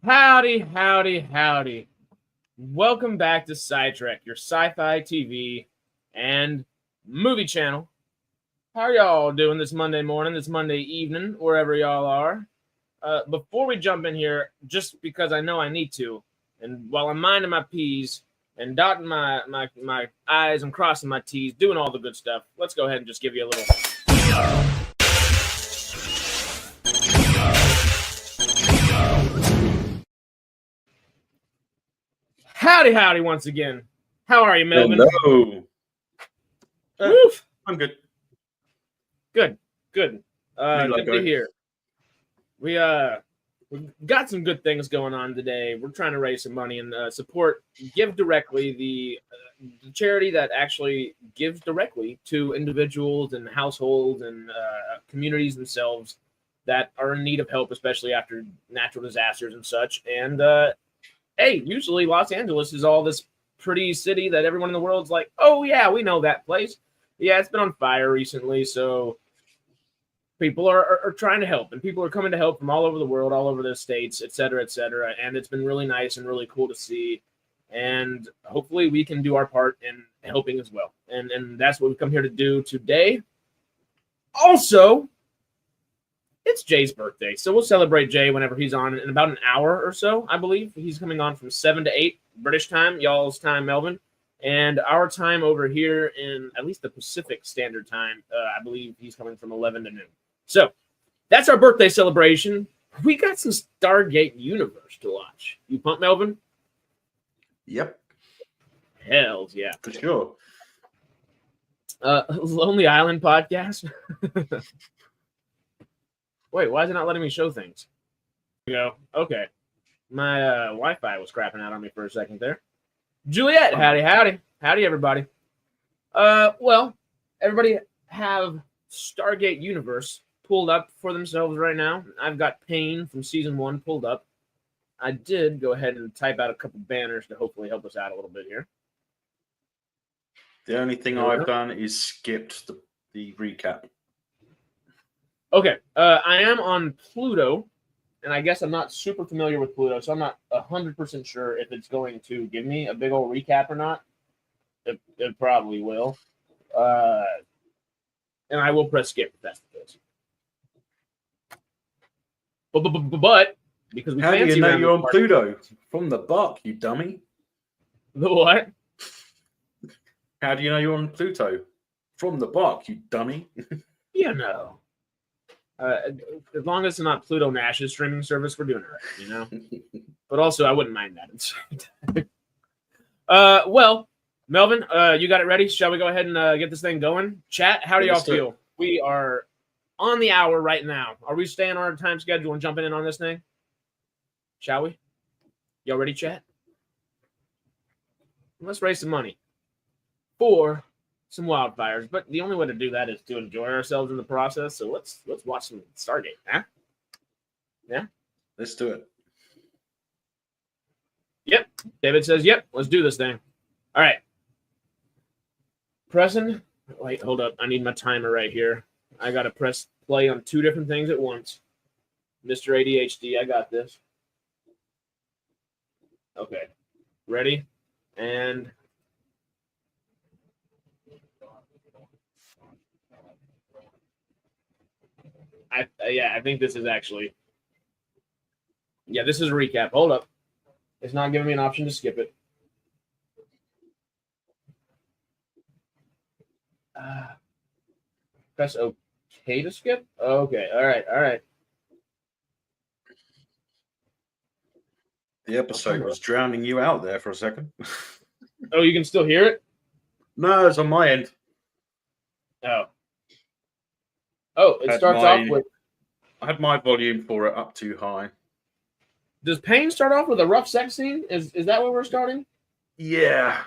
Howdy, howdy, howdy. Welcome back to SciTrek, your sci-fi TV and movie channel. How are y'all doing this Monday morning, this Monday evening, wherever y'all are? Before we jump in here, just because I know I need to, and while I'm minding my P's and dotting my I's and crossing my T's, doing all the good stuff, let's go ahead and just give you a little... Howdy, howdy, once again. How are you, Melvin? Hello. Woof. I'm good. Good. Good to hear. We've got some good things going on today. We're trying to raise some money and support Give Directly, the charity that actually gives directly to individuals and households and communities themselves that are in need of help, especially after natural disasters and such. And hey, usually Los Angeles is all this pretty city that everyone in the world's like, oh yeah, we know that place. Yeah, it's been on fire recently, so people are trying to help, and people are coming to help from all over the world, all over the states, et cetera, and it's been really nice and really cool to see, and hopefully we can do our part in helping as well, and that's what we come here to do today. Also, it's Jay's birthday, so we'll celebrate Jay whenever he's on in about an hour or so, I believe. He's coming on from 7 to 8 British time, y'all's time, Melbourne, and our time over here in at least the Pacific Standard Time, I believe he's coming from 11 to noon. So that's our birthday celebration. We got some Stargate Universe to watch. You pumped, Melvin? Yep. Hells yeah. For sure. Lonely Island podcast. Wait, why is it not letting me show things? There we go. Okay. My Wi-Fi was crapping out on me for a second there. Juliet, howdy, howdy. Howdy, everybody. Well, everybody have Stargate Universe pulled up for themselves right now. I've got Pain from Season 1 pulled up. I did go ahead and type out a couple banners to hopefully help us out a little bit here. The only thing I've done is skipped the recap. Okay, I am on Pluto, and I guess I'm not super familiar with Pluto, so I'm not 100% sure if it's going to give me a big old recap or not. It probably will. And I will press skip if that's the case. But because we How do you know you're on party, Pluto? From the buck, you dummy. The what? How do you know you're on Pluto? From the buck, you dummy. You know. As long as it's not Pluto Nash's streaming service, we're doing it right, you know? But also, I wouldn't mind that. Well, Melvin, you got it ready? Shall we go ahead and get this thing going? Chat, how do y'all feel? We are on the hour right now. Are we staying on our time schedule and jumping in on this thing? Shall we? Y'all ready, chat? Let's raise some money for some wildfires, but the only way to do that is to enjoy ourselves in the process. So let's watch some Stargate, huh? Yeah, let's do it. Yep, David says, "Yep, let's do this thing." All right, pressing. Wait, hold up. I need my timer right here. I gotta press play on 2 different things at once. Mr. ADHD, I got this. Okay, ready and. I think this is actually... Yeah, this is a recap. Hold up. It's not giving me an option to skip it. Press OK to skip? Okay, all right. The episode was drowning you out there for a second. Oh, you can still hear it? No, it's on my end. Oh, it starts off with... I had my volume for it up too high. Does Pain start off with a rough sex scene? Is that where we're starting? Yeah.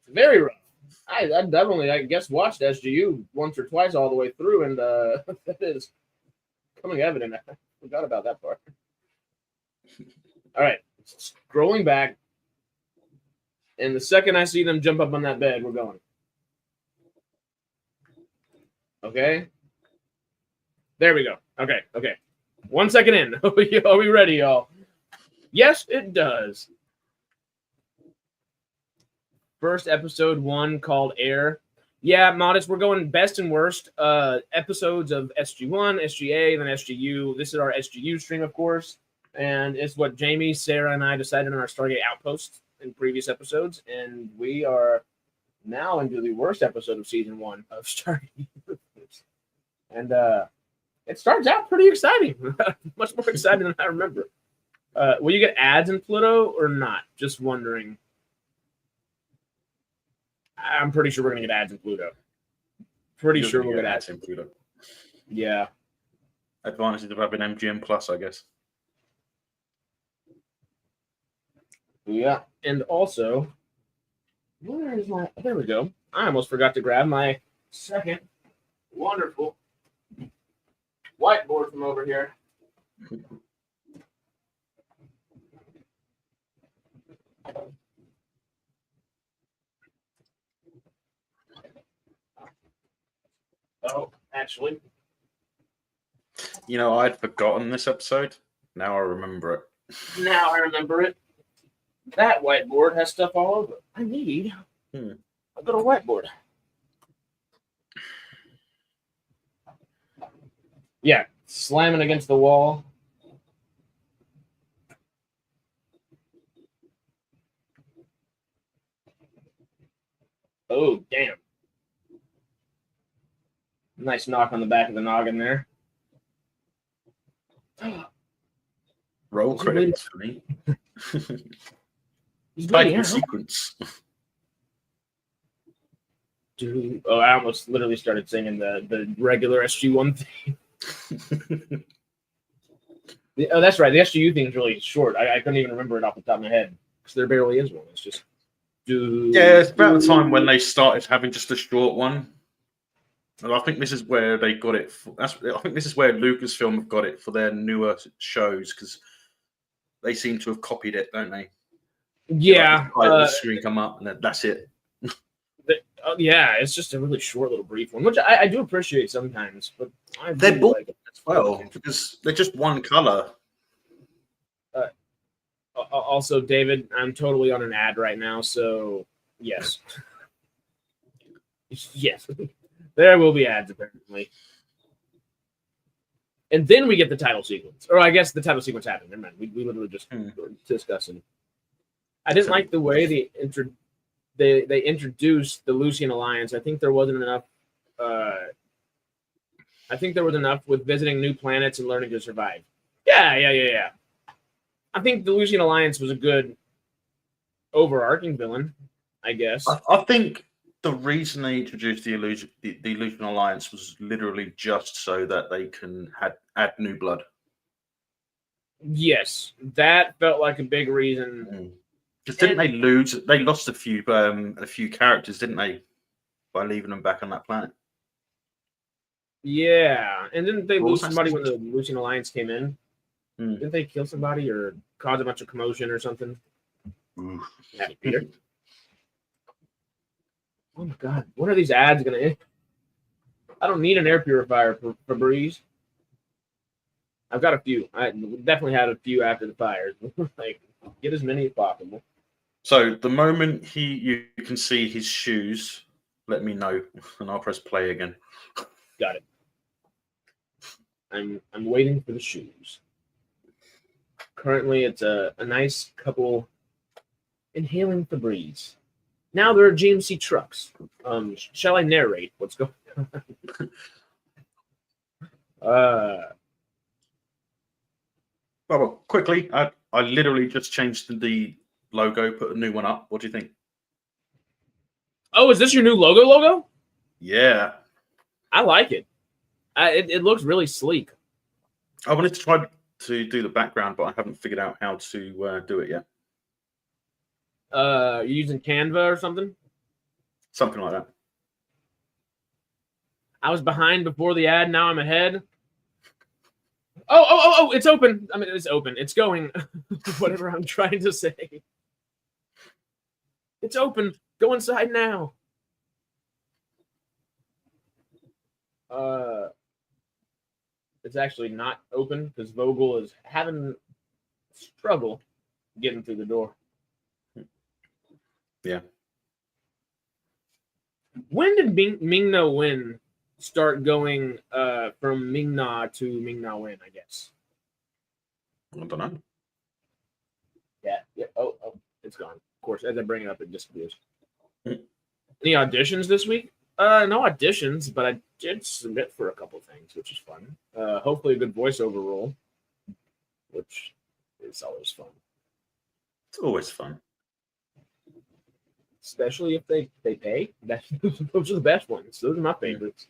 Very rough. I definitely, I guess, watched SGU once or twice all the way through, and that is becoming evident. I forgot about that part. All right. Scrolling back. And the second I see them jump up on that bed, we're going. Okay. There we go. Okay. 1 second in. Are we ready, y'all? Yes, it does. First episode 1 called Air. Yeah, Modest, we're going best and worst episodes of SG1, SGA, then SGU. This is our SGU stream, of course. And it's what Jamie, Sarah, and I decided on our Stargate Outpost in previous episodes. And we are now into the worst episode of season 1 of Stargate Outpost. And it starts out pretty exciting. Much more exciting than I remember. Will you get ads in Pluto or not? Just wondering. I'm pretty sure we're going to get ads in Pluto. Pretty sure we'll get ads in Pluto. Yeah. Advantages of having MGM Plus, I guess. Yeah. And also, where is my... There we go. I almost forgot to grab my second wonderful whiteboard from over here. Oh, actually. You know, I'd forgotten this episode. Now I remember it. Now I remember it. That whiteboard has stuff all over it. I need a little whiteboard. Yeah, slamming against the wall. Oh, damn. Nice knock on the back of the noggin there. Roll credits for me. Title sequence. Dude. Oh, I almost literally started singing the regular SG1 theme. Oh, that's right. The SGU theme is really short. I couldn't even remember it off the top of my head because there barely is one. It's just... Yeah, it's about the time when they started having just a short one. And I think this is where they got it. I think this is where Lucasfilm have got it for their newer shows because they seem to have copied it, don't they? Yeah. The screen come up and that's it. Yeah, it's just a really short little brief one, which I do appreciate sometimes. But they're boring as well because they're just one color. Also, David, I'm totally on an ad right now, so yes. Yes. There will be ads, apparently. And then we get the title sequence. Or I guess the title sequence happened. Never mind. We literally just discussing. I didn't like the way they introduced the Lucian Alliance. I think there wasn't enough. I think there was enough with visiting new planets and learning to survive. Yeah. I think the Lucian Alliance was a good overarching villain, I guess. I think the reason they introduced the Lucian Alliance was literally just so that they can add new blood. Yes, that felt like a big reason. Because didn't they lose? They lost a few characters, didn't they, by leaving them back on that planet? Yeah, and didn't they lose somebody when the Lucian Alliance came in? Didn't they kill somebody or cause a bunch of commotion or something? Happy Peter. Oh my God, when are these ads gonna end? I don't need an air purifier for Breeze. I've got a few. I definitely had a few after the fires. Like, get as many as possible. So the moment you can see his shoes, let me know, and I'll press play again. Got it. I'm waiting for the shoes. Currently, it's a nice couple inhaling Febreze. Now there are GMC trucks. Shall I narrate what's going on? Well, quickly, I literally just changed the logo, put a new one up. What do you think? Oh, is this your new logo? Yeah. I like it. It looks really sleek. I wanted to try to do the background, but I haven't figured out how to do it yet. You're using Canva or something? Something like that. I was behind before the ad. Now I'm ahead. Oh, it's open. I mean, it's open. It's going. Whatever I'm trying to say. It's open. Go inside now. It's actually not open because Vogel is having struggle getting through the door. Yeah. When did Ming-Na Wen start going from Ming-Na to Ming-Na Wen, I guess? I don't know. Yeah. Oh, it's gone. Of course, as I bring it up, it disappears. Mm. Any auditions this week? No auditions, but I did submit for a couple things, which is fun. Hopefully a good voiceover role, which is always fun. It's always fun. Especially if they pay. Those are the best ones. Those are my favorites.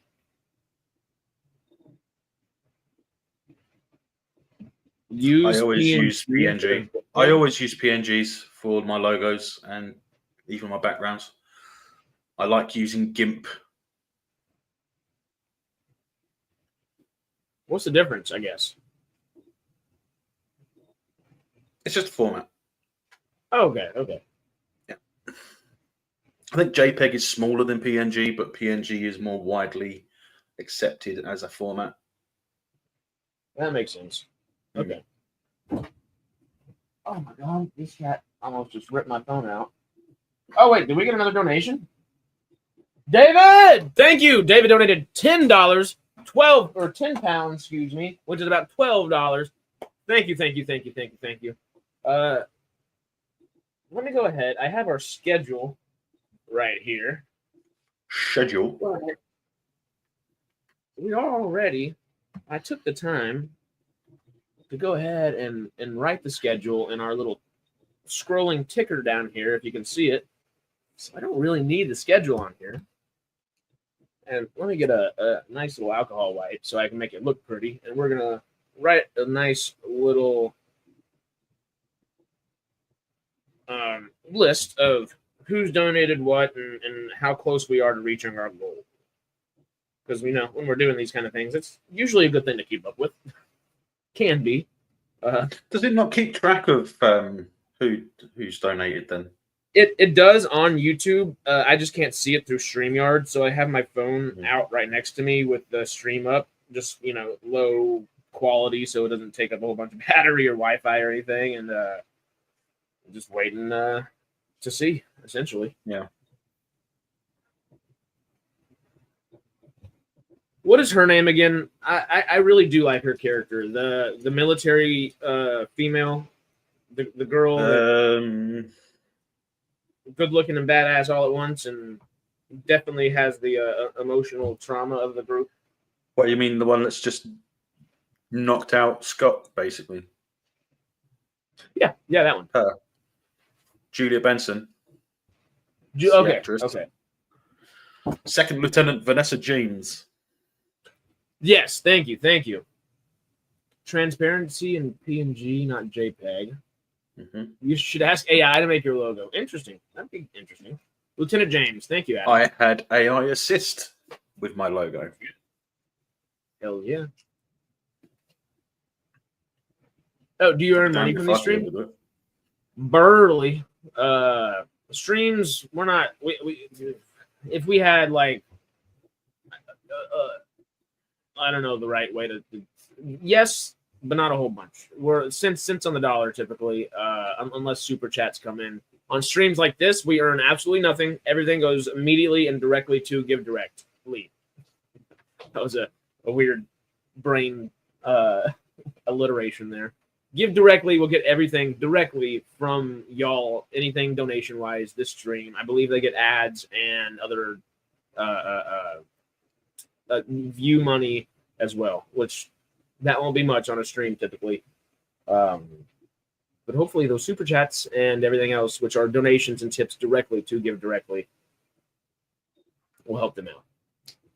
I always use PNG. I always use PNGs for all my logos and even my backgrounds. I like using GIMP. What's the difference, I guess? It's just a format. Okay. Yeah. I think JPEG is smaller than PNG, but PNG is more widely accepted as a format. That makes sense. Okay. Oh my god, this cat almost just ripped my phone out. Oh wait, did we get another donation? David! Thank you! David donated $10, 12 or 10 pounds, excuse me, which is about $12. Thank you. Let me go ahead. I have our schedule right here. Schedule. We are all ready. I took the time to go ahead and write the schedule in our little scrolling ticker down here, if you can see it. So I don't really need the schedule on here. And let me get a nice little alcohol wipe so I can make it look pretty. And we're going to write a nice little list of who's donated what and how close we are to reaching our goal. Because we know when we're doing these kind of things, it's usually a good thing to keep up with. Can be. Does it not keep track of who's donated then? It does on YouTube. I just can't see it through StreamYard, so I have my phone out right next to me with the stream up, just low quality, so it doesn't take up a whole bunch of battery or Wi-Fi or anything, and just waiting to see, essentially. Yeah. What is her name again? I really do like her character. The military female, the girl, good looking and badass all at once, and definitely has the emotional trauma of the group. What, you mean the one that's just knocked out Scott, basically? Yeah, that one. Her. Julia Benson. Okay. Second Lieutenant Vanessa James. Yes, thank you. Transparency in PNG, not JPEG. Mm-hmm. You should ask AI to make your logo. Interesting. That'd be interesting. Lieutenant James, thank you, Adam. I had AI assist with my logo. Hell yeah. Oh, do you earn money from this stream? Barely. Streams, we're not. We if we had like, I don't know the right way to. Yes, but not a whole bunch. We're cents on the dollar typically, unless super chats come in. On streams like this, we earn absolutely nothing. Everything goes immediately and directly to Give Directly. That was a weird brain alliteration there. Give Directly will get everything directly from y'all, anything donation-wise, this stream. I believe they get ads and other view money as well, which that won't be much on a stream typically. But hopefully those super chats and everything else, which are donations and tips directly to Give Directly, will help them out.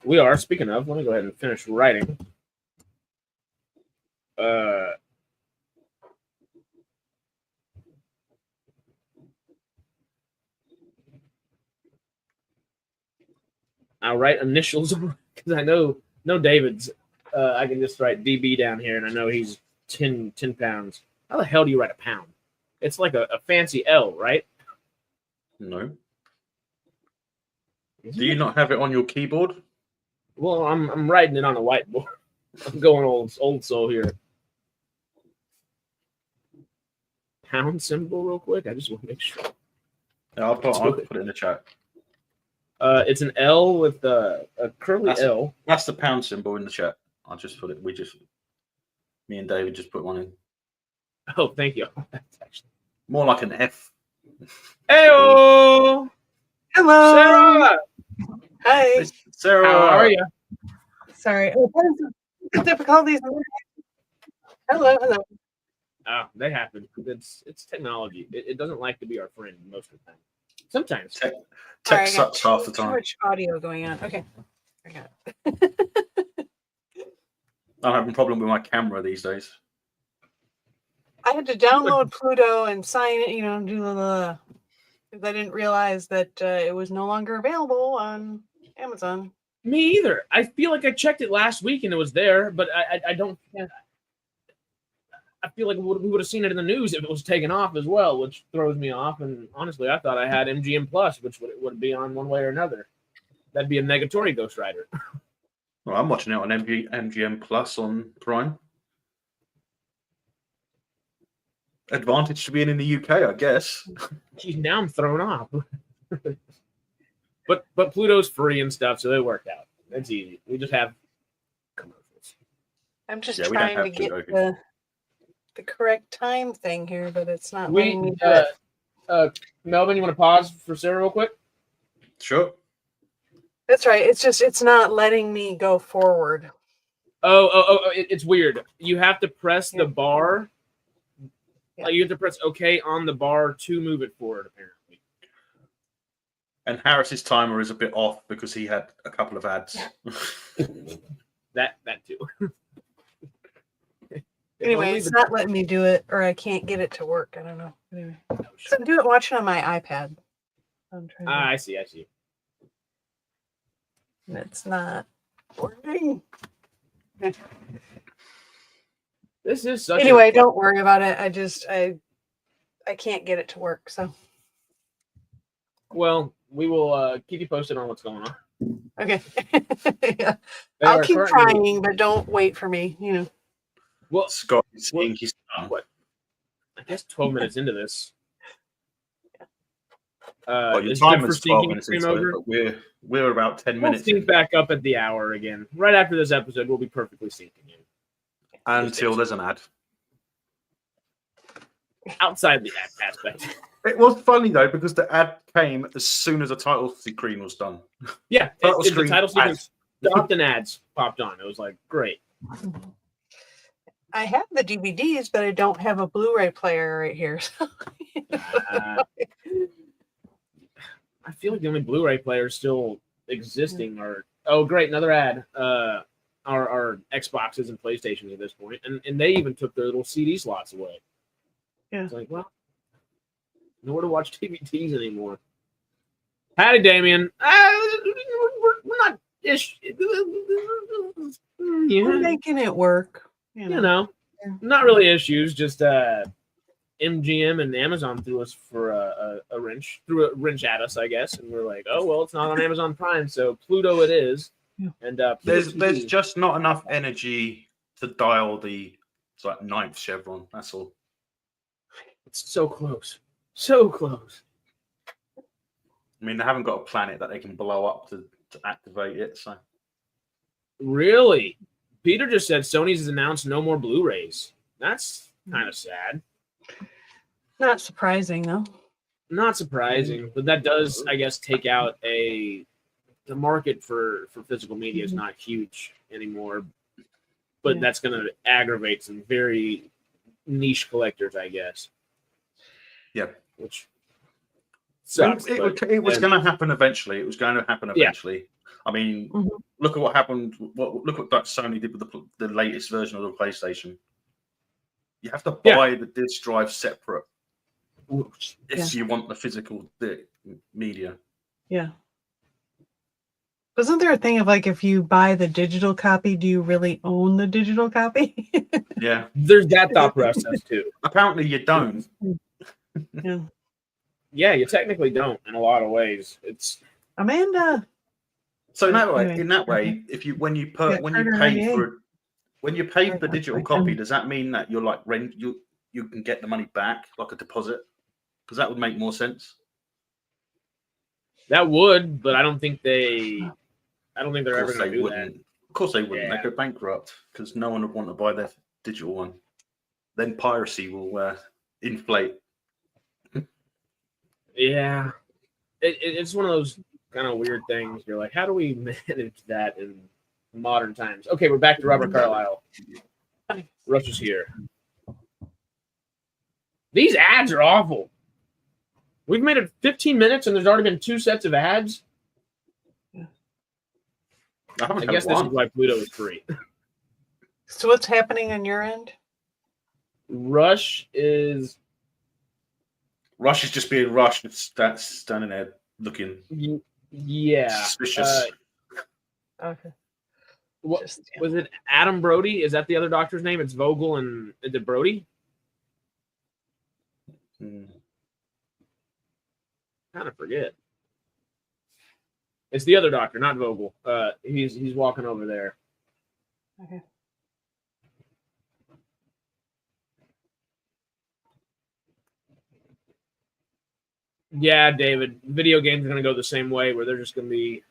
We are, speaking of, let me go ahead and finish writing. I'll write initials because I know David's. I can just write DB down here, and I know he's 10 pounds. How the hell do you write a pound? It's like a fancy L, right? No. Do you not have it on your keyboard? Well, I'm writing it on a whiteboard. I'm going old soul here. pound symbol real quick? I just want to make sure. Yeah, I'll put it in the chat. It's an L with a curly L. That's the pound symbol in the chat. I'll just put it. Me and David just put one in. Oh, thank you. That's actually more like an F. Heyo! Hello, Sarah. Hi, Sarah. How are you? sorry. Difficulties. Hello. Oh, they happen. It's technology. It doesn't like to be our friend most of the time. Sometimes. Tech sucks half the time. Too much audio going on. Okay, I got it. I'm having a problem with my camera these days. I had to download Pluto and sign it. Do the. I didn't realize that it was no longer available on Amazon. Me either. I feel like I checked it last week and it was there, but I don't. Yeah. I feel like we would have seen it in the news if it was taken off as well, which throws me off. And honestly, I thought I had MGM Plus, which would be on one way or another. That'd be a negatory Ghost Rider. Well, I'm watching it on MGM Plus on Prime. Advantage to being in the UK, I guess. Geez, now I'm thrown off. But Pluto's free and stuff, so it worked out. It's easy. We just have commercials. I'm just trying to get the correct time thing here, but it's not letting me do it. Melvin, you want to pause for Sarah real quick? Sure. That's right. It's not letting me go forward. It's weird. You have to press the bar. Yeah. You have to press OK on the bar to move it forward, apparently. And Harris's timer is a bit off because he had a couple of ads. that too. Anyway, it's not letting me do it, or I can't get it to work. I don't know. Anyway, so I'm watching on my iPad. I'm trying to... I see. It's not working. This is such. Anyway, don't worry about it. I can't get it to work. So. Well, we will keep you posted on what's going on. Okay. Yeah. I'll keep trying, but don't wait for me. Well, Scott is saying he's done. What? I guess 12 minutes into this. Your time is 12 minutes into it, but we're about 10 minutes. We'll sync back up at the hour again. Right after this episode, we'll be perfectly syncing in. Until there's an ad. Outside the ad aspect. It was funny, though, because the ad came as soon as the title screen was done. Yeah, the title screen stopped and ads popped on. It was like, great. I have the DVDs, but I don't have a Blu-ray player right here. So. I feel like the only Blu-ray players still existing are great, another ad. Our Xboxes and PlayStations at this point, and they even took their little CD slots away. Yeah, it's like, well, nowhere to watch DVDs anymore. Howdy, Damien. We're not ish. We're making it work. Not really issues. Just MGM and Amazon threw us for a wrench, threw a wrench at us, I guess, and we're like, oh well, it's not on Amazon Prime, so Pluto it is. Yeah. And there's just not enough energy to dial the ninth chevron. That's all. It's so close, so close. I mean, they haven't got a planet that they can blow up to activate it. So really, Peter just said Sony's has announced no more Blu-rays. That's kind of sad. Not surprising, though. Not surprising, but that does, I guess, take out the market for physical media is not huge anymore. But that's going to aggravate some very niche collectors, I guess. Yeah. Which sucks. It was going to happen eventually. It was going to happen eventually. Yeah. I mean, look at what happened. Look what Sony did with the latest version of the PlayStation. You have to buy the disc drive separate if you want the physical media. Yeah. Wasn't there a thing of if you buy the digital copy, do you really own the digital copy? Yeah. There's that thought process too. Apparently you don't. Yeah. Yeah, you technically don't in a lot of ways. It's Amanda. So in that way, if you when you pay for the digital copy, does that mean that you're you can get the money back, like a deposit? Because that would make more sense. That would, but I don't think they're ever going to do that. Of course they wouldn't. Yeah. They'd go bankrupt because no one would want to buy their digital one. Then piracy will inflate. Yeah. It's one of those kind of weird things. You're like, how do we manage that in modern times? Okay, we're back to Robert Carlyle. Rush is here. These ads are awful. We've made it 15 minutes and there's already been 2 sets of ads. I guess this is why Pluto is free. So what's happening on your end? Rush is just being rushed. That's standing there looking suspicious. Okay. What was it? Adam Brody? Is that the other doctor's name? It's Vogel and is it Brody? Kind of forget. It's the other doctor, not Vogel. He's walking over there. Okay. Yeah, David. Video games are going to go the same way, where they're just going to be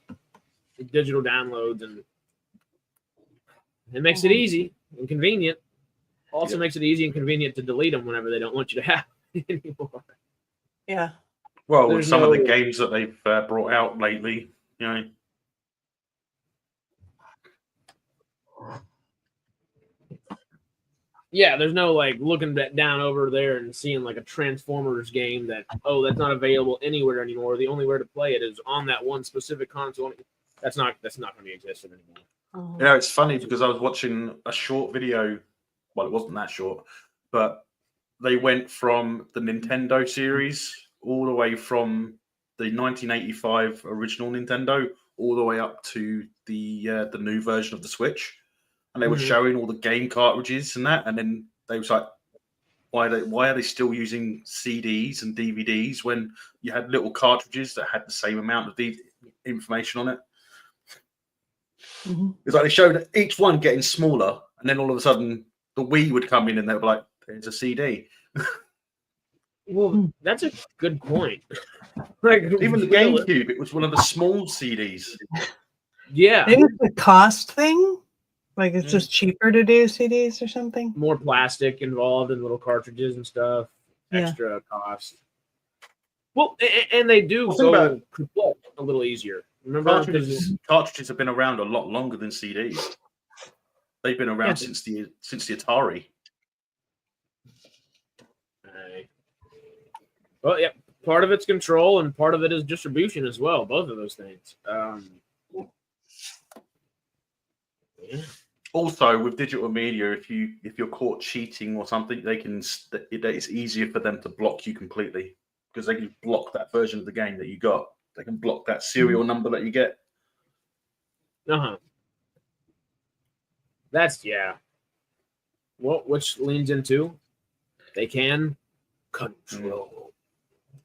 digital downloads, and it makes it easy and convenient. Also makes it easy and convenient to delete them whenever they don't want you to have it anymore. Yeah. Well, with some of the games that they've brought out lately, you know. Yeah, there's no like looking down over there and seeing like a Transformers game that that's not available anywhere anymore. The only way to play it is on that one specific console. That's not going to be existing anymore. You know, it's funny because I was watching a short video. Well, it wasn't that short, but they went from the Nintendo series all the way from the 1985 original Nintendo all the way up to the new version of the Switch. And they were showing all the game cartridges and that, and then they was like, "Why are they still using CDs and DVDs when you had little cartridges that had the same amount of information on it?" It's like they showed each one getting smaller, and then all of a sudden the Wii would come in, and they were like, "There's a CD." Well, that's a good point. Like even the GameCube, it was one of the small CDs. Yeah, maybe it's a cost thing. Like it's just cheaper to do CDs or something. More plastic involved in little cartridges and stuff. Extra cost. Well, and they do go a little easier. Remember, cartridges have been around a lot longer than CDs. They've been around since the Atari. Well, yeah. Part of it's control, and part of it is distribution as well. Both of those things. Also, with digital media, if you're caught cheating or something, it's easier for them to block you completely because they can block that version of the game that you got. They can block that serial number that you get. That's which leans into they can control,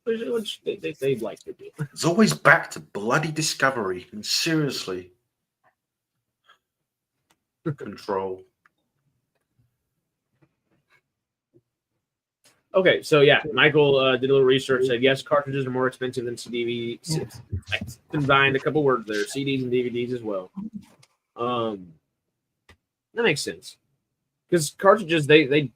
which they like to do. It's always back to bloody discovery. And seriously. Control. Okay, so Michael did a little research. Said yes, cartridges are more expensive than CDs. I combined a couple words there: CDs and DVDs as well. That makes sense because cartridges they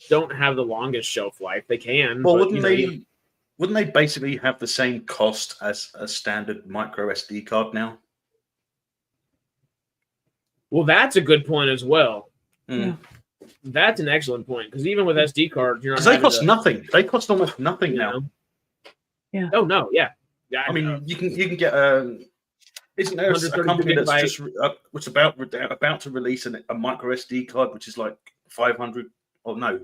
don't have the longest shelf life. They can. Well, wouldn't they basically have the same cost as a standard micro SD card now? Well, that's a good point as well. Yeah. That's an excellent point because even with SD cards, you're not. Because they cost nothing. They cost almost nothing now. Yeah. Oh no. Yeah. I mean, you can get. Isn't there a company that's just which about to release a micro SD card, which is like 500? Oh no.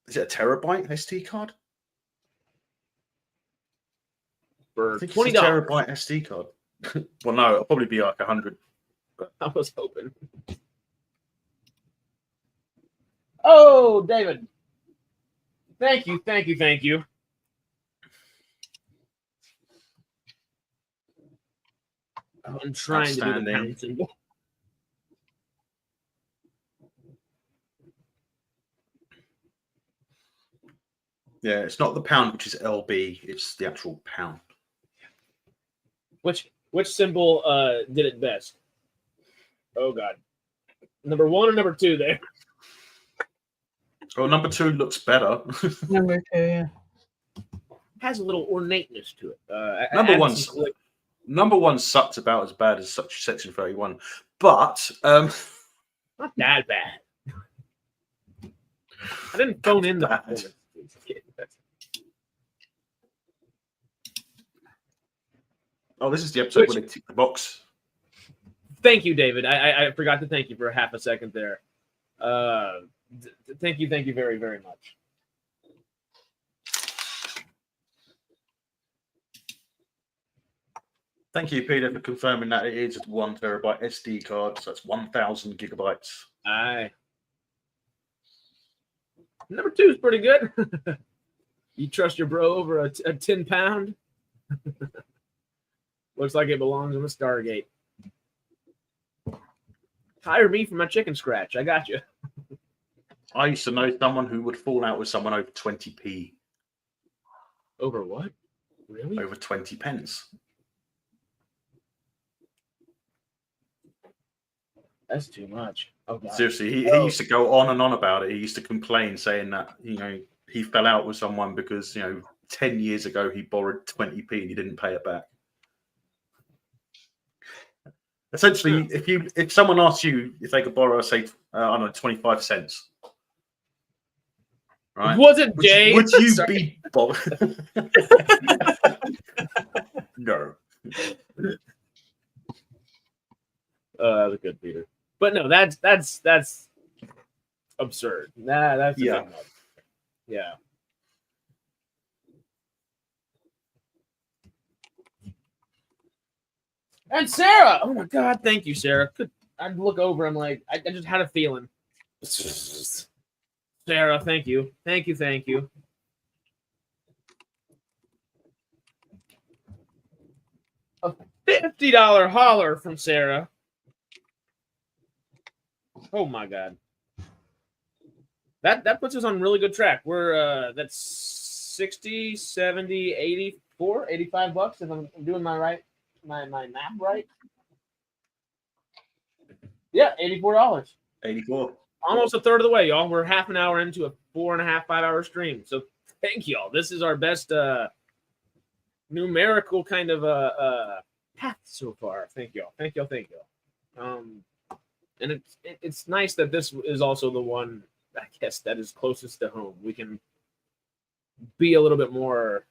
Is it a terabyte SD card? For $20. Terabyte SD card. Well, no, it'll probably be like 100. But I was hoping. Oh, David. Thank you. I'm trying to do the pound symbol. Yeah, it's not the pound, which is LB. It's the actual pound. Which symbol did it best? Oh God, number 1 or number 2 there? Well, number 2 looks better. Number 2, yeah. Has a little ornateness to it. Number one sucked about as bad as such Section 31, but not that bad. I didn't phone in the performance. Oh, this is the episode where they tick the box. Thank you, David. I forgot to thank you for half a second there. Thank you very, very much. Thank you, Peter, for confirming that it is a 1 terabyte SD card, so that's 1,000 gigabytes. Aye. Number 2 is pretty good. You trust your bro over a 10 pound? Looks like it belongs on the Stargate. Hire me for my chicken scratch. I got you. I used to know someone who would fall out with someone over 20p. Over what? Really? Over 20 pence. That's too much. Oh, God. Seriously, he used to go on and on about it. He used to complain, saying that, he fell out with someone because, 10 years ago he borrowed 20p and he didn't pay it back. Essentially, if someone asks you if they could borrow, say, 25 cents, right? Was it Jay? Would you be bothered? No. That was good, Peter. But no, that's absurd. That's yeah. Yeah. And Sarah, oh my God, thank you, Sarah. I'd look over, I'm like, I just had a feeling. Sarah, thank you. Thank you. A $50 holler from Sarah. Oh my God. That puts us on really good track. We're that's 60, 70, 84, 85 bucks if I'm doing my math right. Yeah, $84. 84. Almost a third of the way, y'all. We're half an hour into a 4.5, 5 hour stream. So thank y'all. This is our best numerical kind of path so far. Thank y'all. And it's nice that this is also the one, I guess, that is closest to home. We can be a little bit more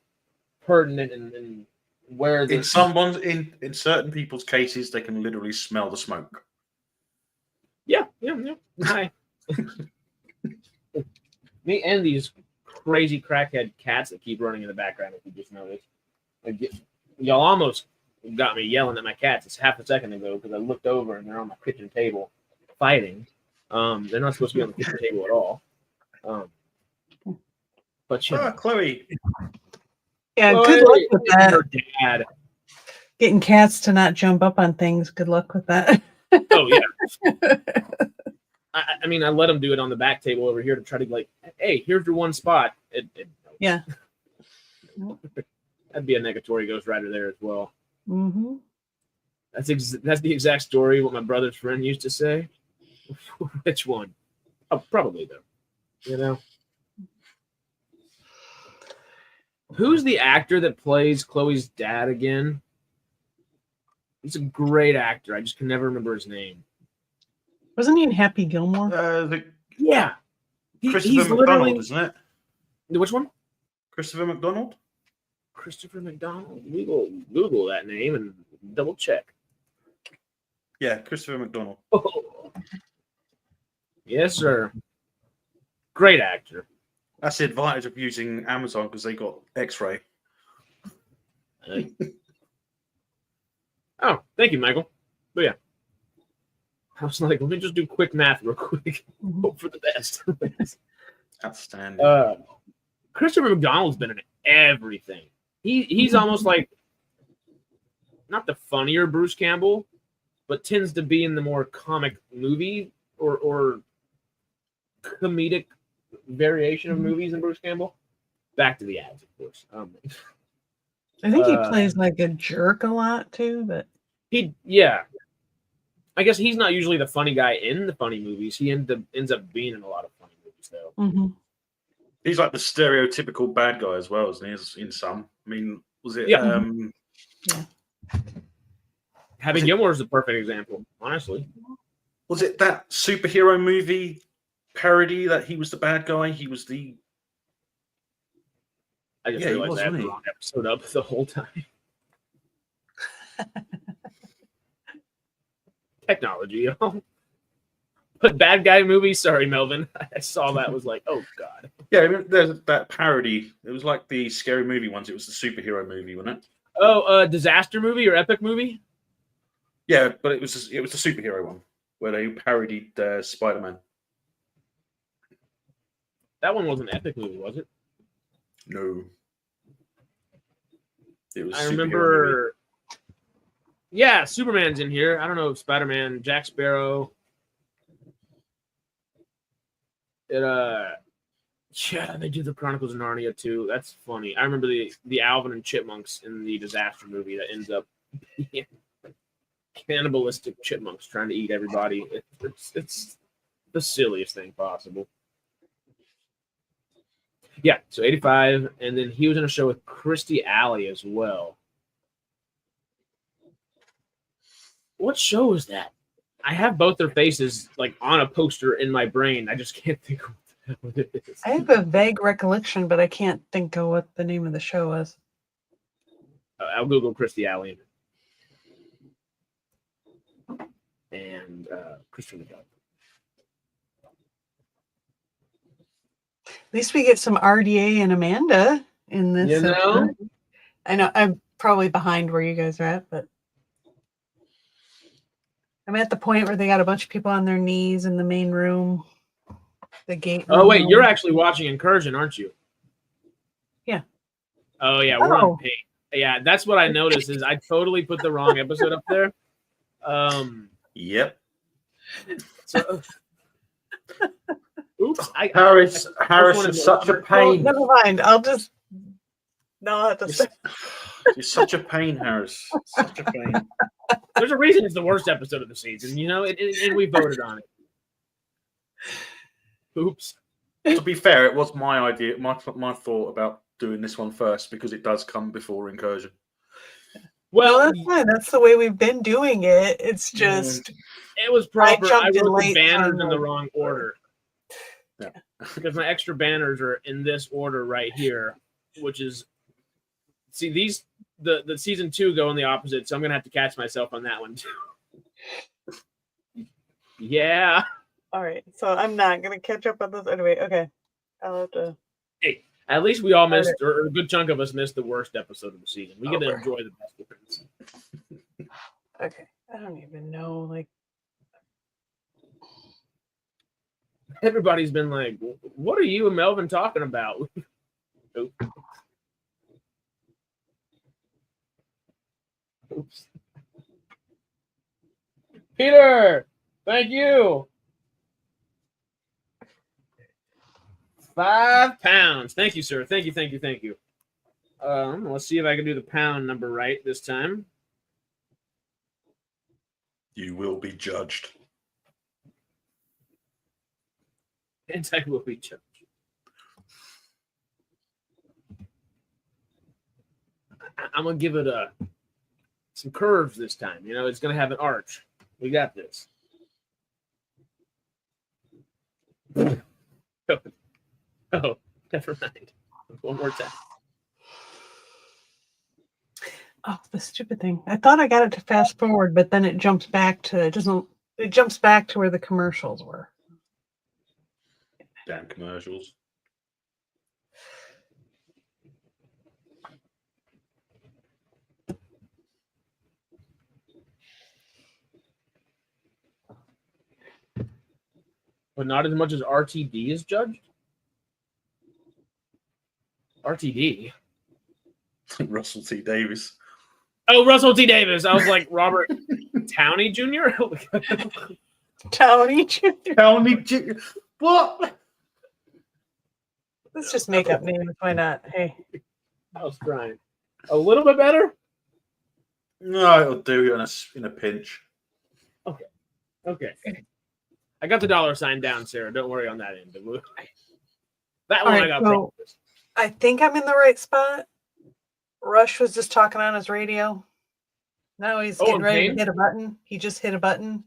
pertinent in where in certain people's cases, they can literally smell the smoke. Yeah. Hi. Me and these crazy crackhead cats that keep running in the background, if you just noticed. Y'all almost got me yelling at my cats. It's half a second ago because I looked over and they're on my kitchen table fighting. They're not supposed to be on the kitchen table at all. But Chloe. Yeah, Chloe, good luck with that. Her dad. Getting cats to not jump up on things. Good luck with that. Oh yeah. I mean, I let them do it on the back table over here to try to hey, here's your one spot. Yeah. That'd be a negatory Ghost Rider there as well. Mm-hmm. That's the exact story what my brother's friend used to say. Which one? Oh, probably though. Who's the actor that plays Chloe's dad again? He's a great actor. I just can never remember his name. Wasn't he in Happy Gilmore? Yeah. Christopher McDonald, isn't it? Which one? Christopher McDonald? Christopher McDonald. We will Google that name and double check. Yeah, Christopher McDonald. Oh. Yes, sir. Great actor. That's the advantage of using Amazon because they got X-ray. Oh, thank you, Michael. But yeah. I was like, let me just do quick math real quick. Hope for the best. Outstanding. Christopher McDonald's been in everything. He's almost like not the funnier Bruce Campbell, but tends to be in the more comic movie or comedic variation of movies than Bruce Campbell. back to the ads, of course. I think he plays like a jerk a lot too, but yeah. I guess he's not usually the funny guy in the funny movies. He ends up being in a lot of funny movies, though. Mm-hmm. He's like the stereotypical bad guy as well, isn't he? In some. I mean, was it? Yeah. Yeah. Happy Gilmore is the perfect example, honestly. Was it that superhero movie parody that he was the bad guy? He was the. I just realized I had the wrong episode up the whole time. Technology, y'all. But bad guy movie? Sorry, Melvin. I saw that, was like, oh, God. Yeah, there's that parody. It was like the scary movie ones. It was the superhero movie, wasn't it? Oh, disaster movie or epic movie? Yeah, but it was the superhero one where they parodied Spider-Man. That one wasn't an epic movie, was it? No. It was. I remember. Yeah, Superman's in here. I don't know if Spider-Man, Jack Sparrow. Yeah, they do the Chronicles of Narnia too. That's funny. I remember the Alvin and Chipmunks in the disaster movie that ends up being cannibalistic chipmunks trying to eat everybody. It's the silliest thing possible. Yeah, so 85, and then he was in a show with Kirstie Alley as well. What show was that? I have both their faces like on a poster in my brain. I just can't think of what it is. I have a vague recollection, but I can't think of what the name of the show was. I'll Google Kirstie Alley and Christian McGuff. At least we get some RDA and Amanda in this. You know? I know I'm probably behind where you guys are at, but I'm at the point where they got a bunch of people on their knees in the main room. The gate. Oh, wait, you're actually watching Incursion, aren't you? Yeah. Oh, yeah, we're on page. Yeah, that's what I noticed is I totally put the wrong episode up there. Yep. So, oops. Harris is such a pain. Never mind. I'll just. No, that's You're such a pain, Harris. Such a pain. There's a reason it's the worst episode of the season, you know, and we voted on it. Oops. To be fair, it was my idea, my thought about doing this one first because it does come before Incursion. Well, that's fine. That's the way we've been doing it. It's just it was proper. I wrote the late banners in the wrong order. Yeah. Because my extra banners are in this order right here, which is the season 2 go in the opposite, so I'm gonna have to catch myself on that one too. Yeah. All right, so I'm not gonna catch up on this anyway. Okay, I'll have to. Hey, at least we all missed, or a good chunk of us missed the worst episode of the season. We get to enjoy the best ones. Okay, I don't even know. Like, everybody's been like, "What are you and Melvin talking about?" Oops. Peter, thank you. £5. Thank you, sir. Thank you. Let's see if I can do the pound number right this time. You will be judged. And I will be judged. I'm gonna give it some curves this time. You know, it's gonna have an arch. We got this. Oh, never mind. One more time. oh, the stupid thing! I thought I got it to fast forward, but then it jumps back to It jumps back to where the commercials were. Damn commercials. But not as much as RTD is judged? RTD? Russell T. Davies. Oh, Russell T. Davis. I was like, Robert Downey Jr.? Downey Jr. Downey Jr. What? Let's just make up names. Why not? Hey. I was trying. A little bit better? No, it'll do in a pinch. Okay. I got the $ down, Sarah. Don't worry on that end. That one All right, I got so problems. I think I'm in the right spot. Rush was just talking on his radio. Now he's getting ready to hit a button. He just hit a button.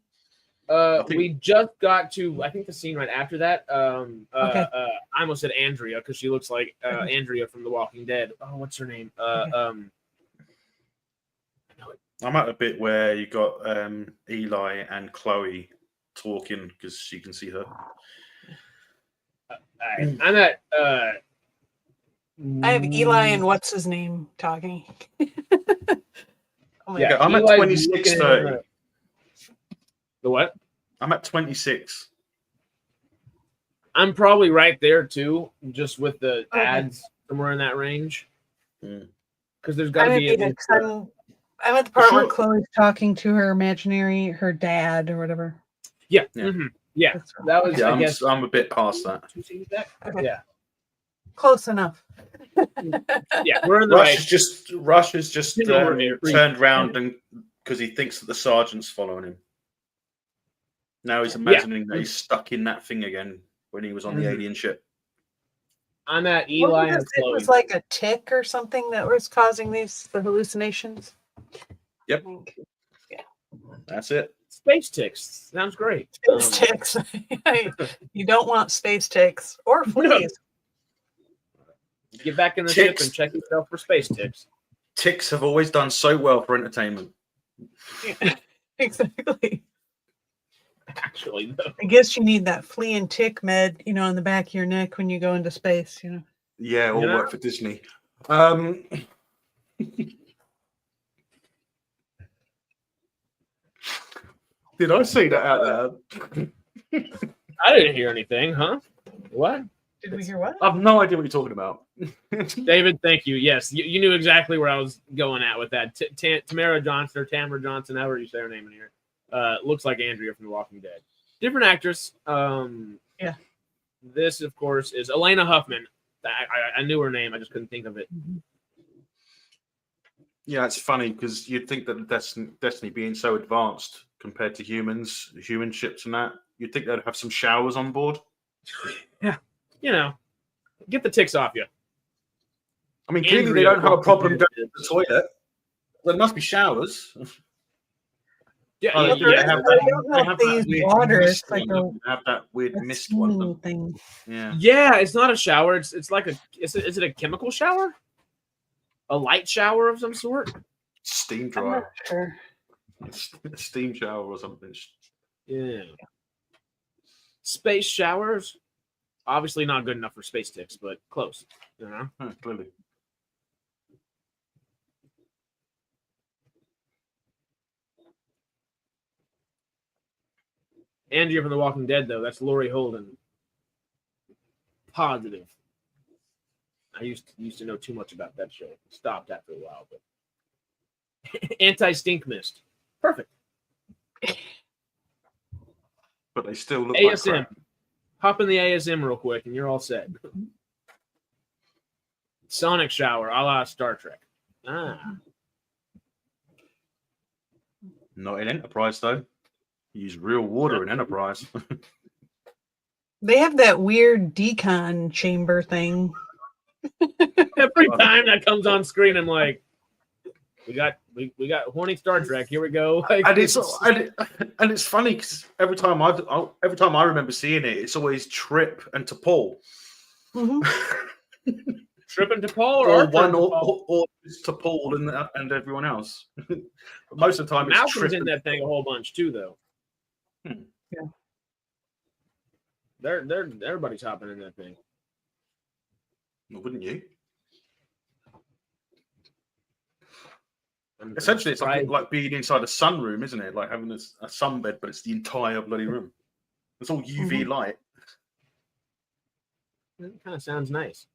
We just got to, I think, the scene right after that. Okay. I almost said Andrea because she looks like Andrea from The Walking Dead. Oh, what's her name? I'm at a bit where you got Eli and Chloe talking because you can see her. I'm at. I have Eli and what's his name talking. Oh my God. I'm at 26:30. The what? I'm at 26. I'm probably right there too, just with the ads somewhere in that range. Because there's got to be. I'm at the part where Chloe's talking to her dad or whatever. Yeah. Mm-hmm. Yeah. That was. I guess I'm a bit past that. Okay. Yeah. Close enough. Yeah, we're in the right. Rush has just turned around and because he thinks that the sergeant's following him. Now he's imagining that he's stuck in that thing again when he was on the alien ship. I'm at Eli and Chloe. It was like a tick or something that was causing the hallucinations. Yep. Yeah. That's it. Space ticks. Sounds great. Space ticks. You don't want space ticks or fleas. Get back in the ship and check yourself for space ticks. Ticks have always done so well for entertainment. Yeah, exactly. Actually, though. I guess you need that flea and tick med, on the back of your neck when you go into space, Yeah, all work for Disney. Did I say that out loud? I didn't hear anything, huh? What? Did we hear what? I have no idea what you're talking about. David, thank you. Yes, you knew exactly where I was going at with that. Tamara Johnson or Tamara Johnson, however you say her name in here, looks like Andrea from The Walking Dead. Different actress. Yeah. This, of course, is Elena Huffman. I knew her name. I just couldn't think of it. Yeah, it's funny because you'd think that Destiny being so advanced compared to humans, human ships and that, you'd think they'd have some showers on board. Yeah. Get the ticks off you. I mean, clearly they don't have a problem going to the toilet. There must be showers. Yeah, they have that weird mist one thing. Yeah, it's not a shower. It's like is it a chemical shower? A light shower of some sort? Steam dryer. Sure. A steam shower or something. Yeah. Space showers. Obviously not good enough for space ticks, but close. Clearly. Andrea from The Walking Dead, though. That's Laurie Holden. Positive. I used to know too much about that show. Stopped after a while, but anti-stink mist. Perfect. But they still look ASM. like crap. Hop in the ASM real quick, and you're all set. Sonic shower, a la Star Trek. Not in Enterprise, though. Use real water in Enterprise. They have that weird decon chamber thing. Every time that comes on screen, I'm like, we got horny Star Trek. Here we go. Like, and it's funny because every time I remember seeing it, it's always Trip and T'Pol. Mm-hmm. Trip and T'Pol, or T'Pol and everyone else. But most of the time, Malcolm's it's Trip in that thing a whole bunch too, though. Yeah, everybody's hopping in that thing. Well, wouldn't you? Essentially, it's like being inside a sunroom, isn't it? Like having a sunbed, but it's the entire bloody room. It's all UV light. It kind of sounds nice.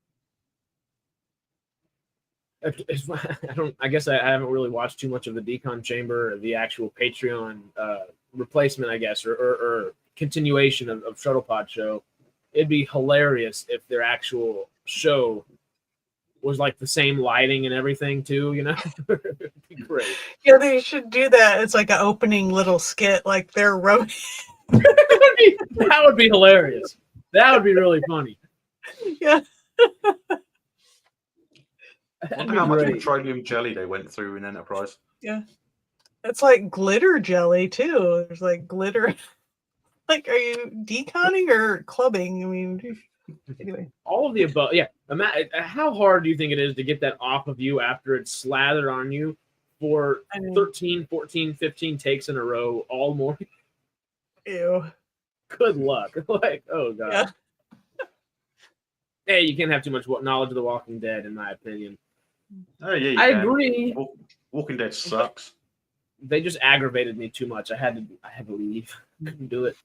I guess I haven't really watched too much of the Decon Chamber, or the actual Patreon replacement, I guess, or continuation of Shuttlepod show. it'd be hilarious if their actual show was like the same lighting and everything too, you know? It'd be great. Yeah, they should do that. It's like an opening little skit, like they're rowing. That would be hilarious. That would be really funny. Yeah. I wonder how much petroleum jelly they went through in Enterprise. Yeah. It's like glitter jelly too. There's like glitter. Like, are you deconning or clubbing? I mean, anyway. All of the above. Yeah. How hard do you think it is to get that off of you after it's slathered on you for 13, 14, 15 takes in a row all morning? Ew. Good luck. Like, oh, God. Yeah. Hey, you can't have too much knowledge of The Walking Dead, in my opinion. Oh, yeah, I agree. Walking Dead sucks. They just aggravated me too much. I had to leave. Couldn't do it.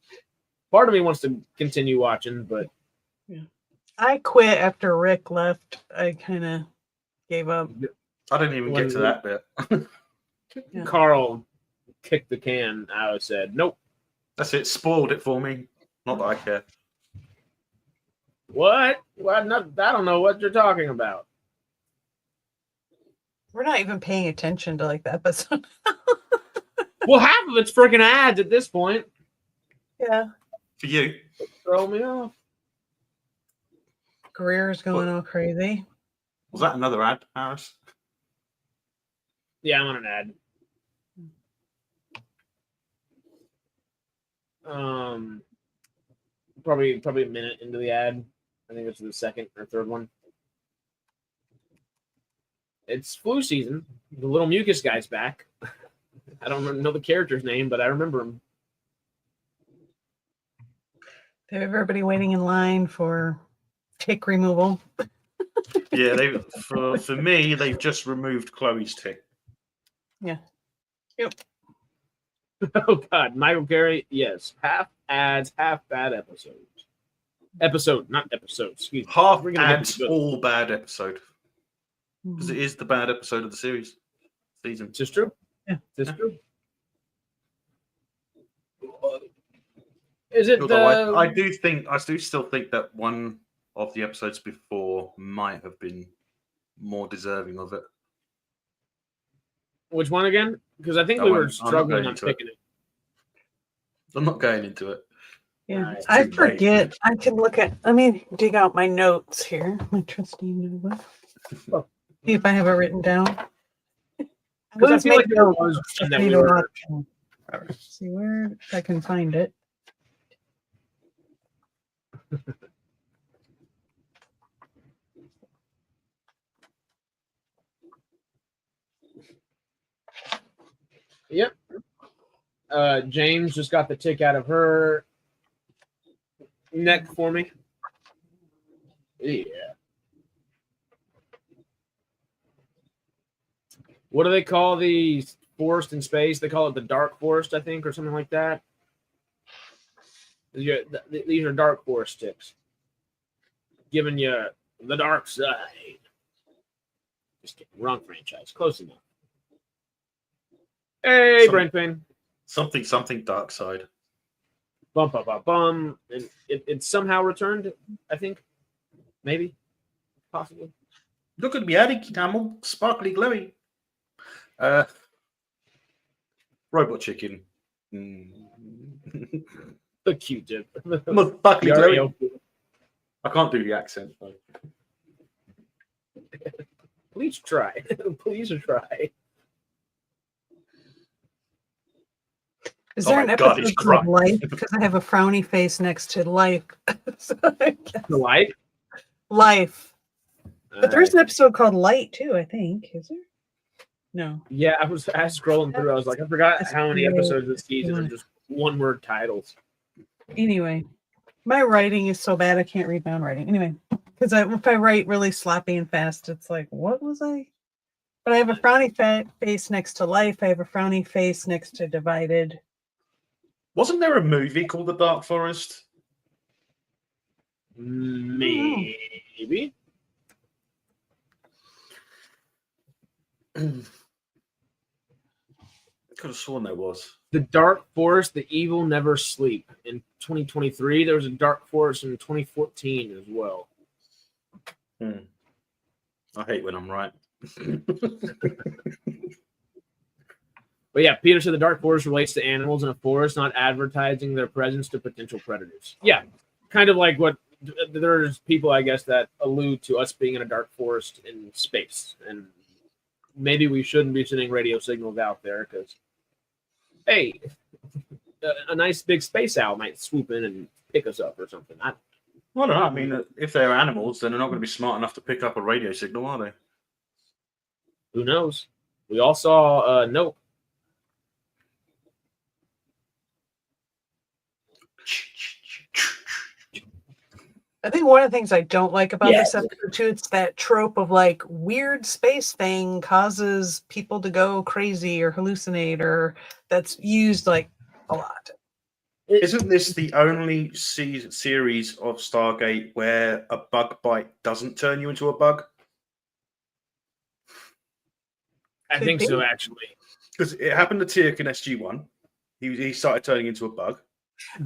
Part of me wants to continue watching, but yeah. I quit after Rick left. I kind of gave up. I didn't even get to that bit. Yeah. Carl kicked the can. I said, nope. That's it. Spoiled it for me. Not that I care. What? I don't know what you're talking about. We're not even paying attention to like the episode. Well, half of it's freaking ads at this point. Yeah. For you. Throw me off. Career's going all crazy. Was that another ad, Harris? Yeah, I'm on an ad. Probably a minute into the ad. I think it's the second or third one. It's flu season. The little mucus guy's back. I don't know the character's name, but I remember him. Everybody waiting in line for tick removal. Yeah, for me, they've just removed Chloe's tick. Yeah. Yep. Oh God, Michael Carey. Yes, half ads, half bad episodes. Episode, not episodes. Excuse me. Half ads, all bad episode. Because Mm-hmm. it is the bad episode of the season. Is this true? Yeah, is this true? Is it? I do still think that one of the episodes before might have been more deserving of it. Which one again? Because I think we were struggling on picking it. I'm not going into it. Yeah, I forget. I can look at. Let me dig out my notes here. My trusty notebook. See if I have it written down. I feel like there was one that we were. Let's see where if I can find it. Yep. James just got the tick out of her neck for me. Yeah. What do they call the forest in space? They call it the dark forest, I think, or something like that. These are dark forest ticks. Giving you the dark side. Just kidding. Wrong franchise. Close enough. Hey, brain pain. Something dark side. Bum, bum, bum, bum. And it somehow returned, I think. Maybe. Possibly. Look at me, Addy Camel. Sparkly glowy. Robot chicken. The Q-tip. Sparkly glowy. I can't do the accent, though. Please try. Please try. Is there an episode called Life? Because I have a frowny face next to Life. So Life? Life. But there's an episode called Light, too, I think. Is there? No. Yeah, I was scrolling through. I was like, I forgot how many episodes this season are just one-word titles. Anyway, my writing is so bad I can't read my own writing. Anyway, because if I write really sloppy and fast, it's like, what was I? But I have a frowny face next to Life. I have a frowny face next to Divided. Wasn't there a movie called The Dark Forest? Maybe. Could have sworn there was. The Dark Forest, the evil never sleep. In 2023, there was a Dark Forest in 2014 as well. I hate when I'm right. But yeah, Peter said the Dark Forest relates to animals in a forest, not advertising their presence to potential predators. Yeah, kind of like what there's people, I guess, that allude to us being in a dark forest in space. And maybe we shouldn't be sending radio signals out there because, hey, a nice big space owl might swoop in and pick us up or something. I don't know. I mean, if they're animals, then they're not going to be smart enough to pick up a radio signal, are they? Who knows? We all saw Nope. I think one of the things I don't like about this episode too, it's that trope of like weird space thing causes people to go crazy or hallucinate, or that's used like a lot. Isn't this the only series of Stargate where a bug bite doesn't turn you into a bug? I think so, actually. Because it happened to Tirk in SG1. He started turning into a bug.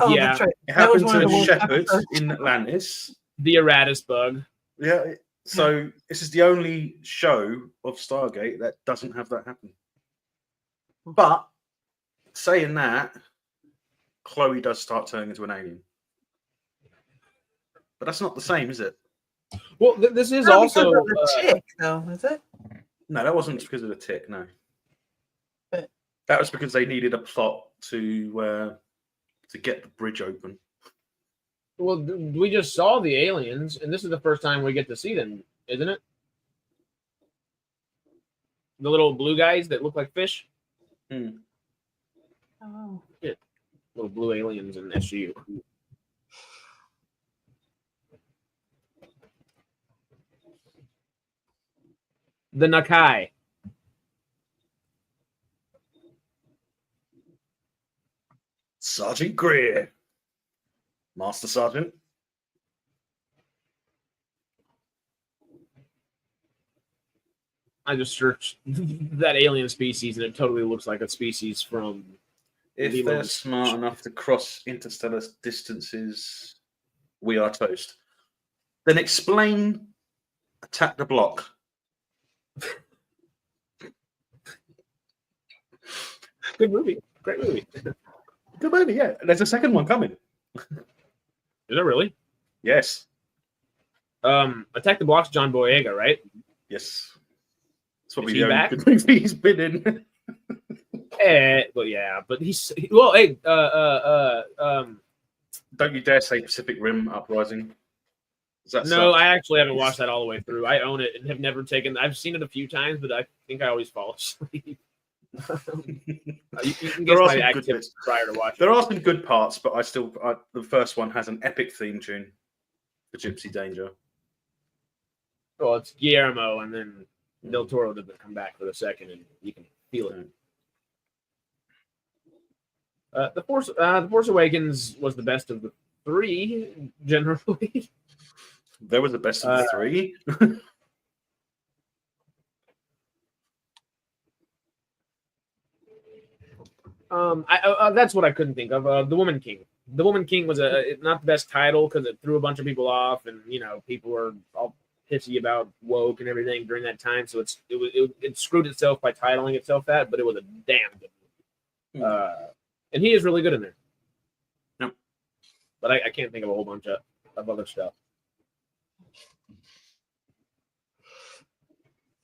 Oh, yeah, that's right. It happened to Shepard in Atlantis. The Eratus bug. Yeah. So this is the only show of Stargate that doesn't have that happen. But saying that, Chloe does start turning into an alien. But that's not the same, is it? Well, this is also the tick, though, is it? No, that wasn't because of the tick. No, but that was because they needed a plot to get the bridge open. Well, we just saw the aliens, and this is the first time we get to see them, isn't it? The little blue guys that look like fish. Oh, yeah, little blue aliens in SGU. The Nakai. Sergeant Greer. Master Sergeant. I just searched that alien species, and it totally looks like a species from... If they're smart enough to cross interstellar distances, we are toast. Then explain Attack the Block. Good movie. Great movie. Good movie, yeah. There's a second one coming. Is there really? Yes. Attack the Block's John Boyega, right? Yes. That's probably the only good movie he's been in. Well, yeah, but well, hey, Don't you dare say Pacific Rim Uprising. No, I actually haven't watched that all the way through. I own it and have never taken. I've seen it a few times, but I think I always fall asleep. You can guess my activities prior to watching. There are some good parts, but the first one has an epic theme tune for Gypsy Danger. Well, it's Guillermo, and then Del Toro doesn't come back for the second, and you can feel it. The Force Awakens was the best of the three, generally. There was the best of the three. That's what I couldn't think of. The Woman King. The Woman King was not the best title because it threw a bunch of people off, and people were all pissy about woke and everything during that time. So it screwed itself by titling itself that, but it was a damn good movie. And he is really good in there. No, but I can't think of a whole bunch of other stuff.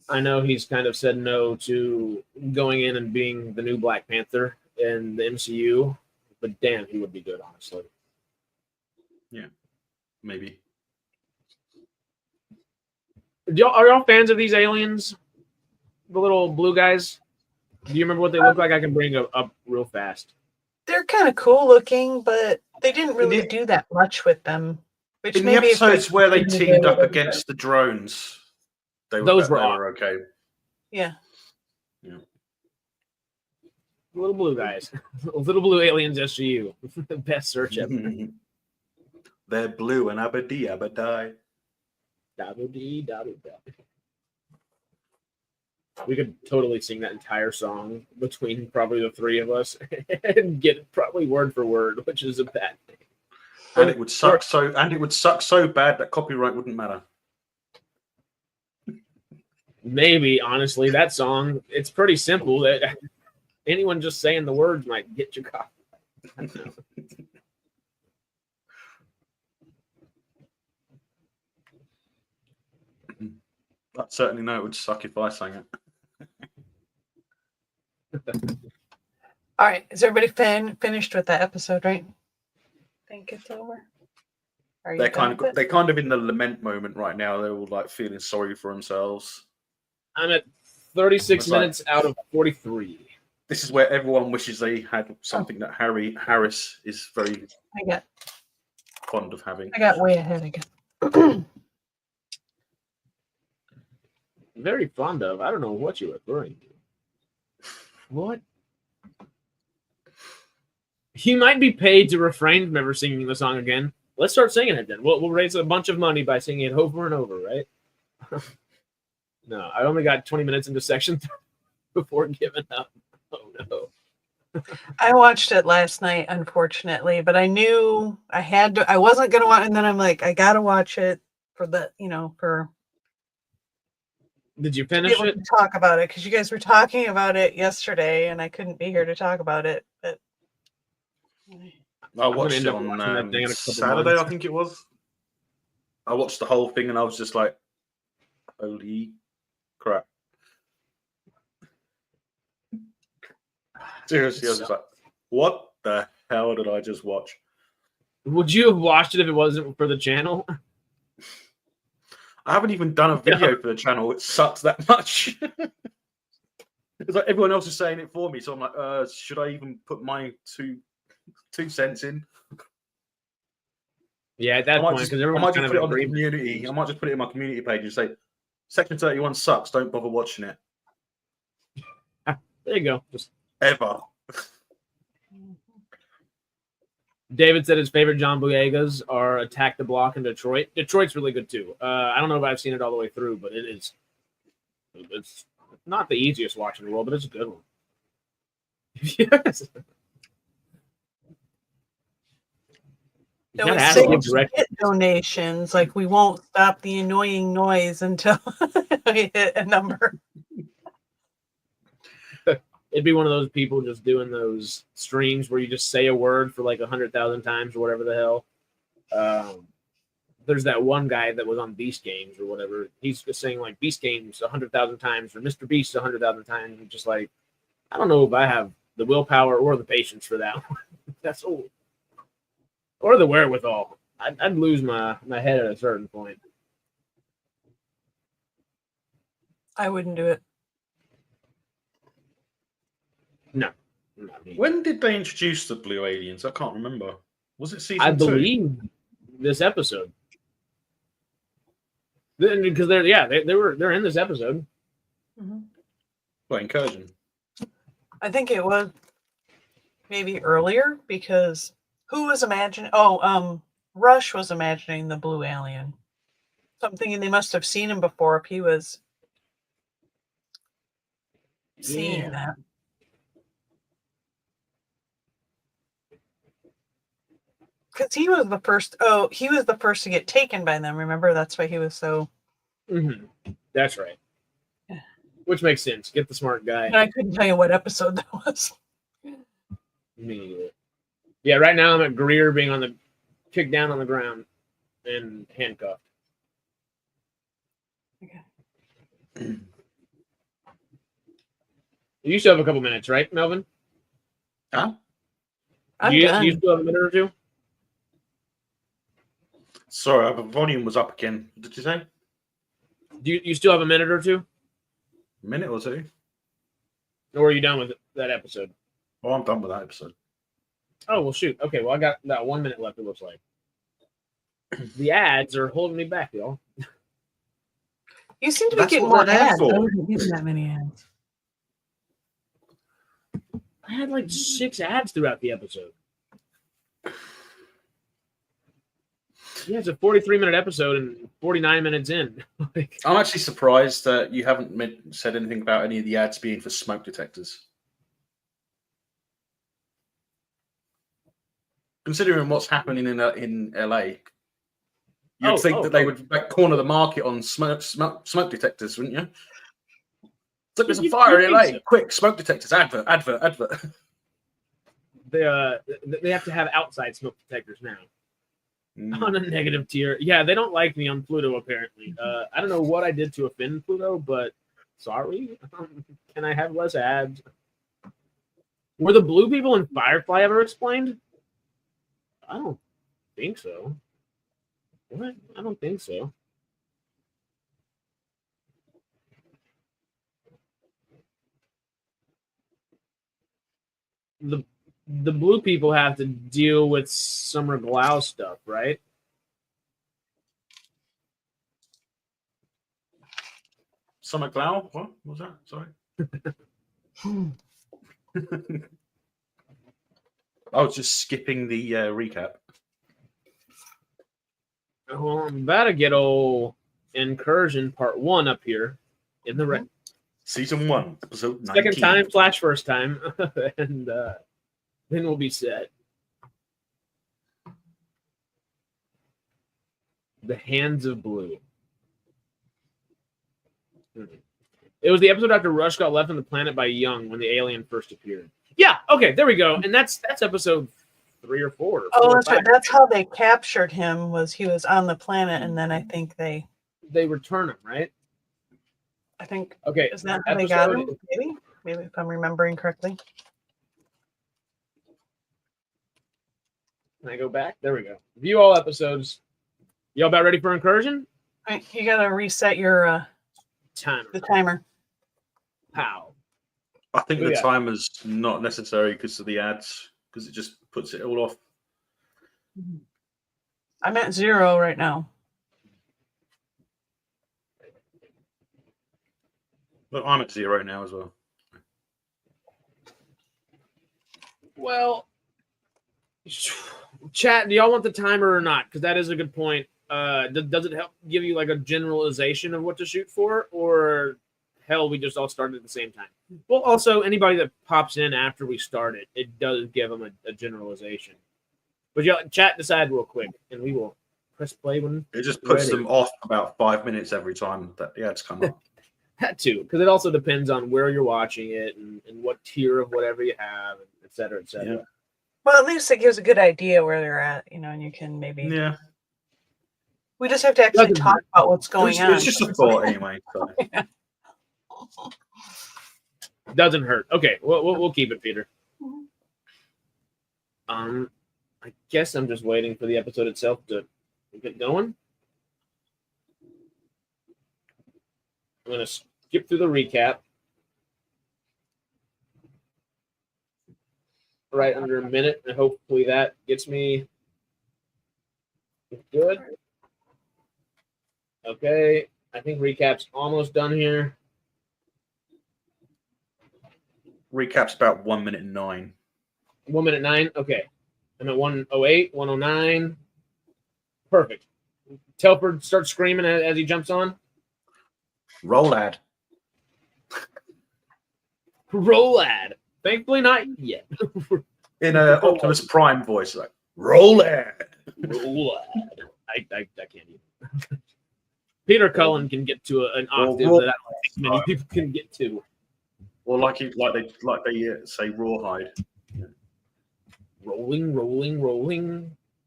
I know he's kind of said no to going in and being the new Black Panther in the MCU, but damn, he would be good, honestly. Yeah, maybe. Are y'all fans of these aliens? The little blue guys? Do you remember what they look like? I can bring up real fast. They're kind of cool looking, but they didn't really do that much with them. Which in the episodes where they teamed up against the drones, those were okay. Yeah. Little blue guys. Little blue aliens SGU. Best search ever. They're blue and abba-dee, abba-die. Dabba-dee, dabba-da. We could totally sing that entire song between probably the three of us and get it probably word for word, which is a bad thing. And it would suck so bad that copyright wouldn't matter. Maybe, honestly, that song, it's pretty simple. That anyone just saying the words might get you caught. I certainly know it would suck if I sang it. All right, is everybody finished with that episode, right? Think it's over. They're kind of in the lament moment right now. They're all like feeling sorry for themselves. I'm at 36 minutes out of 43. This is where everyone wishes they had something that Harris is very fond of having. I got way ahead again. Very fond of. I don't know what you're referring to. What? He might be paid to refrain from ever singing the song again. Let's start singing it then. We'll raise a bunch of money by singing it over and over, right? No, I only got 20 minutes into section 3 before giving up. Oh no. I watched it last night, unfortunately, but I knew I had to. I wasn't gonna watch, and then I'm like, I gotta watch it for the, for. Did you finish it? To talk about it because you guys were talking about it yesterday, and I couldn't be here to talk about it. But I watched it on Saturday, I think it was. I watched the whole thing, and I was just like, "Holy crap!" Seriously, I was just like, "What the hell did I just watch?" Would you have watched it if it wasn't for the channel? I haven't even done a video for the channel. It sucks that much. It's like everyone else is saying it for me, so I'm like, should I even put my two cents in? Yeah, at that point, because everyone's kind of on the community. I might just put it in my community page and say, "Section 31 sucks. Don't bother watching it." There you go. Just ever. David said his favorite John Boyegas are Attack the Block in Detroit. Detroit's really good too. I don't know if I've seen it all the way through, but it's not the easiest watch in the world, but it's a good one. Yes. So we say get donations, like we won't stop the annoying noise until we hit a number. It'd be one of those people just doing those streams where you just say a word for like 100,000 times or whatever the hell. There's that one guy that was on Beast Games or whatever. He's just saying like Beast Games 100,000 times or Mr. Beast 100,000 times. And just like, I don't know if I have the willpower or the patience for that one. That's old. Or the wherewithal. I'd lose my head at a certain point. I wouldn't do it. No. When did they introduce the blue aliens? I can't remember. Was it season 2? I believe this episode. Because they're in this episode. Mm-hmm. What, Incursion? I think it was maybe earlier because who was imagining? Oh, Rush was imagining the blue alien. Something, and they must have seen him before if he was seeing that. Because he was the first. Oh, he was the first to get taken by them. Remember, that's why he was so. Mm-hmm. That's right. Yeah. Which makes sense. Get the smart guy. And I couldn't tell you what episode that was. Me neither. Yeah, right now I'm at Greer being kicked down on the ground and handcuffed. Okay. You still have a couple minutes, right, Melvin? Huh? Do you still have a minute or two? Sorry, the volume was up again. What did you say? Do you still have a minute or two? A minute or two? Or are you done with that episode? Oh, I'm done with that episode. Oh, well, shoot. Okay, well, I got that 1 minute left, it looks like. The ads are holding me back, y'all. You seem to be getting more ads. I wasn't getting that many ads. I had like 6 ads throughout the episode. Yeah, it's a 43-minute episode and 49 minutes in. I'm actually surprised that you haven't said anything about any of the ads being for smoke detectors. Considering what's happening in LA, you'd think that they would corner the market on smoke detectors, wouldn't you? Look, there's a fire in LA. So. Quick, smoke detectors, advert. They have to have outside smoke detectors now. On a negative tier. Yeah, they don't like me on Pluto, apparently. I don't know what I did to offend Pluto, but sorry. Can I have less ads? Were the blue people in Firefly ever explained? I don't think so. What? I don't think so. The blue people have to deal with Summer Glau stuff, right? Summer Glau? What was that? Sorry. I was just skipping the recap. Well, I'm about to get old Incursion Part 1 up here in the red. Season 1, episode 19. Second time / first time. And then we'll be set. The Hands of Blue. It was the episode after Rush got left on the planet by Young when the alien first appeared. Yeah, okay, there we go. And that's episode 3 or 4. Oh, that's right. That's how they captured him. Was he was on the planet, and then I think they return him, right? I think. Okay, is that how they got him? Maybe if I'm remembering correctly. Can I go back? There we go. View all episodes. Y'all about ready for Incursion? All right, you gotta reset your timer. The timer. How? I think the timer's not necessary because of the ads, because it just puts it all off. I'm at 0 right now. Look, I'm at 0 now as well. Well, chat, do y'all want the timer or not? Because that is a good point. Does it help give you like a generalization of what to shoot for, or hell, we just all started at the same time? Well, also anybody that pops in after we start it does give them a generalization. But y'all chat decide real quick, and we will press play when it just puts them off about 5 minutes every time that the ads come up. That too, because it also depends on where you're watching it and what tier of whatever you have, et cetera, et cetera. Yeah. Well, at least it gives a good idea where they're at, and you can maybe. Yeah. We just have to actually talk about what's going on. It's just a thought anyway. So. Yeah. Doesn't hurt. Okay, we'll keep it, Peter. I guess I'm just waiting for the episode itself to get going. I'm gonna skip through the recap. Right under a minute, and hopefully that gets me good. Okay, I think recap's almost done here. Recap's about 1 minute and 9. 1 minute 9. Okay, I'm at 1:08, 1:09. Perfect. Telford starts screaming as he jumps on. Roll ad. Roll ad. Thankfully, not yet. In an Optimus Prime voice, like roll ad. Roll ad. I can't even. Peter Cullen can get to an octave that I don't think many people can get to. Or like they say rawhide. Rolling,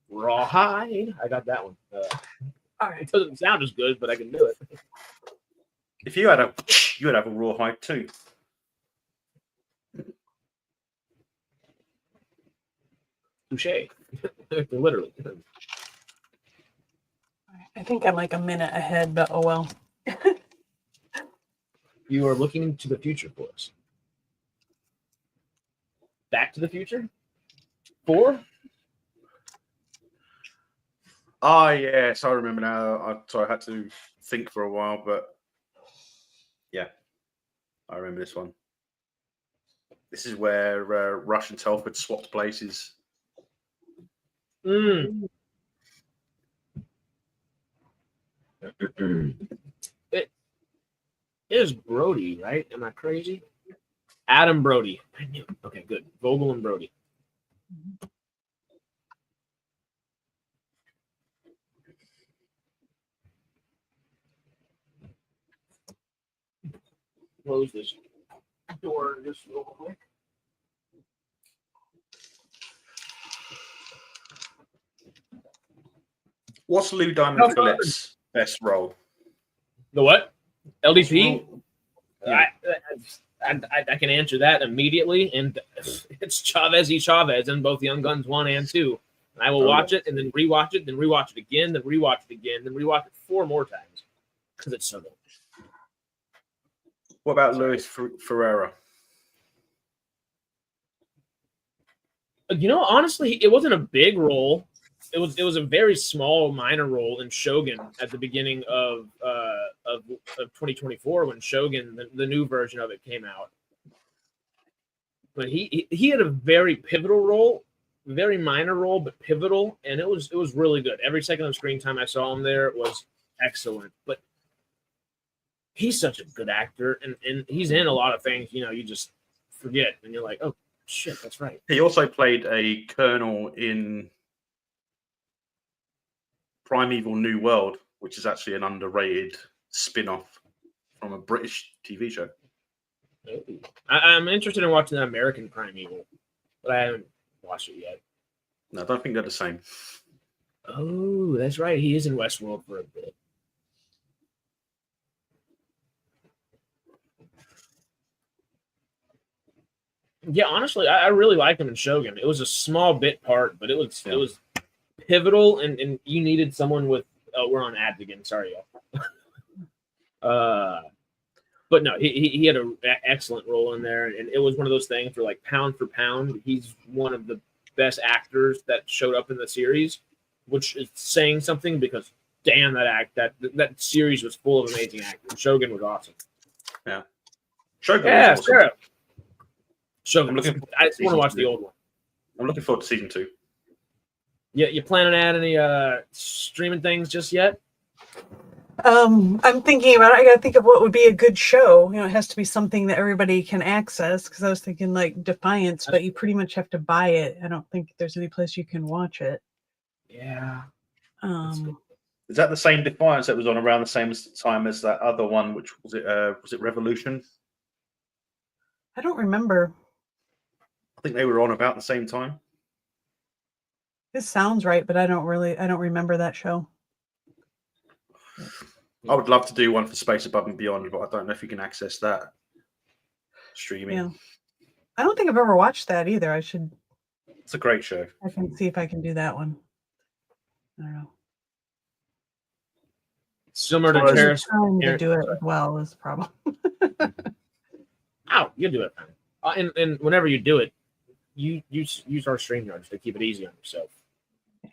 rawhide. I got that one. All right. It doesn't sound as good, but I can do it. If you would have a rawhide too. Touché. Literally. I think I'm like a minute ahead, but oh well. You are looking to the future for us. Back to the Future? 4? Ah, yes, I remember now. I had to think for a while, but yeah, I remember this one. This is where Rush and Telford swapped places. It is Brody, right? Am I crazy? Adam Brody. I knew. Okay, good. Vogel and Brody. Close this door just real quick. What's Lou Diamond Phillips' best role? The what? LDP? Yeah. I can answer that immediately, and it's Chavez in both Young Guns 1 and 2. And I will watch it and then rewatch it, then rewatch it again, then rewatch it again, then rewatch it 4 more times because it's so good. What about Luis Ferreira? You know, honestly, it wasn't a big role. It was a very small minor role in Shogun at the beginning of 2024 when Shogun, the new version of it, came out. But he had a very pivotal role, very minor role, but pivotal, and it was really good. Every second of screen time I saw him there was excellent. But he's such a good actor, and he's in a lot of things, you know, you just forget, and you're like, oh shit, that's right. He also played a colonel in Primeval New World, which is actually an underrated spin-off from a British TV show. I'm interested in watching the American Primeval, but I haven't watched it yet. No, I don't think they're the same. Oh, that's right. He is in Westworld for a bit. Yeah, honestly, I really liked him in Shogun. It was a small bit part, but it was pivotal, and you needed someone with. Oh, we're on ads again. Sorry, y'all. But no, he had an excellent role in there, and it was one of those things where, like, pound for pound, he's one of the best actors that showed up in the series, which is saying something because damn, that series was full of amazing actors. Shogun was awesome. Yeah, Shogun. Yeah, was awesome. sure. Shogun. I just want to watch the old one. I'm looking forward to season 2. Yeah, you planning to add any streaming things just yet? I'm thinking about it. I got to think of what would be a good show. You know, it has to be something that everybody can access. Because I was thinking like Defiance, but you pretty much have to buy it. I don't think there's any place you can watch it. Yeah. Is that the same Defiance that was on around the same time as that other one? Which was it Revolution? I don't remember. I think they were on about the same time. This sounds right, but I don't remember that show. I would love to do one for Space Above and Beyond, but I don't know if you can access that streaming. Yeah. I don't think I've ever watched that either. It's a great show. I can see if I can do that one. I don't know. Similar to Terrace. Trying to do it well is the problem. Oh, you do it. And whenever you do it, you use our StreamYards to keep it easy on yourself,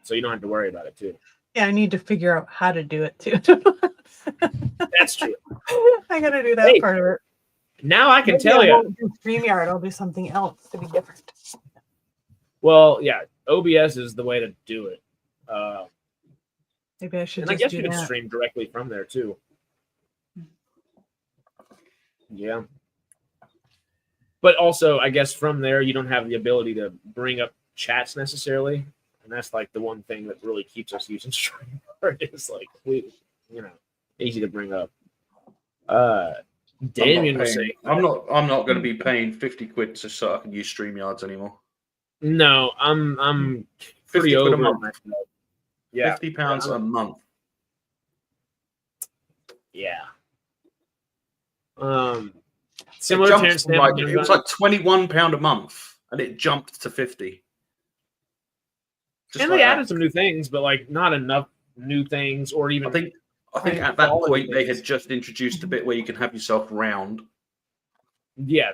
so you don't have to worry about it too. Yeah, I need to figure out how to do it too. That's true. I got to do that part of it. Now I can tell you. I won't do StreamYard. I'll do something else to be different. Well, yeah, OBS is the way to do it. Maybe I should. And I guess you can stream directly from there too. Yeah. But also, I guess from there, you don't have the ability to bring up chats necessarily. And that's like the one thing that really keeps us using StreamYard. It's like, easy to bring up. Damien was saying, I'm not going to be paying 50 quid so I can use StreamYards anymore. No, I'm pretty over a month. Yeah, £50 a month. Yeah. Similar to it was like £21 a month, and it jumped to 50. And they added some new things, but like not enough new things, or even. I think at that point they had just introduced a bit where you can have yourself round. Yeah,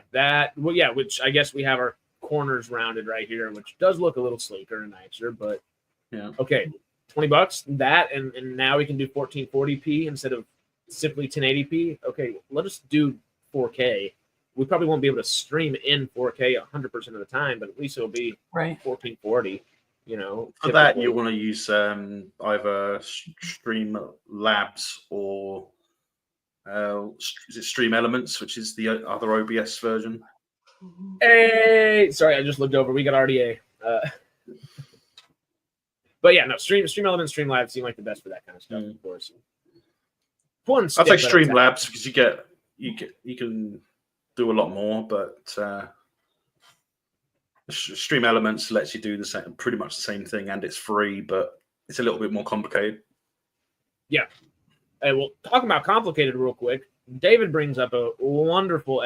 which I guess we have our corners rounded right here, which does look a little sleeker and nicer, but yeah. Okay, $20 that, and now we can do 1440p instead of simply 1080p. Okay, let us do 4K. We probably won't be able to stream in 4K 100% of the time, but at least it'll be 1440. For that, you want to use either Streamlabs or is it Stream Elements, which is the other OBS version. Hey, sorry, I just looked over. We got RDA. But yeah, no, Stream Elements, Streamlabs seem like the best for that kind of stuff, of course. I'd say Streamlabs because you can do a lot more, but Stream Elements lets you do pretty much the same thing, and it's free, but it's a little bit more complicated. Yeah. Hey, well, talking about complicated real quick, David brings up a wonderful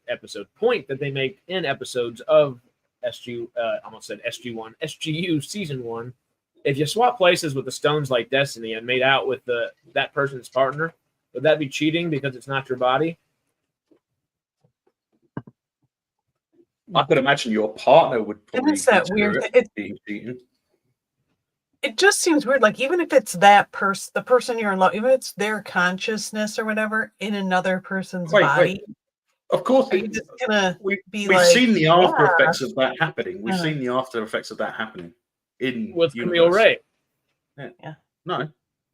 episode point that they make in episodes of SGU, almost said SG1, SGU Season 1. If you swap places with the Stones like Destiny and made out with that person's partner, would that be cheating because it's not your body? I could imagine your partner would probably that weird. Being cheating. It just seems weird. Like, even if it's that person, the person you're in love, even if it's their consciousness or whatever in another person's body. Of course, are you just gonna we've like, seen the after effects of that happening. We've seen the after effects of that happening with Camille Ray. Yeah. No.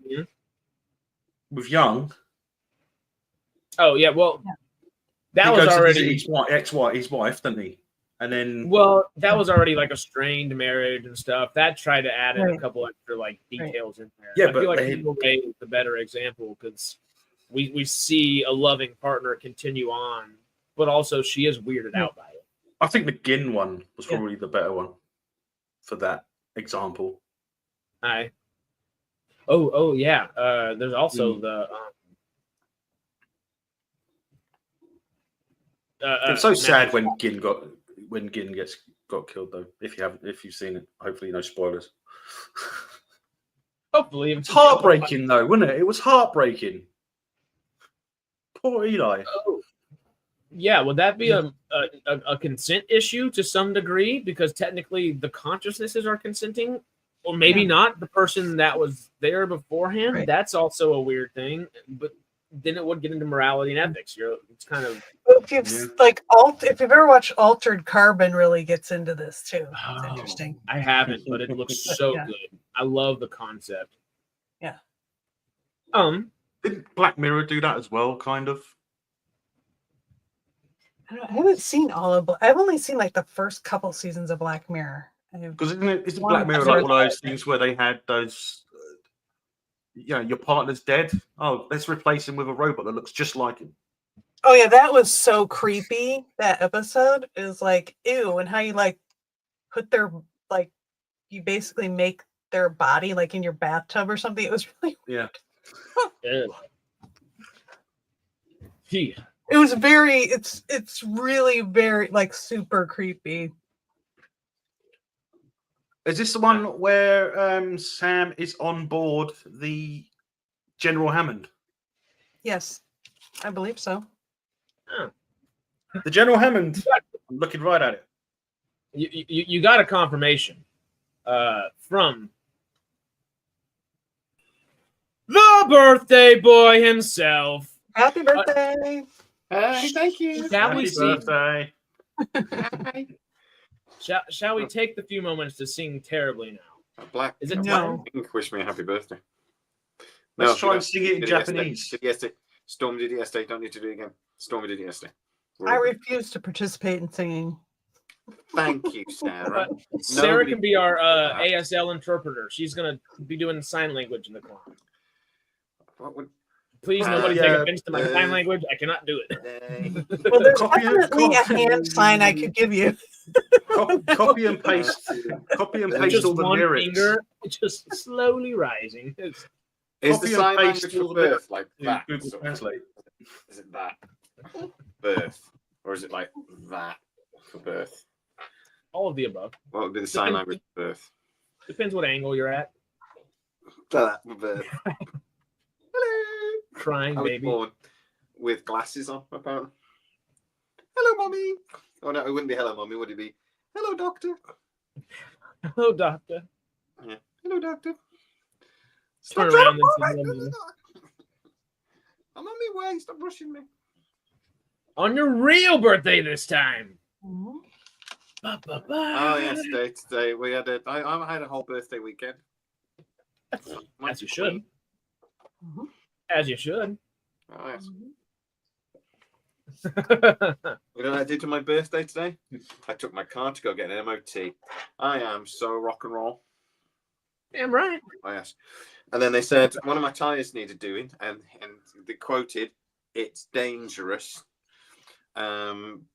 Yeah. With Young. Oh yeah, well, that was already his wife, didn't he? And then, that was already like a strained marriage and stuff. That tried to add in a couple extra like details in there. Yeah, I feel like Camille Ray is the better example because we see a loving partner continue on, but also she is weirded out by it. I think the Gin one was probably the better one for that example. Oh yeah. There's also the. It's so sad when Gin got killed though. If you've seen it, hopefully no spoilers. Hopefully, it's heartbreaking though, wasn't it? It was heartbreaking. Poor Eli. Oh. Yeah, would that be a consent issue to some degree? Because technically the consciousnesses are consenting, or maybe not. The person that was there beforehand, that's also a weird thing. But then it would get into morality and ethics. It's kind of if you've ever watched Altered Carbon, really gets into this too. It's interesting. I haven't, but it looks so good. I love the concept. Yeah. Didn't Black Mirror do that as well? Kind of. I haven't seen all of. I've only seen like the first couple seasons of Black Mirror. Because isn't Black Mirror like one of those things where they had those? Your partner's dead. Oh, let's replace him with a robot that looks just like him. Oh yeah, that was so creepy. That episode is like ew, and how you like put their you basically make their body like in your bathtub or something. It was really weird. Yeah. It was very. It's really very like super creepy. Is this the one where Sam is on board the General Hammond? Yes, I believe so. The General Hammond. I'm looking right at it. You got a confirmation from the birthday boy himself. Happy birthday! Hey, thank you. Happy birthday. Shall we take the few moments to sing terribly now? Black. Is it no? Wish me a happy birthday. Let's try and sing it in Japanese. Stormy did it yesterday. Don't need to do it again. Stormy did it yesterday. I refuse to participate in singing. Thank you, Sarah. Sarah can be our ASL interpreter. She's going to be doing sign language in the car. Please, nobody take offense to my sign language. I cannot do it. Well, there's definitely a hand sign I could give you. Copy and paste. Copy and paste just all the one lyrics. Finger, just slowly rising. Is the sign language for birth like that? Google Translate. Is it that? Birth. Or is it like that for birth? All of the above. What would be the sign language for birth? Depends what angle you're at. That for birth. Hello. Crying I was baby. born with glasses on, apparently. Hello, mommy. Oh no, it wouldn't be hello, mommy. Would it be hello, doctor? Hello, doctor. Yeah. Hello, doctor. Turn around and say hello, mommy. I'm on my way. Stop rushing me. On your real birthday this time. Mm-hmm. Oh yes, today we had I had a whole birthday weekend. As you should. Mhm. As you should. Oh yes. Mm-hmm. You know what I did to my birthday today? I took my car to go get an MOT. I am so rock and roll. Damn right. Oh yes. And then they said one of my tires needed doing, and they quoted, "It's dangerous."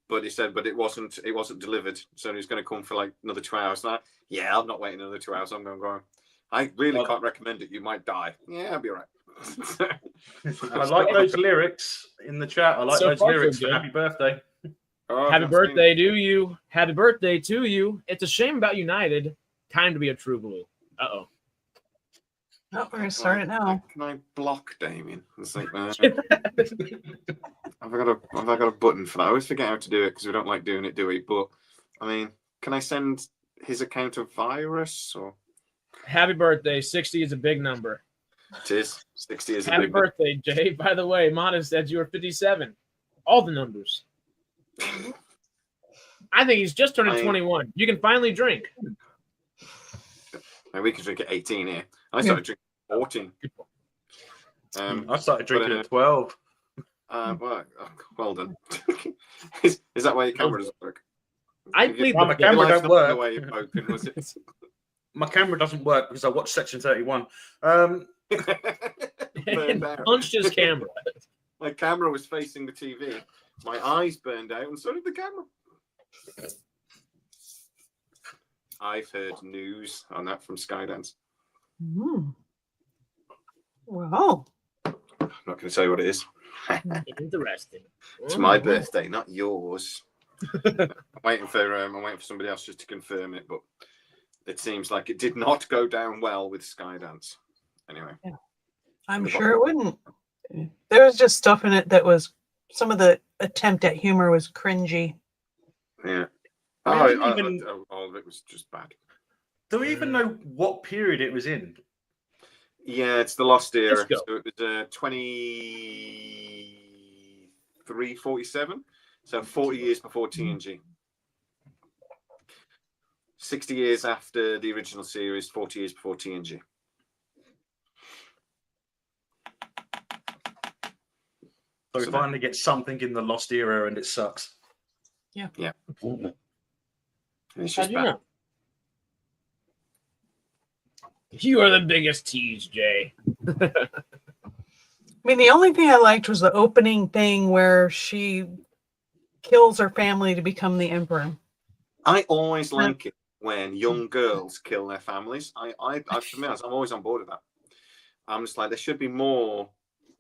But he said, but it wasn't delivered, so he's going to come for like another 2 hours. Like, yeah, I'm not waiting another 2 hours. I'm going to go. I really can't recommend it. You might die. Yeah, I'll be all right. I like those lyrics in the chat. I like So those far, so lyrics for good. happy birthday. Oh, Happy birthday to you. Happy birthday to you. It's a shame about United. Time to be a true blue. Uh-oh. Oh, we're gonna start it now. Can I block Damien? It's like, have I got a button for that? I always forget how to do it because we don't like doing it, do we? But I mean, can I send his account a virus or? Happy birthday. 60 is a big number. It is. 60 is a Happy big birthday, Jay. By the way, Modest said you were 57. All the numbers. I think he's just turning 21. You can finally drink. And we can drink at 18 here. I started drinking at 14. I started drinking at 12. Well done. Is that why your camera doesn't work? I plead my camera don't work. The way you open, was it? My camera doesn't work because I watched Section 31. Punched his camera. My camera was facing the TV. My eyes burned out, and so did the camera. I've heard news on that from Skydance. Wow. I'm not going to tell you what it is. Interesting. It's my birthday, not yours. I'm waiting for somebody else just to confirm it, but it seems like it did not go down well with Skydance. Anyway, I'm sure it wouldn't. There was just stuff in it that was, some of the attempt at humor was cringy. Yeah. All of it was just bad. Do we even know what period it was in? Yeah, it's the Lost Era. Let's go. So it was 2347. So 40 years before TNG. 60 years after the original series, 40 years before TNG. So we finally get something in the Lost Era and it sucks. Yeah. Yeah. And it's just bad. Know? You are the biggest tease, Jay. I mean, the only thing I liked was the opening thing where she kills her family to become the emperor. I always like it when young girls kill their families. To be honest, I'm always on board with that. I'm just like, there should be more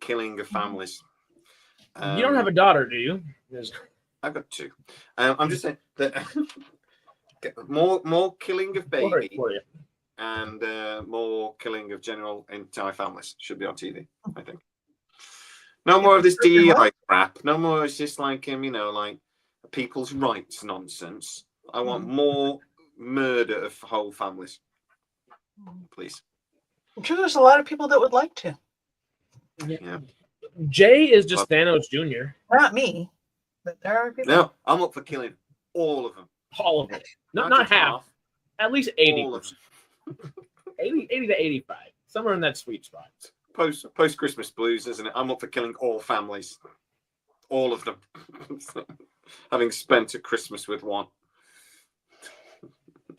killing of families. You don't have a daughter, do you? I've got two. I'm just saying that more killing of baby and more killing of general entire families should be on TV, I think. No more of this DEI crap. No more. It's just like like people's rights nonsense. I want more murder of whole families, please. I'm sure there's a lot of people that would like to. Yeah. Jay is just Thanos Jr. Not me, but there are people. No, I'm up for killing all of them. All of them. Not half. At least 80. All of them. 80 to 85. Somewhere in that sweet spot. Post Christmas blues, isn't it? I'm up for killing all families. All of them. Having spent a Christmas with one.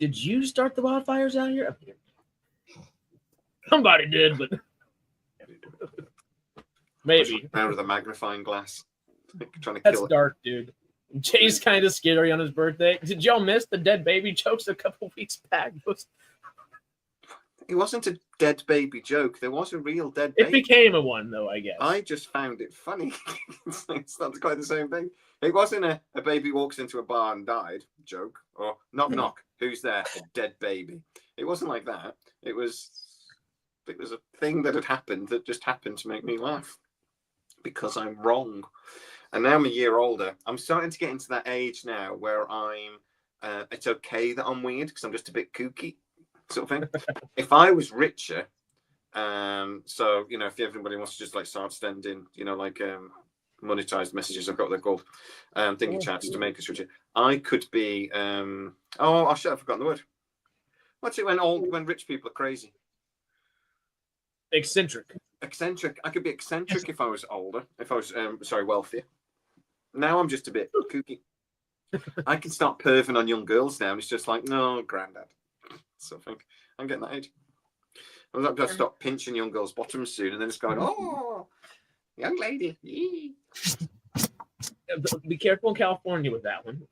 Did you start the wildfires out here? Somebody did, but maybe. Out of the magnifying glass. Trying to That's kill it. dark, dude. Jay's kind of scary on his birthday. Did y'all miss the dead baby jokes a couple weeks back? It wasn't a dead baby joke. There was a real dead baby. It became a one, though, I guess. I just found it funny. It's not quite the same thing. It wasn't a baby walks into a bar and died joke, or knock knock, who's there? A dead baby. It wasn't like that. It was a thing that had happened that just happened to make me laugh because I'm wrong. And now I'm a year older. I'm starting to get into that age now where it's okay that I'm weird because I'm just a bit kooky, sort of thing. If I was richer, so if everybody wants to just like start spending, monetized messages. I've got what they're called. Thinking chats to make us richer. I could be. I should have forgotten the word. What's it when rich people are crazy? Eccentric. Eccentric. I could be eccentric if I was older. If I was wealthier. Now I'm just a bit kooky. I can start perving on young girls now, and it's just like, no, granddad. So I think I'm getting that age. I'm going to stop pinching young girls' bottoms soon, and then it's going, oh, young lady. Be careful in California with that one.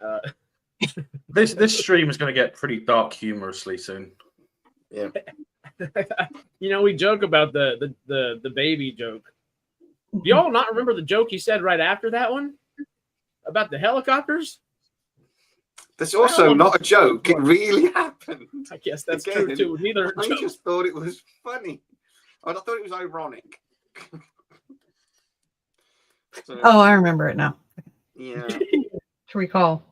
This stream is going to get pretty dark humorously soon. Yeah. We joke about the baby joke. Do y'all not remember the joke he said right after that one about the helicopters? That's also not a joke. It really happened. I guess that's true too. Neither. I just thought it was funny. I thought it was ironic. Oh, I remember it now. Yeah. To recall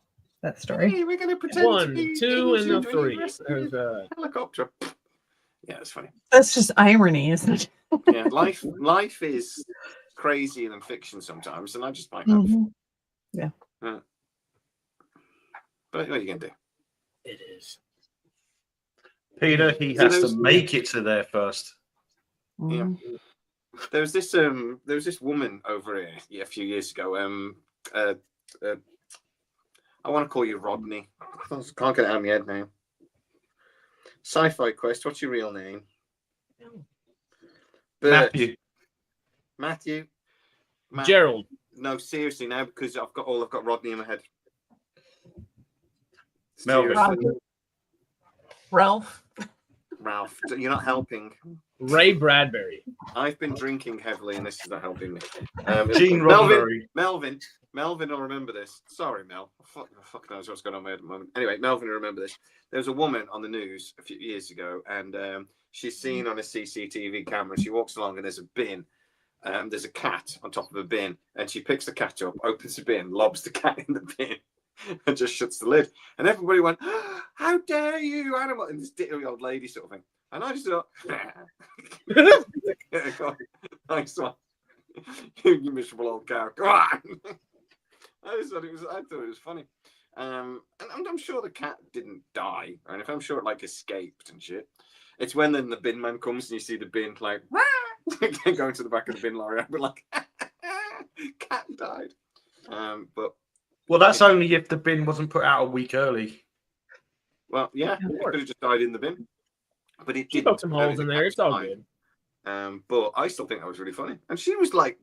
that story. Hey, we're going to pretend 1, 2, and the 3. There's a helicopter. Yeah, it's funny. That's just irony, isn't it? Yeah, life is crazier than fiction sometimes, and I just like that. Mm-hmm. Yeah. But what are you going to do? It is. Peter, he has to make it to there first. Yeah. There was this woman over here a few years ago. I want to call you Rodney. I can't get it out of my head now. Sci-Fi Quest. What's your real name? Matthew. Matthew. Gerald. No, seriously now, because I've got Rodney in my head. Melvin. Ralph. You're not helping. Ray Bradbury. I've been drinking heavily, and this is not helping me. Gene Roddenberry. Melvin will remember this. Sorry, Mel. Fuck knows what's going on at the moment. Anyway, Melvin will remember this. There was a woman on the news a few years ago, and she's seen on a CCTV camera. She walks along, and there's a bin. There's a cat on top of a bin, and she picks the cat up, opens the bin, lobs the cat in the bin, and just shuts the lid. And everybody went, oh, "How dare you, animal!" And this ditty old lady sort of thing. And I just thought, nice one, you miserable old cow. Come on. I thought it was funny. And I'm sure the cat didn't die, and if I'm sure it escaped and shit. It's when then the bin man comes and you see the bin going to the back of the bin lorry. I'd be like, cat died. But that's only if the bin wasn't put out a week early. Well, yeah, it could have just died in the bin. But it did poke some holes in there. It's all good. But I still think that was really funny. And she was like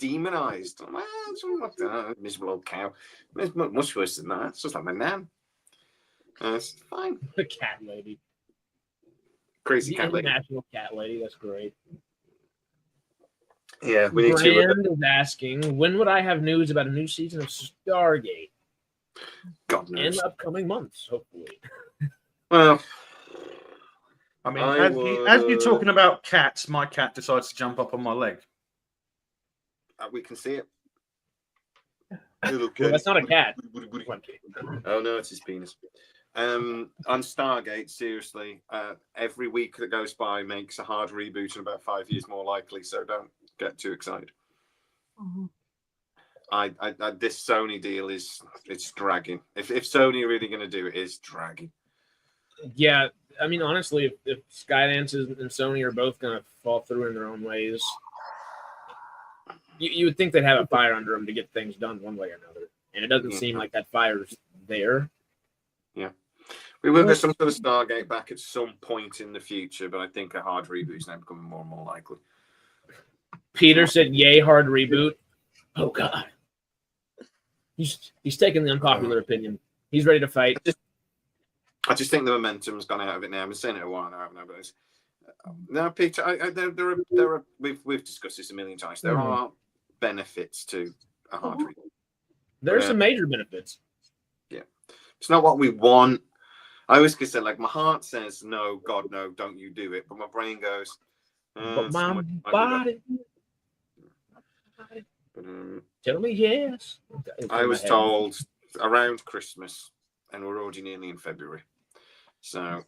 demonized. Miserable old cow. It's much worse than that. It's just like my nan. It's fine. The cat lady. Crazy cat lady. International cat lady. That's great. Yeah, we need Brand is asking, when would I have news about a new season of Stargate? God knows. In upcoming months, hopefully. Well, I mean, as you're talking about cats, my cat decides to jump up on my leg. We can see it. Well, that's not a cat. Oh no, it's his penis. On Stargate, seriously, every week that goes by makes a hard reboot in about 5 years more likely. So don't get too excited. Mm-hmm. This Sony deal it's dragging. If Sony are really going to do it, it's dragging. Yeah, I mean, honestly, if Skydance and Sony are both going to fall through in their own ways, you would think they'd have a fire under them to get things done one way or another. And it doesn't seem like that fire's there. Yeah. We will get some sort of Stargate back at some point in the future, but I think a hard reboot is now becoming more and more likely. Peter said, yay, hard reboot. Oh, God. He's taking the unpopular opinion. He's ready to fight. I just think the momentum's gone out of it now. I've been saying it a while now, haven't I? But no, Peter, there are we've discussed this a million times. There are benefits to a hard reboot. There are some major benefits. Yeah. It's not what we want. I always say, my heart says, no, God, no, don't you do it. But my brain goes, but my body. Tell me yes. I was told around Christmas, and we're already nearly in February. So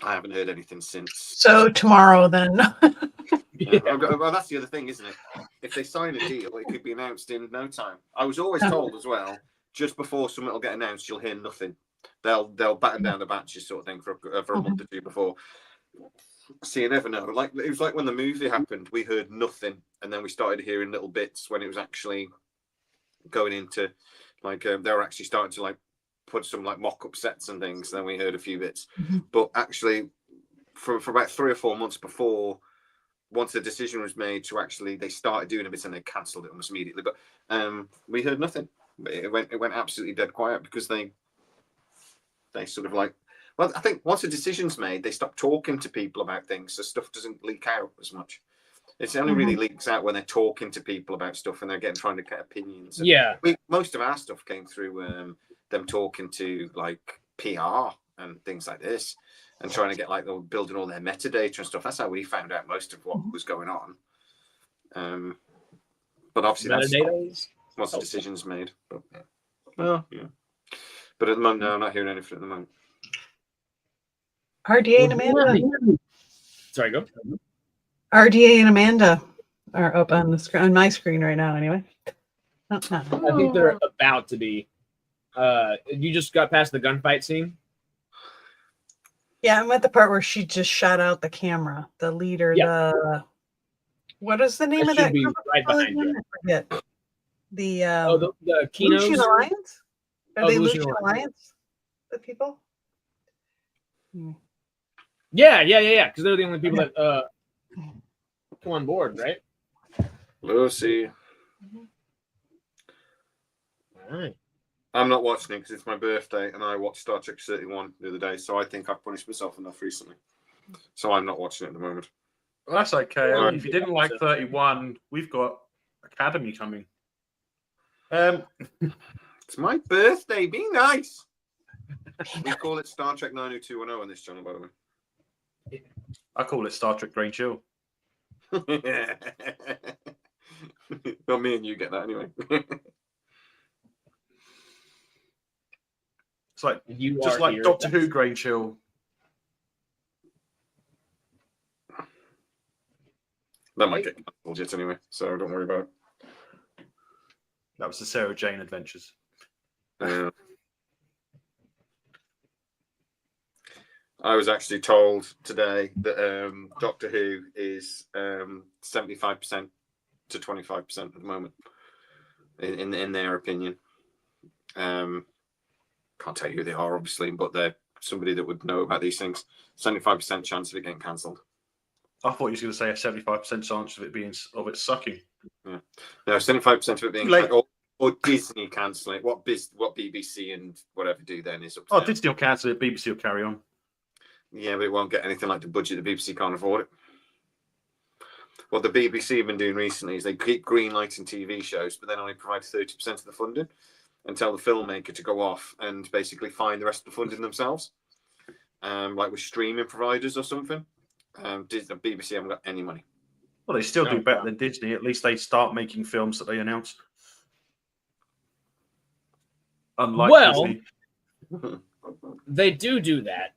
I haven't heard anything since. So tomorrow then. Yeah. Well, that's the other thing, isn't it? If they sign a deal, it could be announced in no time. I was always told as well, just before something will get announced, you'll hear nothing. They'll batten down the batches sort of thing for a month or two before. So you never know. Like it was like when the movie happened, we heard nothing, and then we started hearing little bits when it was actually going into like they were actually starting to like put some like mock-up sets and things. Then we heard a few bits, but actually for about 3 or 4 months before, once the decision was made to actually, they started doing a bit and they cancelled it almost immediately. But we heard nothing. It went absolutely dead quiet because they sort of like, well, I think once a decision's made, they stop talking to people about things, so stuff doesn't leak out as much. It's only really leaks out when they're talking to people about stuff and they're trying to get opinions. And most of our stuff came through them talking to like PR and things like this, and trying to get like building all their metadata and stuff. That's how we found out most of what was going on. But obviously that's once the decision's made. But, well, yeah. But at the moment, no, I'm not hearing anything at the moment. RDA and Amanda. Sorry, go. RDA and Amanda are up on the screen, on my screen right now. Anyway, I think they're about to be. You just got past the gunfight scene. Yeah, I'm at the part where she just shot out the camera. The leader, what is the name of that? Be right behind you. I forget. The the Kinos? Lucian Alliance? Are they Lucian Lucian Alliance? The people? Yeah. Because they're the only people that come on board, right? Lucy. All right. I'm not watching it because it's my birthday and I watched Star Trek 31 the other day, so I think I've punished myself enough recently. So I'm not watching it at the moment. Well, that's okay. If you didn't like 31, we've got Academy coming. It's my birthday. Be nice. We call it Star Trek 90210 on this channel, by the way. I call it Star Trek Drain Chill. Well, me and you get that anyway. It's like just like Doctor Who Grain Chill. That might get cancelled yet anyway, so don't worry about it. That was the Sarah Jane Adventures. I was actually told today that Doctor Who is 75% to 25% at the moment, in their opinion. Can't tell you who they are, obviously, but they're somebody that would know about these things. 75% chance of it getting cancelled. I thought you were going to say a 75% chance of it sucking. Yeah, no, 75% of it being cancelled, or Disney cancel it. What BBC and whatever do then is up to them. Disney will cancel it. BBC will carry on. Yeah, but it won't get anything like the budget. The BBC can't afford it. What the BBC have been doing recently is they keep greenlighting TV shows, but then only provide 30% of the funding, and tell the filmmaker to go off and basically find the rest of the funding themselves, like with streaming providers or something. BBC haven't got any money. Well, they still do better than Disney. At least they start making films that they announce. Unlike Disney. They do that.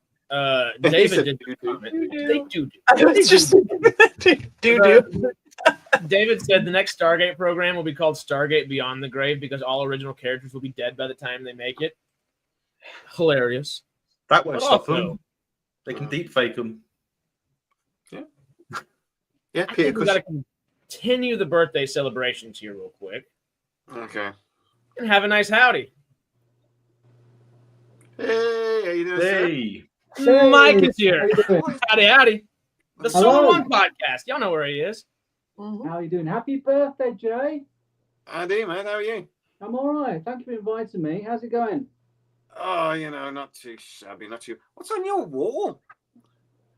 David did comment. They do. David said the next Stargate program will be called Stargate Beyond the Grave because all original characters will be dead by the time they make it. Hilarious. That won't stop them. They can deep fake them. Yeah. I think we got to continue the birthday celebrations here real quick. Okay. And have a nice howdy. Hey, how you doing? Hey. Mike is here. Howdy. The Solar One podcast. Y'all know where he is. Mm-hmm. How are you doing? Happy birthday, Jay. I do, man. How are you? I'm all right. Thank you for inviting me. How's it going? Oh, not too shabby, not too. What's on your wall?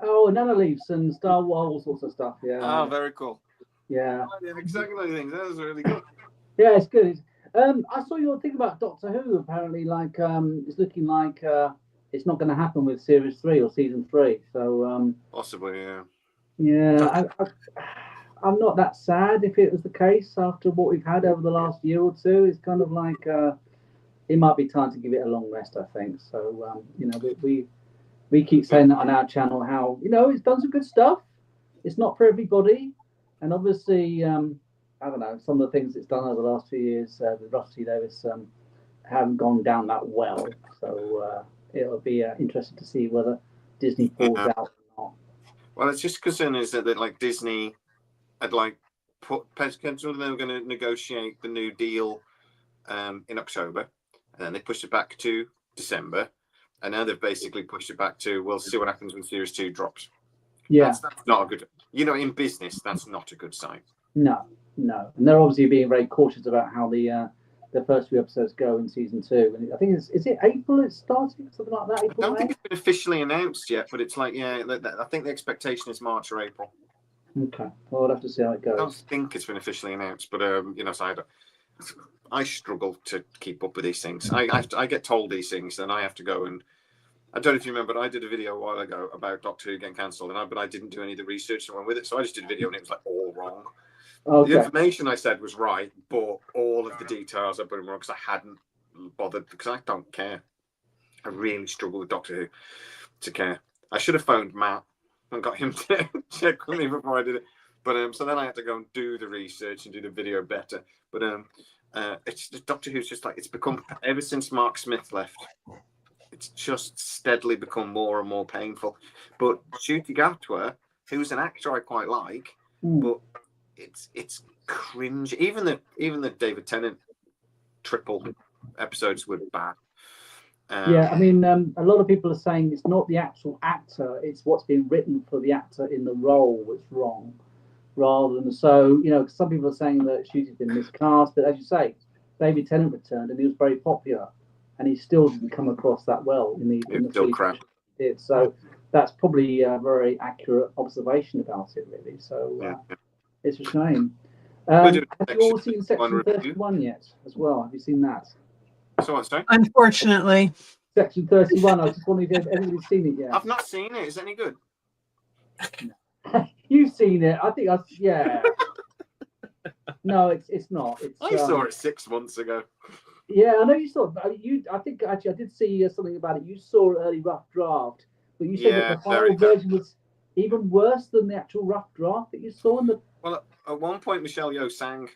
Oh, Nanaleafs and Star Wars, all sorts of stuff. Yeah. Oh, very cool. Yeah. Exactly things. That was really good. Yeah, it's good. I saw your thing about Doctor Who. Apparently, like, it's looking like it's not going to happen with Series 3 or Season 3. So. Possibly, yeah. Yeah, I'm not that sad if it was the case after what we've had over the last year or two. It's kind of like it might be time to give it a long rest, I think. So, we keep saying that on our channel, how, it's done some good stuff. It's not for everybody. And obviously, I don't know, some of the things it's done over the last few years with Rusty Davis haven't gone down that well. So it'll be interesting to see whether Disney falls out or not. Well, it's just concern is that like Disney had like they were going to negotiate the new deal in October, and then they pushed it back to December, and now they've basically pushed it back to we'll see what happens when Series 2 drops. Yeah, that's not a good. In business, that's not a good sign. No, and they're obviously being very cautious about how the first few episodes go in season 2. And I think is it April it's starting, something like that. April, I don't think it's been officially announced yet, but it's like I think the expectation is March or April. Okay, well, we'll have to see how it goes. I don't think it's been officially announced, but so I struggle to keep up with these things. I get told these things, and I have to go and. I don't know if you remember, but I did a video a while ago about Doctor Who getting cancelled, but I didn't do any of the research that went with it, so I just did a video and it was like all wrong. Okay. The information I said was right, but all of the details I put in wrong because I hadn't bothered, because I don't care. I really struggle with Doctor Who to care. I should have phoned Matt and got him to check with me before I did it. But so then I had to go and do the research and do the video better. But it's Doctor Who's just like it's become ever since Mark Smith left. It's just steadily become more and more painful. But Ncuti Gatwa, who's an actor I quite like, but it's cringe. Even the David Tennant triple episodes were bad. Yeah, I mean, a lot of people are saying it's not the actual actor; it's what's been written for the actor in the role that's wrong, rather than some people are saying that Ncuti's been miscast, but as you say, David Tennant returned and he was very popular. And he still didn't come across that well in the still crap. He did. So that's probably a very accurate observation about it, really. So it's a shame. Have you all seen Section 31 yet as well? Have you seen that? So what, sorry? Unfortunately. Section 31. I was just wondering if everybody's seen it yet. I've not seen it. Is it any good? You've seen it. I think yeah. No, it's not. I saw it 6 months ago. Yeah, I know you saw it. I think actually I did see something about it. You saw an early rough draft, but you said that the final version was even worse than the actual rough draft that you saw in the. Well, at one point Michelle Yeoh sang.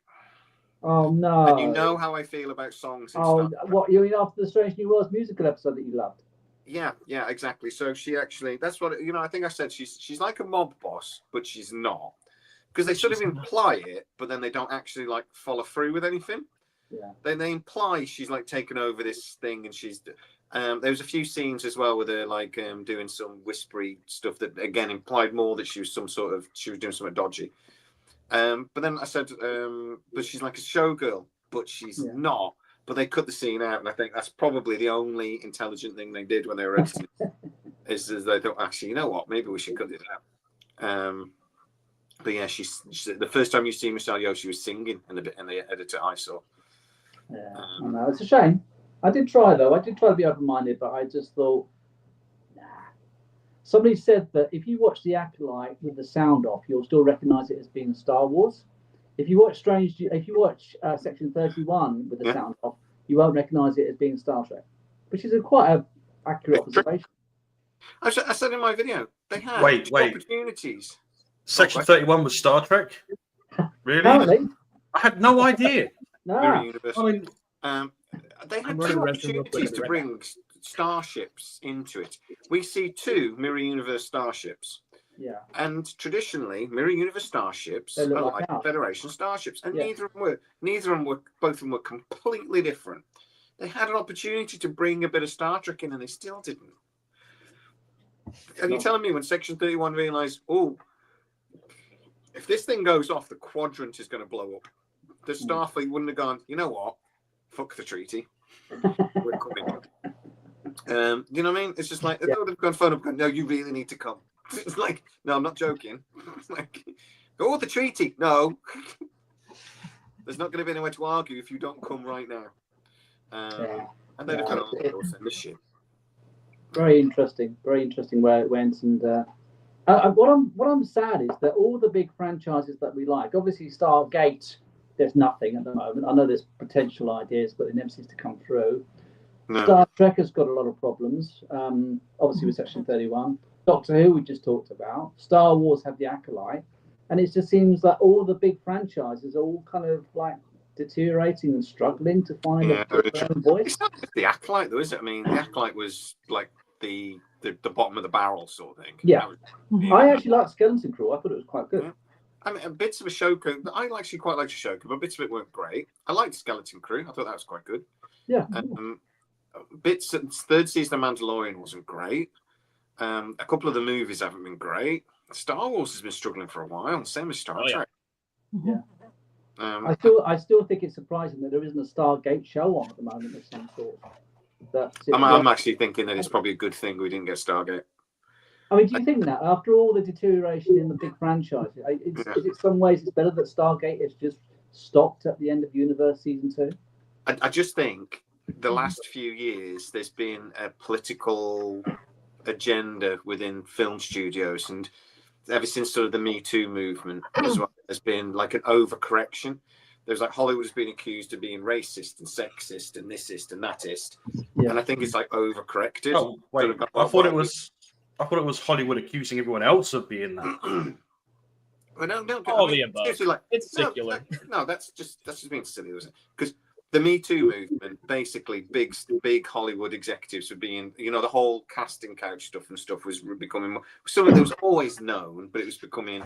Oh no! And you know how I feel about songs. What you mean after the Strange New Worlds musical episode that you loved? Yeah, exactly. So she actually—that's what I think. I said she's like a mob boss, but she's not, because they sort of imply it, but then they don't actually like follow through with anything. Yeah. They imply she's like taken over this thing, and she's. There was a few scenes as well with her like doing some whispery stuff that again implied more that she was doing something dodgy. But then I said, but she's like a showgirl, but she's not. But they cut the scene out, and I think that's probably the only intelligent thing they did when they were editing. is they thought, actually, you know what? Maybe we should cut it out. But yeah, she's the first time you see Michelle Yeoh, she was singing in the editor I saw. Yeah, I know. It's a shame. I did try though. I did try to be open-minded, but I just thought, nah. Somebody said that if you watch The Acolyte with the sound off, you'll still recognise it as being Star Wars. If you watch Section 31 with the sound off, you won't recognise it as being Star Trek, which is quite an accurate observation. I said in my video, they had opportunities. Section 31 was Star Trek? Really? Apparently. I had no idea. No. I mean, they had two opportunities to bring starships into it. We see 2 Mirror Universe starships. Yeah. And traditionally, Mirror Universe starships are like Federation starships, and neither of them were. Both of them were completely different. They had an opportunity to bring a bit of Star Trek in, and they still didn't. And you're telling me when Section 31 realised, if this thing goes off, the quadrant is going to blow up. The Starfleet wouldn't have gone, you know what? Fuck the treaty. We're coming. You know what I mean? It's just like, they would have gone phone up and gone, no, you really need to come. It's like, no, I'm not joking. It's like, the treaty. No. There's not going to be anywhere to argue if you don't come right now. And they'd have gone, this shit. Very interesting where it went. And what I'm sad is that all the big franchises that we like, obviously Stargate, there's nothing at the moment. I know there's potential ideas, but it never seems to come through. No. Star Trek has got a lot of problems, obviously with Section 31. Doctor Who we just talked about. Star Wars have The Acolyte. And it just seems like all the big franchises are all kind of like deteriorating and struggling to find their own voice. It's not just the Acolyte, though, is it? I mean, the Acolyte was like the bottom of the barrel sort of thing. Yeah. I actually liked Skeleton Crew. I thought it was quite good. Yeah. I mean, bits of Ashoka. I actually quite liked Ashoka, but bits of it weren't great. I liked Skeleton Crew. I thought that was quite good. Yeah. Bits. Third season of Mandalorian wasn't great. A couple of the movies haven't been great. Star Wars has been struggling for a while. Same as Star Trek. Yeah. I still think it's surprising that there isn't a Stargate show on at the moment of some sort. I'm actually thinking that it's probably a good thing we didn't get Stargate. I mean, do you think that after all the deterioration in the big franchises, is it some ways it's better that Stargate has just stopped at the end of Universe Season 2? I just think the last few years there's been a political agenda within film studios, and ever since sort of the Me Too movement as well, there's been like an overcorrection. There's like Hollywood's been accused of being racist and sexist and thisist and thatist, and I think it's like overcorrected. Oh wait, I thought it was Hollywood accusing everyone else of being that. Well, no, all the above. Like, it's secular. No, that's just being silly, isn't it? Because the Me Too movement, basically, big Hollywood executives were being, the whole casting couch stuff and stuff was becoming more, something that was always known, but it was becoming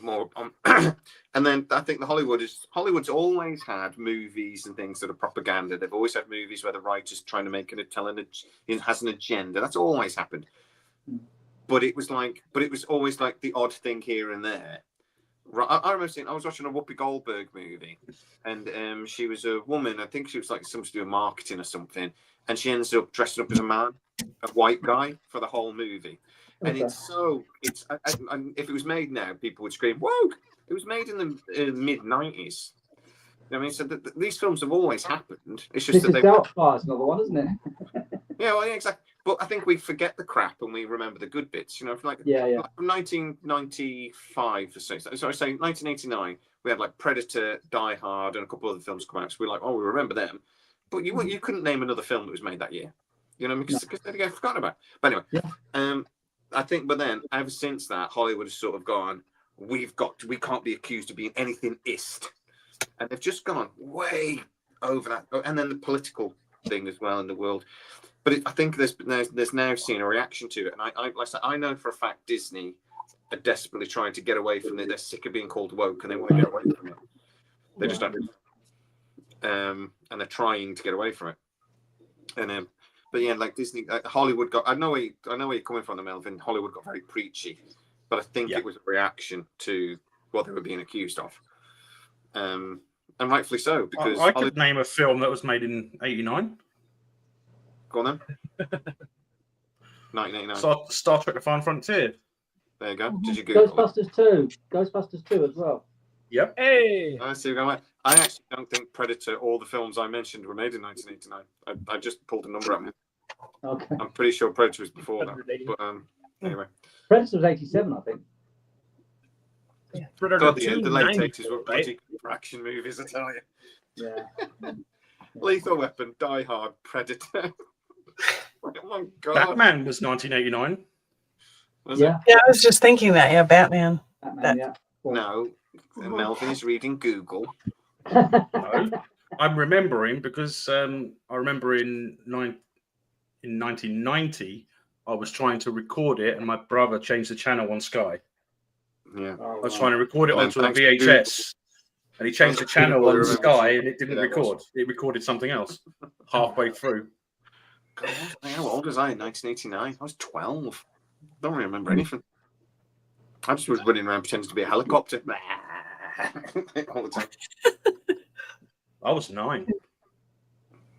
more. And then I think Hollywood's always had movies and things that are propaganda. They've always had movies where the writer's trying to make it has an agenda. That's always happened. But it was always like the odd thing here and there. I remember I was watching a Whoopi Goldberg movie, and she was a woman. I think she was like something to do with marketing or something, and she ends up dressing up as a man, a white guy, for the whole movie. And if it was made now, people would scream, "Woke!" It was made in the mid-90s. I mean, so these films have always happened. It's just that Doubtfire's another one, isn't it? Yeah, exactly. But I think we forget the crap and we remember the good bits. From from 1995, sorry, 1989, we had like Predator, Die Hard, and a couple of other films come out. So we're like, oh, we remember them. But you couldn't name another film that was made that year. Because they get forgotten about. But anyway, I think. But then, ever since that, Hollywood has sort of gone. We can't be accused of being anything ist, and they've just gone way over that. And then the political thing as well in the world. But I think there's now seen a reaction to it, and like I said, I know for a fact Disney are desperately trying to get away from it. They're sick of being called woke, and they want to get away from it. They just don't. And they're trying to get away from it. And but yeah, like Disney, Hollywood got. I know where you're coming from, Melvin. Hollywood got very preachy, but I think it was a reaction to what they were being accused of, and rightfully so. Because I could name a film that was made in '89. Go on then. 1989. Star Trek: The Final Frontier. There you go. Did you Google Ghostbusters 2? Ghostbusters 2 as well. Yep. Hey. I see. I actually don't think Predator or the films I mentioned were made in 1989. I just pulled a number out. Okay. I'm pretty sure Predator was before that. But anyway. Predator was 87, I think. Yeah. God, the late 80s were pretty good for action movies, I tell you. Yeah. Lethal Weapon, Die Hard, Predator. Oh my God. Batman was 1989. Yeah, I was just thinking that. Yeah, Batman. Yeah. No, Melvin is reading Google. No, I'm remembering because I remember in 1990 I was trying to record it, and my brother changed the channel on Sky. Yeah, I was trying to record it onto a VHS, and he changed the channel on Sky, and it didn't record. It recorded something else halfway through. God, how old was I in 1989? I was 12. Don't really remember anything. I just was running around pretending to be a helicopter all the time. I was 9.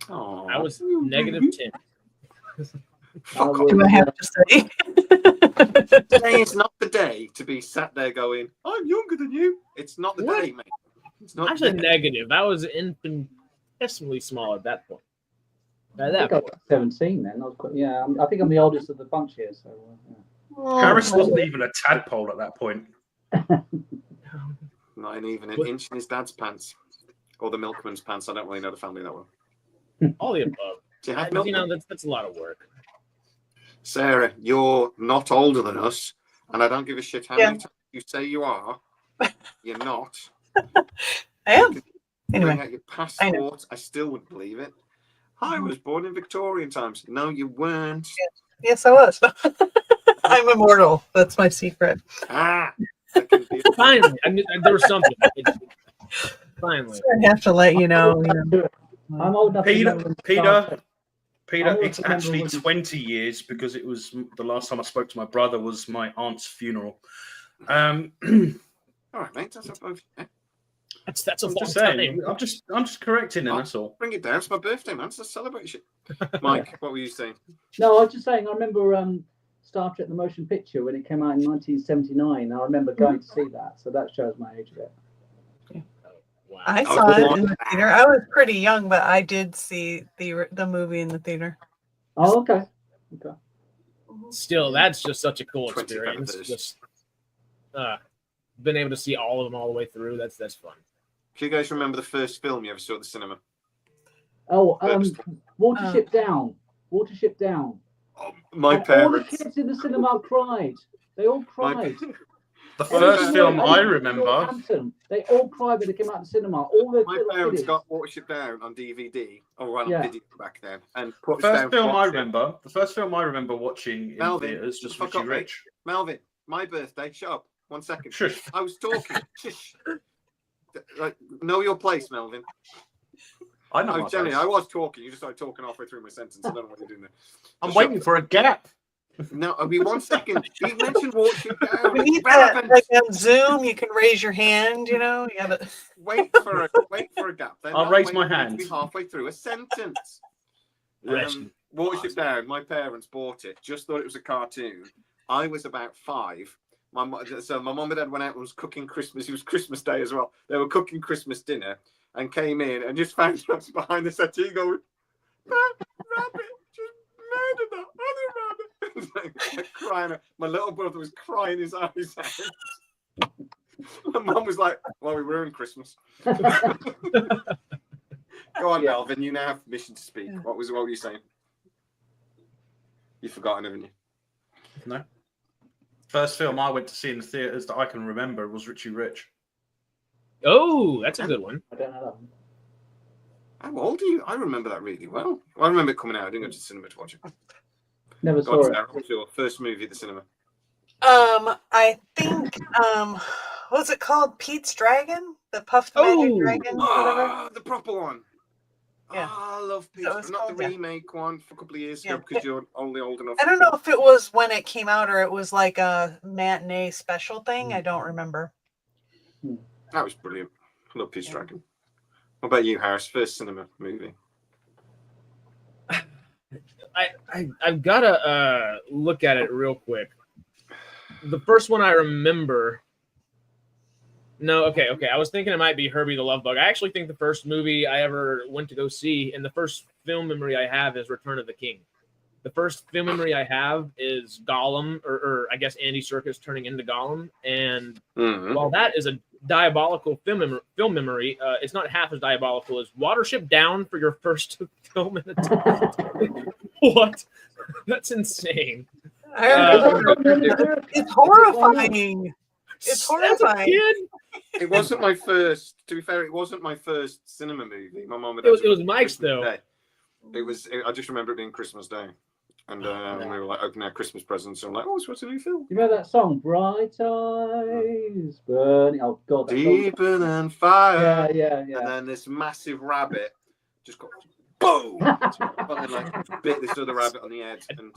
Oh, I was -10. Fuck off. Do I have to say? Today is not the day to be sat there going, I'm younger than you. It's not the day, mate. It's not. I said negative. I was infinitesimally small at that point. I think I was 17 then. I think I'm the oldest of the bunch here. So, Harris wasn't even a tadpole at that point. Not even an inch in his dad's pants. Or the milkman's pants. I don't really know the family that well. All the above. Do you have milkman? That's a lot of work. Sarah, you're not older than us, and I don't give a shit how You say you are. You're not. I am. Bring Anyway, out your passport. I still wouldn't believe it. I was born in Victorian times. No, you weren't. yes, I was. I'm immortal. That's my secret. Ah, that can be Finally, there was something. Finally, I have to let you know. I'm old enough to Peter, remember when Peter, I don't it's remember actually when- 20 years because it was the last time I spoke to my brother was my aunt's funeral. all right, mate. That's yeah. that's a I'm long just saying. time. I'm just correcting him. Oh. That's all. Bring it down. It's my birthday, man. It's a celebration. Mike, what were you saying? No, I was just saying. I remember Star Trek: The Motion Picture when it came out in 1979. I remember going to see that, so that shows my age a bit. Wow. I saw it in the theater. I was pretty young, but I did see the movie in the theater. Oh, okay. Still, that's just such a cool 20 experience. members. Just been able to see all of them all the way through. That's fun. Do you guys remember the first film you ever saw at the cinema? Oh, Watership Down. Watership Down. Oh, my And all the parents. kids in the cinema cried. They all cried. The first film I remember. Southampton, they all cried when they came out of the cinema. All the My little parents kiddies. got Watership Down on DVD, or on Yeah. video back then, and put The us first down film to I watch it. remember. The first film I remember watching in Melvin, theaters just fuck Richie up, mate. Rich. Melvin, my birthday. Shut up. 1 second. Shush. I was talking. Shush. Like, know your place, Melvin. I know. I my was place. talking. You just started talking halfway through my sentence. I don't know what you're doing there. I'm Just waiting shut for a gap. No, I'll be 1 second. You mentioned Watership Down. You It's need that, relevant. like on Zoom, you can raise your hand. You gotta. Wait for a gap. Then I'll not raise wait my for it to hand. be halfway through a sentence. Rescue. Watership Down. My parents bought it. Just thought it was a cartoon. I was about 5. My mum and dad went out and was cooking Christmas. It was Christmas Day as well. They were cooking Christmas dinner and came in and just found us behind the settee going, "That rabbit just murdered that other rabbit." Like crying. My little brother was crying his eyes out. My mum was like, "Well, we ruined Christmas." Go on, Melvin. You now have permission to speak. What were you saying? You've forgotten, haven't you? No. First film I went to see in the theaters that I can remember was Richie Rich. Oh, that's a good one. I don't know that one. How old are you? I remember that really well. I remember it coming out. I didn't go to the cinema to watch it. Never Go on, saw it. Sarah. What's your first movie at the cinema? I think what's it called? Pete's Dragon, the Puff the Magic Dragon, whatever. Oh, the proper one. Yeah. Oh, I love Pete's. That was Not the called, yeah. remake one for a couple of years ago Yeah. because you're only old enough. I don't know if it was when it came out or it was like a matinee special thing. I don't remember. That was brilliant. I love Pete's Dragon. What about you, Harris? First cinema movie? I've got to look at it real quick. The first one I remember. No, okay. I was thinking it might be Herbie the Love Bug. I actually think the first movie I ever went to go see, and the first film memory I have is Return of the King. The first film memory I have is Gollum, or I guess Andy Serkis turning into Gollum. And while that is a diabolical film memory, it's not half as diabolical as Watership Down for your first film in a What? That's insane. It's horrifying. It's horrifying. It wasn't my first. To be fair, it wasn't my first cinema movie. My mum and It was Mike's though. Day. I just remember it being Christmas Day, and we were like opening our Christmas presents. And I'm like, "Oh, what's a new film?" You remember that song, "Bright Eyes Burning"? Oh God, that Deeper than fire. Yeah. And then this massive rabbit just got boom, and then like bit this other rabbit on the head, and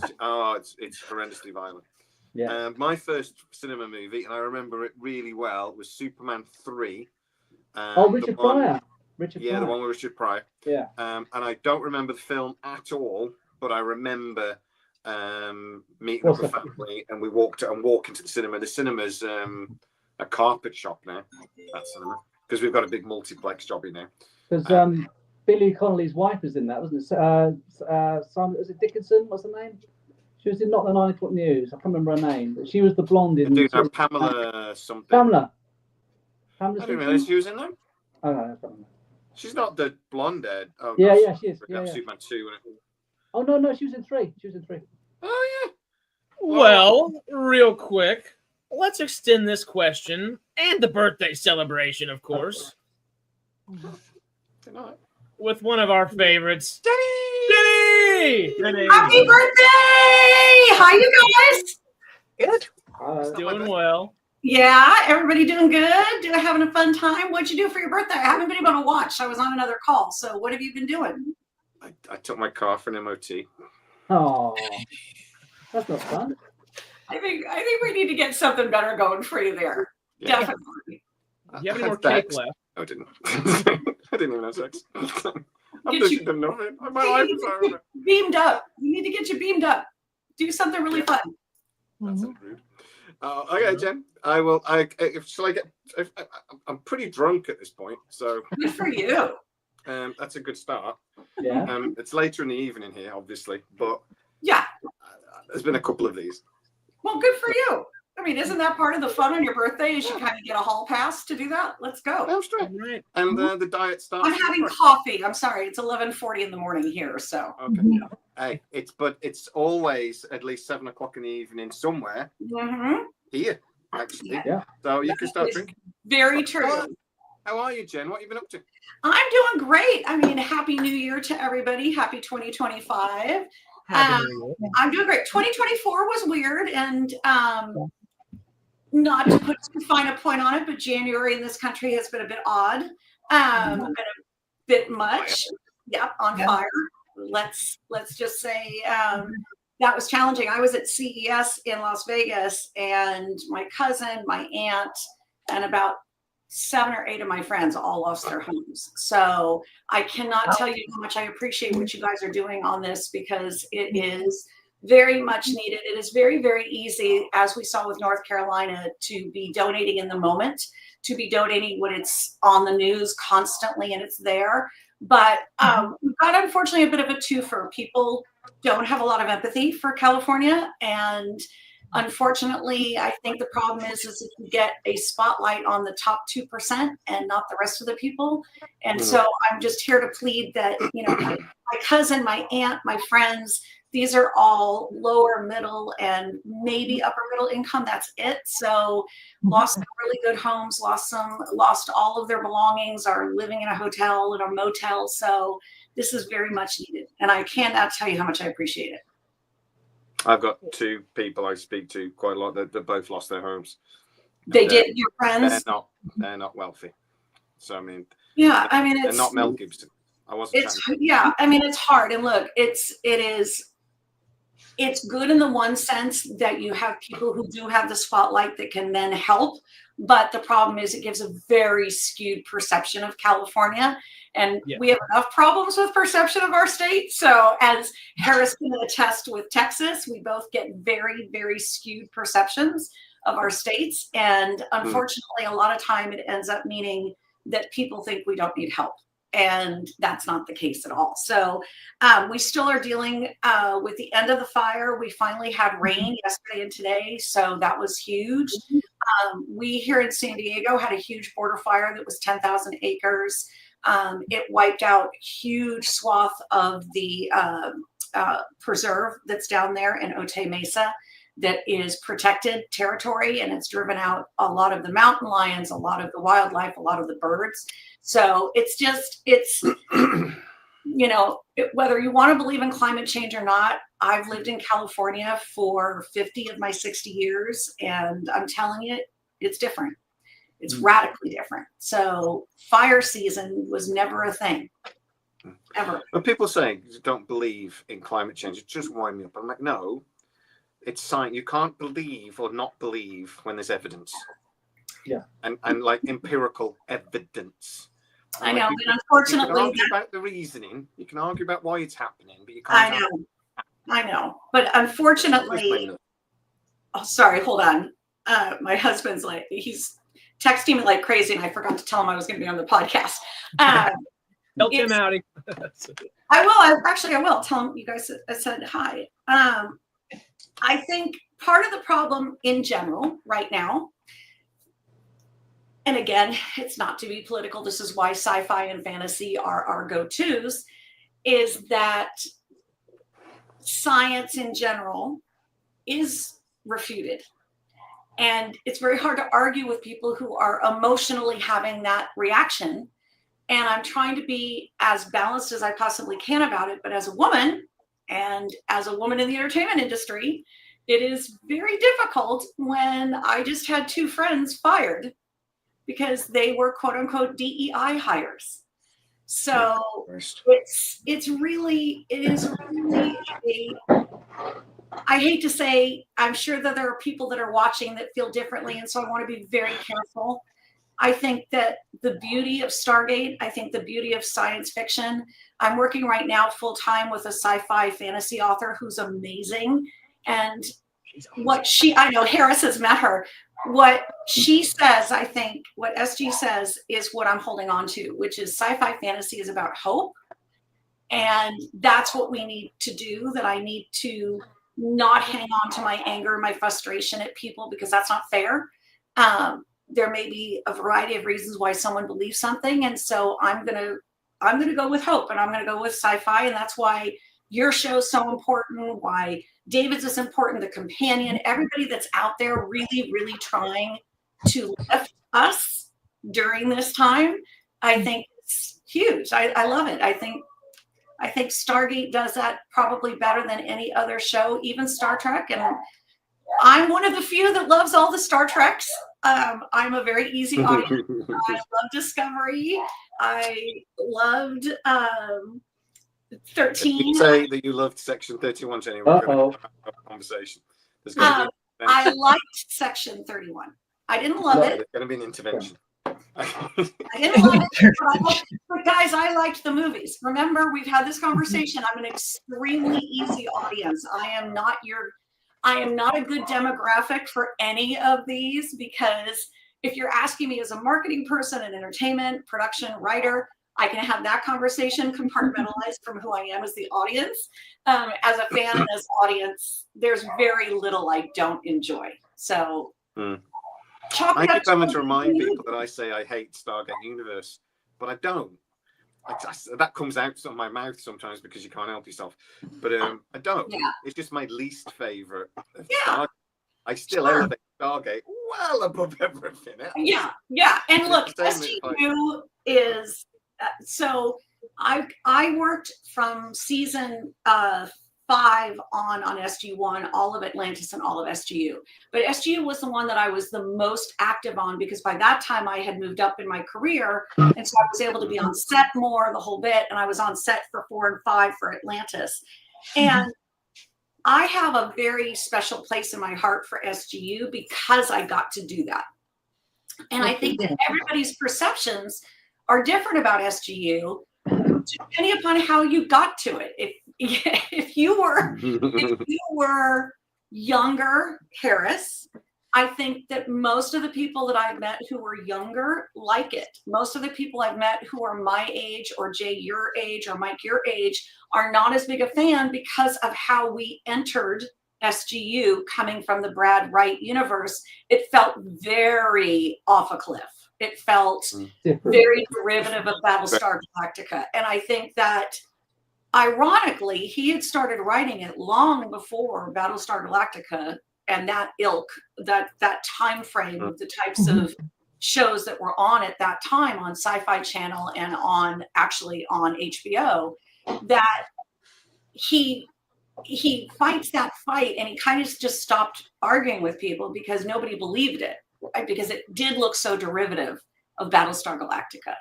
it's horrendously violent. Yeah. My first cinema movie, and I remember it really well, was Superman 3. Richard Pryor. The one with Richard Pryor. Yeah. And I don't remember the film at all, but I remember meeting up with family, and we walked into the cinema. The cinema's a carpet shop now. That cinema, because we've got a big multiplex job in there. Because Billy Connolly's wife was in that, wasn't it? Simon, was it Dickinson? What's her name? She was in Not the 9 O'Clock News. I can't remember her name, but she was the blonde in. Pamela something. Pamela. I didn't realize she was in there. Oh no, I can't remember. She's not the blonde head. Oh, yeah, she is. Yeah. Superman 2. Oh no, she was in 3. Oh yeah. Well, real quick, let's extend this question and the birthday celebration, of course, with one of our favorites, Denny! Happy birthday! How you guys? Good. Doing well. Yeah, everybody doing good? Having a fun time? What'd you do for your birthday? I haven't been able to watch. I was on another call. So what have you been doing? I took my car for an MOT. Oh, that's not fun. I think we need to get something better going for you there. Yeah. Definitely. Do you have any more cake left? I didn't. I didn't even have sex. I'm just done nothing. My life is over. Beamed up. We need to get you beamed up. Do something really fun. That's rude. Okay, Jen. I will. Shall I get? I'm pretty drunk at this point, so. Good for you. That's a good start. Yeah. It's later in the evening here, obviously, but Yeah. there's been a couple of these. Well, good for you. I mean, isn't that part of the fun on your birthday? Is you kind of get a hall pass to do that? Let's go. I'm straight. Right. And the diet starts. I'm having coffee. I'm sorry. It's 11:40 in the morning here, so. Okay. Hey, it's always at least 7 o'clock in the evening somewhere here, actually. Yeah. So you can start drinking. Very true. How are you, Jen? What have you been up to? I'm doing great. I mean, happy New Year to everybody. Happy 2025. I'm doing great. 2024 was weird, and not to put too fine a point on it, but January in this country has been a bit odd, been a bit much. Yep, on fire. Let's just say that was challenging. I was at CES in Las Vegas, and my cousin, my aunt, and about 7 or 8 of my friends all lost their homes. So I cannot tell you how much I appreciate what you guys are doing on this, because it is very much needed. It is very, very easy, as we saw with North Carolina, to be donating in the moment, to be donating when it's on the news constantly and it's there. But we've got, unfortunately, a bit of a twofer. People don't have a lot of empathy for California, and unfortunately, I think the problem is if you get a spotlight on the top 2% and not the rest of the people. And so I'm just here to plead that, my cousin, my aunt, my friends, these are all lower middle and maybe upper middle income. That's it. So lost some really good homes, lost all of their belongings, are living in a hotel and a motel. So this is very much needed. And I cannot tell you how much I appreciate it. I've got 2 people I speak to quite a lot that both lost their homes. They did, your friends? They're not wealthy. So, I mean, yeah, I mean, they're not Mel Gibson. I mean, it's hard. And look, it's good in the one sense that you have people who do have the spotlight that can then help. But the problem is it gives a very skewed perception of California. And we have enough problems with perception of our state. So as Harris can attest with Texas, we both get very, very skewed perceptions of our states. And unfortunately, a lot of time it ends up meaning that people think we don't need help. And that's not the case at all. So we still are dealing with the end of the fire. We finally had rain yesterday and today, so that was huge. We here in San Diego had a huge border fire that was 10,000 acres. It wiped out huge swath of the preserve that's down there in Otay Mesa that is protected territory, and it's driven out a lot of the mountain lions, a lot of the wildlife, a lot of the birds. So it's whether you want to believe in climate change or not, I've lived in California for 50 of my 60 years, and I'm telling you, it's different. It's radically different. So fire season was never a thing, ever. When people say don't believe in climate change, it just wind me up. I'm like, no, it's science. You can't believe or not believe when there's evidence. Yeah. And like empirical evidence. I know, but unfortunately, you can argue about the reasoning. You can argue about why it's happening, but you can't. I know, but unfortunately, sorry, hold on. My husband's he's texting me like crazy, and I forgot to tell him I was going to be on the podcast. Tell Tim howdy. I will tell him you guys said hi. I think part of the problem in general right now, and again, it's not to be political, this is why sci-fi and fantasy are our go-tos, is that science in general is refuted. And it's very hard to argue with people who are emotionally having that reaction. And I'm trying to be as balanced as I possibly can about it. But as a woman, and as a woman in the entertainment industry, it is very difficult when I just had 2 friends fired because they were quote unquote DEI hires. So it is really I hate to say, I'm sure that there are people that are watching that feel differently. And so I want to be very careful. I think that the beauty of Stargate, I think the beauty of science fiction, I'm working right now full time with a sci-fi fantasy author who's amazing. And I know Harris has met her. What she says, I think, what SG says is what I'm holding on to, which is sci-fi fantasy is about hope. And that's what we need to do, that I need to not hang on to my anger, my frustration at people, because that's not fair. There may be a variety of reasons why someone believes something. And so I'm going to go with hope, and I'm going to go with sci-fi. And that's why your show is so important, why David's is important, the companion, everybody that's out there really, really trying to lift us during this time. I think it's huge. I love it. I think Stargate does that probably better than any other show, even Star Trek. And I'm one of the few that loves all the Star Treks. I'm a very easy audience. I love Discovery. I loved 13. You say that you loved Section 31, Jenny. We're going to have a conversation. I liked Section 31. I didn't love it. There's going to be an intervention. I didn't love it, but guys, I liked the movies. Remember, we've had this conversation. I'm an extremely easy audience. I am not a good demographic for any of these, because if you're asking me as a marketing person, an entertainment production writer, I can have that conversation compartmentalized from who I am as the audience. As a fan and as audience, there's very little I don't enjoy. So. I keep having to remind people that I say I hate Stargate Universe, but I don't. That comes out of my mouth sometimes because you can't help yourself. But I don't. Yeah. It's just my least favorite. Yeah. I still elevate Stargate well above everything else. Yeah, yeah. And look, SGU is so I worked from season 5 on SGU1, all of Atlantis and all of SGU. But SGU was the one that I was the most active on, because by that time I had moved up in my career. And so I was able to be on set more, the whole bit. And I was on set for 4 and 5 for Atlantis. And I have a very special place in my heart for SGU because I got to do that. And I think that everybody's perceptions are different about SGU, depending upon how you got to it. If you were younger, Harris, I think that most of the people that I've met who were younger like it. Most of the people I've met who are my age, or Jay your age, or Mike your age, are not as big a fan because of how we entered SGU coming from the Brad Wright universe. It felt very off a cliff. It felt very derivative of Battlestar Galactica. And I think that, ironically, he had started writing it long before Battlestar Galactica and that ilk, that time frame of the types of shows that were on at that time on Sci-Fi Channel and on HBO, that he fights that fight, and he kind of just stopped arguing with people because nobody believed it, right? Because it did look so derivative of Battlestar Galactica.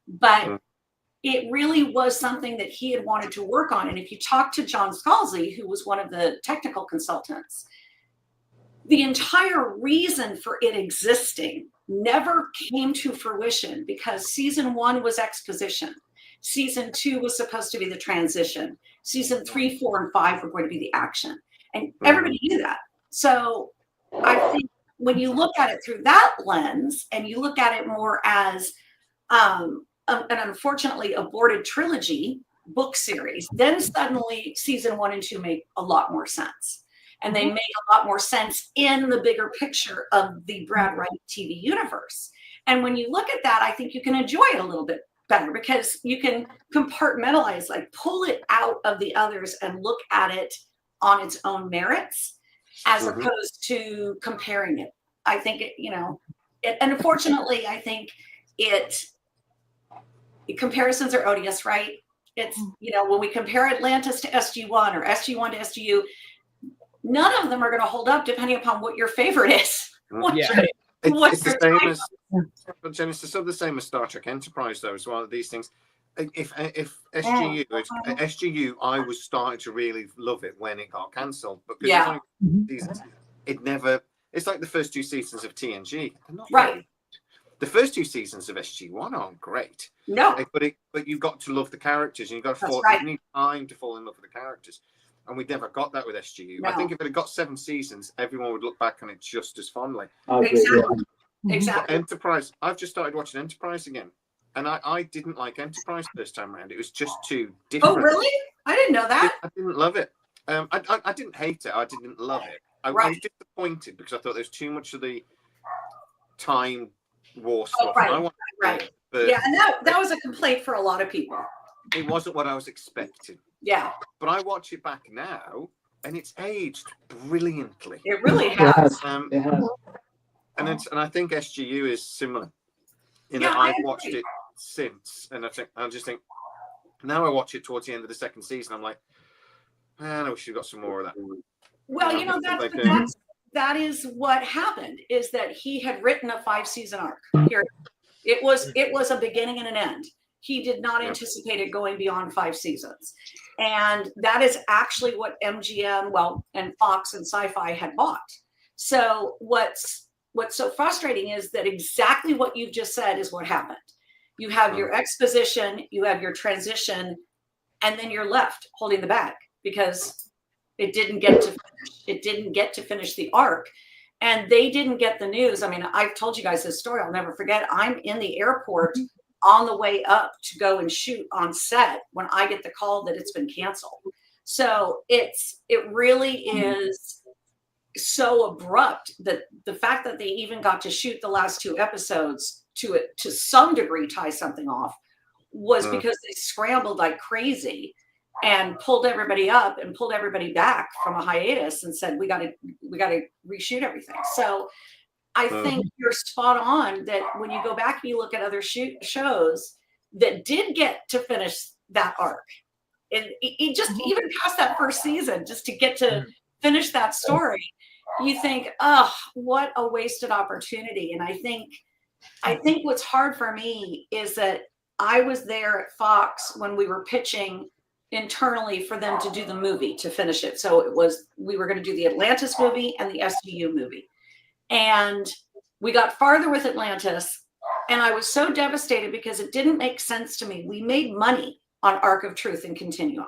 But it really was something that he had wanted to work on. And if you talk to John Scalzi, who was one of the technical consultants, the entire reason for it existing never came to fruition, because season 1 was exposition. Season 2 was supposed to be the transition. Season 3, 4, and 5 were going to be the action. And everybody knew that. So I think when you look at it through that lens, and you look at it more as an unfortunately aborted trilogy book series, then suddenly season 1 and 2 make a lot more sense. And they make a lot more sense in the bigger picture of the Brad Wright TV universe. And when you look at that, I think you can enjoy it a little bit better, because you can compartmentalize, like pull it out of the others and look at it on its own merits, as opposed to comparing it I think and unfortunately, I think comparisons are odious, right? It's, when we compare Atlantis to SG1 or SG1 to SGU, none of them are going to hold up depending upon what your favorite is. It's the same as Genesis, so the same as Star Trek Enterprise, though, as well. These things. If SGU, I was starting to really love it when it got cancelled, because it's like the first 2 seasons of TNG. They're not right. The first 2 seasons of SG1 aren't great. No, but you've got to love the characters, and you've got to you need time to fall in love with the characters, and we never got that with SGU. No. I think if it had got 7 seasons, everyone would look back on it just as fondly. Exactly. Enterprise. I've just started watching Enterprise again, and I didn't like Enterprise first time around. It was just too different. Oh, really? I didn't know that. I didn't love it. I didn't hate it. I didn't love it. I was disappointed because I thought there was too much of the time war stuff. Right. Yeah, and that was a complaint for a lot of people. It wasn't what I was expecting. Yeah. But I watch it back now, and it's aged brilliantly. It really has. It has. And I think SGU is similar in that I've watched it since, and I just think now I watch it towards the end of the 2nd season, I'm like, man, I wish you got some more of that. Well, that is what happened, is that he had written a 5-season arc. Here, it was a beginning and an end. He did not anticipate it going beyond 5 seasons, and that is actually what MGM, and Fox and Sci-Fi had bought. So what's so frustrating is that exactly what you've just said is what happened. You have your exposition, you have your transition, and then you're left holding the bag because it didn't get to finish the arc, and they didn't get the news. I mean, I've told you guys this story. I'll never forget. I'm in the airport on the way up to go and shoot on set when I get the call that it's been canceled. So it really is so abrupt that the fact that they even got to shoot the last 2 episodes to some degree tie something off was because they scrambled like crazy and pulled everybody up and pulled everybody back from a hiatus and said, we got to reshoot everything. So I think you're spot on that when you go back and you look at other shows that did get to finish that arc, and it just even past that 1st season, just to get to finish that story, you think, oh, what a wasted opportunity. And I think what's hard for me is that I was there at Fox when we were pitching internally for them to do the movie, to finish it. So we were going to do the Atlantis movie and the SGU movie. And we got farther with Atlantis, and I was so devastated because it didn't make sense to me. We made money on Arc of Truth and Continuum.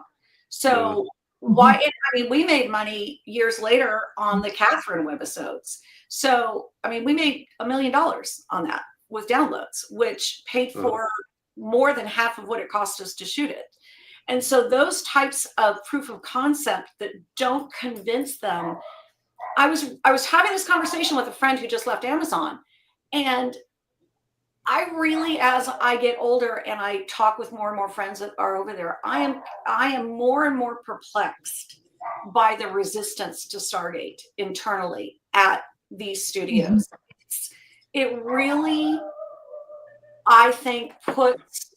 So we made money years later on the Catherine webisodes. So, we made $1 million on that with downloads, which paid for more than half of what it cost us to shoot it. And so those types of proof of concept that don't convince them. I was having this conversation with a friend who just left Amazon, and I really, as I get older and I talk with more and more friends that are over there, I am more and more perplexed by the resistance to Stargate internally at these studios. It really, I think, puts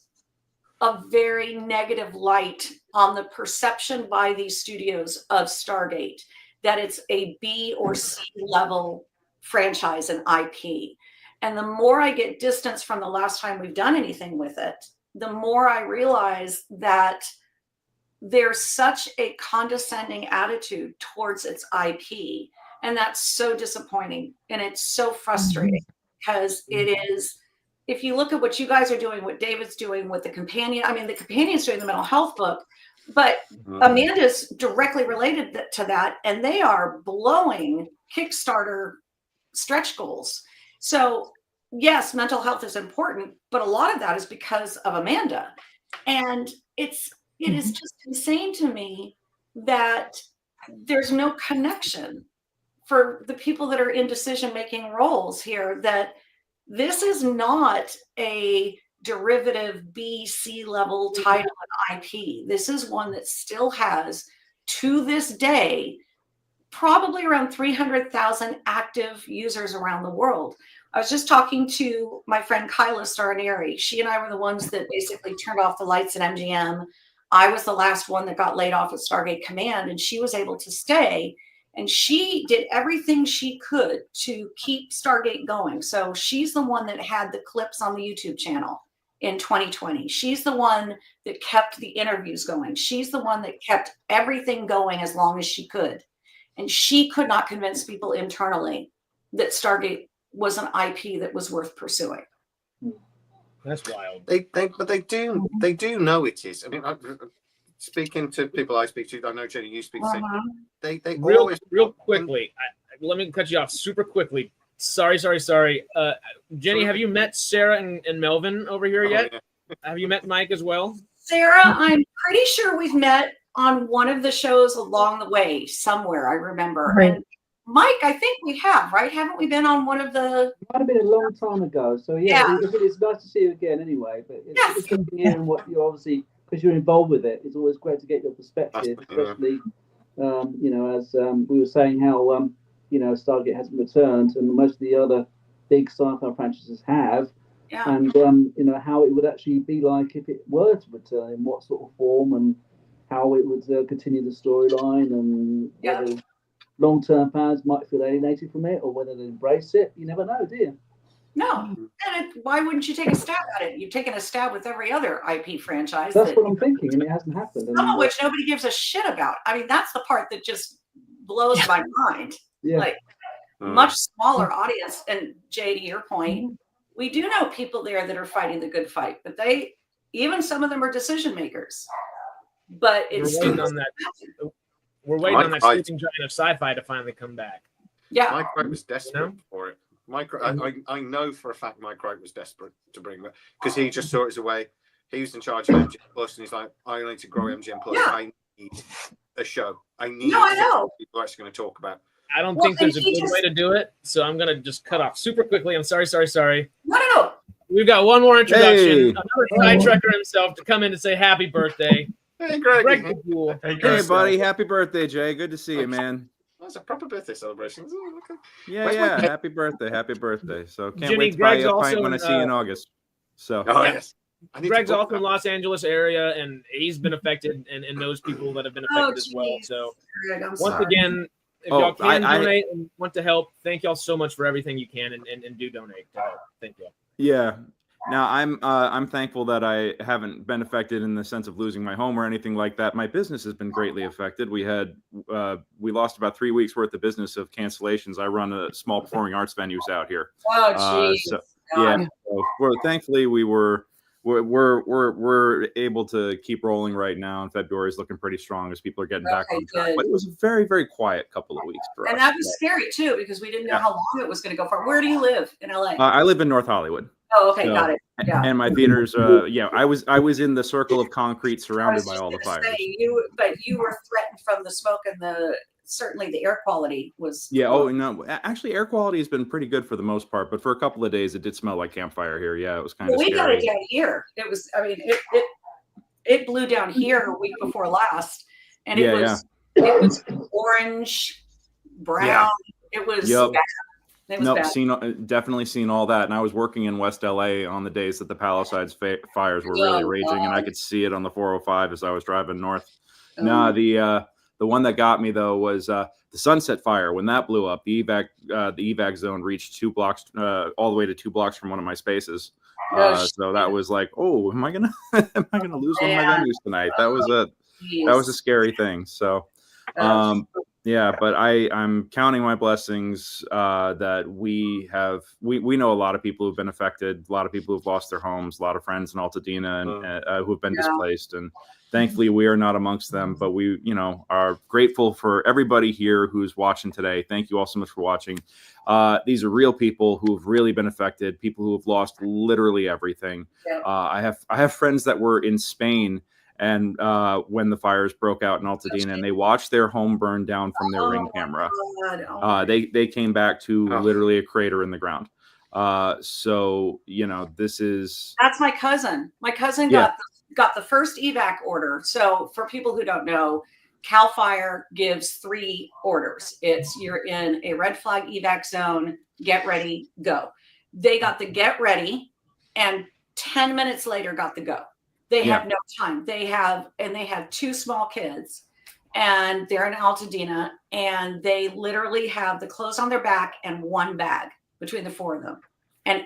a very negative light on the perception by these studios of Stargate that it's a B or C level franchise and IP. And the more I get distance from the last time we've done anything with it, the more I realize that there's such a condescending attitude towards its IP. And that's so disappointing. And it's so frustrating because it is, if you look at what you guys are doing, what David's doing with the companion, the companion's doing the mental health book, but Amanda's directly related to that. And they are blowing Kickstarter stretch goals. So yes, mental health is important, but a lot of that is because of Amanda. And it is just insane to me that there's no connection for the people that are in decision-making roles here, that this is not a derivative B, C level title and IP. This is one that still has, to this day, probably around 300,000 active users around the world. I was just talking to my friend Kyla Starneri. She and I were the ones that basically turned off the lights at MGM. I was the last one that got laid off at Stargate Command, and she was able to stay. And she did everything she could to keep Stargate going. So she's the one that had the clips on the YouTube channel in 2020. She's the one that kept the interviews going. She's the one that kept everything going as long as she could. And she could not convince people internally that Stargate was an IP that was worth pursuing. That's wild. But they do know it is. I mean, speaking to people I speak to, I know Jenny, you speak to. They real quickly. Let me cut you off super quickly. Sorry. Jenny, have you met Sarah and Melvin over here yet? Yeah. Have you met Mike as well? Sarah, I'm pretty sure we've met on one of the shows along the way somewhere. I remember. Right. And Mike, I think we have, right? Haven't we been on one of the? It might have been a long time ago. So it's nice to see you again anyway. But it's good to hear what you obviously, because you're involved with it. It's always great to get your perspective, especially as we were saying how Stargate hasn't returned, and most of the other big sci-fi franchises have. Yeah. And how it would actually be like if it were to return, in what sort of form, and how it would continue the storyline, and whether long-term fans might feel alienated from it, or whether they embrace it. You never know, do you? No. And why wouldn't you take a stab at it? You've taken a stab with every other IP franchise. That's what I'm thinking, and it hasn't happened. Some of which nobody gives a shit about. I mean, that's the part that just blows my mind. Yeah. Like, much smaller audience. And Jay, to your point, we do know people there that are fighting the good fight, but even some of them are decision makers. But it's we're waiting on that sleeping giant of sci-fi to finally come back. Yeah. Mike Wright was desperate for it. I know for a fact Mike Wright was desperate to bring that, because he just saw it as a way. He was in charge of MGM Plus, and he's like, I need to grow MGM Plus. Yeah. I need a show. I need people are actually going to talk about. I don't think there's a good way to do it, so I'm going to just cut off super quickly. I'm sorry. No. We've got one more introduction. Another SciTrekker himself to come in to say happy birthday. Hey, Greg. Hey, buddy. Happy birthday, Jay. Good to see you, man. That's a proper birthday celebration. Okay. Yeah. Happy birthday. So can't wait to buy you a pint when I see you in August. So. Yes. Greg's also in the Los Angeles area, and he's been affected and knows people that have been affected as well. So once again, if y'all can donate and want to help, thank y'all so much for everything you can and do donate to help. Thank you. Yeah. Now I'm thankful that I haven't been affected in the sense of losing my home or anything like that. My business has been greatly affected. We lost about 3 weeks worth of business of cancellations. I run a small performing arts venues out here. Oh, geez. So thankfully we're able to keep rolling right now, and February is looking pretty strong as people are getting back on track. But it was a very, very quiet couple of weeks for us. And that was scary too, because we didn't know how long it was going to go for. Where do you live in LA? I live in North Hollywood. Oh, okay, got it. Yeah. And my theaters, I was in the circle of concrete surrounded by all the fires. But you were threatened from the smoke, and certainly the air quality was. Yeah. Oh no, actually, air quality has been pretty good for the most part, but for a couple of days, it did smell like campfire here. Yeah, it was kind of. We scary. got it down here. It was. I mean, it blew down here a week before last, and it was orange, brown. Yeah. It was bad. Definitely seen all that. And I was working in West LA on the days that the Palisades fires were really raging, and I could see it on the 405 as I was driving north. The one that got me though was the Sunset Fire. When that blew up, the evac zone reached 2 blocks, all the way to 2 blocks from one of my spaces. So that was like, oh, am I gonna lose one of my venues tonight? That was a scary thing. So. But I'm counting my blessings that we know a lot of people who've been affected, a lot of people who've lost their homes, a lot of friends in Altadena and who've been displaced. And thankfully we are not amongst them, but we, are grateful for everybody here who's watching today. Thank you all so much for watching. These are real people who've really been affected, people who have lost literally everything. Yeah. I have friends that were in Spain, and when the fires broke out in Altadena, and they watched their home burn down from their Ring camera, they came back to literally a crater in the ground. So this is. That's my cousin. My cousin got the first evac order. So for people who don't know, CAL FIRE gives 3 orders. It's you're in a red flag evac zone, get ready, go. They got the get ready, and 10 minutes later got the go. They have no time. They have 2 small kids, and they're in Altadena, and they literally have the clothes on their back and 1 bag between the 4 of them, and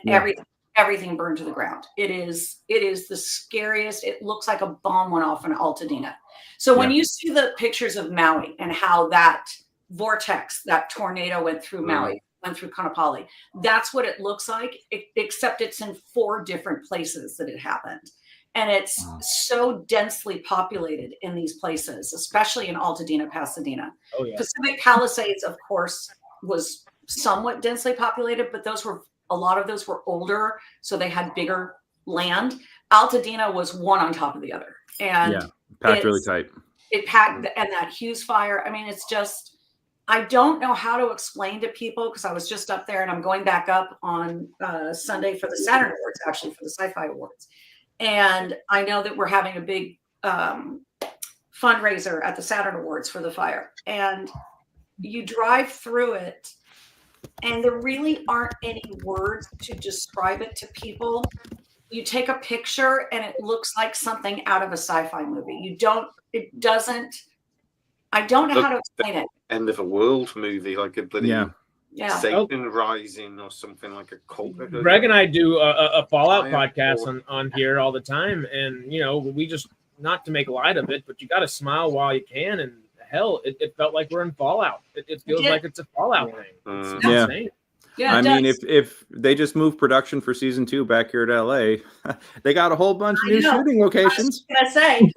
everything burned to the ground. It is the scariest. It looks like a bomb went off in Altadena. So when you see the pictures of Maui and how that vortex, that tornado went through Maui, went through Kaanapali, that's what it looks like, except it's in 4 different places that it happened. And it's so densely populated in these places, especially in Altadena, Pasadena. Oh, yeah. Pacific Palisades, of course, was somewhat densely populated, but a lot of those were older, so they had bigger land. Altadena was one on top of the other. And packed really tight. It packed, and that Hughes fire. I mean, it's just, I don't know how to explain to people, because I was just up there, and I'm going back up on Sunday for the Saturn Awards, actually, for the Sci-Fi Awards. And I know that we're having a big fundraiser at the Saturn Awards for the fire. And you drive through it, and there really aren't any words to describe it to people. You take a picture, and it looks like something out of a sci-fi movie. I don't know how to explain it. End of a world movie, like a bloody Satan Rising or something, like a cult. Greg and I do a Fallout podcast on here all the time, and we just, not to make light of it, but you got to smile while you can. And hell, it felt like we're in Fallout. It feels like it's a Fallout thing. It's insane. Yeah, I mean, if they just move production for season 2 back here to LA, they got a whole bunch of new shooting locations. I was gonna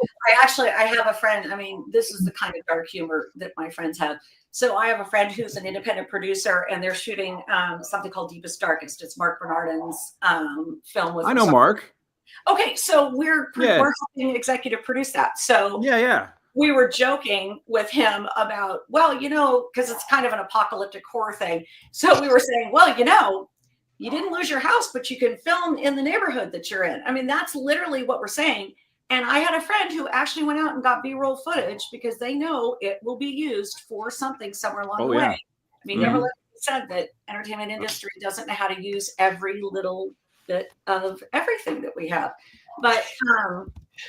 say, I have a friend. I mean, this is the kind of dark humor that my friends have. So I have a friend who's an independent producer, and they're shooting something called Deepest Darkest. It's Mark Bernardin's film. I know Mark. Okay, so we're helping executive produce that. So we were joking with him about, because it's kind of an apocalyptic horror thing. So we were saying, you didn't lose your house, but you can film in the neighborhood that you're in. I mean, that's literally what we're saying. And I had a friend who actually went out and got B-roll footage, because they know it will be used for something somewhere along the way. I mean, never let me said that entertainment industry doesn't know how to use every little bit of everything that we have. But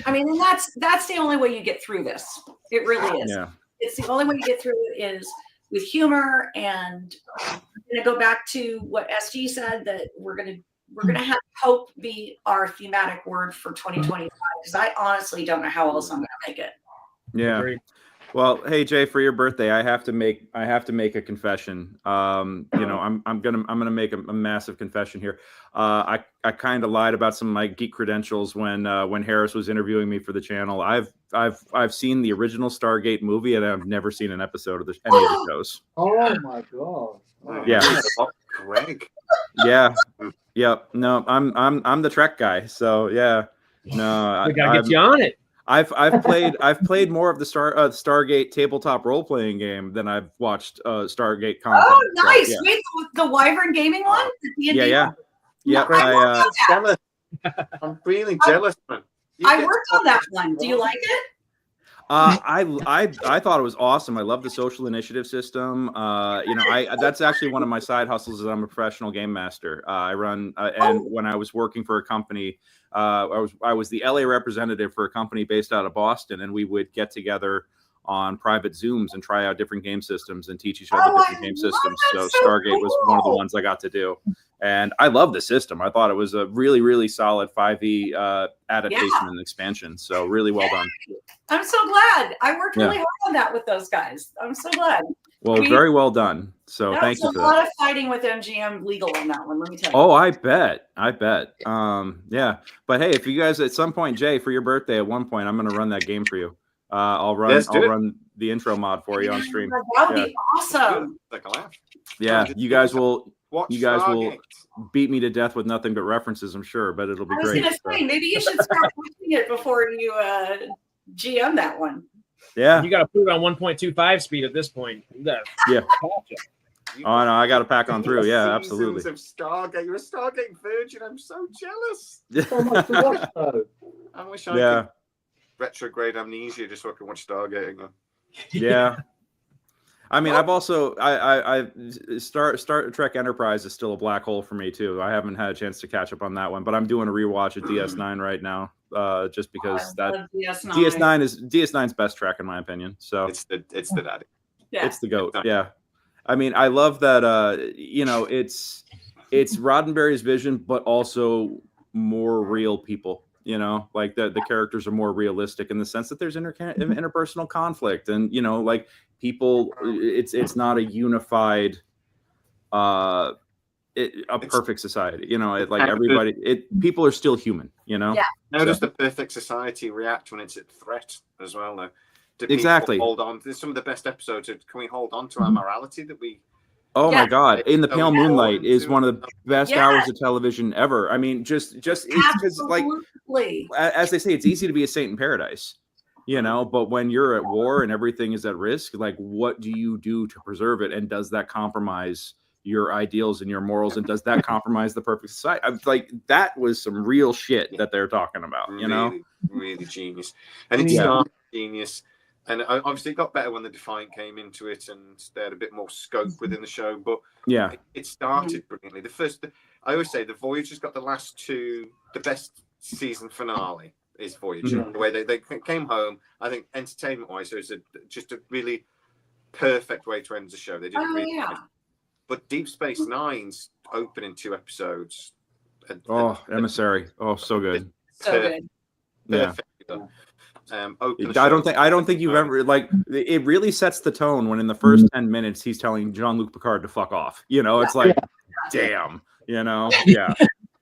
I mean, and that's the only way you get through this. It really is. Yeah. It's the only way you get through it is with humor. And I'm going to go back to what SG said, that we're going to have hope be our thematic word for 2025, because I honestly don't know how else I'm going to make it. Yeah. Well, hey Jay, for your birthday, I have to make a confession. I'm gonna make a massive confession here. I kind of lied about some of my geek credentials when Harris was interviewing me for the channel. I've seen the original Stargate movie, and I've never seen an episode of any of the shows. Oh my god! Wow. Yeah. Greg. Yeah. Yep. No, I'm the Trek guy. So yeah. No, we gotta get you on it. I've played more of the Stargate tabletop role playing game than I've watched Stargate content. Oh, nice! So, yeah. Wait, the Wyvern Gaming one? The D&D yeah. I'm really jealous, man. I worked on that one. Do you like it? I thought it was awesome. I love the social initiative system. That's actually one of my side hustles. Is I'm a professional game master. I run and when I was working for a company, I was the LA representative for a company based out of Boston, and we would get together on private Zooms and try out different game systems and teach each other different game systems. So Stargate was one of the ones I got to do. And I love the system. I thought it was a really, really solid 5e adaptation and expansion. So really well done. I'm so glad. I worked really hard on that with those guys. I'm so glad. Well, very well done. So thank you for that. A lot of fighting with MGM legal on that one, let me tell you. Oh, I bet. Yeah. But hey, if you guys at some point, Jay, for your birthday at one point, I'm going to run that game for you. I'll run the intro mod for you on stream. That would be awesome. Yeah, you guys will beat me to death with nothing but references, I'm sure, but it'll be great. I was going to say, maybe you should start watching it before you GM that one. Yeah. You got to put it on 1.25 speed at this point. Yeah. Oh, no, I got to pack on through. Yeah, absolutely. Of Stargate. You're a Stargate virgin. I'm so jealous. So much to watch, though. I wish I could retrograde amnesia just so I can watch Stargate again. Yeah. I mean, I've also I Star Trek Enterprise is still a black hole for me too. I haven't had a chance to catch up on that one, but I'm doing a rewatch of DS9 right now, just because that DS9's best Trek in my opinion. So it's the daddy. Yeah. It's the GOAT. Yeah. I mean, I love that. You know, it's Roddenberry's vision, but also more real people. You know, like the characters are more realistic in the sense that there's interpersonal conflict, and you know, like people, it's not a unified, perfect society. You know, like everybody, people are still human. You know, How does the perfect society react when it's a threat as well, though? Do exactly. Hold on. There's some of the best episodes. Can we hold on to our morality that we? Oh my God! In the Pale Moonlight is one of the best hours of television ever. I mean, just it's because like as they say, it's easy to be a saint in paradise, you know. But when you're at war and everything is at risk, like what do you do to preserve it? And does that compromise your ideals and your morals? And does that compromise the perfect society? I was like, that was some real shit that they're talking about, you know. Really genius, and it's not genius. And obviously, it got better when the Defiant came into it, and they had a bit more scope within the show. But it started brilliantly. I always say, the Voyager's got the best season finale is Voyager. The way they came home, I think, entertainment-wise, it was just a really perfect way to end the show. They did it really nice. But Deep Space Nine's opening 2 episodes. Emissary. Oh, so good. So good. Perfect. I don't think you've ever like it really sets the tone when in the first 10 minutes he's telling Jean-Luc Picard to fuck off. You know, it's like damn, you know,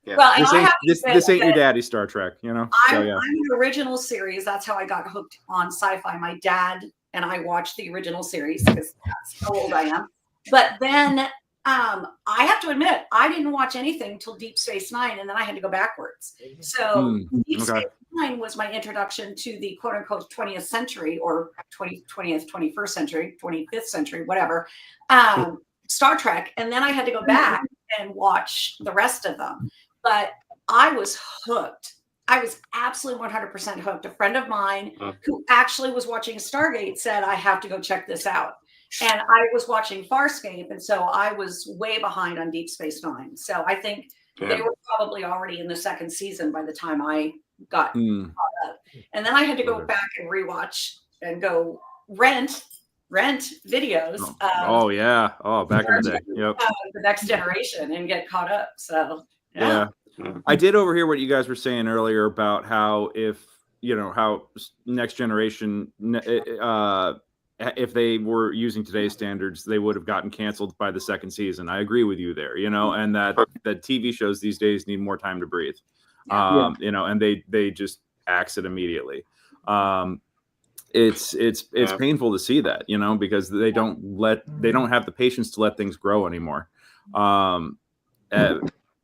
Well, this ain't your daddy's Star Trek, you know. I'm the original series. That's how I got hooked on sci-fi. My dad and I watched the original series because that's how old I am. But then I have to admit, I didn't watch anything till Deep Space Nine, and then I had to go backwards. So Deep Space Nine was my introduction to the quote-unquote 20th century or 20th, 21st century, 25th century, whatever, Star Trek. And then I had to go back and watch the rest of them. But I was hooked. I was absolutely 100% hooked. A friend of mine who actually was watching Stargate said, I have to go check this out. And I was watching Farscape, and so I was way behind on Deep Space Nine. So I think they were probably already in the 2nd season by the time I got caught up. And then I had to go back and rewatch and go rent videos. Back in the day. Yep. The Next Generation and get caught up. So yeah. I did overhear what you guys were saying earlier about how how Next Generation if they were using today's standards, they would have gotten canceled by the 2nd season. I agree with you there, you know, and that TV shows these days need more time to breathe, you know, and they just axe it immediately. It's painful to see that, you know, because they don't have the patience to let things grow anymore.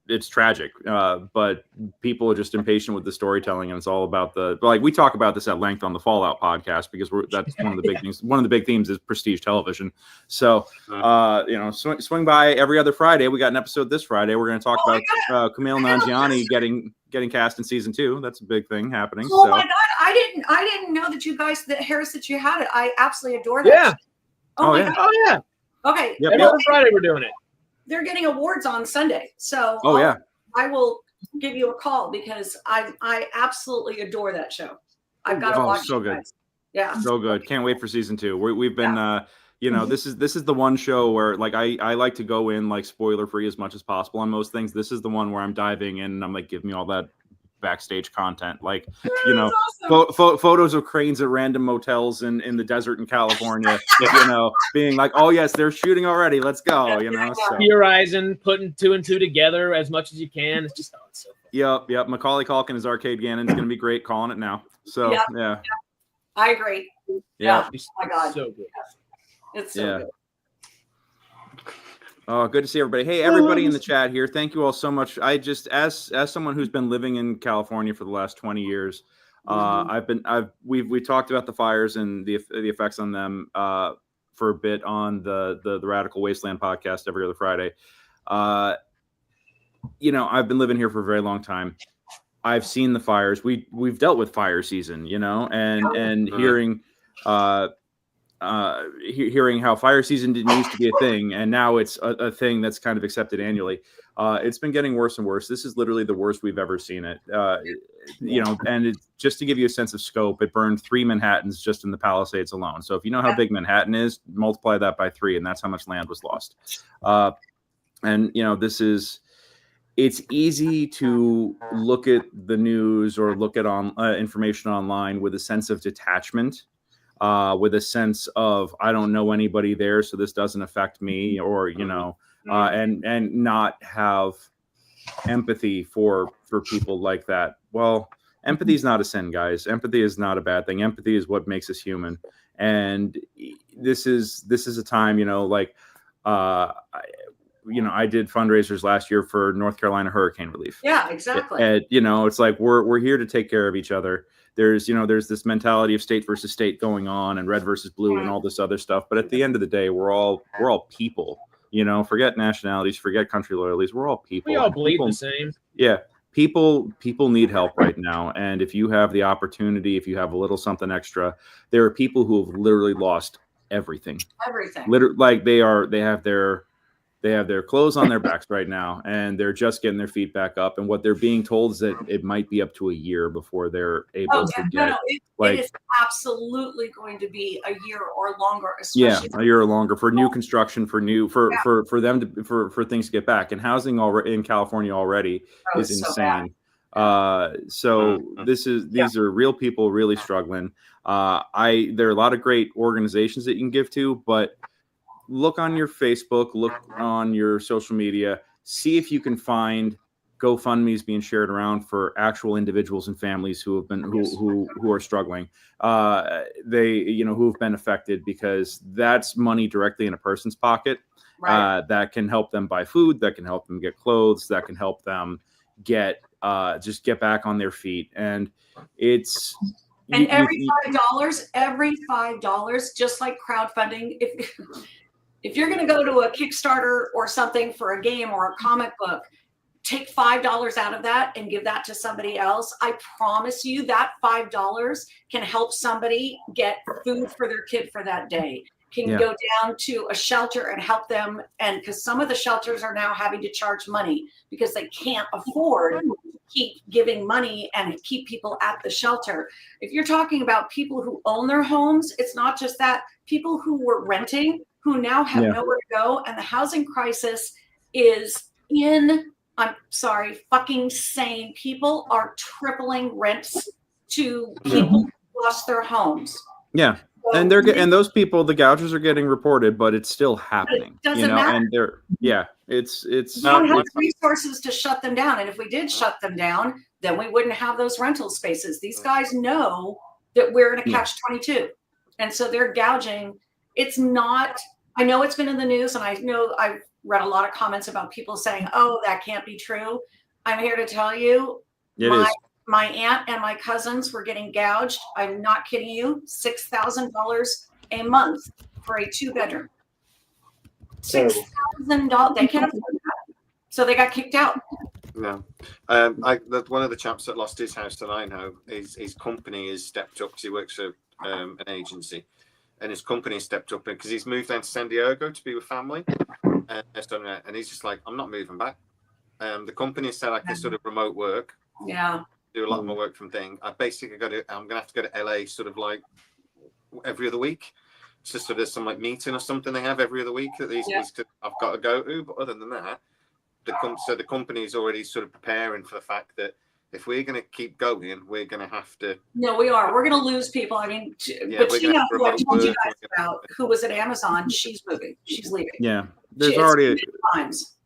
It's tragic, but people are just impatient with the storytelling, and it's all about we talk about this at length on the Fallout podcast because that's one of the big things. One of the big themes is prestige television. So, you know, swing by every other Friday. We got an episode this Friday. We're going to talk about Kumail Nanjiani getting cast in season 2. That's a big thing happening. Oh my God, I didn't know that you guys that you had it. I absolutely adore that. Yeah. Oh yeah. Okay. Yep. Every Friday we're doing it. They're getting awards on Sunday, so I will give you a call because I absolutely adore that show. I've got to watch. So good, so good. Can't wait for season 2. We've been, you know, this is the one show where like I like to go in like spoiler free as much as possible on most things. This is the one where I'm diving in and I'm like, give me all that backstage content, like you know, awesome. Photos of cranes at random motels in the desert in California, you know, being like, oh yes, they're shooting already, let's go, you know. So. Theorizing, putting 2 and 2 together as much as you can. It's just so fun. Yep. Macaulay Culkin as Arcade Gannon's going to be great. Calling it now. So yeah. I agree. Yeah. Oh my God, so good. It's so good. Oh, good to see everybody. Hey, everybody in the chat here. Thank you all so much. I just, as someone who's been living in California for the last 20 years, we've talked about the fires and the effects on them for a bit on the Radical Wasteland podcast every other Friday. You know, I've been living here for a very long time. I've seen the fires. We've dealt with fire season, you know, and hearing hearing how fire season didn't used to be a thing, and now it's a thing that's kind of accepted annually. It's been getting worse and worse. This is literally the worst we've ever seen it. And just to give you a sense of scope, it burned 3 Manhattans just in the Palisades alone. So if you know how big Manhattan is, multiply that by 3, and that's how much land was lost. And it's easy to look at the news or look at information online with a sense of detachment, with a sense of, I don't know anybody there, so this doesn't affect me, or, and not have empathy for people like that. Well, empathy is not a sin, guys. Empathy is not a bad thing. Empathy is what makes us human. And this is a time, I did fundraisers last year for North Carolina hurricane relief. Yeah, exactly. And, it's like we're here to take care of each other. There's this mentality of state versus state going on, and red versus blue, and all this other stuff. But at the end of the day, we're all people. Forget nationalities, forget country loyalties. We're all people. We all bleed the same. Yeah, people need help right now. And if you have the opportunity, if you have a little something extra, there are people who have literally lost everything. Literally, like they have their clothes on their backs right now, and they're just getting their feet back up. And what they're being told is that it might be up to a year before they're able to get. It is absolutely going to be a year or longer. Especially a year or longer for new construction, for things to get back. And housing already in California already is insane. These are real people really struggling. There are a lot of great organizations that you can give to, but look on your Facebook, look on your social media, see if you can find GoFundMe's being shared around for actual individuals and families who have been who are struggling. Who have been affected, because that's money directly in a person's pocket. Right. That can help them buy food, that can help them get clothes, that can help them get back on their feet. And it's every $5, just like crowdfunding, if you're going to go to a Kickstarter or something for a game or a comic book, take $5 out of that and give that to somebody else. I promise you that $5 can help somebody get food for their kid for that day. Can go down to a shelter and help them. And because some of the shelters are now having to charge money because they can't afford to keep giving money and keep people at the shelter. If you're talking about people who own their homes, it's not just that. People who were renting, who now have nowhere to go, and the housing crisis is fucking sane. People are tripling rents to people who lost their homes. Yeah. So, and those people, the gougers are getting reported, but it's still happening. It doesn't matter. And it's we don't have resources to shut them down. And if we did shut them down, then we wouldn't have those rental spaces. These guys know that we're in a catch-22. And so they're gouging. It's not, I know it's been in the news, and I know I've read a lot of comments about people saying, oh, that can't be true. I'm here to tell you, my aunt and my cousins were getting gouged. I'm not kidding you. $6,000 a month for a 2-bedroom. $6,000. They can't afford that. So they got kicked out. No. One of the chaps that lost his house that I know, his company has stepped up because he works for an agency. And his company stepped up because he's moved down to San Diego to be with family. And he's just like, I'm not moving back. The company said I can sort of remote work. Yeah. Do a lot more work from thing. I'm going to have to go to LA sort of like every other week. It's just sort of some like meeting or something they have every other week that I've got to go to. But other than that, the company is already sort of preparing for the fact that if we're going to keep going, we're going to have to. No, we are. We're going to lose people. I mean, but Tina, who I told you guys about, who was at Amazon, she's moving. She's leaving. Yeah, there's already times.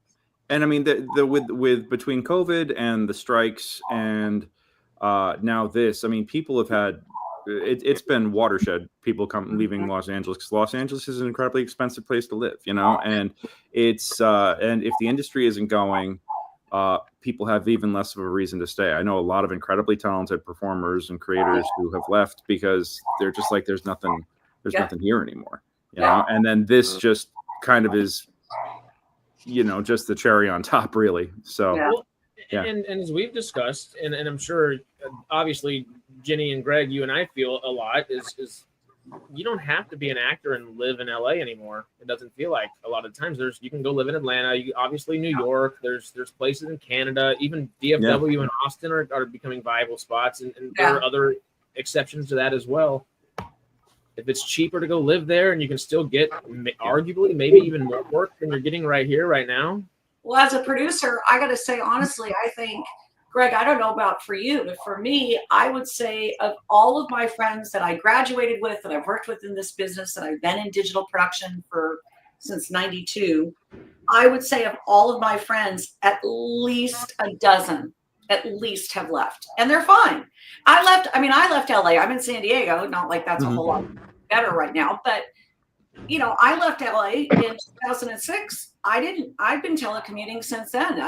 And I mean, with between COVID and the strikes and now this, I mean, people have had it's been watershed. People leaving Los Angeles because Los Angeles is an incredibly expensive place to live, and it's and if the industry isn't going. People have even less of a reason to stay. I know a lot of incredibly talented performers and creators who have left because they're just like, there's nothing here anymore, you know? And then this just kind of is, just the cherry on top, really. So, And as we've discussed, and I'm sure, obviously, Jenny and Greg, you and I feel a lot is you don't have to be an actor and live in LA anymore. It doesn't feel like. A lot of times you can go live in Atlanta, obviously New York, there's places in Canada, even DFW and Austin are becoming viable spots, and there are other exceptions to that as well. If it's cheaper to go live there and you can still get arguably maybe even more work than you're getting right here, right now. Well, as a producer, I got to say, honestly, I think, Greg, I don't know about for you, but for me, I would say of all of my friends that I graduated with, that I've worked with in this business, that I've been in digital production since 92, I would say of all of my friends, at least a dozen at least have left, and they're fine. I left LA. I'm in San Diego. Not like that's a whole lot better right now, but I left LA in 2006. I've been telecommuting since then.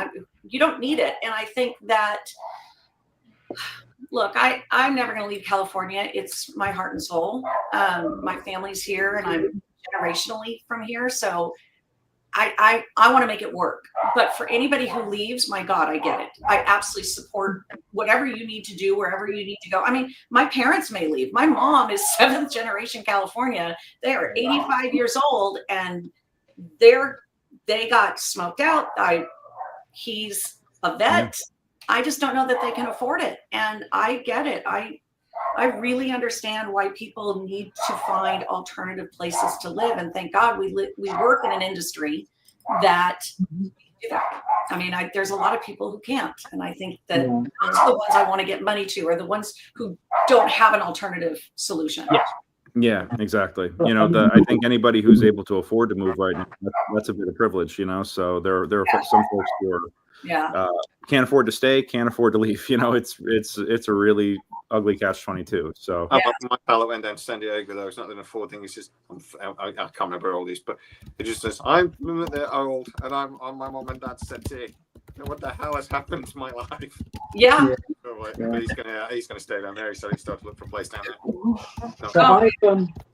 You don't need it. And I think that, look, I'm never going to leave California. It's my heart and soul. My family's here and I'm generationally from here. So I want to make it work. But for anybody who leaves, my God, I get it. I absolutely support whatever you need to do, wherever you need to go. I mean, my parents may leave. My mom is 7th generation California. They are 85 years old and they got smoked out. He's a vet. I just don't know that they can afford it. And I get it. I really understand why people need to find alternative places to live. And thank God we work in an industry that do that. I mean, there's a lot of people who can't. And I think that those are the ones I want to get money to, are the ones who don't have an alternative solution. Yeah, exactly. I think anybody who's able to afford to move right now, that's a bit of privilege, so there are some folks who are can't afford to stay, can't afford to leave. It's a really ugly catch-22. So my pal went down to San Diego, though. It's not an afford thing. It's just I can't remember all these, but it just says they're old and I'm on my mom and dad's settee. What the hell has happened to my life? Yeah. But he's gonna stay down there. So he started to look for a place down there. So I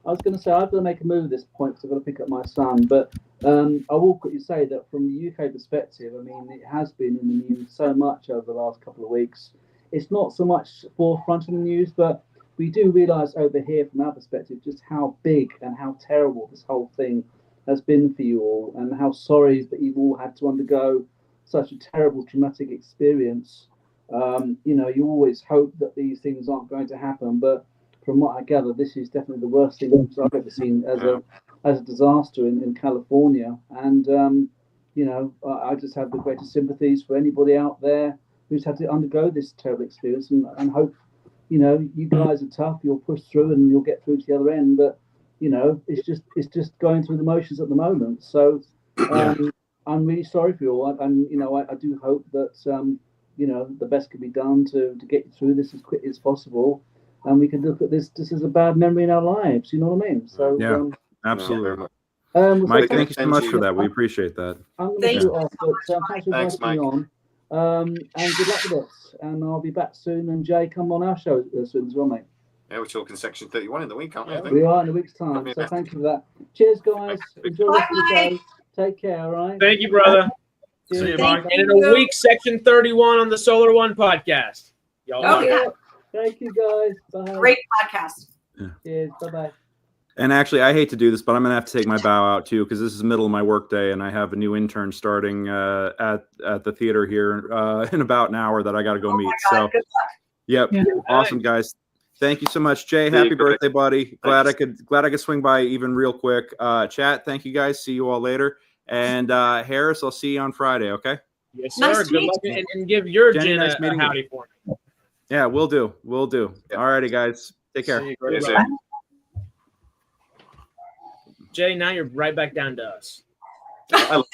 was going to say I've got to make a move at this point because I've got to pick up my son. But I will quickly say that from the UK perspective, I mean, it has been in the news so much over the last couple of weeks. It's not so much forefront in the news, but we do realise over here from our perspective just how big and how terrible this whole thing has been for you all, and how sorry that you've all had to undergo such a terrible traumatic experience. You always hope that these things aren't going to happen, but from what I gather, this is definitely the worst thing I've ever seen as a disaster in California. And I just have the greatest sympathies for anybody out there who's had to undergo this terrible experience, and hope you guys are tough. You'll push through and you'll get through to the other end. But it's just going through the motions at the moment. So I'm really sorry for you all, and I do hope that the best can be done to get you through this as quickly as possible, and we can look at this just as a bad memory in our lives. You know what I mean? So absolutely. Mike, thank you so much for that. We appreciate that. I'm going to do it off, but thanks for inviting me on. And good luck with it. And I'll be back soon. And Jay, come on our show soon as well, mate. Yeah, we're talking section 31 in the week, aren't we? I think. We are in a week's time. So thank you for that. Cheers, guys. Enjoy the rest of the show. Take care, all right? Thank you, brother. See you, Mike. And in a week, section 31 on the Solar One podcast. Y'all Thank you, guys. Bye. Great podcast. Cheers. Bye-bye. And actually, I hate to do this, but I'm going to have to take my bow out too, because this is the middle of my workday, and I have a new intern starting at the theater here in about an hour that I got to go meet. God, so, yep, awesome, guys. Thank you so much, Jay. Happy birthday, buddy. Glad I could swing by even real quick. Chat, thank you guys. See you all later. And Harris, I'll see you on Friday. Okay. Yes, sir. Nice Good luck, and give your Jenny, Jen nice a howdy for me. Yeah, we'll do. All righty, guys. Take care. Jay, now you're right back down to us. I love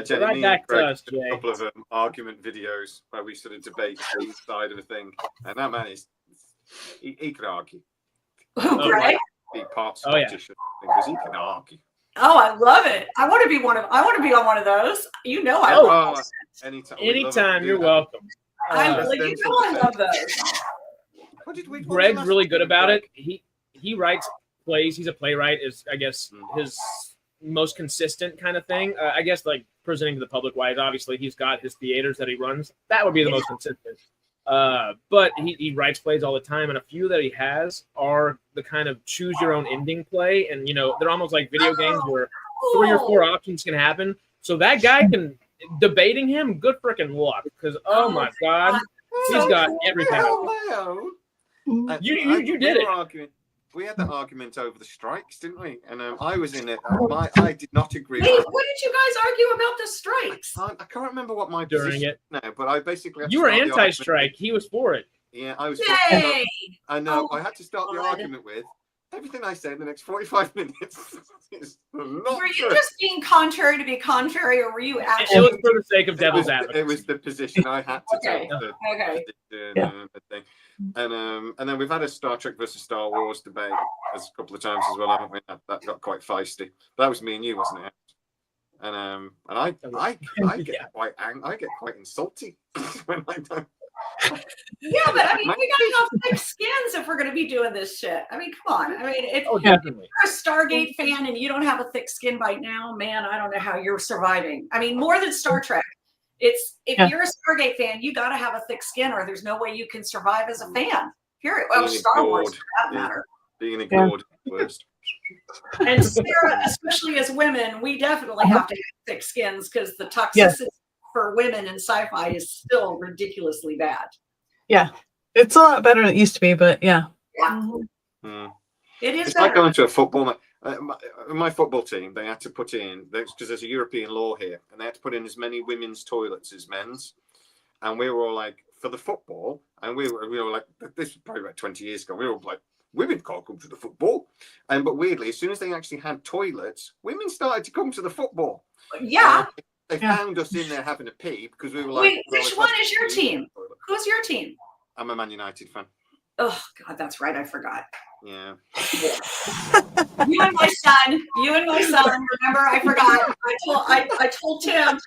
Jenny, right back to us, Jay. A couple of argument videos where we sort of debate each side of a thing, and that man he can argue. Right? He parts Scottish because he can argue. Oh, I love it. I want to be on one of those. I love those. Anytime, you're welcome. I love those. Greg's really good about it. He writes plays. He's a playwright. Is I guess his most consistent kind of thing. I guess like presenting to the public wise. Obviously, he's got his theaters that he runs. That would be the most consistent. But he writes plays all the time, and a few that he has are the kind of choose your own ending play, and they're almost like video games where 3 or 4 options can happen. So that guy can debating him, good freaking luck, because oh my god, he's got everything. You did it. We had that argument over the strikes, didn't we? And I was in it. I did not agree. Wait, what did you guys argue about the strikes? I can't remember what my During position it. now, but I basically You were anti-strike. He was for it. Yeah, I was. Yay! I know. Oh, I had to start the argument with everything I said in the next 45 minutes. Is not were you true. just being contrary to be contrary, or were you It actually? was for the sake of devil's advocate. It was the position I had to Okay. take. Okay. The thing. And then we've had a Star Trek versus Star Wars debate a couple of times as well, haven't we? That got quite feisty. That was me and you, wasn't it? And I get quite I get quite insulty when I don't. Yeah, but I mean, we gotta have thick skins if we're gonna be doing this shit. I mean, come on. I mean, if Definitely. you're a Stargate fan and you don't have a thick skin right now, man, I don't know how you're surviving. I mean, more than Star Trek. It's if you're a Stargate fan, you got to have a thick skin, or there's no way you can survive as a fan. Period. Well, Star Wars for that matter. Being ignored worst. And Sarah, especially as women, we definitely have to have thick skins because the toxicity for women in sci-fi is still ridiculously bad. Yeah, it's a lot better than it used to be, but yeah. It is. It's like going to a football match. My football team, they had to put in, because there's a European law here, and they had to put in as many women's toilets as men's. And we were all like, for the football, and we were like, this was probably about 20 years ago, we were all like, women can't come to the football. But weirdly, as soon as they actually had toilets, women started to come to the football. Yeah. They found us in there having a pee because we were like, wait, which one is your team? Who's your team? I'm a Man United fan. Oh God, that's right. I forgot. Yeah. You and my son. Remember, I forgot. I told Tim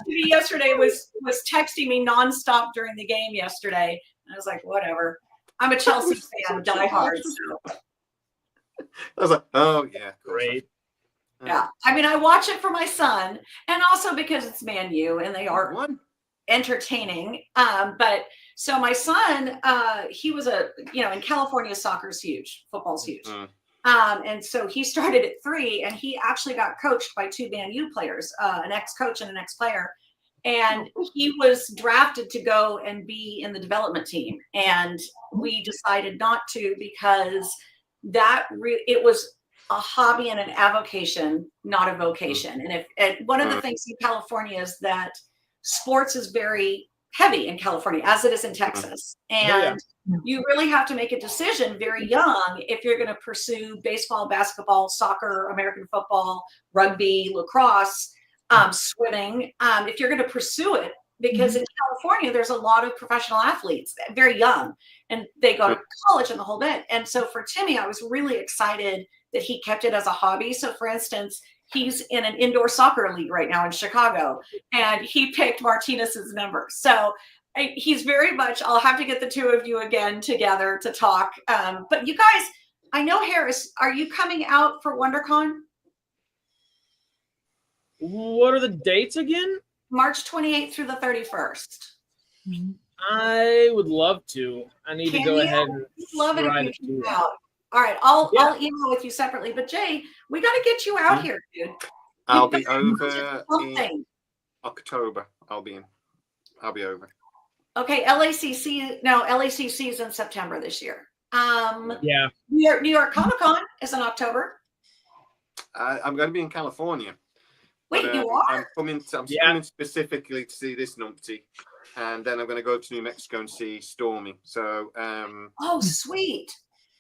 yesterday was texting me nonstop during the game yesterday. And I was like, whatever. I'm a Chelsea fan, die hard. So. I was like, oh yeah, Great. Yeah, I mean, I watch it for my son, and also because it's Man U and they are entertaining. But so my son, he was in California, soccer's huge, football's huge. And so he started at 3, and he actually got coached by 2 Man U players, an ex-coach and an ex-player. And he was drafted to go and be in the development team. And we decided not to because it was a hobby and an avocation, not a vocation. And one of the things in California is that sports is very heavy in California, as it is in Texas. And you really have to make a decision very young if you're going to pursue baseball, basketball, soccer, American football, rugby, lacrosse, swimming, if you're going to pursue it, because in California, there's a lot of professional athletes, very young, and they go to college and the whole bit. And so for Timmy, I was really excited that he kept it as a hobby. So for instance, he's in an indoor soccer league right now in Chicago, and he picked Martinez's number. So he's very much, I'll have to get the 2 of you again together to talk. But you guys, I know Harris, are you coming out for WonderCon? What are the dates again? March 28th through the 31st. I would love to. I need to go ahead and love it if you come out. All right, I'll email with you separately. But Jay, we got to get you out here, dude. I'll be over in October. I'll be over. Okay, LACC is in September this year. Yeah. New York Comic Con is in October. I'm going to be in California. Wait, you are? I'm coming specifically to see this numpty, and then I'm going to go to New Mexico and see Stormy. So. Oh, sweet.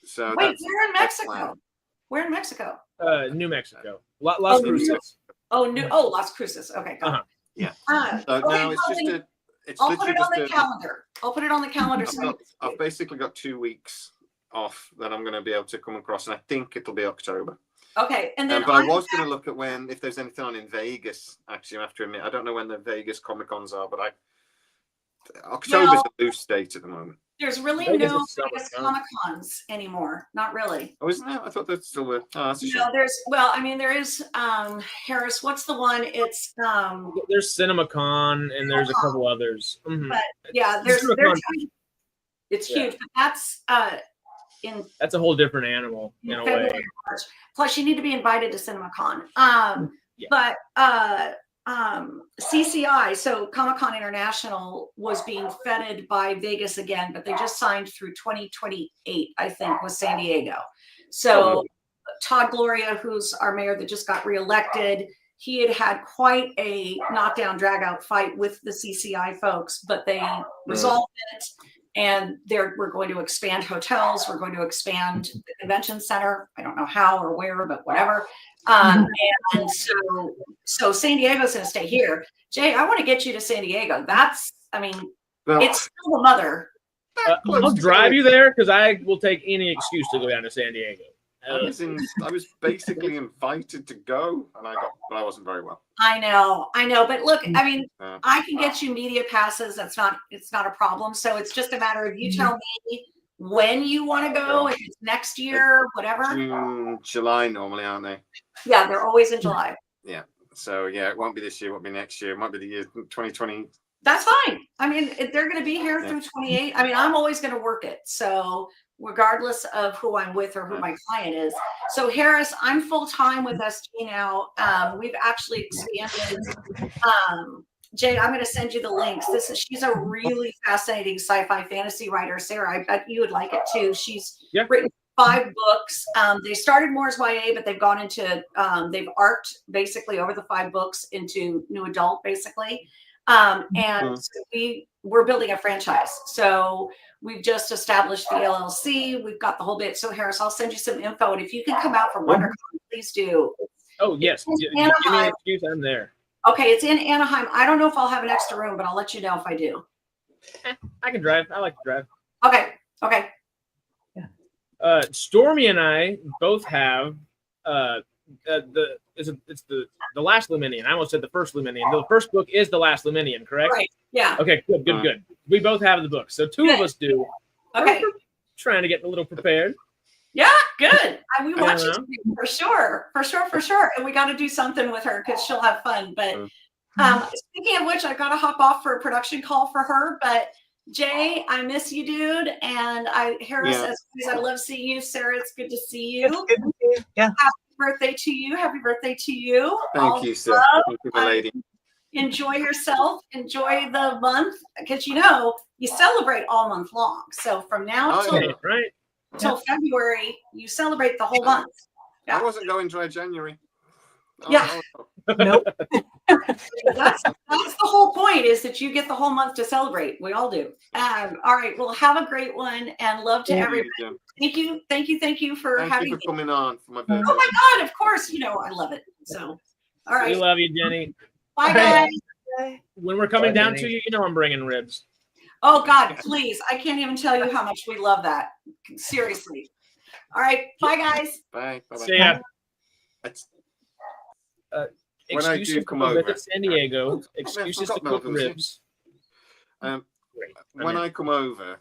So wait, we're in Mexico. We're in Mexico. New Mexico. Las Cruces. Las Cruces. Okay. Yeah. So now it's just I'll put it on the calendar. I'll put it on the calendar. I've basically got 2 weeks off that I'm going to be able to come across, and I think it'll be October. Okay, and then but I was going to look at if there's anything on in Vegas. Actually, I have to admit, I don't know when the Vegas Comic Cons are, but October's a loose date at the moment. There's really no Vegas Comic Cons anymore. Not really. Oh, isn't there? I thought that still were. Oh, that's a shame. No, there is Harris. What's the one? It's there's CinemaCon and there's a couple others. But yeah, they're It's Yeah. huge. But that's in That's a whole different animal in a way. Plus, you need to be invited to CinemaCon. Yeah. But CCI, so Comic-Con International, was being feted by Vegas again, but they just signed through 2028, I think, with San Diego. So Todd Gloria, who's our mayor that just got reelected, he had quite a knockdown, drag-out fight with the CCI folks, but they resolved it. And we're going to expand hotels. We're going to expand the convention center. I don't know how or where, but whatever. And so San Diego's going to stay here. Jay, I want to get you to San Diego. It's still the mother. I'll drive you there because I will take any excuse to go down to San Diego. I was basically invited to go, but I wasn't very well. I know. But look, I mean, I can get you media passes. It's not a problem. So it's just a matter of you tell me when you want to go, if it's next year, whatever. June, July normally, aren't they? Yeah, they're always in July. Yeah. So yeah, it won't be this year. It won't be next year. It might be the year 2020. That's fine. I mean, if they're going to be here through 28. I mean, I'm always going to work it. So regardless of who I'm with or who my client is. So Harris, I'm full time with SG now. We've actually expanded. Jay, I'm going to send you the links. She's a really fascinating sci-fi fantasy writer. Sarah, I bet you would like it too. She's written 5 books. They started more as YA, but they've gone into, they've arced basically over the 5 books into new adult, basically. And we're building a franchise. So we've just established the LLC. We've got the whole bit. So Harris, I'll send you some info. And if you can come out for WonderCon, please do. Oh, yes. Give me an excuse. I'm there. Okay. It's in Anaheim. I don't know if I'll have an extra room, but I'll let you know if I do. I can drive. I like to drive. Okay. Stormy and I both have it's the Last Luminian. I almost said the first Luminian. The first book is the Last Luminian, correct? Right. Yeah. Okay. Good. We both have the book, so 2 of us do. Okay. We're trying to get a little prepared. Yeah. Good. We want you to do, for sure. And we got to do something with her because she'll have fun. But speaking of which, I got to hop off for a production call for her. But Jay, I miss you, dude. And Harris, as always, I love seeing you. Sarah, it's good to see you. It's good to see you. Yeah. Happy birthday to you. Happy birthday to you. Thank you, sir. Thank you, my lady. Enjoy yourself. Enjoy the month because you celebrate all month long. So from now till February, you celebrate the whole month. Yeah. I wasn't going dry January. Nope. That's the whole point, is that you get the whole month to celebrate. We all do. All right. Well, have a great one and love to everybody. Thank you for having me. Coming on for my birthday. Oh my God, of course. I love it. So, all right. We love you, Jenny. Bye, guys. When we're coming down to you, I'm bringing ribs. Oh God, please. I can't even tell you how much we love that. Seriously. All right. Bye, guys. Bye. See ya. When I do come over to San Diego, excuses to cook ribs. When I come over,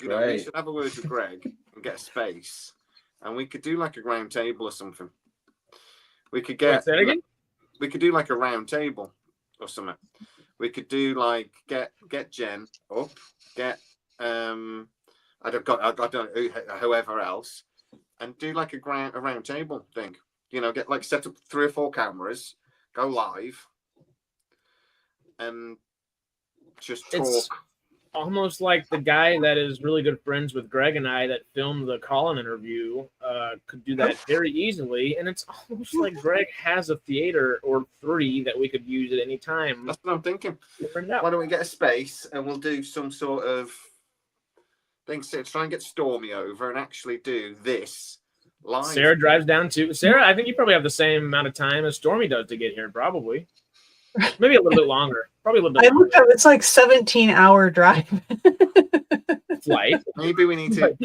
we should have a word with Greg and get a space, and we could do like a round table or something. We could get. Say that again? We could do like a round table or something. We could do like get Jen up, get I don't know whoever else, and do like a round table thing. Get like set up 3 or 4 cameras, go live, and just talk. It's almost like the guy that is really good friends with Greg and I that filmed the Colin interview could do that very easily. And it's almost like Greg has a theater or 3 that we could use at any time. That's what I'm thinking. Why don't we get a space and we'll do some sort of thing to try and get Stormy over and actually do this live. Sarah drives down too. Sarah, I think you probably have the same amount of time as Stormy does to get here, probably. Maybe a little bit longer. Probably a little bit longer. It's like 17-hour drive. Flight. Maybe we need to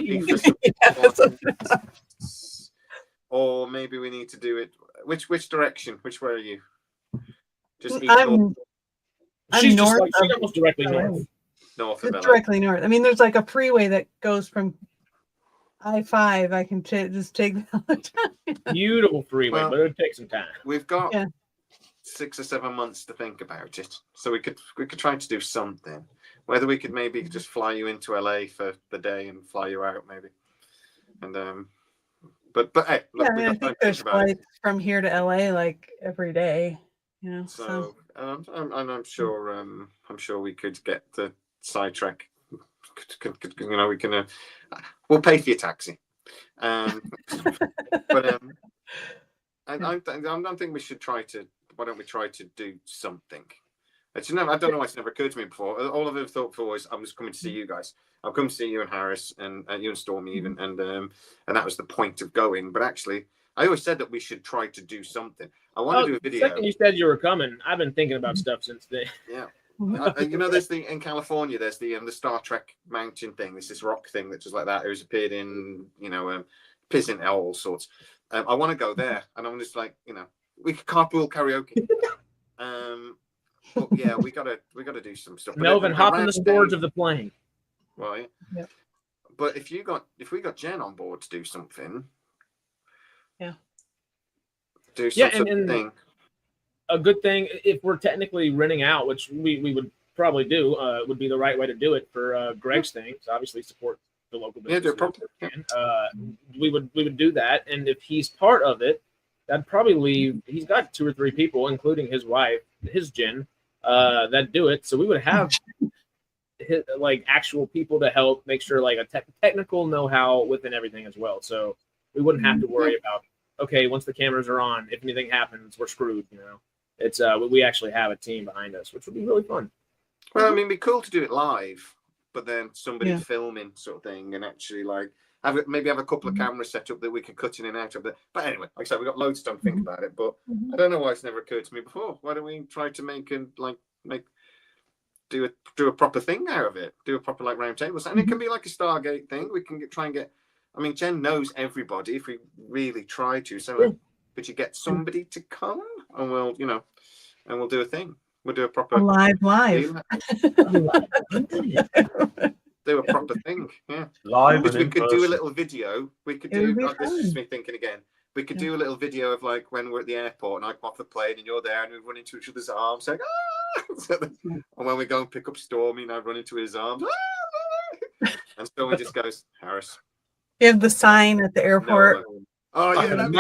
or maybe we need to do it. Which direction? Which way are you? Just I'm she's north. She's almost directly north. North of LA. Directly north. I mean, there's like a freeway that goes from I-5. I can just take all the time. Beautiful freeway, but it would take some time. We've got 6 or 7 months to think about it, so we could try to do something. whether we could maybe just fly you into LA for the day and fly you out, maybe. And but hey, Yeah, I mean, I think there's flights from here to LA like every day, you know. So I'm sure we could get the SciTrek. You know, we can. We'll pay for your taxi. But I don't think we should try to. Why don't we try to do something? I don't know why it's never occurred to me before. All I've ever thought before was I'm just coming to see you guys. I'll come to see you and Harris and you and Stormy even, and that was the point of going. But actually, I always said that we should try to do something. I want to do a video. The second you said you were coming, I've been thinking about stuff since then. Yeah. You know, there's in California, there's the Star Trek mountain thing. There's this rock thing that's just like that. It was appeared in, Pizzin, all sorts. I want to go there, and I'm just like, we could carpool karaoke. But yeah, we gotta do some stuff. Melvin, hop in the storage of the plane. Well, yeah. But if we got Jen on board to do something, do something. And a good thing, if we're technically renting out, which we would probably do, would be the right way to do it for Greg's thing. So obviously support the local business. Yeah, do it properly. We would do that, and if he's part of it, that'd probably leave. He's got 2 or 3 people, including his wife, his Jen, that do it. So we would have actual people to help make sure a technical know-how within everything as well. So we wouldn't have to worry about, okay, once the cameras are on, if anything happens, we're screwed. It's we actually have a team behind us, which would be really fun. Well, I mean, it'd be cool to do it live, but then somebody filming sort of thing, and actually have a couple of cameras set up that we can cut in and out of. But anyway, like I said, we've got loads of time to think about it. But I don't know why it's never occurred to me before. Why don't we try to do a proper thing out of it? Do a proper round table, and it can be like a Stargate thing. We can try and get. I mean, Jen knows everybody if we really try to. So could you get somebody to come, and we'll do a thing. We'll do a proper live. Do a proper thing, yeah. Live. We could do a little video. We could do. This is me thinking again. We could do a little video of when we're at the airport and I come off the plane and you're there and we run into each other's arms, saying "Ah!" And when we go and pick up Stormy and I run into his arms, "Ah!" And Stormy just goes, Harris. You have the sign at the airport. Oh yeah, that'd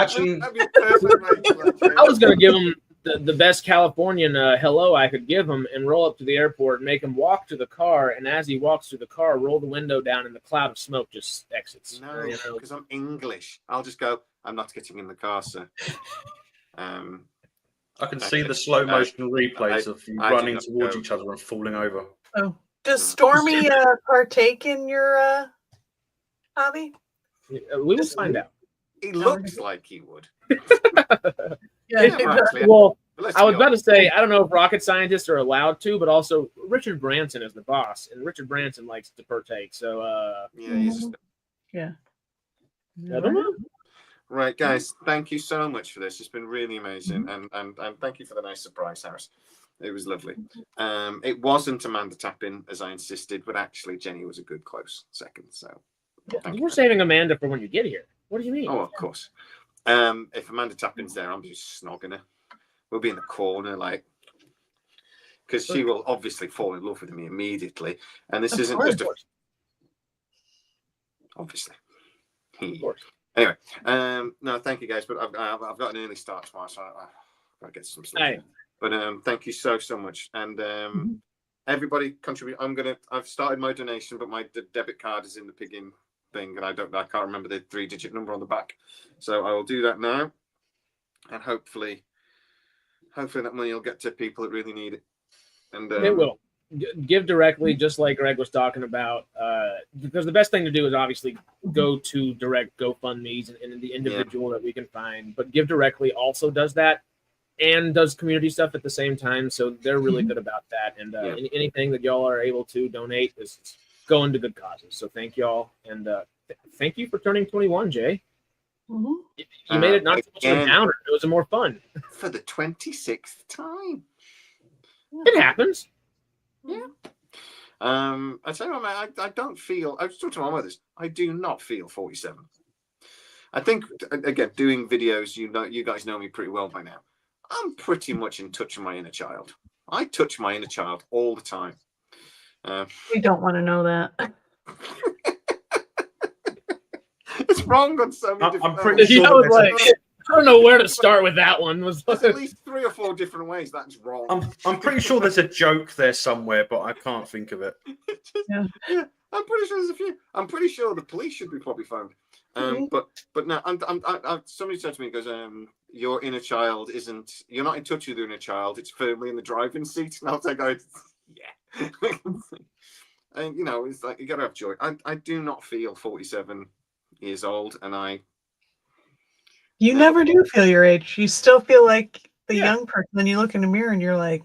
be perfect. I was gonna give him the best Californian hello I could give him and roll up to the airport and make him walk to the car, and as he walks to the car, roll the window down and the cloud of smoke just exits. No, because I'm English. I'll just go, I'm not getting in the car, sir. I can see the slow motion replays of you running towards each other and falling over. Oh, does Stormy partake in your hobby? We will find out. He looks like he would. Well, I was about to say, I don't know if rocket scientists are allowed to, but also Richard Branson is the boss, and Richard Branson likes to partake. So, yeah. I don't know. Right, guys, thank you so much for this. It's been really amazing, and thank you for the nice surprise, Harris. It was lovely. It wasn't Amanda Tappin, as I insisted, but actually Jenny was a good close second. So we're saving Amanda for when you get here. What do you mean? Oh, of course. If Amanda Tappin's there, I'm just snogging her. We'll be in the corner, because she will obviously fall in love with me immediately. And this isn't just obviously. Of course. Anyway, no, thank you guys. But I've got an early start tomorrow, so I've got to get some sleep. Hey. But thank you so much, and everybody contribute. I've started my donation, but my debit card is in the pigging thing, and I can't remember the 3-digit number on the back, so I will do that now, and hopefully that money will get to people that really need it. And it will. Give directly, just like Greg was talking about, because the best thing to do is obviously go to direct GoFundMe's and the individual that we can find, but Give Directly also does that and does community stuff at the same time, so they're really good about that. And anything that y'all are able to donate is going to good causes. So thank y'all, and thank you for turning 21, Jay. You made it not so much of a downer. It was a more fun. For the 26th time. It happens. Yeah. I tell you what, I don't feel. I was talking to my mother this. I do not feel 47. I think again, doing videos. You guys know me pretty well by now. I'm pretty much in touch with my inner child. I touch my inner child all the time. We don't want to know that. It's wrong on so many I'm different pretty levels. sure I was that there's like, I don't know where to start with that one. There's at least 3 or 4 different ways that's wrong. I'm pretty sure there's a joke there somewhere, but I can't think of it. Yeah. Yeah, I'm pretty sure there's a few. I'm pretty sure the police should be probably phoned. But no, somebody said to me, he goes, your inner child isn't. You're not in touch with your inner child. It's firmly in the driving seat. And I was like, yeah. And you know, it's like you gotta have joy. I do not feel 47 years old, and You never do feel your age. You still feel like the Yeah. young person. Then you look in the mirror and you're like,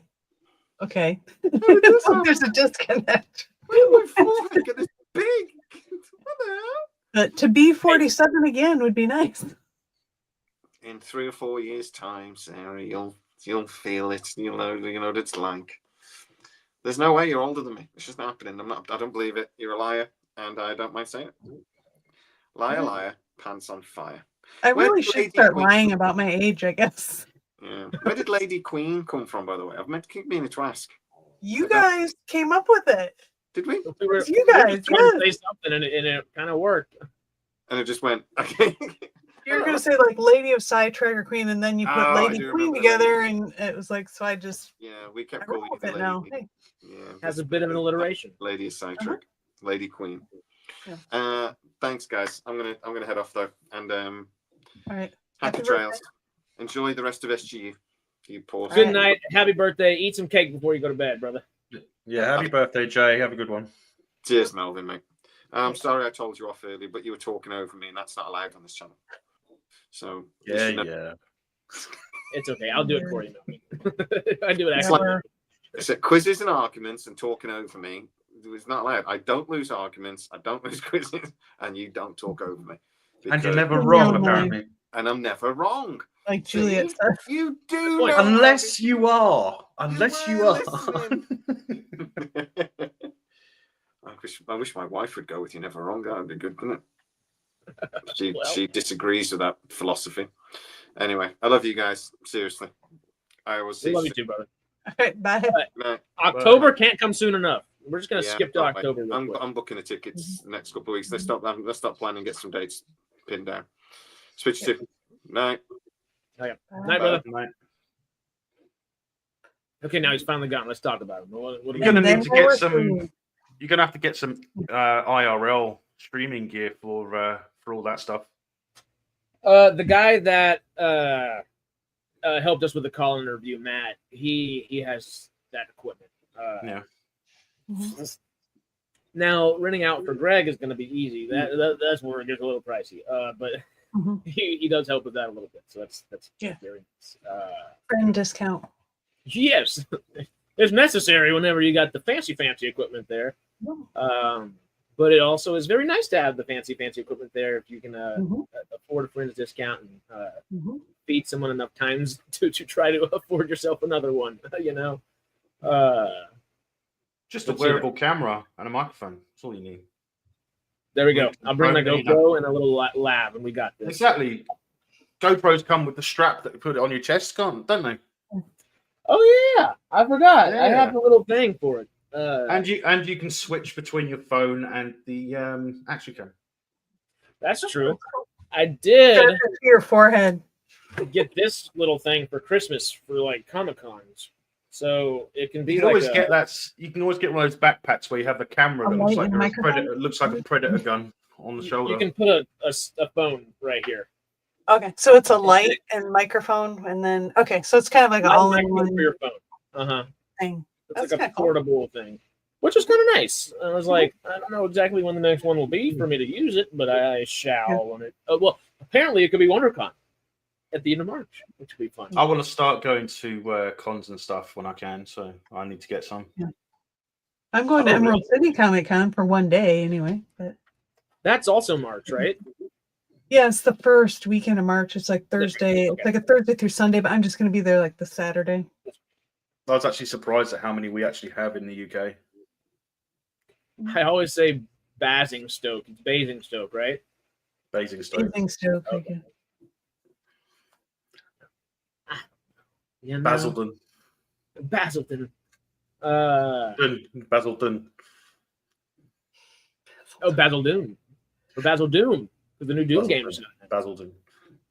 okay. There's a disconnect. Where did my forehead get this big? What the hell? But to be 47 again would be nice. In 3 or 4 years' time, Sarah, you'll feel it. You'll know what it's like. There's no way you're older than me. It's just not happening. I don't believe it. You're a liar, and I don't mind saying it. Liar, liar, pants on fire. I Where really did should Lady start Queen lying come about from? my age, I guess. Yeah. Where did Lady Queen come from, by the way? I've meant to keep meaning to ask. You guys came up with it. Did we? We were, You we were guys, just trying to yeah. say something, and it kind of worked. And it just went, okay. You were going to say like Lady of SciTrek or Queen, and then you put Oh, I Lady do Queen remember together, and it was like, so I just Yeah, we kept I roll calling you with the it lady. now. Hey. Yeah, Has a bit of an alliteration. Lady of SciTrek, Lady Queen. Yeah. Thanks, guys. I'm gonna head off though, and All right. happy Happy trails. Enjoy the rest of SGU. You poor. Good night. Happy birthday. Eat some cake before you go to bed, brother. Yeah, happy birthday, Jay. Have a good one. Cheers, Melvin, mate. I'm sorry I told you off early, but you were talking over me, and that's not allowed on this channel. So Yeah. It's okay. I'll do it for you. I do it It's actually. like it's quizzes and arguments and talking over me. It's not allowed. I don't lose arguments. I don't lose quizzes, and you don't talk over me. And you're Because- never No, wrong, no. apparently. and I'm never wrong. Like Juliet See? said. You do Point. know Unless you are. You Unless you were are. listening. I wish my wife would go with you never wrong. That would be good, wouldn't it? She disagrees with that philosophy. Anyway, I love you guys. Seriously. I will see We love you you too, brother. All right, bye. soon. October can't come soon enough. We're just gonna Yeah, skip to don't wait. October. real quick. I'm booking the tickets the next couple of weeks. Let's stop planning and get some dates pinned down. Switch to night. Night, Bye. brother. Mate. Okay, now he's finally gone. Let's talk about him. What do we You're gonna And then need to get we're some. through. You're gonna have to get some IRL streaming gear for all that stuff. The guy that helped us with the call interview, Matt, he has that equipment. Yeah. Now renting out for Greg is going to be easy. That's where it gets a little pricey. But Mhm. he does help with that a little bit. So that's Yeah. very nice. Friend discount. Yes, it's necessary whenever you got the fancy equipment there. But it also is very nice to have the fancy equipment there if you can afford a friend's discount and feed someone enough times to try to afford yourself another one. You know. Just a Let's see wearable camera and a microphone. That's all you need. There we go. I'll bring my Right, GoPro and a little lab, and we got this. Exactly. GoPros come with the strap that you put it on your chest, don't they? Oh yeah, I forgot. I Yeah. have a little thing for it. And you can switch between your phone and the action cam. That's true. I did To your forehead. get this little thing for Christmas for like Comic Cons, so it can be You can like always a, get that. You can always get one of those backpacks where you have the camera A that looks light like and a microphone? predator. Looks like a predator gun on the shoulder. You can put a phone right here. Okay, so it's a light and microphone, and then so it's kind of like an Light all-in-one for your phone. thing. It's That's like a kinda cool. portable thing, which is kind of nice. I was like, I don't know exactly when the next one will be for me to use it, but I shall when it. Well, apparently it could be WonderCon at the end of March, which would be fun. I want to start going to cons and stuff when I can, so I need to get some. I'm going to Oh, Emerald City Comic Con for one day anyway. But That's also March, right? yeah, it's the first weekend of March. It's like Thursday. Okay. It's like a Thursday through Sunday, but I'm just going to be there like the Saturday. I was actually surprised at how many we actually have in the UK. I always say Basingstoke. It's Basingstoke, right? Basingstoke. Basingstoke. Okay. You know, Basildon. Basildon. Basil Dun. Oh, Basil Doom. Or Basil Doom. Because the new Doom game is out. Basil Dun.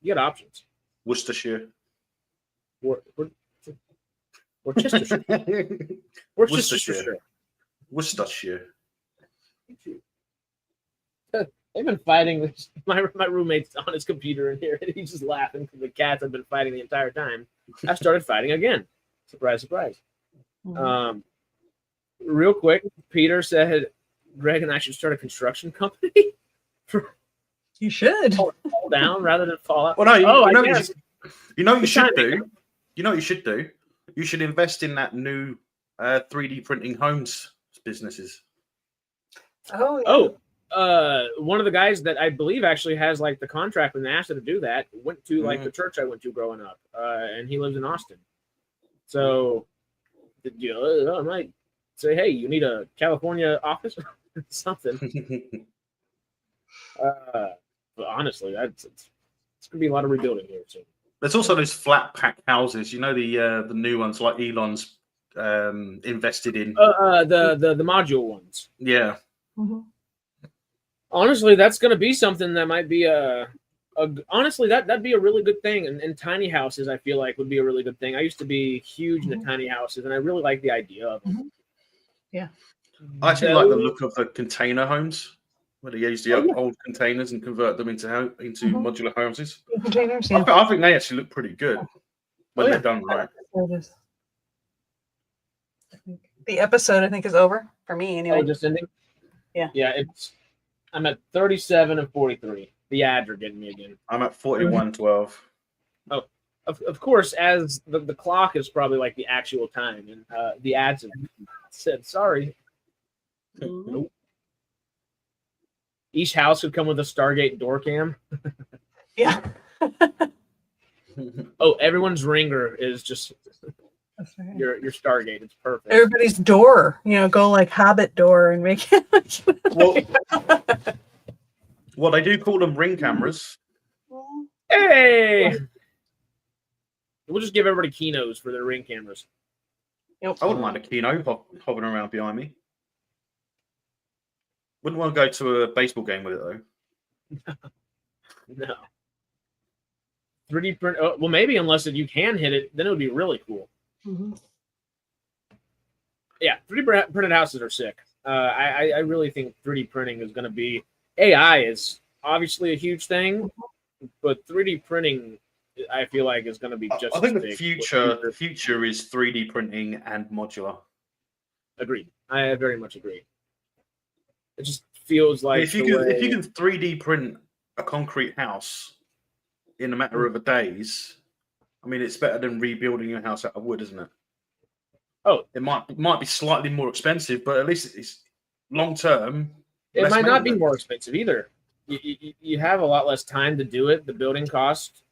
You got options. Worcestershire. Or Worcestershire. Worcestershire. Worcestershire. They've been fighting. My roommate's on his computer in here, and he's just laughing because the cats have been fighting the entire time. I started fighting again. Surprise, surprise. Real quick, Peter said Greg and I should start a construction company. You should fall down rather than fall out. Well, no, you know you should do. You know what you should do. You should invest in that new 3D printing homes businesses. Oh, yeah. One of the guys that I believe actually has like the contract with NASA to do that went to like the church I went to growing up, and he lives in Austin. So, I might say, hey, you need a California office or something. But honestly, it's gonna be a lot of rebuilding here soon. There's also those flat pack houses. You know the new ones like Elon's invested in. The module ones. Yeah. Mm-hmm. Honestly, that's going to be something that might be honestly, that'd be a really good thing. And tiny houses, I feel like, would be a really good thing. I used to be huge into tiny houses, and I really like the idea of them. Yeah. I actually like the look of the container homes, where they use the old containers and convert them into modular houses. Containers, yeah. I think they actually look pretty good when they're done right. The episode, I think, is over for me anyway. Oh, just ending? Yeah. Yeah, I'm at 37 and 43. The ads are getting me again. I'm at 41:12. Oh, of course, as the clock is probably like the actual time, and the ads have said sorry. Nope. Each house would come with a Stargate door cam. Yeah. Oh, everyone's ringer is just right. your Stargate. It's perfect. Everybody's door, go like Hobbit door and make it. Well, they do call them ring cameras. Hey, we'll just give everybody Kinos for their ring cameras. Yep. I wouldn't mind a Kino hovering around behind me. Wouldn't want to go to a baseball game with it though. No. 3D print. Oh, well, maybe unless you can hit it, then it would be really cool. Mm-hmm. Yeah, 3D printed houses are sick. I really think 3D printing is going to be. AI is obviously a huge thing, but 3D printing, I feel like, is going to be just. I think the future is 3D printing and modular. Agreed. I very much agree. It just feels like if you can 3D print a concrete house in a matter of days, I mean, it's better than rebuilding your house out of wood, isn't it? Oh, it might be slightly more expensive, but at least it's long term. It might not be more expensive either. You have a lot less time to do it. The building cost,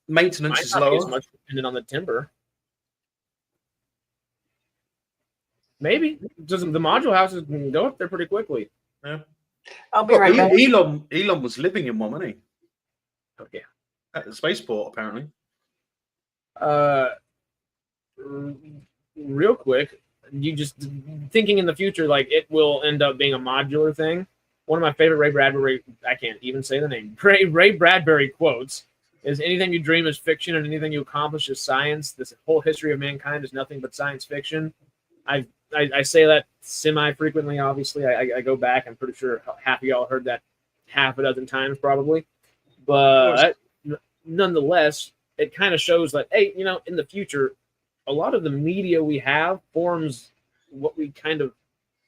maintenance is lower. As much depending on the timber. Maybe the module houses can go up there pretty quickly. Yeah. I'll be right back. Elon was living in one, wasn't he? Okay. At the spaceport, apparently. Real quick, you just thinking in the future, like it will end up being a modular thing. One of my favorite Ray Bradbury, I can't even say the name, Ray Bradbury quotes is anything you dream is fiction and anything you accomplish is science. This whole history of mankind is nothing but science fiction. I say that semi-frequently, obviously. I go back. I'm pretty sure half of y'all heard that half a dozen times probably. But nonetheless, it kind of shows that, hey, in the future, a lot of the media we have forms what we kind of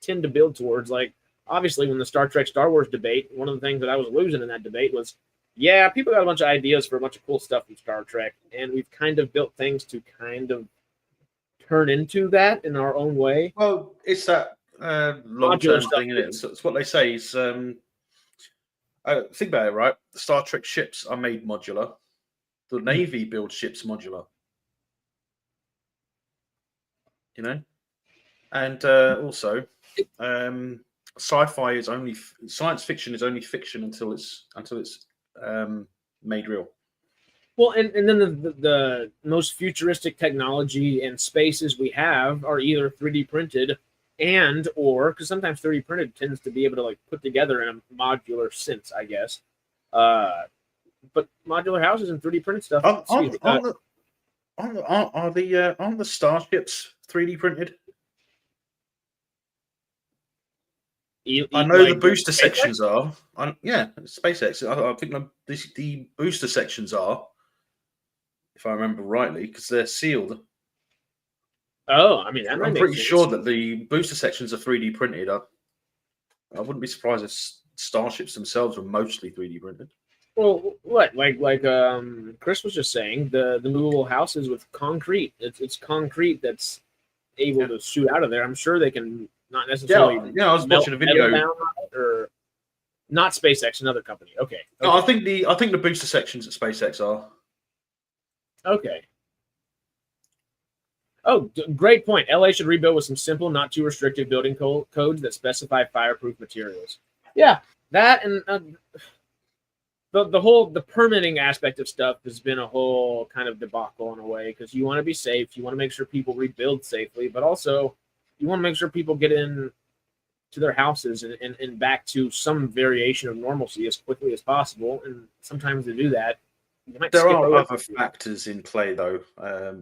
tend to build towards. Like, obviously, when the Star Trek, Star Wars debate, one of the things that I was losing in that debate was, yeah, people got a bunch of ideas for a bunch of cool stuff from Star Trek, and we've kind of built things to kind of turn into that in our own way. Well, it's that long-term thing, isn't it? So it's what they say is, think about it, right? The Star Trek ships are made modular. The Navy builds ships modular. And also, sci-fi is only science fiction is only fiction until it's made real. Well, and then the most futuristic technology and spaces we have are either 3D printed or because sometimes 3D printed tends to be able to like put together in a modular sense, I guess. But modular houses and 3D printed stuff. Aren't the starships 3D printed? I know the booster sections are. Yeah, SpaceX. I think the booster sections are, if I remember rightly, because they're sealed. Oh, I mean, I'm pretty sure that the booster sections are 3D printed. I wouldn't be surprised if starships themselves were mostly 3D printed. Well, what like Chris was just saying, the movable houses with concrete. It's concrete that's able to shoot out of there. I'm sure they can not necessarily. Yeah. I was watching a video, or not SpaceX, another company. Okay. No, I think the booster sections at SpaceX are. Okay. Oh, great point. LA should rebuild with some simple, not too restrictive building codes that specify fireproof materials. Yeah, that and the permitting aspect of stuff has been a whole kind of debacle in a way, because you want to be safe, you want to make sure people rebuild safely, but also you want to make sure people get in to their houses and back to some variation of normalcy as quickly as possible. And sometimes to do that, there are other factors in play, though.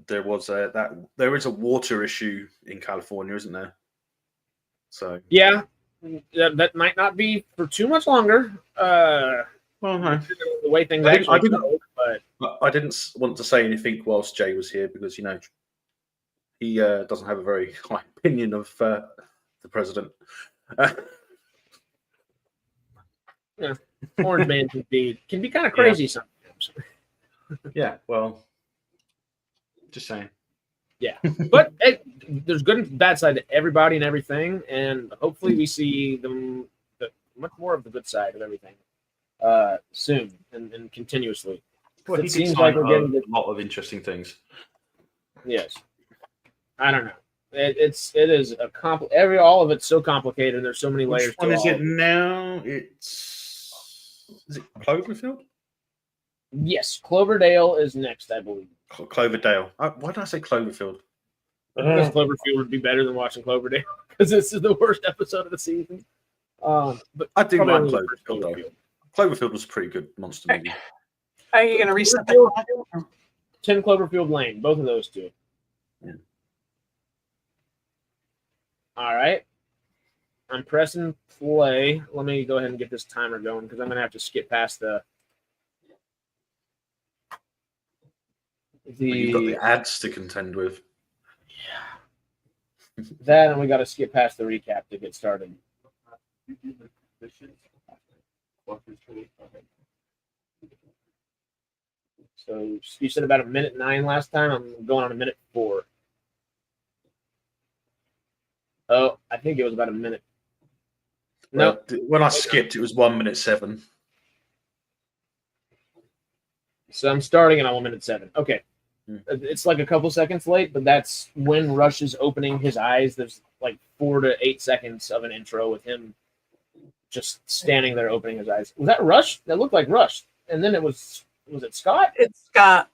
There is a water issue in California, isn't there? So yeah, that might not be for too much longer. Well, no. The way things I didn't want to say anything whilst Jay was here because he doesn't have a very high opinion of the president. Yeah, Orange Man can be kind of crazy sometimes. Yeah, well, just saying. Yeah, but there's good and bad side to everybody and everything, and hopefully we see much more of the good side of everything soon and continuously. Well, it seems like we're getting a lot of interesting things. Yes, I don't know. It is all of it's so complicated. There's so many layers. Which one is it now? Is it Cloverfield? Yes, Cloverdale is next, I believe. Cloverdale. Why did I say Cloverfield? Because Cloverfield would be better than watching Cloverdale because this is the worst episode of the season. But I do like Cloverfield though. Cloverfield was a pretty good monster movie. Are you going to reset the 10 Cloverfield Lane, both of those two. Yeah. All right. I'm pressing play. Let me go ahead and get this timer going because I'm going to have to skip past You've got the ads to contend with. Yeah. That, and we got to skip past the recap to get started. So you said about 1:09 last time. I'm going on 1:04. Oh, I think it was about a minute. No, when I skipped, it was 1:07. So I'm starting and I'm 1:07. Okay. It's like a couple seconds late, but that's when Rush is opening his eyes. There's like 4 to 8 seconds of an intro with him just standing there opening his eyes. Was that Rush? That looked like Rush. And then was it Scott? It's Scott.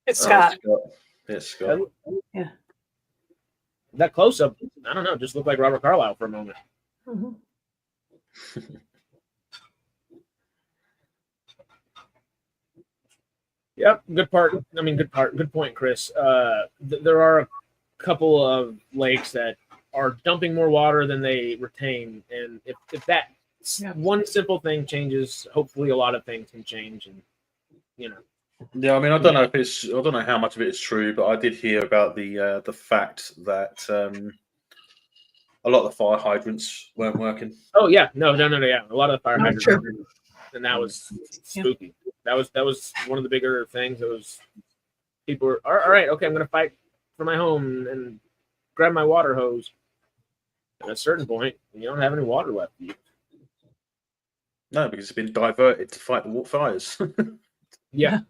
It's Scott. It's Scott. Yeah. That close up, I don't know, just looked like Robert Carlyle for a moment. Mm-hmm. Yep, good point, Chris. There are a couple of lakes that are dumping more water than they retain, and if that one simple thing changes, hopefully a lot of things can change, and Yeah, I mean, I don't know how much of it is true, but I did hear about the fact that a lot of the fire hydrants weren't working. Oh yeah, no, yeah, a lot of the fire hydrants, and that was spooky. That was one of the bigger things. It was people were all right. Okay, I'm gonna fight for my home and grab my water hose. At a certain point, you don't have any water left. No, because it's been diverted to fight the fires. Yeah.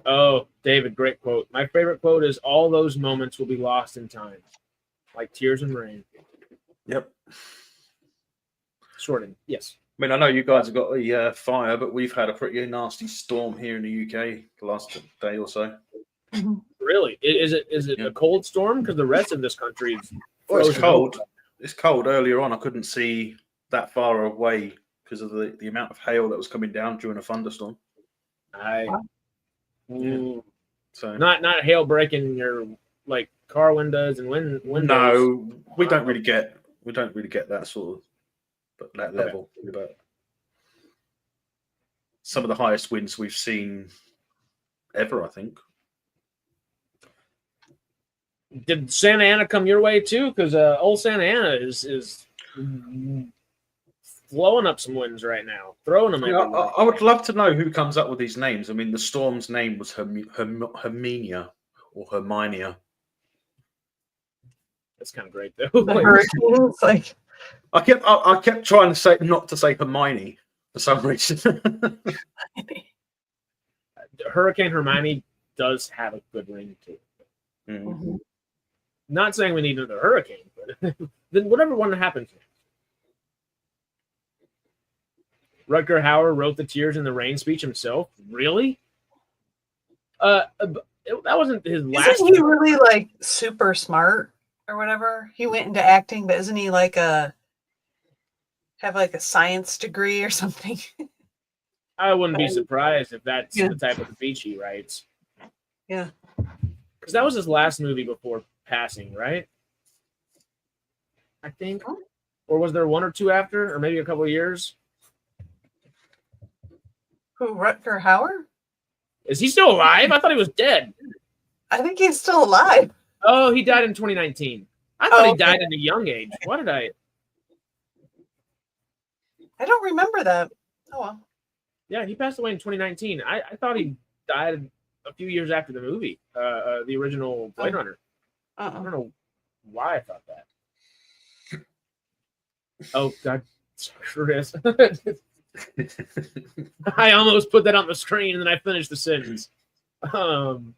Oh, David, great quote. My favorite quote is, "All those moments will be lost in time, like tears in rain." Yep. Shorting, yes. mean, I know you guys have got a fire, but we've had a pretty nasty storm here in the UK the last day or so. Really? Is it a cold storm? Because the rest of this country is it's cold. It's cold. Earlier on, I couldn't see that far away because of the amount of hail that was coming down during a thunderstorm. So not hail breaking your like car windows and windows. No, we don't really get that sort of that level. But some of the highest winds we've seen ever, I think. Did Santa Ana come your way too? Because old Santa Ana is blowing up some winds right now, throwing them. I would love to know who comes up with these names. I mean, the storm's name was Herminia or Herminia. That's kind of great though. The hurricanes, like I kept trying to say not to say Hermione for some reason. Hurricane Hermione does have a good ring to it. Mm-hmm. Not saying we need another hurricane, but then whatever one happens. Rutger Hauer wrote the Tears in the Rain speech himself. Really? That wasn't his last. Isn't he really like super smart or whatever? He went into acting, but isn't he like have like a science degree or something? I wouldn't be surprised if that's the type of speech he writes. Yeah. Because that was his last movie before passing, right? I think. Or was there one or two after, or maybe a couple of years? Who, Rutger Hauer? Is he still alive? I thought he was dead. I think he's still alive. Oh, he died in 2019. I thought he died at a young age. Why did I don't remember that. Oh, well. Yeah, he passed away in 2019. I thought he died a few years after the movie, the original Blade Runner. I don't know why I thought that. Oh, God. Chris. I almost put that on the screen and then I finished the sentence.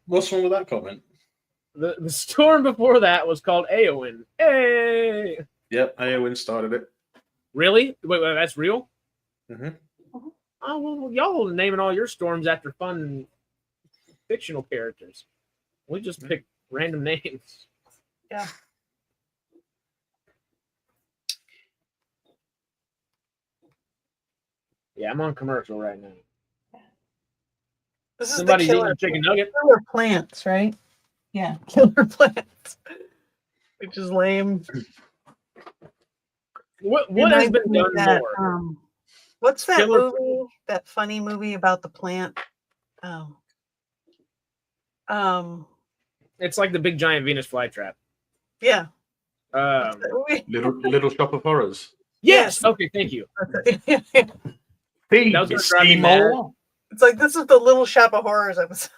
What's wrong with that comment? The storm before that was called Eowyn. Hey! Yep, Eowyn started it. Really? Wait, that's real? Mm-hmm. Oh, well, y'all are naming all your storms after fun fictional characters. We just pick random names. Yeah. Yeah, I'm on commercial right now. This is Somebody's the eating a chicken nugget. Killer plants, right? Yeah, killer plants. Which is lame. What has been done more? What's that Killer movie? That funny movie about the plant? It's like the big giant Venus flytrap. Yeah. Little Shop of Horrors. Yes. Okay. Thank you. It's like this is the Little Shop of Horrors episode.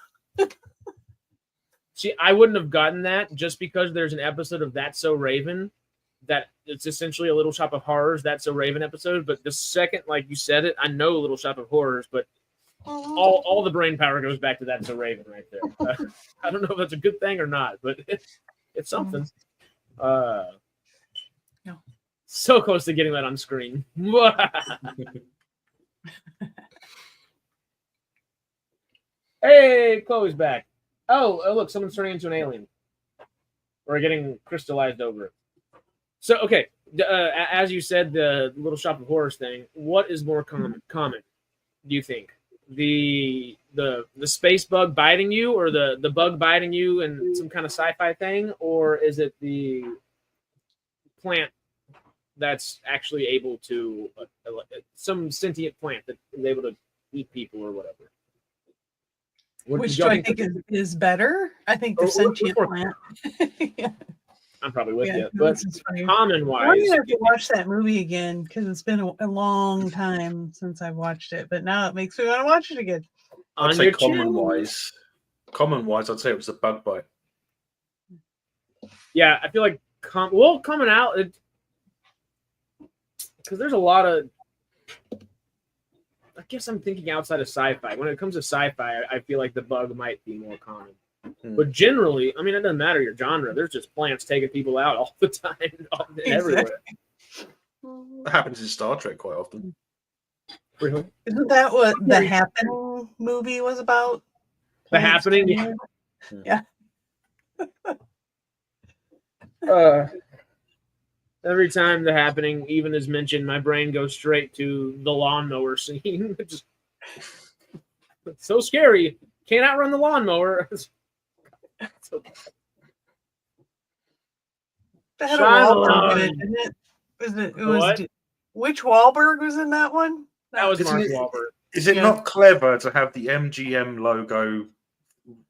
See, I wouldn't have gotten that just because there's an episode of That's So Raven that it's essentially a Little Shop of Horrors, That's So Raven episode. But the second, like you said it, I know Little Shop of Horrors, but all the brain power goes back to That's So Raven right there. I don't know if that's a good thing or not, but it's something. So close to getting that on screen. Hey, Chloe's back. Oh, look, someone's turning into an alien. Or getting crystallized over it. So, okay, as you said, the Little Shop of Horrors thing, what is more common, do you think? The space bug biting you, or the bug biting you and some kind of sci-fi thing? Or is it the plant that's actually able to, some sentient plant that is able to eat people or whatever? Which do I think is better? I think the sentient plant. Yeah. I'm probably with you. But common-wise, I have to watch that movie again because it's been a long time since I've watched it. But now it makes me want to watch it again. I'd say common-wise, I'd say it was a bug bite. Yeah, I feel like coming out because there's a lot of. I guess I'm thinking outside of sci-fi. When it comes to sci-fi, I feel like the bug might be more common. But generally, I mean, it doesn't matter your genre. There's just plants taking people out all the time, everywhere. That happens in Star Trek quite often. Really? Isn't that what the Happening movie was about? The Happening? Yeah. Every time The Happening even is mentioned, my brain goes straight to the lawnmower scene. Just, it's so scary. Can't outrun the lawnmower. So, They had a Wahlberg in it, Shyamalan. didn't it? It What? was which Wahlberg was in that one? That was Isn't Mark it- Wahlberg. Is it Yeah. not clever to have the MGM logo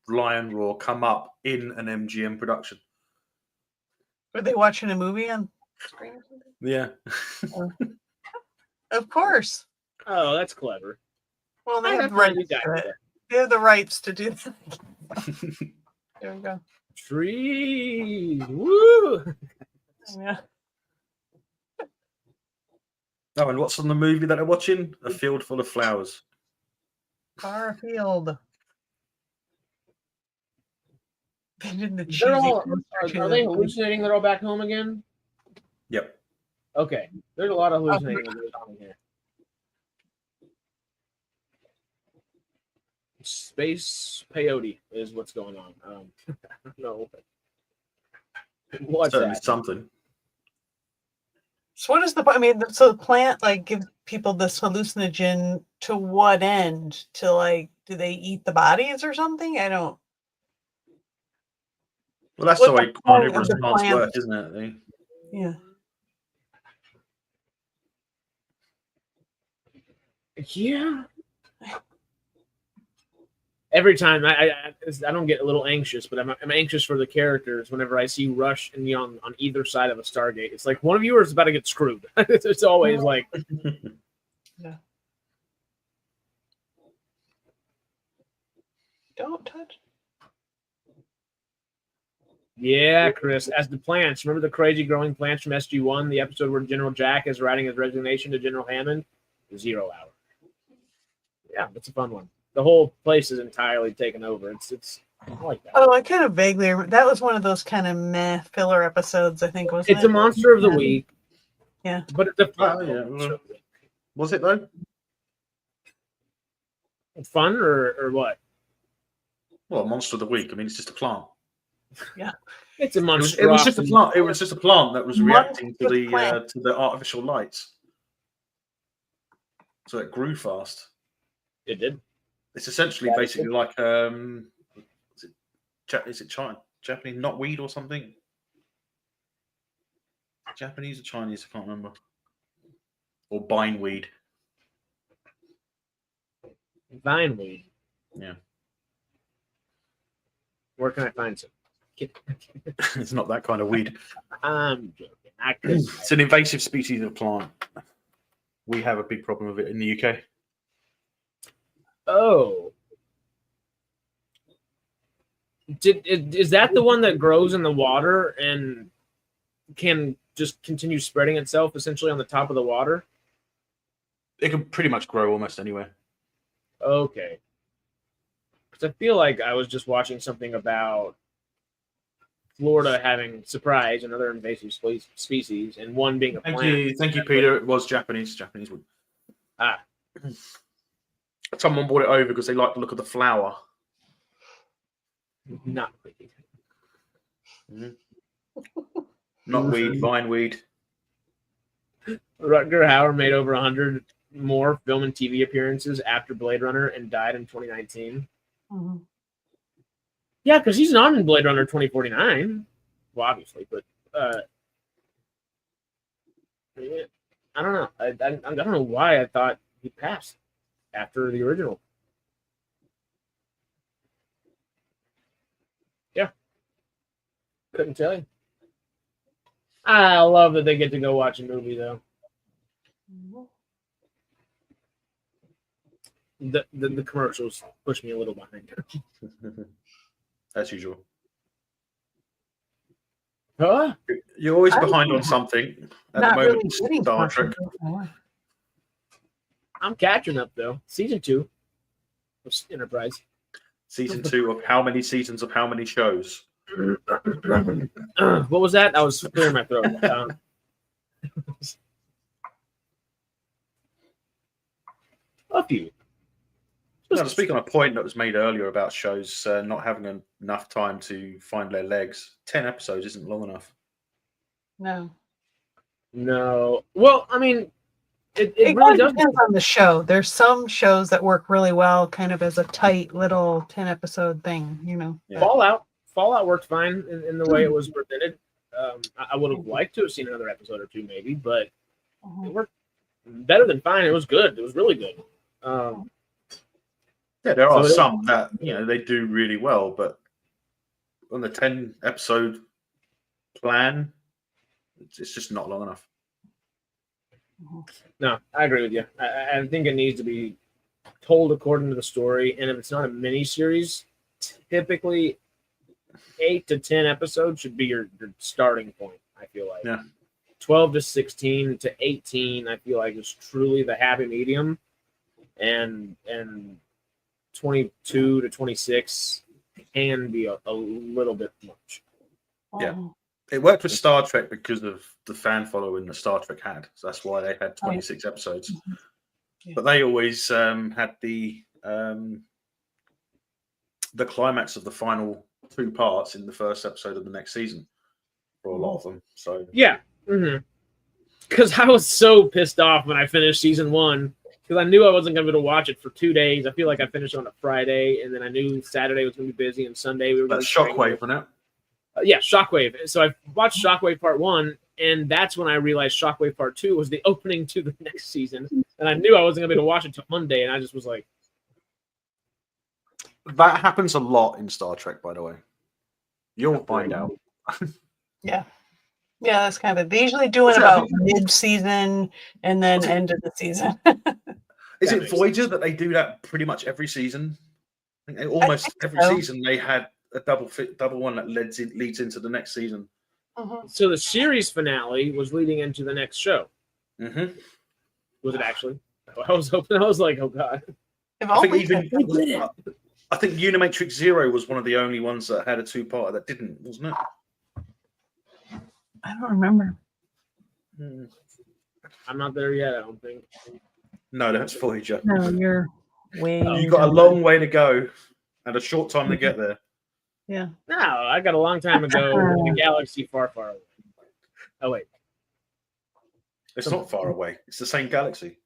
lion roar come up in an MGM production? Were they watching a movie on screen or something? Yeah. Of course. Oh, that's clever. Well, they I have the have rights you got to it. that. They have the rights to do that. There we go. Trees. Woo! Yeah. Oh, and what's on the movie that they're watching? A Field Full of Flowers. Far afield. They did the cheesy. They're all, poster are to they the- hallucinating they're all back home again? Yep. Okay. There's a lot of hallucinating that goes on here. Space peyote is what's going on. I don't know. What's Certainly that? something. So what is the? I mean, so the plant like gives people this hallucinogen to what end? To like, do they eat the bodies or something? I don't. Well, that's What the way the point carnivorous of the plants plant- work, isn't it? Yeah. Yeah. Every time I don't get a little anxious, but I'm anxious for the characters whenever I see Rush and Young on either side of a Stargate. It's like one of you is about to get screwed. It's always like, Yeah. Don't touch. yeah, Chris. As the plants, remember the crazy growing plants from SG1, the episode where General Jack is writing his resignation to General Hammond? 0 hour. Yeah, that's a fun one. The whole place is entirely taken over. It's I like that. Oh, I kind of vaguely remember. That was one of those kind of meh filler episodes. I think wasn't It's a it? monster of the Yeah. week. Yeah. But it's a fun. Oh, yeah, well. Was it though? Fun or what? Well, monster of the week. I mean, it's just a plant. It's a It monster. was just a plant. It was just a plant that was reacting to Monstrous plant. the artificial lights. So it grew fast. It did. It's essentially Yeah, basically like is it China? Japanese knotweed or something? Japanese or Chinese? I can't remember. Or bindweed. Vineweed. Yeah. Where can I find some? It's not that kind of weed. I'm joking. I could. It's an invasive species of plant. We have a big problem with it in the UK. Oh. Is that the one that grows in the water and can just continue spreading itself essentially on the top of the water? It can pretty much grow almost anywhere. Okay. Because I feel like I was just watching something about Florida having, surprise, another invasive species, and one being a plant. Thank you, Peter. It was Japanese wood. Ah. Someone brought it over because they like the look of the flower. Not weed. Not weed, vineweed. Rutger Hauer made over 100 more film and TV appearances after Blade Runner and died in 2019. Mm-hmm. Yeah, because he's not in Blade Runner 2049. Well, obviously, but yeah, I don't know. I don't know why I thought he passed after the original. Yeah, couldn't tell you. I love that they get to go watch a movie though. The commercials push me a little behind. As usual. Huh? You're always I- behind on something. At Not the moment, really it's getting Star Trek. commercials. I'm catching up though. Season 2 of Enterprise. Season 2 of how many seasons of how many shows? What was that? I was clearing my throat. A few. No, to speak on a point that was made earlier about shows not having enough time to find their legs, 10 episodes isn't long enough. No. No. Well, I mean, it It really really does. depends on the show. There's some shows that work really well, kind of as a tight little 10-episode thing, you know. Yeah. Fallout worked fine in the way it was presented. I would have liked to have seen another episode or two, maybe, but it worked better than fine. It was good. It was really good. Yeah, there are So it- some that they do really well, but on the 10 episode plan, it's just not long enough. No, I agree with you. I think it needs to be told according to the story, and if it's not a mini series, typically 8 to 10 episodes should be your starting point. I feel like 12 to 16 to 18, I feel like is truly the happy medium, and 22 to 26 can be a little bit much. Yeah. It worked with Star Trek because of the fan following that Star Trek had. So that's why they had 26 episodes. Yeah. But they always had the climax of the final 2 parts in the first episode of the next season for a lot of them. So yeah, because I was so pissed off when I finished season 1 because I knew I wasn't going to be able to watch it for 2 days. I feel like I finished on a Friday, and then I knew Saturday was going to be busy, and Sunday we were. That's Shockwave, wasn't it? Yeah, Shockwave. So I watched Shockwave Part 1, and that's when I realized Shockwave Part 2 was the opening to the next season. And I knew I wasn't going to be able to watch it until Monday, and I just was like... That happens a lot in Star Trek, by the way. You'll find out. Yeah, that's kind of it. They usually do it about mid-season and then end of the season. Is it Voyager that they do that pretty much every season? I think almost every season they had a double one that leads into the next season. So the series finale was leading into the next show. Was it actually? I was hoping. I was like, oh god. I think Unimatrix Zero was one of the only ones that had a 2-parter that didn't, wasn't it? I don't remember. I'm not there yet, I don't think. No, that's Voyager. No, you're way. You've got a long way to go and a short time to get there. Yeah. No, I got a long time ago in a galaxy far, far away. Oh wait, it's not far away. It's the same galaxy.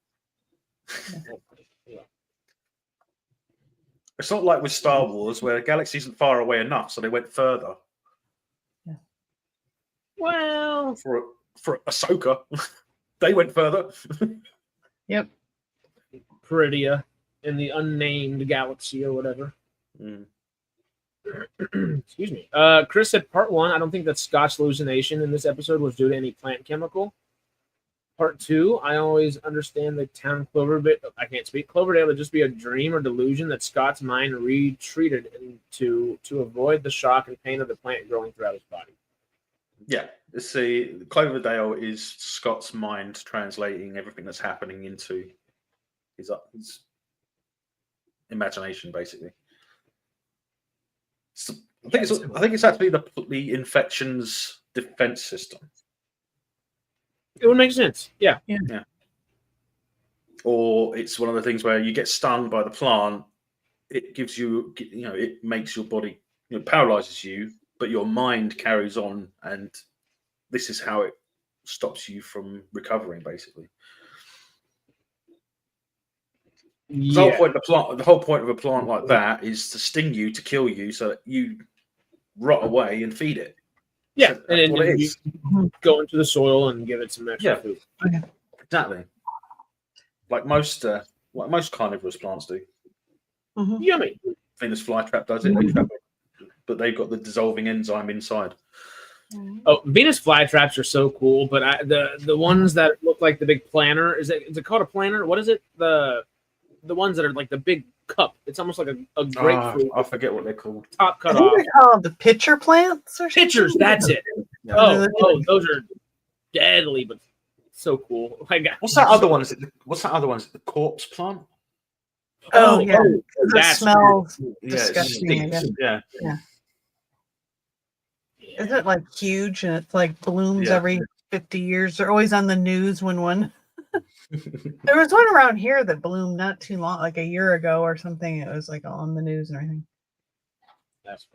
It's not like with Star Wars where the galaxy isn't far away enough, so they went further. Yeah. Well, for Ahsoka, they went further. Yep. Prettier in the unnamed galaxy or whatever. Excuse me. Chris said Part 1, I don't think that Scott's hallucination in this episode was due to any plant chemical. Part 2, I always understand the town Cloverdale to just be a dream or delusion that Scott's mind retreated into to avoid the shock and pain of the plant growing throughout his body. Yeah, see, Cloverdale is Scott's mind translating everything that's happening into his imagination, basically. So I think it's actually the infection's defense system. It would make sense. Yeah. Or it's one of the things where you get stung by the plant. It gives you, it makes your body, paralyzes you, but your mind carries on, and this is how it stops you from recovering, basically. The whole point of a plant like that is to sting you, to kill you, so that you rot away and feed it. Yeah, So and then what it you is. go into the soil and give it some extra food. Okay. Exactly. Like most carnivorous plants do. Yummy. Venus flytrap does it. They trap it, but they've got the dissolving enzyme inside. Oh, Venus flytraps are so cool, but the ones that look like the big planter, is it called a planter? What is it? The ones that are like the big cup. It's almost like a grapefruit. I forget what they're called. Top cut I think off. they're called the pitcher plants or something. Pitchers, that's it. Yeah. Oh, those are deadly, but so cool. What's that other one? Is it the corpse plant? Oh yeah, that smells Yeah, it disgusting. stinks. Again. Yeah. Isn't it like huge and it's like blooms Yeah. every 50 years? They're always on the news when one. There was one around here that bloomed not too long, like a year ago or something. It was like on the news and everything. That's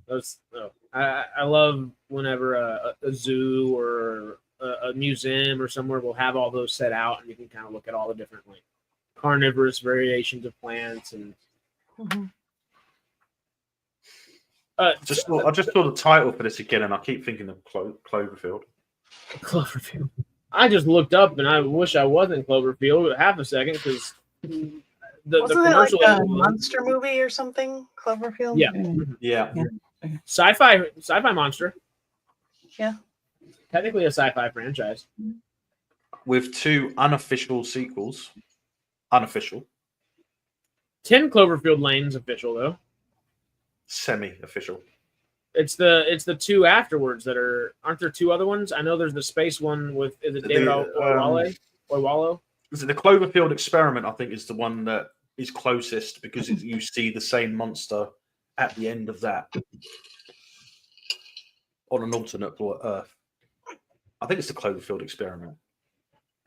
fun. I love whenever a zoo or a museum or somewhere will have all those set out, and you can kind of look at all the different like carnivorous variations of plants and. Mm-hmm. I just saw the title for this again, and I keep thinking of Cloverfield. Cloverfield. I just looked up, and I wish I was in Cloverfield half a second because the commercial like a monster movie or something. Cloverfield. Yeah. Sci-fi monster. Yeah. Technically a sci-fi franchise. With 2 unofficial sequels. Unofficial. 10 Cloverfield Lane's official though. Semi-official. It's the 2 afterwards that aren't there 2 other ones? I know there's the space one with is it David Oyelowo? Is it the Cloverfield Experiment? I think is the one that is closest because you see the same monster at the end of that on an alternate Earth. I think it's the Cloverfield Experiment.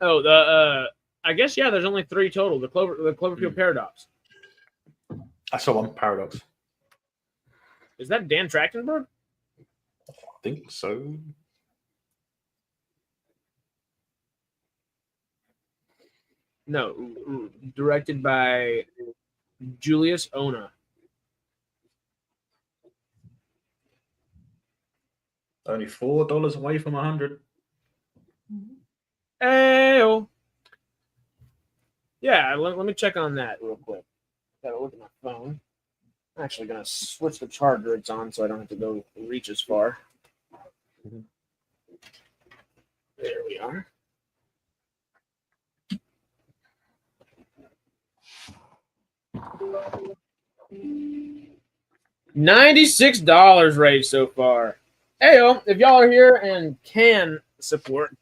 Oh, I guess there's only 3 total. The Cloverfield Paradox. I saw one Paradox. Is that Dan Trachtenberg? I think so. No, directed by Julius Ona. Only $4 away from 100. Hey, yeah. Let me check on that real quick. Gotta look at my phone. I'm actually gonna switch the charger it's on, so I don't have to go reach as far. There we are. $96 raised so far. Heyo, if y'all are here and can support,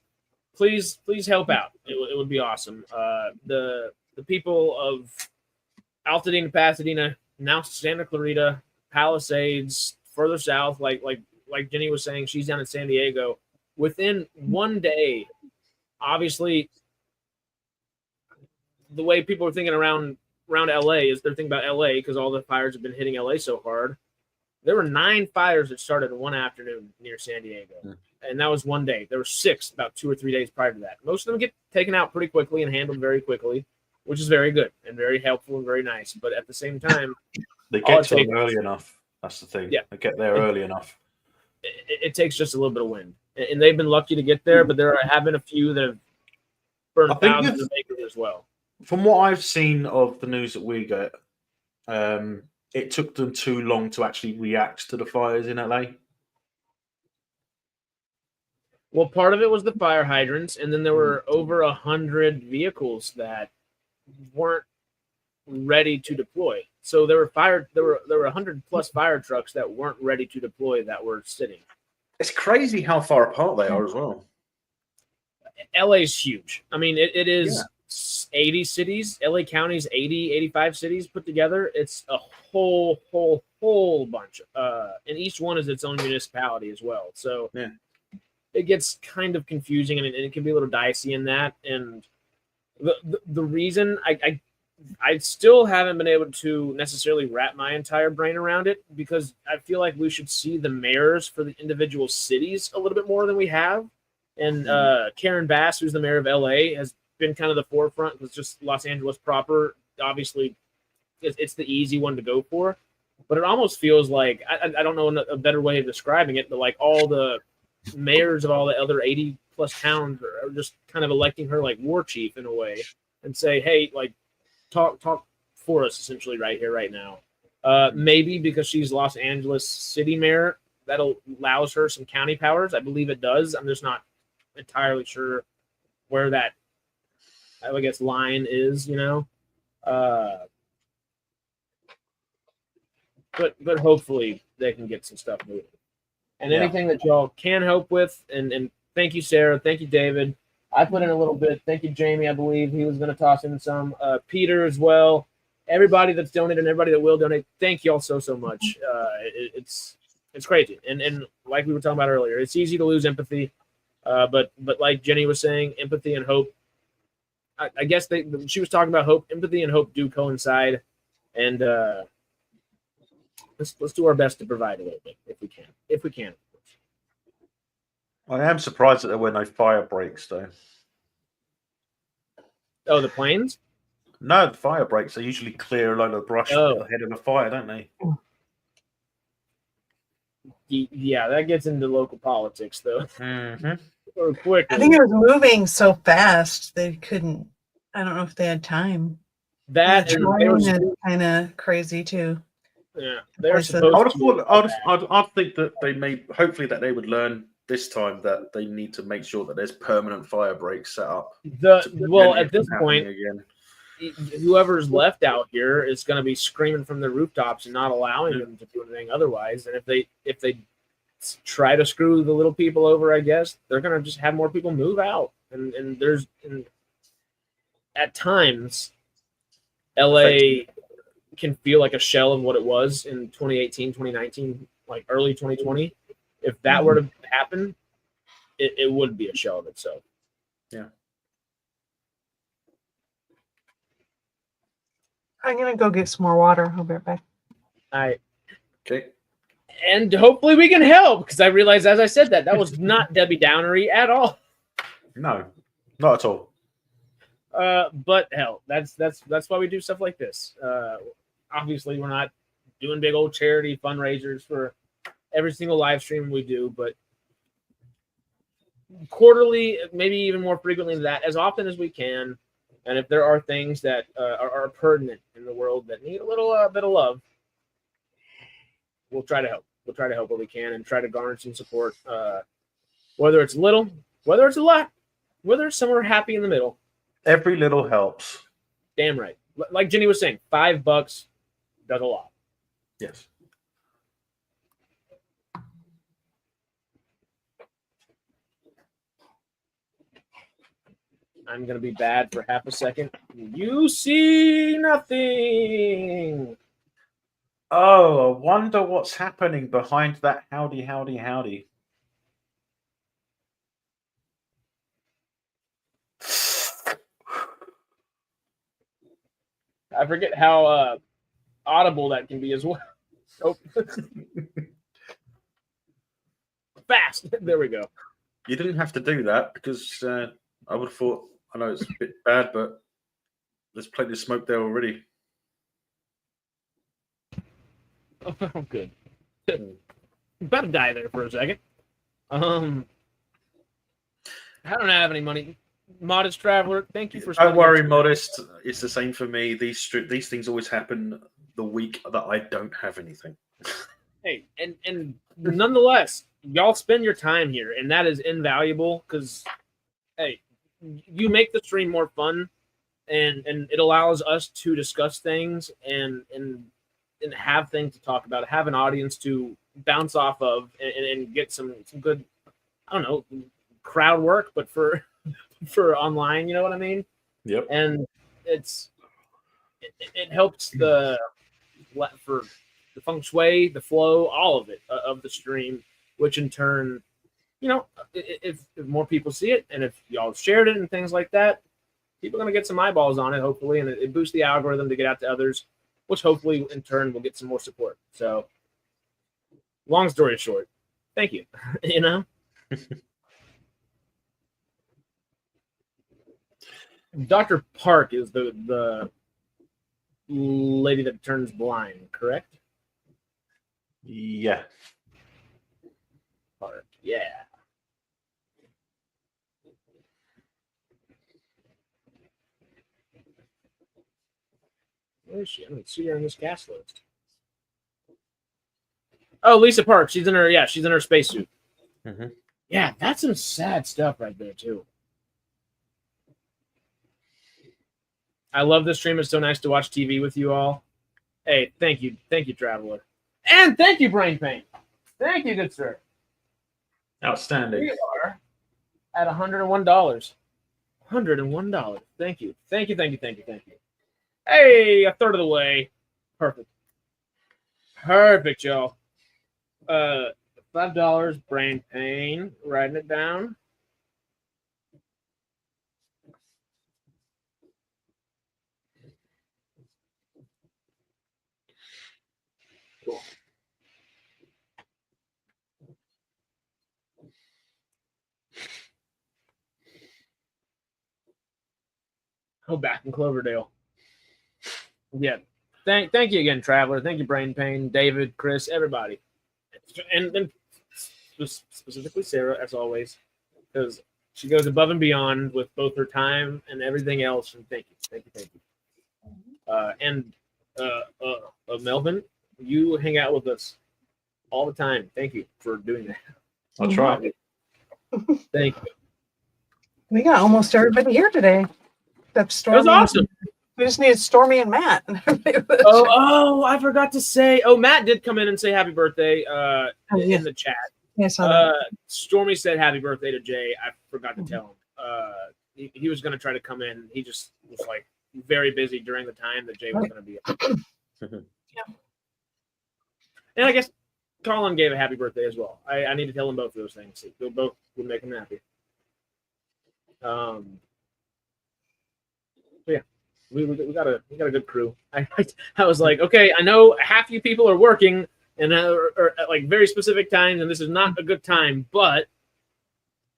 please help out. It would be awesome. The people of Altadena, Pasadena, now Santa Clarita, Palisades, further south, like Jenny was saying, she's down in San Diego. Within one day, obviously, the way people are thinking around LA is they're thinking about LA because all the fires have been hitting LA so hard. There were 9 fires that started in one afternoon near San Diego, and that was one day. There were 6 about 2 or 3 days prior to that. Most of them get taken out pretty quickly and handled very quickly, which is very good and very helpful and very nice. But at the same time, they get to them early enough. That's the thing. Yeah, they get there early enough. It takes just a little bit of wind, and they've been lucky to get there. But there have been a few that have burned thousands of acres as well. From what I've seen of the news that we get, it took them too long to actually react to the fires in LA. Well, part of it was the fire hydrants, and then there were over 100 vehicles that weren't ready to deploy. So there were 100 plus fire trucks that weren't ready to deploy that were sitting. It's crazy how far apart they are as well. LA's huge. I mean, it is 80 cities. LA County's 80, 85 cities put together. It's a whole bunch. And each one is its own municipality as well. So it gets kind of confusing and it can be a little dicey in that. And the reason I still haven't been able to necessarily wrap my entire brain around it because I feel like we should see the mayors for the individual cities a little bit more than we have. And Karen Bass, who's the mayor of LA, has been kind of the forefront because just Los Angeles proper, obviously, it's the easy one to go for. But it almost feels like, I don't know a better way of describing it, but like all the mayors of all the other 80 plus towns are just kind of electing her like war chief in a way and say, hey, like, talk for us essentially right here, right now. Maybe because she's Los Angeles city mayor, that allows her some county powers. I believe it does. I'm just not entirely sure where that, I guess, line is, you know. But hopefully they can get some stuff moving. And anything that y'all can help with, and thank you, Sarah. Thank you, David. I put in a little bit. Thank you, Jamie. I believe he was going to toss in some. Peter as well. Everybody that's donated and everybody that will donate, thank you all so much. It's crazy. And like we were talking about earlier, it's easy to lose empathy. But like Jenny was saying, empathy and hope. I guess she was talking about hope. Empathy and hope do coincide, and let's do our best to provide a little bit if we can. If we can. I am surprised that there were no fire breaks, though. Oh, the planes? No, the fire breaks. They usually clear a load of brush ahead of the fire, don't they? Yeah, that gets into local politics, though. Mm-hmm. Or quick. I think it was moving so fast they couldn't. I don't know if they had time. That is kind of crazy too. Yeah, they're supposed. I'd think that they may, hopefully, that they would learn this time that they need to make sure that there's permanent fire breaks set up. At this point, whoever's left out here is going to be screaming from the rooftops and not allowing them to do anything otherwise. And if they try to screw the little people over, I guess they're going to just have more people move out. And at times, LA can feel like a shell of what it was in 2018, 2019, like early 2020. If that were to happen, it would be a shell of itself. Yeah. I'm gonna go get some more water. I'll be right back. Okay. And hopefully we can help, because I realized as I said that was not Debbie Downery at all. No, not at all. But hell, that's why we do stuff like this. Obviously, we're not doing big old charity fundraisers for every single live stream we do, but quarterly, maybe even more frequently than that, as often as we can. And if there are things that are pertinent in the world that need a little bit of love, we'll try to help. We'll try to help what we can and try to garner some support. Whether it's little, whether it's a lot, whether it's somewhere happy in the middle. Every little helps. Damn right. Like Jenny was saying, $5 does a lot. Yes. I'm going to be bad for half a second. You see nothing. Oh, I wonder what's happening behind that howdy, howdy, howdy. I forget how audible that can be as well. Oh. Fast. There we go. You didn't have to do that because I would have thought, I know it's a bit bad, but there's plenty of smoke there already. Oh, good. About to die there for a second. I don't have any money. Modest Traveler, thank you for. Don't worry, Modest. It's the same for me. These things always happen the week that I don't have anything. Hey, and nonetheless, y'all spend your time here, and that is invaluable because, hey, you make the stream more fun, and it allows us to discuss things and have things to talk about, have an audience to bounce off of, and get some good, I don't know, crowd work, but for online, you know what I mean? Yep. And it helps for the feng shui, the flow, all of it of the stream, which in turn, you know, if more people see it and if y'all shared it and things like that, people are going to get some eyeballs on it, hopefully, and it boosts the algorithm to get out to others, which hopefully in turn will get some more support. So long story short, thank you. You know? Dr. Park is the lady that turns blind, correct? Yeah. Park, yeah. Where is she? I don't see her in this cast list. Oh, Lisa Park. She's in her spacesuit. Mm-hmm. Yeah, that's some sad stuff right there too. I love this stream. It's so nice to watch TV with you all. Hey, thank you, Traveler, and thank you, Brain Pain. Thank you, good sir. Outstanding. We are at $101. $101. Thank you. Hey, a third of the way. Perfect, y'all. $5. Brain Pain. Writing it down. Oh, back in Cloverdale. Yeah. Thank you again, Traveler. Thank you, Brain Pain, David, Chris, everybody. And specifically Sarah, as always, because she goes above and beyond with both her time and everything else. And thank you. And Melvin, you hang out with us all the time. Thank you for doing that. I'll try. Thank you. We got almost everybody here today. That's Stormy. That was awesome. We just needed Stormy and Matt. I forgot to say. Oh, Matt did come in and say happy birthday in the chat. Yes. Stormy said happy birthday to Jay. I forgot to tell him. He was going to try to come in. He just was like very busy during the time that Jay was going to be. Yeah. And I guess Colin gave a happy birthday as well. I need to tell him both of those things. They both would make him happy. Yeah. We got a good crew. I was like, okay, I know half you people are working and are at like very specific times, and this is not a good time, but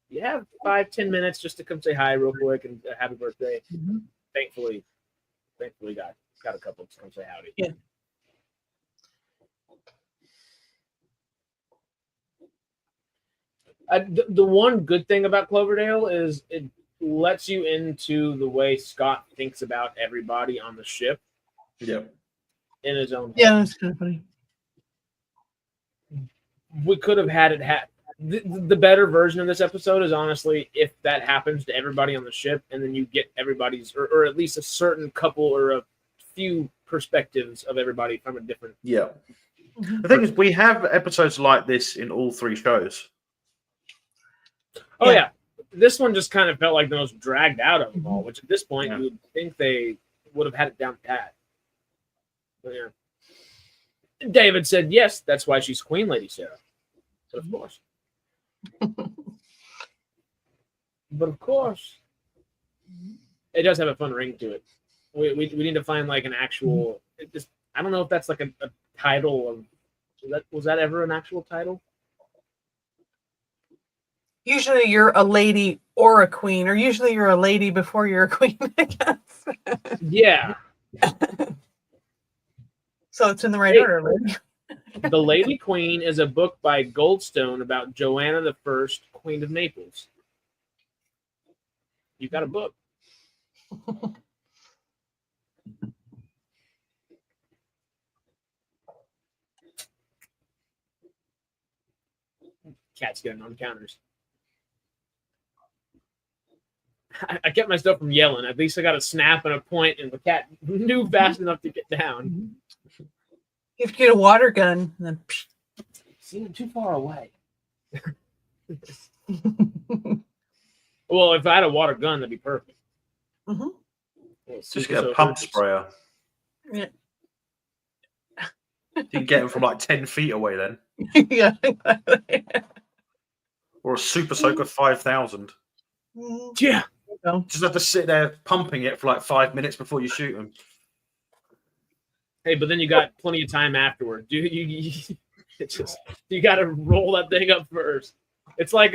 you have 5-10 minutes just to come say hi real quick and happy birthday. Mm-hmm. Thankfully got a couple to come say howdy. Yeah. The one good thing about Cloverdale is it lets you into the way Scott thinks about everybody on the ship. Yep. In his own. Yeah, that's kind of funny. We could have had it the better version of this episode is honestly if that happens to everybody on the ship, and then you get everybody's or at least a certain couple or a few perspectives of everybody from a different. Yeah. The thing is, we have episodes like this in all three shows. Oh yeah. This one just kind of felt like the most dragged out of them all, which at this point you would think they would have had it down pat. But yeah. David said, yes, that's why she's Queen Lady Sarah. But of course. But of course. It does have a fun ring to it. We need to find like an actual... I don't know if that's like a title of... Was that ever an actual title? Usually you're a lady or a queen, or usually you're a lady before you're a queen, I guess. Yeah. So it's in the right order, right? The Lady Queen is a book by Goldstone about Joanna the First, Queen of Naples. You got a book. Cat's getting on counters. I kept myself from yelling. At least I got a snap and a point, and the cat knew fast enough to get down. You have to get a water gun, and then seemed too far away. Well, if I had a water gun, that'd be perfect. Mm-hmm. Well, just get a pump sprayer. Yeah. You can get them from like 10 feet away then. Yeah, exactly. Or a Super Soaker 5000. Yeah. Just have to sit there pumping it for like 5 minutes before you shoot them. Hey, but then you got plenty of time afterward. You got to roll that thing up first. It's like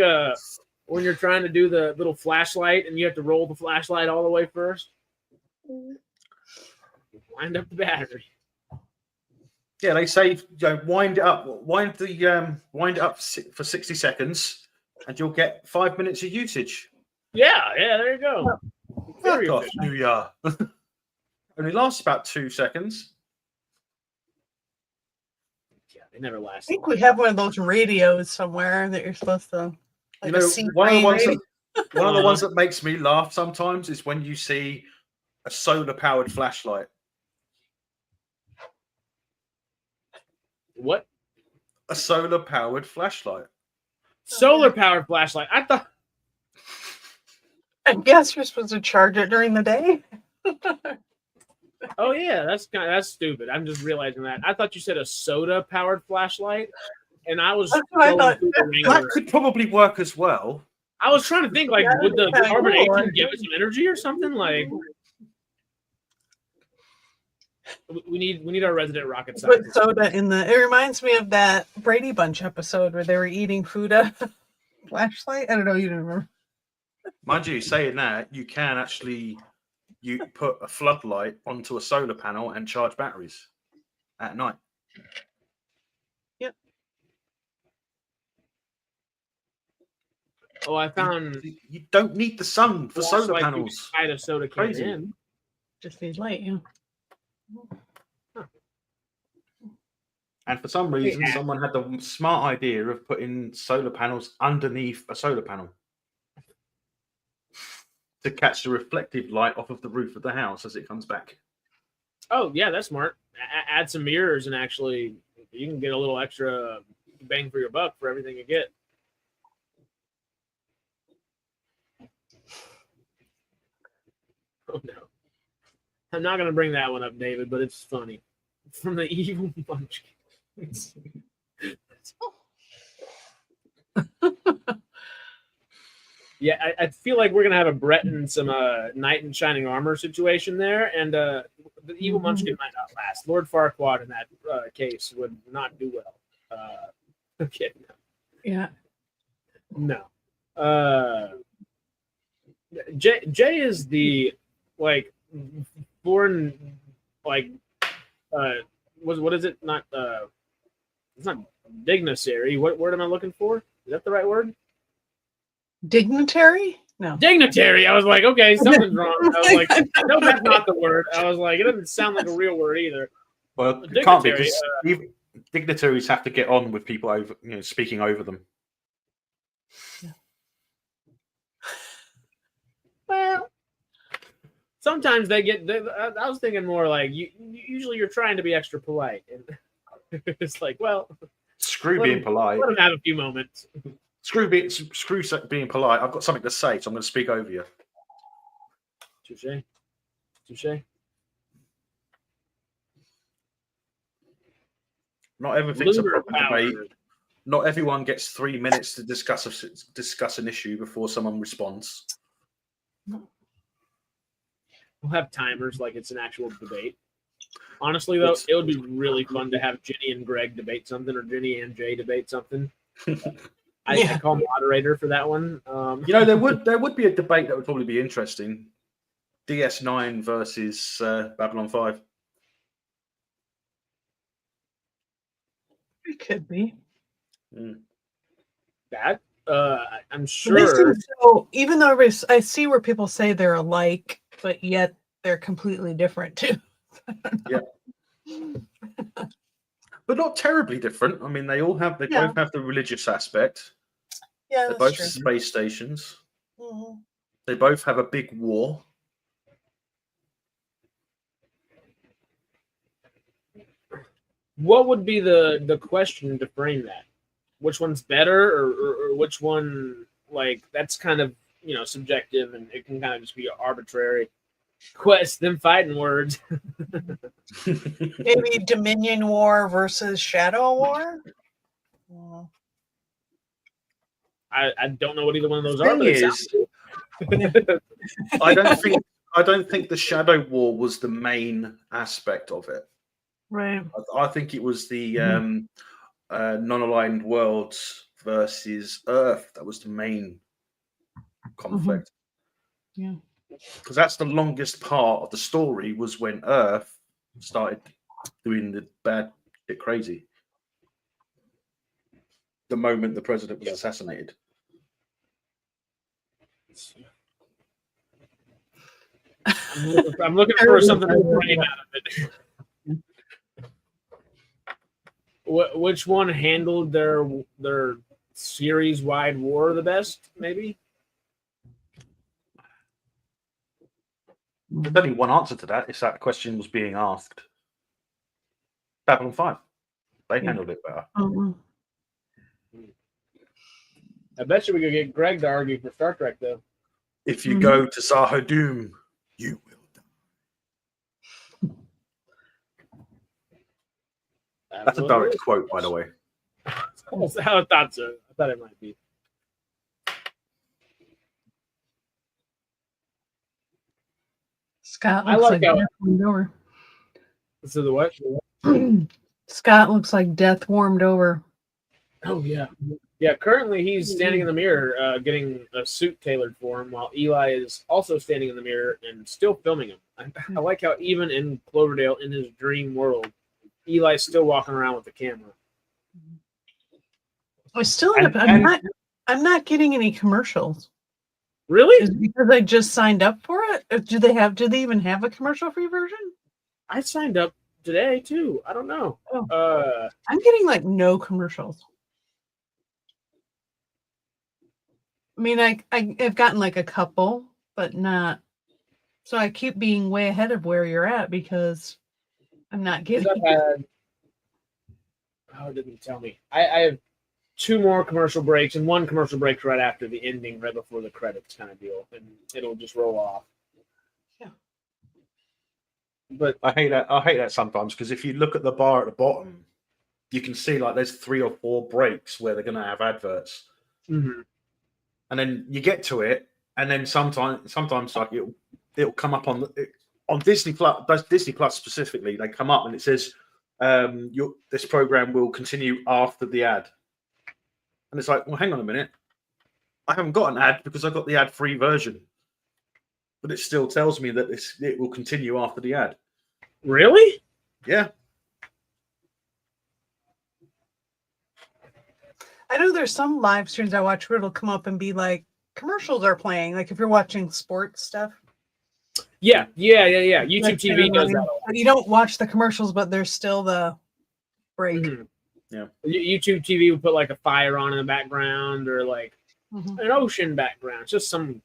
when you're trying to do the little flashlight and you have to roll the flashlight all the way first. Wind up the battery. Yeah, they say wind it up for 60 seconds, and you'll get 5 minutes of usage. Yeah, there you go. Fuck off, New Year. Only lasts about 2 seconds. Yeah, they never last. I think we have one of those radios somewhere that you're supposed to. Like one of the ones that makes me laugh sometimes is when you see a solar-powered flashlight. What? A solar-powered flashlight. Solar-powered flashlight. I guess you're supposed to charge it during the day. Oh yeah, that's stupid. I'm just realizing that. I thought you said a soda-powered flashlight, and I was. That could probably work as well. I was trying to think, like, would the carbonation give it some energy or something? Like, we need our resident rocket scientist. Put soda in the. It reminds me of that Brady Bunch episode where they were eating food out of flashlight. I don't know. You don't remember? Mind you, saying that, you can actually you put a floodlight onto a solar panel and charge batteries at night. Yep. Oh, I found You don't need the sun for solar panels. Hide a soda can Crazy. Just need light, yeah. And for some reason, someone had the smart idea of putting solar panels underneath a solar panel to catch the reflective light off of the roof of the house as it comes back. Oh, yeah, that's smart. Add some mirrors and actually you can get a little extra bang for your buck for everything you get. Oh, no. I'm not going to bring that one up, David, but it's funny. From the evil munchkin. Yeah, I feel like we're gonna have a Bret and some knight in shining armor situation there, and the evil munchkin might not last. Lord Farquaad in that case would not do well. Okay, no. Yeah. No. Jay is the like foreign like what is it? Not it's not dignitary. What word am I looking for? Is that the right word? Dignitary? No. Dignitary. I was like, okay, something's wrong. I was like, no, that's not the word. I was like, it doesn't sound like a real word either. Well, it can't be because dignitaries have to get on with people over, speaking over them. Well, sometimes they get. I was thinking more like usually you're trying to be extra polite, and it's like, well, screw being polite. Let them have a few moments. Screw being polite. I've got something to say, so I'm going to speak over you. Touché. Not everything's a proper debate. Not everyone gets 3 minutes to discuss an issue before someone responds. We'll have timers like it's an actual debate. Honestly, though, it would be really fun to have Ginny and Greg debate something, or Ginny and Jay debate something. I call moderator for that one. There would be a debate that would probably be interesting. DS9 versus Babylon 5. It could be. That I'm sure. So even though I see where people say they're alike, but yet they're completely different too. Yeah. But not terribly different. I mean, they both have the religious aspect. Yeah, they're both true. space stations. Mm-hmm. They both have a big war. What would be the question to frame that? Which one's better, or which one, like, that's kind of, subjective, and it can kind of just be arbitrary. Them fighting words. Maybe Dominion War versus Shadow War? Well, I don't know what either one of those are. But I don't think the Shadow War was the main aspect of it. Right. I think it was the non-aligned worlds versus Earth that was the main conflict. Yeah. Because that's the longest part of the story, was when Earth started doing the bad shit crazy. The moment the president was assassinated. I'm looking for something to frame out of it. Which one handled their series-wide war the best, maybe? There's only one answer to that. If that question was being asked. Babylon 5. They handled it better. I bet you we could get Greg to argue for Star Trek, though. If you go to Sahadum, you will die. That's a direct quote, by the way. I thought so. I thought it might be. Scott looks like death warmed over. So the what? Scott looks like death warmed over. Oh yeah, Yeah, currently he's standing in the mirror getting a suit tailored for him while Eli is also standing in the mirror and still filming him. I like how even in Cloverdale, in his dream world, Eli's still walking around with the camera. I'm not getting any commercials. Really? Is it because I just signed up for it? Or do they even have a commercial-free version? I signed up today too. I don't know. Oh. I'm getting like no commercials. I mean, I've gotten like a couple, but not. So I keep being way ahead of where you're at because I'm not getting. It didn't tell me. I have 2 more commercial breaks and 1 commercial break right after the ending, right before the credits kind of deal, and it'll just roll off. Yeah. But I hate that sometimes, because if you look at the bar at the bottom, you can see like there's 3 or 4 breaks where they're going to have adverts, mm-hmm. and then you get to it, and then sometimes like it'll come up on Disney Plus specifically. They come up and it says this program will continue after the ad. And it's like, well, hang on a minute. I haven't got an ad because I got the ad-free version. But it still tells me that it will continue after the ad. Really? Yeah. I know there's some live streams I watch where it'll come up and be like, commercials are playing. Like if you're watching sports stuff. Yeah. YouTube like, TV does that. You don't watch the commercials, but there's still the break. Mm-hmm. Yeah. YouTube TV would put like a fire on in the background or like an ocean background. Just some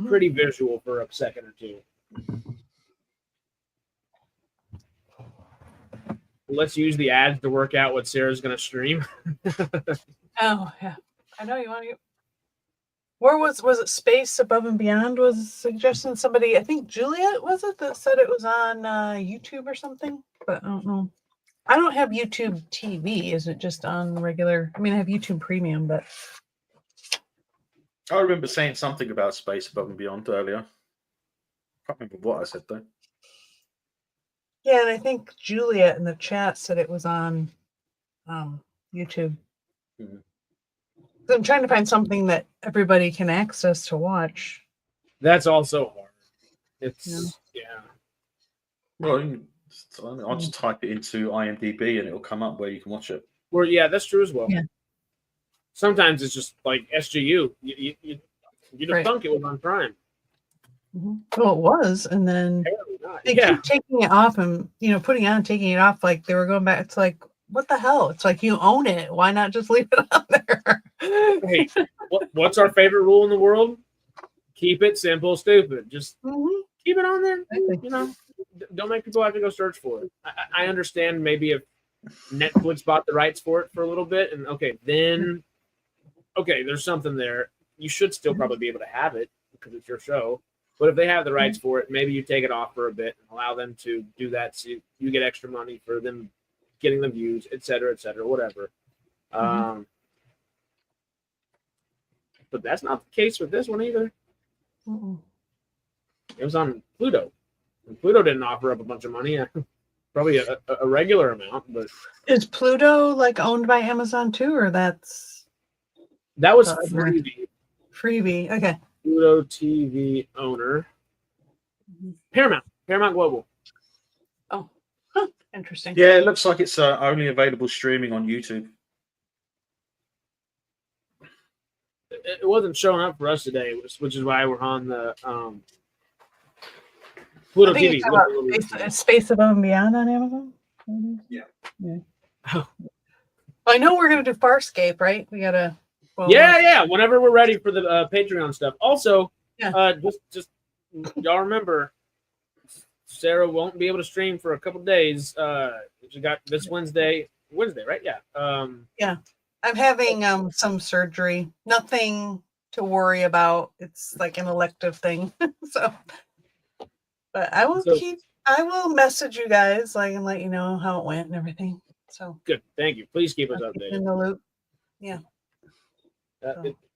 pretty visual for a second or 2. Let's use the ads to work out what Sarah's going to stream. Oh, yeah. I know you want to. Where was it Space Above and Beyond was suggesting somebody, I think Juliet was it, that said it was on YouTube or something? But I don't know. I don't have YouTube TV. Is it just on regular? I mean, I have YouTube Premium, but I remember saying something about Space Above and Beyond earlier. I can't remember what I said though. Yeah, and I think Juliet in the chat said it was on YouTube. Mm-hmm. So I'm trying to find something that everybody can access to watch. That's also hard. It's Well, I'll just type it into IMDb and it'll come up where you can watch it. Well, yeah, that's true as well. Yeah. Sometimes it's just like SGU. You'd have thunk it was on Prime. Well, it was, and then they keep taking it off and putting it on, taking it off. Like they were going back. It's like, what the hell? It's like you own it. Why not just leave it on there? Hey, what's our favorite rule in the world? Keep it simple, stupid. Just keep it on there. Don't make people have to go search for it. I understand maybe if Netflix bought the rights for it for a little bit, and there's something there. You should still probably be able to have it because it's your show. But if they have the rights for it, maybe you take it off for a bit and allow them to do that so you get extra money for them getting the views, et cetera, whatever. But that's not the case with this one either. It was on Pluto. And Pluto didn't offer up a bunch of money. Probably a regular amount, but is Pluto like owned by Amazon too, or that was Freebie. Freebie, okay. Pluto TV owner. Paramount Global. Oh, interesting. Yeah, it looks like it's only available streaming on YouTube. It wasn't showing up for us today, which is why we're on the Pluto TV. Space Above and Beyond on Amazon? Yeah. Oh. I know we're going to do Farscape, right? We got to... Whenever we're ready for the Patreon stuff. Also, just y'all remember, Sarah won't be able to stream for a couple days. She got this Wednesday, right? Yeah. I'm having some surgery. Nothing to worry about. It's like an elective thing. But I will message you guys and let you know how it went and everything. So good. Thank you. Please keep us updated. In the loop. Yeah.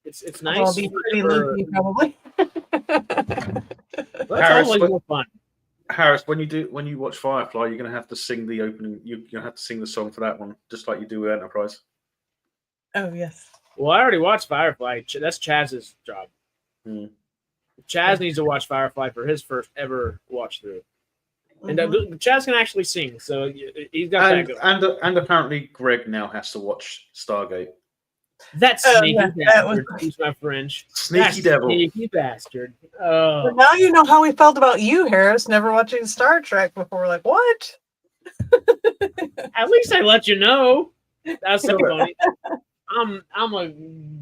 It's nice. I'll be pretty loopy probably. That's always more fun. Harris, when you watch Firefly, you're gonna have to sing the opening. You're gonna have to sing the song for that one, just like you do with Enterprise. Oh yes. Well, I already watched Firefly. That's Chazz's job. Chazz needs to watch Firefly for his first ever watch through. And Chazz can actually sing, so he's got that going. And apparently Greg now has to watch Stargate. That sneaky bastard. Excuse my French. Sneaky devil. Sneaky bastard. Oh. But now you know how we felt about you, Harris, never watching Star Trek before. Like, what? At least I let you know. That's so funny. I'm gonna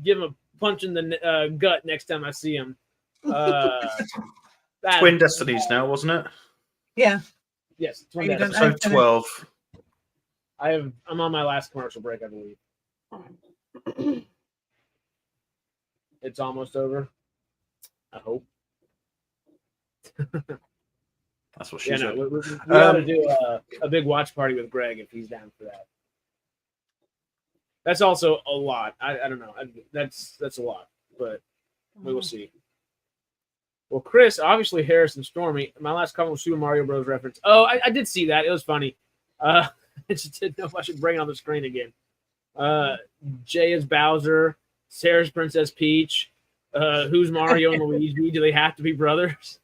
give him a punch in the gut next time I see him. Twin Destinies now, wasn't it? Yeah. Yes. Episode 12. I'm on my last commercial break, I believe. It's almost over. I hope. That's what she said. We ought to do a big watch party with Greg if he's down for that. That's also a lot. I don't know. That's a lot, but we will see. Well, Chris, obviously Harris and Stormy. My last comment was Super Mario Bros. Reference. Oh, I did see that. It was funny. I just didn't know if I should bring it on the screen again. Jay is Bowser. Sarah's Princess Peach. Who's Mario and Luigi? Do they have to be brothers?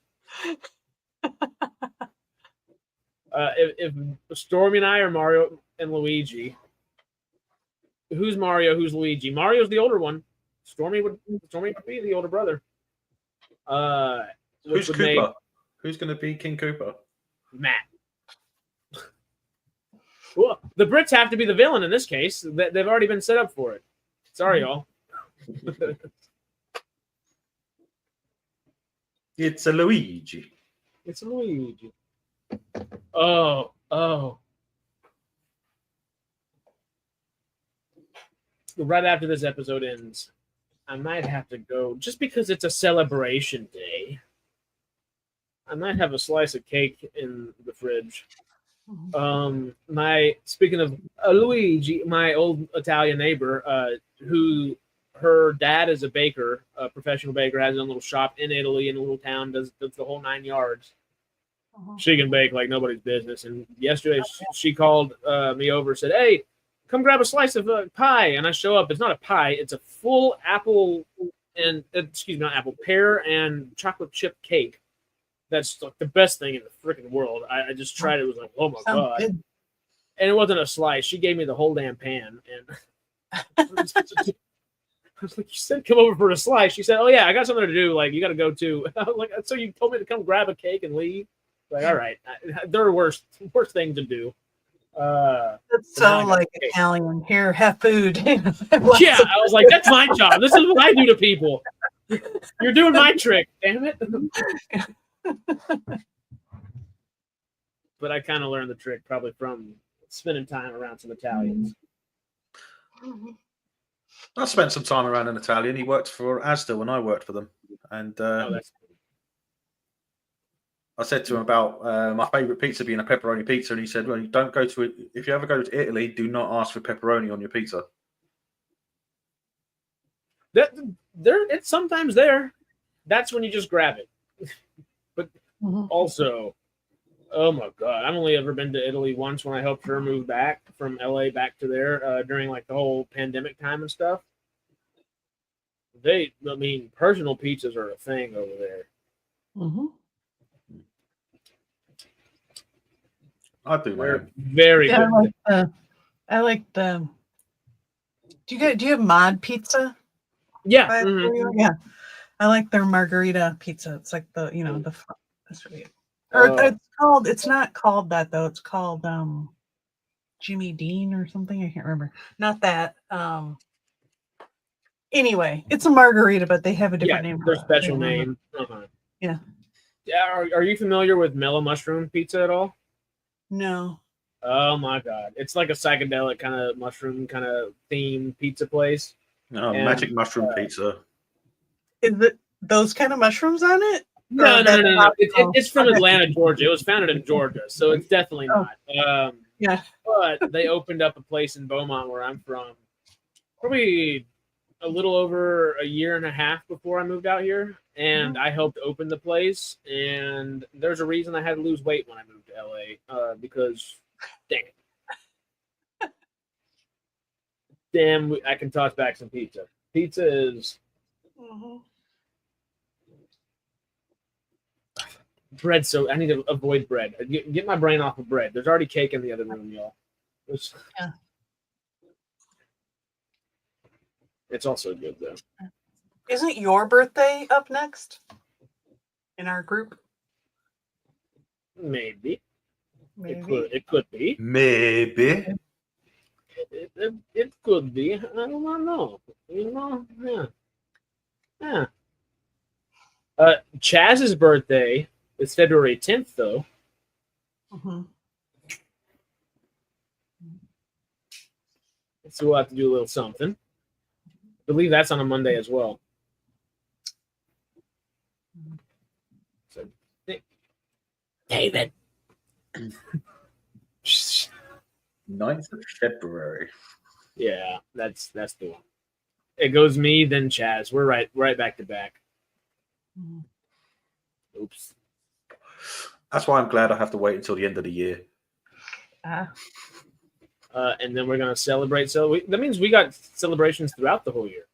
If Stormy and I are Mario and Luigi, who's Mario? Who's Luigi? Mario's the older one. Stormy would be the older brother. Who's Koopa? Who's going to be King Koopa? Matt. Well, the Brits have to be the villain in this case. They've already been set up for it. Sorry, y'all. It's a Luigi. It's a Luigi. Oh. Right after this episode ends, I might have to go, just because it's a celebration day. I might have a slice of cake in the fridge. Speaking of Luigi, my old Italian neighbor, who her dad is a baker, a professional baker, has a little shop in Italy in a little town, does the whole 9 yards. She can bake like nobody's business. And yesterday she called me over and said, "Hey, come grab a slice of pie." And I show up. It's not a pie. It's a full apple and pear and chocolate chip cake. That's like the best thing in the freaking world. I just tried it. It was like, oh my God. Good. And it wasn't a slice. She gave me the whole damn pan. And I was like, you said come over for a slice. She said, oh yeah, I got something to do. Like, you got to go too. I was like, so you told me to come grab a cake and leave? Like, all right. There are worse things to do. That's so like Italian. Here, have food. Yeah, I was like, that's my job. This is what I do to people. You're doing my trick, damn it. But I kind of learned the trick probably from spending time around some Italians. I spent some time around an Italian. He worked for Asda when I worked for them, and I said to him about my favorite pizza being a pepperoni pizza, and he said, "Well, you don't go to it. If you ever go to Italy, do not ask for pepperoni on your pizza." It's sometimes there. That's when you just grab it. But also, oh my God, I've only ever been to Italy once when I helped her move back from LA back to there during like the whole pandemic time and stuff. Personal pizzas are a thing over there. I do. They're very good. I like the. Do you have mod pizza? Yeah. Yeah. I like their margarita pizza. It's like the that's really good. Or it's not called that though. It's called Jimmy Dean or something. I can't remember. Not that. Anyway, it's a margarita, but they have a different name. Their special name. Yeah. Yeah. Are you familiar with Mellow Mushroom Pizza at all? No. Oh my God. It's like a psychedelic kind of mushroom kind of themed pizza place. Oh, magic mushroom pizza. Is it those kind of mushrooms on it? No. It's from Atlanta, Georgia. It was founded in Georgia, so it's definitely not. Yeah. But they opened up a place in Beaumont where I'm from probably a little over a year and a half before I moved out here. And I helped open the place. And there's a reason I had to lose weight when I moved to LA because, dang it. Damn, I can toss back some pizza. Pizza is bread. So I need to avoid bread. Get my brain off of bread. There's already cake in the other room, y'all. It's also good though. Isn't your birthday up next in our group? Maybe. Maybe. It could be. Maybe. It could be. I don't know. You know, yeah. Chazz's birthday is February 10th, though. So we'll have to do a little something. I believe that's on a Monday as well. So, David. 9th of February. Yeah, that's the one. It goes me, then Chazz. We're right back to back. Oops. That's why I'm glad I have to wait until the end of the year. And then we're gonna celebrate. So that means we got celebrations throughout the whole year.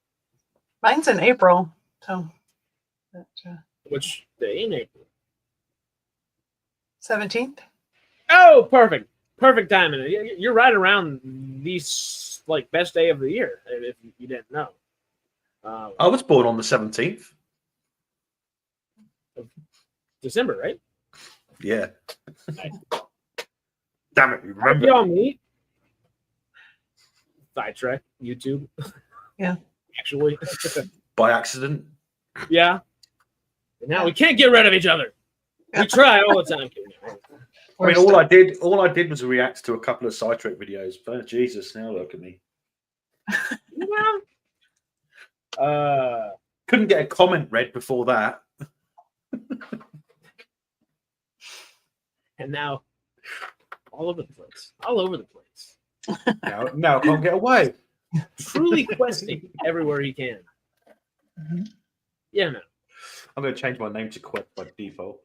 Mine's in April, so Which day in April? 17th. Oh, perfect timing. You're right around these like best day of the year. If you didn't know, I was born on the 17th of December, right? Yeah. Nice. Damn it! You remember? Y'all meet? SciTrek, YouTube. Yeah. Actually. By accident. Yeah. And now we can't get rid of each other. We try all the time. I mean, all I did was react to a couple of SciTrek videos. But Jesus, now look at me. Couldn't get a comment read before that. And now, all over the place. All over the place. Now can't get away. Truly questing everywhere he can. Yeah, man. I'm going to change my name to Quest by default.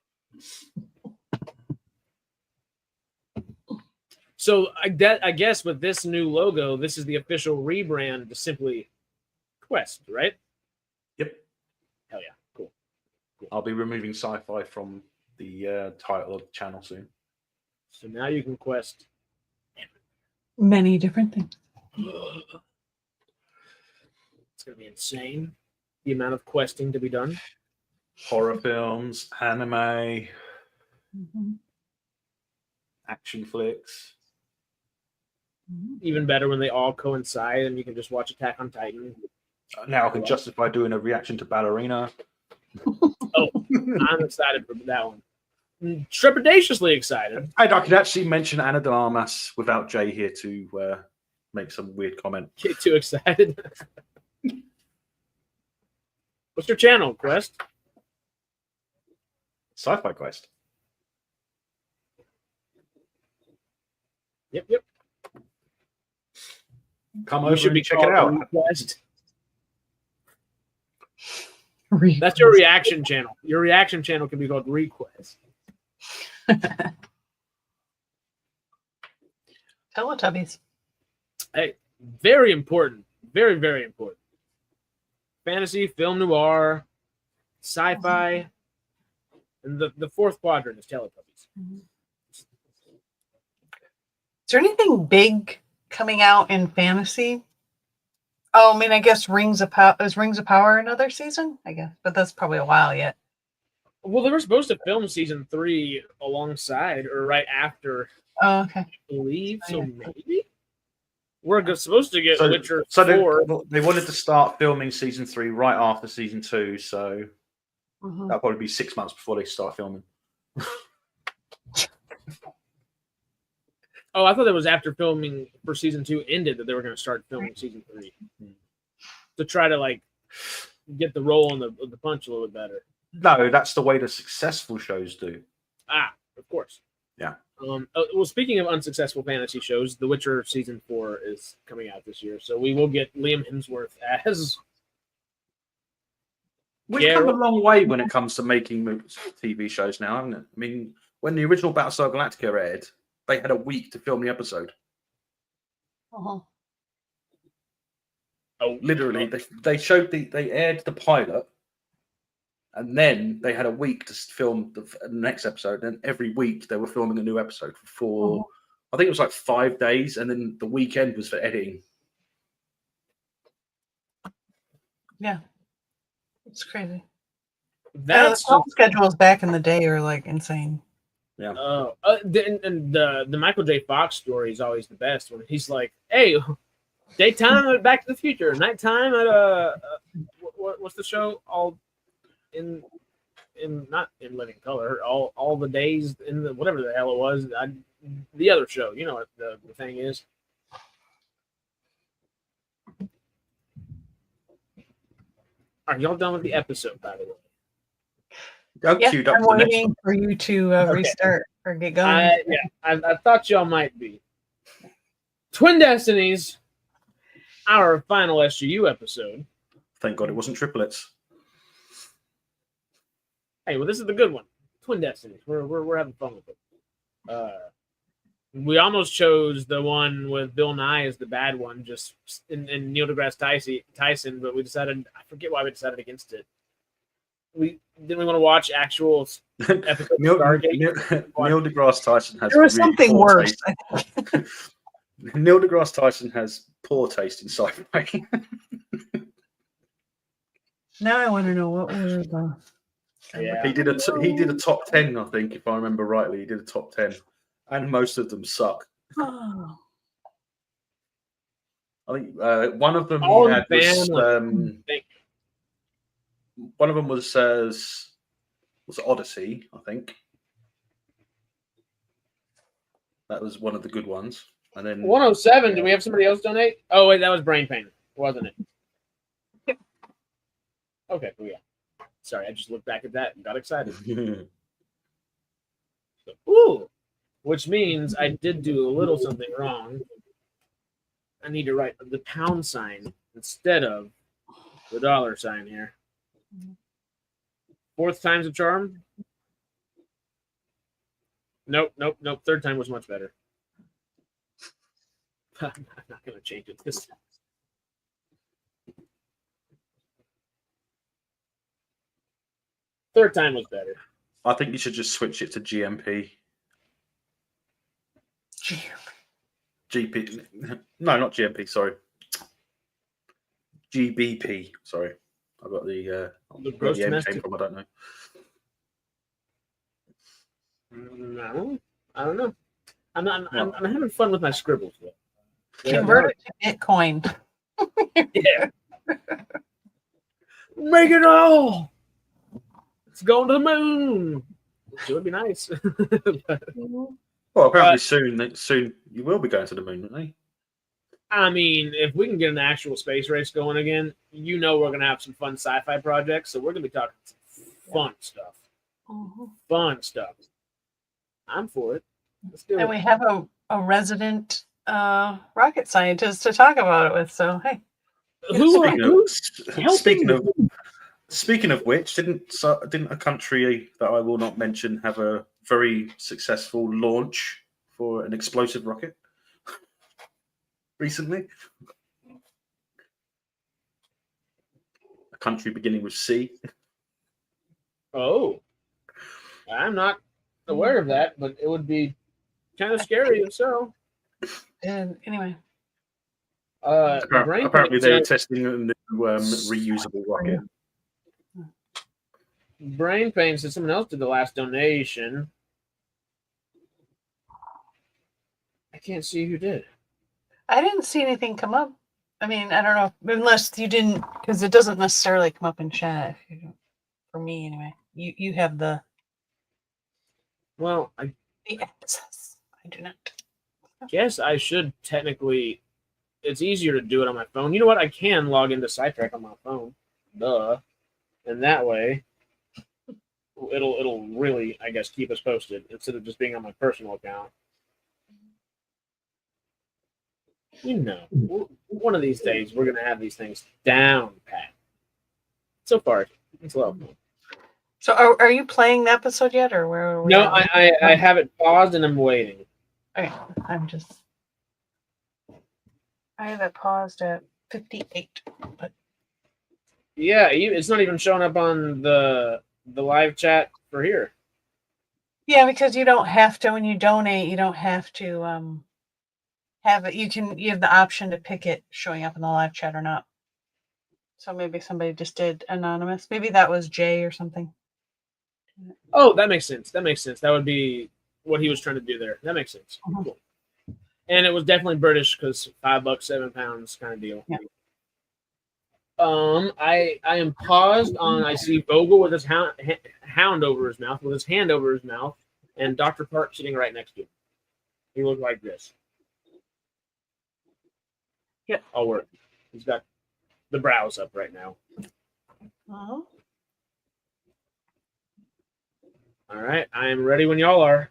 So I guess with this new logo, this is the official rebrand to simply Quest, right? Yep. Hell yeah. Cool. I'll be removing sci-fi from the title of the channel soon. So now you can quest many different things. It's going to be insane, the amount of questing to be done. Horror films, anime, action flicks. Even better when they all coincide and you can just watch Attack on Titan. Now I can justify doing a reaction to Ballerina. Oh, I'm excited for that one. Trepidatiously excited. And I could actually mention Ana de Armas without Jay here to make some weird comment. Get too excited. What's your channel, Quest? Sci-Fi Quest. Yep. Come over and check it out. Quest. That's your reaction channel. Your reaction channel can be called Request. Teletubbies. Hey, very important. Very, very important. Fantasy, film noir, sci-fi, and the fourth quadrant is Teletubbies. Is there anything big coming out in fantasy? Oh, I mean, I guess Rings of Power. Is Rings of Power another season? I guess, but that's probably a while yet. Well, they were supposed to film season 3 alongside or right after. Oh, okay. I believe so. Maybe we're supposed to get Witcher 4. So they wanted to start filming season 3 right after season 2. So that'll probably be 6 months before they start filming. Oh, I thought that was after filming for season 2 ended that they were going to start filming season 3 to try to like get the roll on the punch a little bit better. No, that's the way the successful shows do. Of course. Yeah. Well, speaking of unsuccessful fantasy shows, The Witcher season 4 is coming out this year, so we will get Liam Hemsworth as. We've come a long way when it comes to making TV shows now, haven't it? I mean, when the original Battlestar Galactica aired, they had a week to film the episode. Oh, Literally, they aired the pilot, and then they had a week to film the next episode. And every week they were filming a new episode for I think it was like 5 days, and then the weekend was for editing. Yeah, it's crazy. That's the schedules back in the day are like insane. Yeah. The Michael J. Fox story is always the best when he's like, "Hey, daytime at Back to the Future, nighttime at what's the show? All in not in Living Color. All the days in the whatever the hell it was. The other show. You know what the thing is." Are y'all done with the episode, by the way? I'm waiting for you to restart or get going. I thought y'all might be. Twin Destinies, our final SGU episode. Thank God it wasn't triplets. Hey, well, this is the good one. Twin Destinies. We're having fun with it. We almost chose the one with Bill Nye as the bad one, just in Neil deGrasse Tyson, but we decided, I forget why we decided against it. We didn't want to watch actual episodes of Stargate. Neil deGrasse Tyson has there was something worse. Neil deGrasse Tyson has poor taste in sci-fi. Now I want to know what were the. Yeah. He did a top 10, I think, if I remember rightly. He did a top 10, and most of them suck. Oh. I think one of them All he had was, one of them was Odyssey, I think. That was one of the good ones. And then 107. Do we have somebody else donate? Oh wait, that was Brain Pain, wasn't it? Yep. Okay, well, yeah. Sorry, I just looked back at that and got excited. Ooh, which means I did do a little something wrong. I need to write the pound sign instead of the dollar sign here. Fourth time's a charm. Nope. Third time was much better. I'm not going to change it this time. Third time was better. I think you should just switch it to GMP. GP. No, not GMP. Sorry. GBP. Sorry, I got the gross the M domestic. came from. I don't know. No, I don't know. I'm having fun with my scribbles. Convert it to Bitcoin. Yeah. Make it all. It's going to the moon. It would be nice. Well, apparently soon you will be going to the moon, won't you? I mean, if we can get an actual space race going again, you know we're going to have some fun sci-fi projects. So we're going to be talking some fun stuff. Fun stuff. I'm for it. Let's do it. And we have a resident rocket scientist to talk about it with. So, hey. Speaking of which, didn't a country that I will not mention have a very successful launch for an explosive rocket recently? A country beginning with C. Oh, I'm not aware of that, but it would be kind of scary if so. And anyway. Apparently they were testing a new reusable rocket. Brain Pain said someone else did the last donation. I can't see who did. I didn't see anything come up. I mean, I don't know, unless you didn't, because it doesn't necessarily come up in chat. For me, anyway. You have the. Well, the access. I do not. Guess I should technically. It's easier to do it on my phone. You know what? I can log into SciTrek on my phone. Duh. And that way, it'll really, I guess, keep us posted instead of just being on my personal account. You know, one of these days we're gonna have these things down pat. So far, it's a lot of fun. So, are you playing the episode yet, or where are we? No, I have it paused and I'm waiting. Okay, I have it paused at 58. But Yeah, it's not even showing up on the live chat for here. yeah, because you don't have to when you donate. You don't have to have it. You have the option to pick it showing up in the live chat or not. So maybe somebody just did anonymous. Maybe that was Jay or something. Oh, that makes sense. That makes sense. That would be what he was trying to do there. That makes sense. Cool. And it was definitely British because $5, £7 kind of deal. Yeah. I am paused on. I see Vogel with his hound over his mouth, with his hand over his mouth, and Dr. Park sitting right next to him. He looked like this. Yep. All work. He's got the brows up right now. Uh-huh. All right, I am ready when y'all are.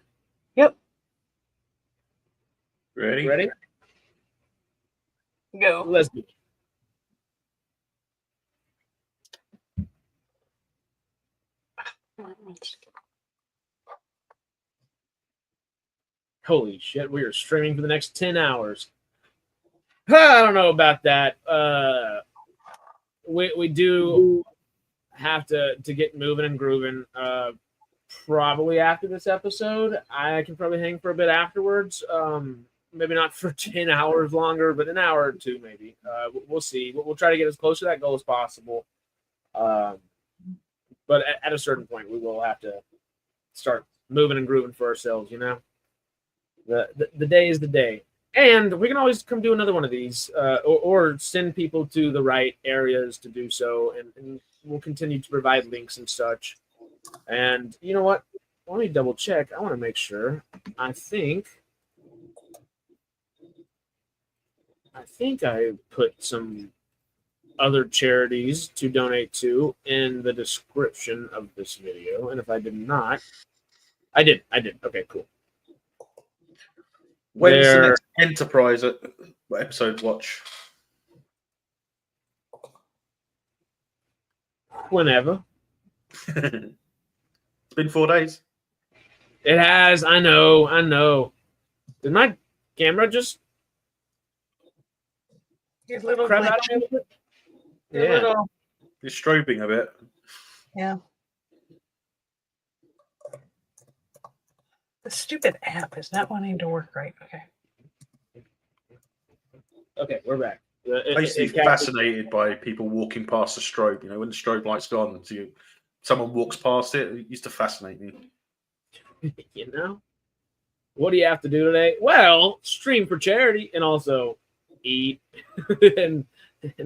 Yep. Ready? Ready? Go. Let's do it. Holy shit, we are streaming for the next 10 hours. I don't know about that. We do have to get moving and grooving. Probably after this episode. I can probably hang for a bit afterwards. Maybe not for 10 hours longer, but an hour or two maybe. We'll see. We'll try to get as close to that goal as possible. But at a certain point, we will have to start moving and grooving for ourselves, you know? The day is the day. And we can always come do another one of these or send people to the right areas to do so. And we'll continue to provide links and such. And you know what? Let me double check. I want to make sure. I think I put some other charities to donate to in the description of this video. And if I did not, I did. Okay, cool. When's the next Enterprise episode watch? Whenever. It's been 4 days. It has. I know. Did my camera just Your little crap out glitch. of me? Your Yeah. little, You're strobing a bit. yeah. The stupid app is not wanting to work right. Okay. Okay, we're back. I used to be fascinated by people walking past the strobe. You know, when the strobe light's gone, someone walks past it. It used to fascinate me. You know, what do you have to do today? Well, stream for charity and also eat and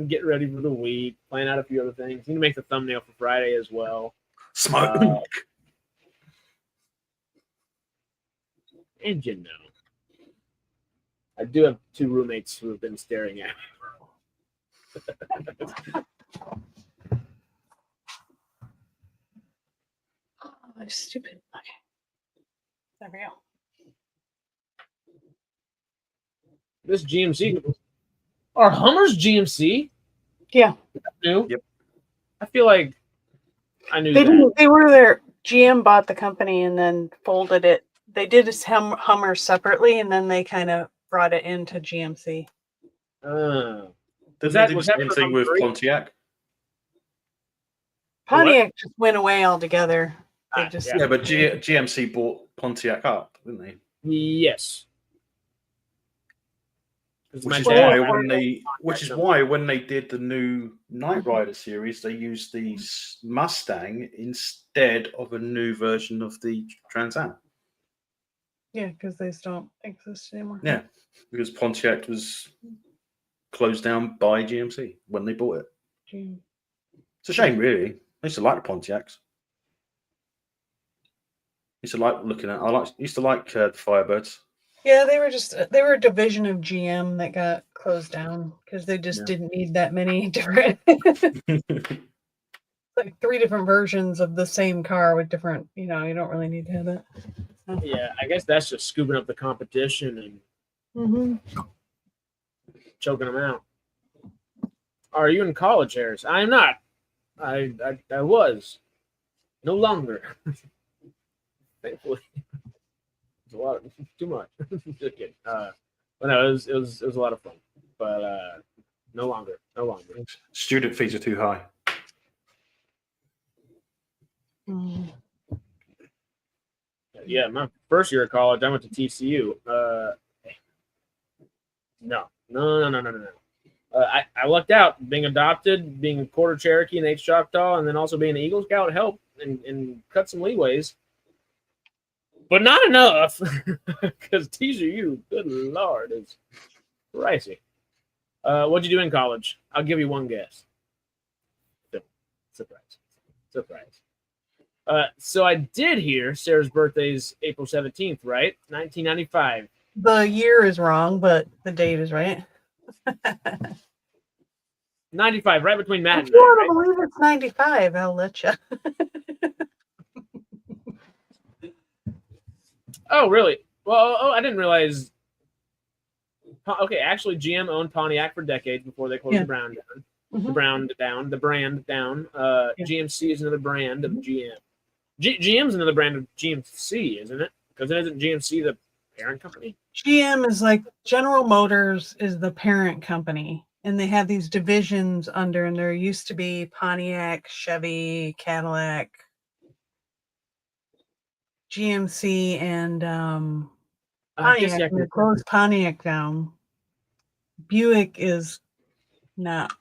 get ready for the week. Plan out a few other things. You can make the thumbnail for Friday as well. Smoke. And you know, I do have 2 roommates who have been staring at me. Oh, stupid. Okay. There we go. This GMC, are Hummers GMC? Yeah. New? Yep. I feel like I knew They that. didn't. They were there. GM bought the company and then folded it. They did his Hummer separately, and then they kind of brought it into GMC. Didn't Was they that- do was the that same for thing with Humphrey? Pontiac? Pontiac just went away altogether. They Ah, just yeah. Yeah, but GMC bought Pontiac up, didn't they? Yes. Which is Well, why when they did the new Knight Rider series, they used the Mustang instead of a new version of the Trans Am. yeah, because they don't exist anymore. Yeah, because Pontiac was closed down by GMC when they bought it. GM. It's a shame, really. I used to like the Pontiacs. Used to like looking at. Used to like the Firebirds. Yeah, they were a division of GM that got closed down because they just didn't need that many different. Like 3 different versions of the same car with different. You don't really need to have that. Yeah, I guess that's just scooping up the competition and Mm-hmm. choking them out. Are you in college, Harris? I am not. I was. No longer. Thankfully. It's a lot. Too much. Just kidding. But no, it was a lot of fun. But No longer. No longer. Student fees are too high. Mm. Yeah, my first year of college, I went to TCU. No. I lucked out being adopted, being a quarter Cherokee and H Choctaw, and then also being an Eagle Scout helped and cut some leeways. But not enough, because TCU, good Lord, is pricey. What'd you do in college? I'll give you one guess. Surprise. So I did hear Sarah's birthday's April 17th, right? 1995. The year is wrong, but the date is right. 95, right between Matt If and you I, want right? to believe it's 95, I'll let you. Oh, really? Well, I didn't realize. Okay, actually, GM owned Pontiac for decades before they closed the brand down. Mhm. The brand down. Yeah. GMC is another brand of GM. GM's another brand of GMC, isn't it? Because isn't GMC the parent company? GM is like General Motors is the parent company, and they have these divisions under, and there used to be Pontiac, Chevy, Cadillac, GMC, and I guess, Pontiac. yeah, And they closed Pontiac down. Buick is not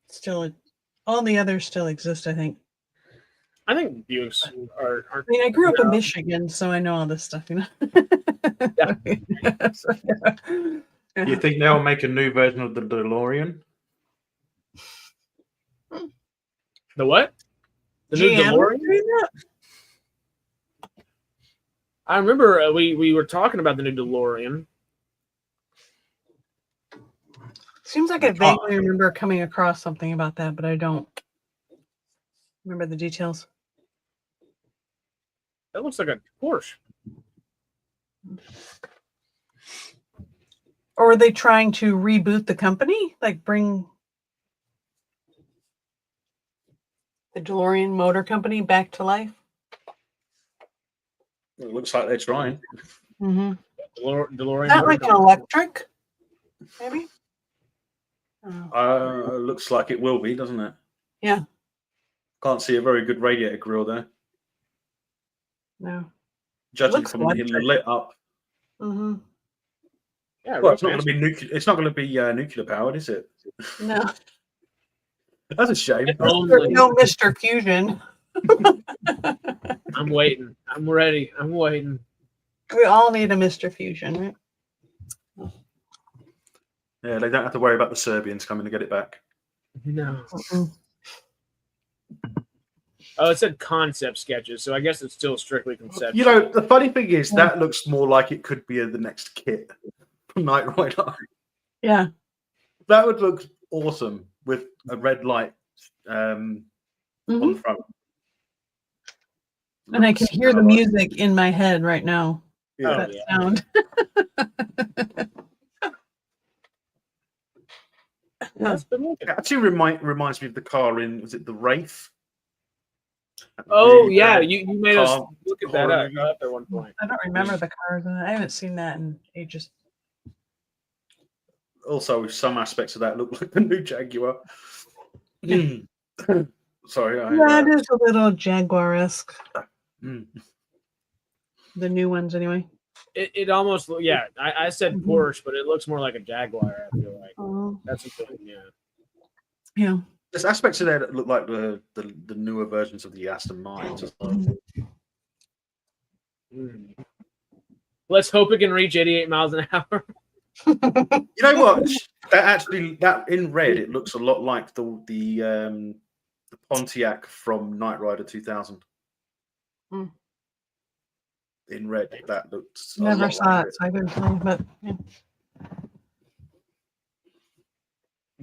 still. All the others still exist, I think. I think Buicks are. I mean, I grew up in Michigan, so I know all this stuff, you know. Do you think they'll make a new version of the DeLorean? The what? The new GM DeLorean? doing that? I remember we were talking about the new DeLorean. Seems like I vaguely remember coming across something about that, but I don't remember the details. That looks like a Porsche. Or are they trying to reboot the company? Like bring the DeLorean Motor Company back to life? It looks like they're trying. Mm-hmm. DeLorean. Not like an electric, maybe? Oh. Looks like it will be, doesn't it? Yeah. Can't see a very good radiator grille there. No. Judging Looks from being electric. lit up. Mm-hmm. Yeah, Well, it's not going to be nuclear. It's not going to be nuclear powered, is it? No. That's a shame. There's no Mr. Fusion. I'm waiting. I'm ready. I'm waiting. We all need a Mr. Fusion, right? Yeah, they don't have to worry about the Serbians coming to get it back. No. Mm-mm. Oh, it said concept sketches, so I guess it's still strictly conceptual. You know, the funny thing is that looks more like it could be the next kit from Knight Rider. Yeah. That would look awesome with a red light on the front. And I can hear the music in my head right now. Yeah. That sound. It actually reminds me of the car in, was it the Wraith? Oh, Really yeah. bad You made us car look at that horror up movie. at one point. I don't remember the cars. I haven't seen that in ages. Also, some aspects of that look like the new Jaguar. Sorry. Yeah, it is a little Jaguar-esque. Mm. The new ones, anyway. It almost, yeah. I said Porsche, but it looks more like a Jaguar. I feel like that's a thing. Yeah. Yeah. There's aspects of there that look like the newer versions of the Aston Martins as well. Let's hope it can reach 88 miles an hour. You know what? That in red, it looks a lot like the Pontiac from Knight Rider 2000. Mm. In red, that looks. Never saw it, so I couldn't tell you, but yeah.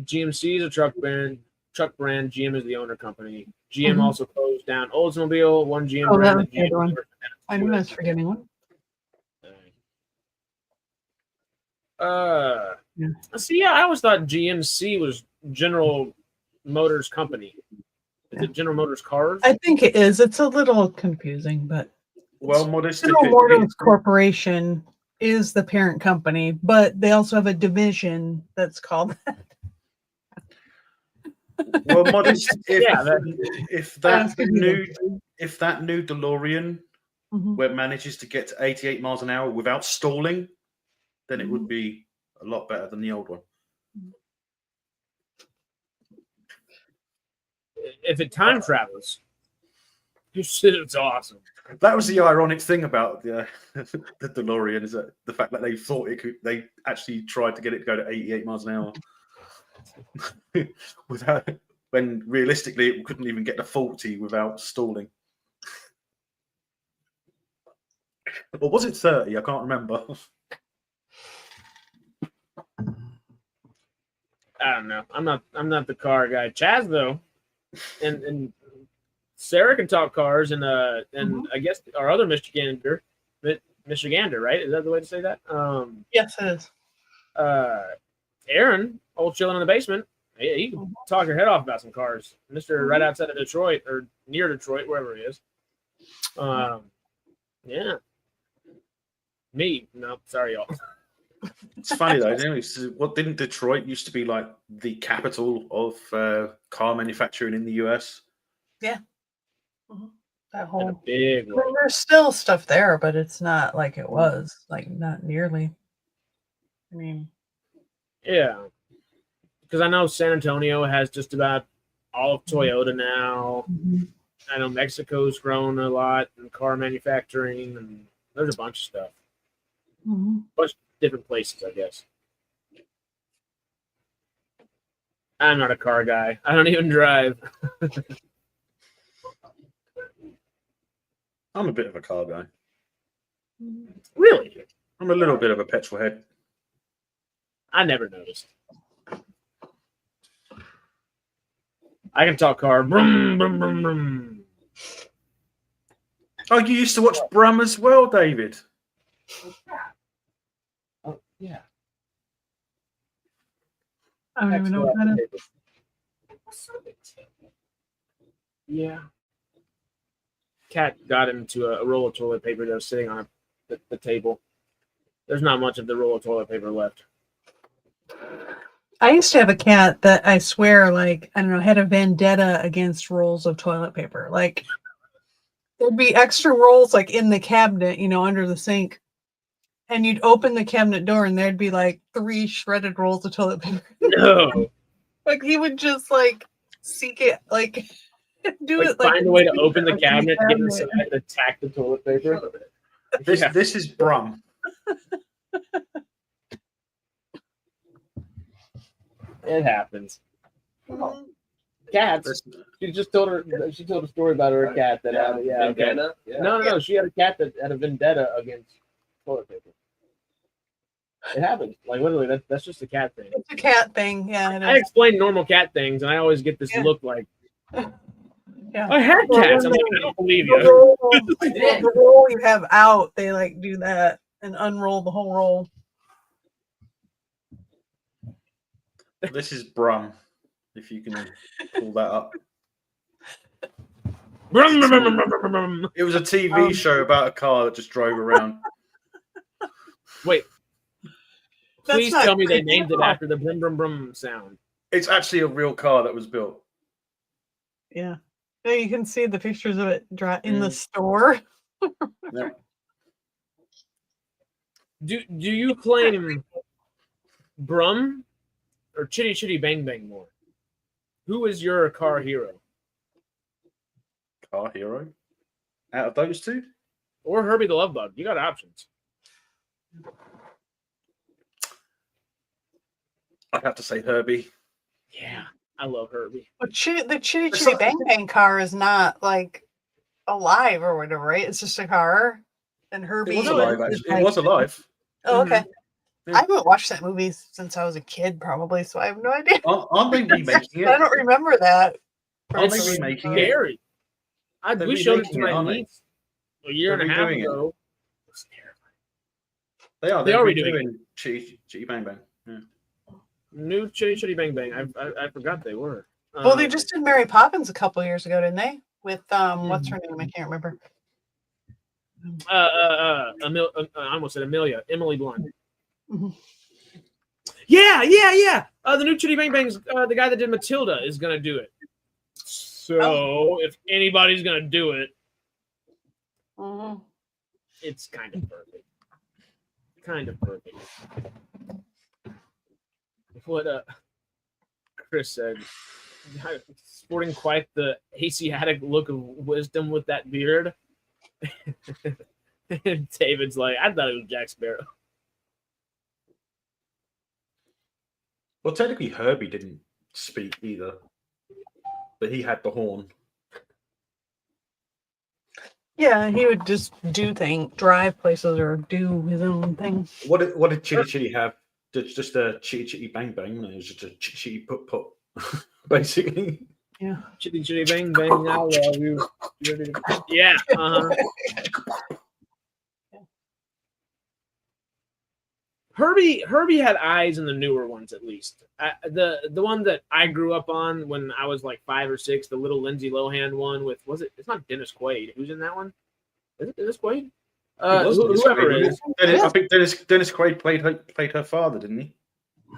GMC is a truck brand. GM is the owner company. GM also closed down Oldsmobile, one GM brand. That was the other one. I knew I was forgetting one. See, I always thought GMC was General Motors Company. Is it General Motors Cars? I think it is. It's a little confusing, but modest. General Motors Corporation is the parent company, but they also have a division that's called that. Well, modest. If, Yeah, if that could be new DeLorean where it manages to get to 88 miles an hour without stalling, then it would be a lot better than the old one. If it time travels, it's awesome. That was the ironic thing about the DeLorean, is that the fact that they thought it could, they actually tried to get it to go to 88 miles an hour without, when realistically it couldn't even get to 40 without stalling. Or was it 30? I can't remember. I don't know. I'm not the car guy. Chazz though, and Sarah can talk cars, and I guess our other Michigander, right? Is that the way to say that? Yes, it is. Aaron, old chilling in the basement. He can talk your head off about some cars. Mister right outside of Detroit or near Detroit, wherever he is. Yeah. Me, no, sorry, y'all. It's funny though, what didn't Detroit used to be like the capital of car manufacturing in the US? Yeah. That whole big. Well, there's still stuff there, but it's not like it was. Like not nearly. I mean, yeah, because I know San Antonio has just about all of Toyota now. I know Mexico's grown a lot in car manufacturing, and there's a bunch of stuff. Bunch of different places, I guess. I'm not a car guy. I don't even drive. I'm a bit of a car guy. Really? I'm a little bit of a petrol head. I never noticed. I can talk car. Brum, brum, brum, brum. Oh, you used to watch Brum as well, David? Oh, yeah. I don't even know what that is. Yeah. Cat got into a roll of toilet paper that was sitting on the table. There's not much of the roll of toilet paper left. I used to have a cat that I swear, like, I don't know, had a vendetta against rolls of toilet paper. Like, there'd be extra rolls, like, in the cabinet, you know, under the sink. And you'd open the cabinet door and there'd be, like, 3 shredded rolls of toilet paper. No. Like, he would just, like, seek it, like, do like, it. Like, find a way to open the cabinet, get inside, and attack the toilet paper. This is Brum. It happens. Cats. She told a story about her cat that had vendetta. Yeah. No. She had a cat that had a vendetta against toilet paper. It happens. Like literally, that's just a cat thing. It's a cat thing. Yeah. It I is. explain normal cat things, and I always get this look like, Yeah. I had cats. I'm like, I don't believe you. The roll you have out, they like do that and unroll the whole roll. This is Brum, if you can pull that up. It was a TV show about a car that just drove around. Wait. Please not tell me they creepy named it at all. after the brum brum brum sound. It's actually a real car that was built. Yeah. Yeah, you can see the pictures of it in the store. Yeah. Do you claim Brum or Chitty Chitty Bang Bang more? Who is your car hero? Car hero? Out of those two? Or Herbie the Love Bug? You got options. I'd have to say Herbie. Yeah, I love Herbie. But the Chitty Chitty Bang Bang car is not like alive or whatever, right? It's just a car. And Herbie It was alive, actually. It was alive. Oh, okay. Yeah. I haven't watched that movie since I was a kid, probably, so I have no idea. Aren't they remaking it? I don't remember that. Aren't they It's remaking it? scary. They're We showed it to remaking it, my aren't they? niece a year They're and a half redoing it. ago. It's terrifying. They are. They They're are redoing Chitty Bang Bang. Yeah. New Chitty Chitty Bang Bang. I forgot they were. Well, they just did Mary Poppins a couple years ago, didn't they? With what's her name? I can't remember. I almost said Amelia. Emily Blunt. Mhm. Yeah. The new Chitty Bang Bang's the guy that did Matilda is gonna do it. So if anybody's gonna do it, it's kind of perfect. Kind of perfect. What Chris said, sporting quite the Asiatic look of wisdom with that beard. And David's like, I thought it was Jack Sparrow. Well, technically, Herbie didn't speak either, but he had the horn. Yeah, he would just drive places or do his own thing. What did Chitty Chitty have? Just a Chitty Chitty Bang Bang. It was just a Chitty Chitty Put Put, basically. Yeah. Chitty Chitty Bang Bang, I love you. Yeah. Herbie had eyes in the newer ones, at least. The one that I grew up on when I was like 5 or 6, the little Lindsay Lohan one with, was it? It's not Dennis Quaid. Who's in that one? Is it Dennis Quaid? Whoever it is. I think Dennis Quaid played her father, didn't he?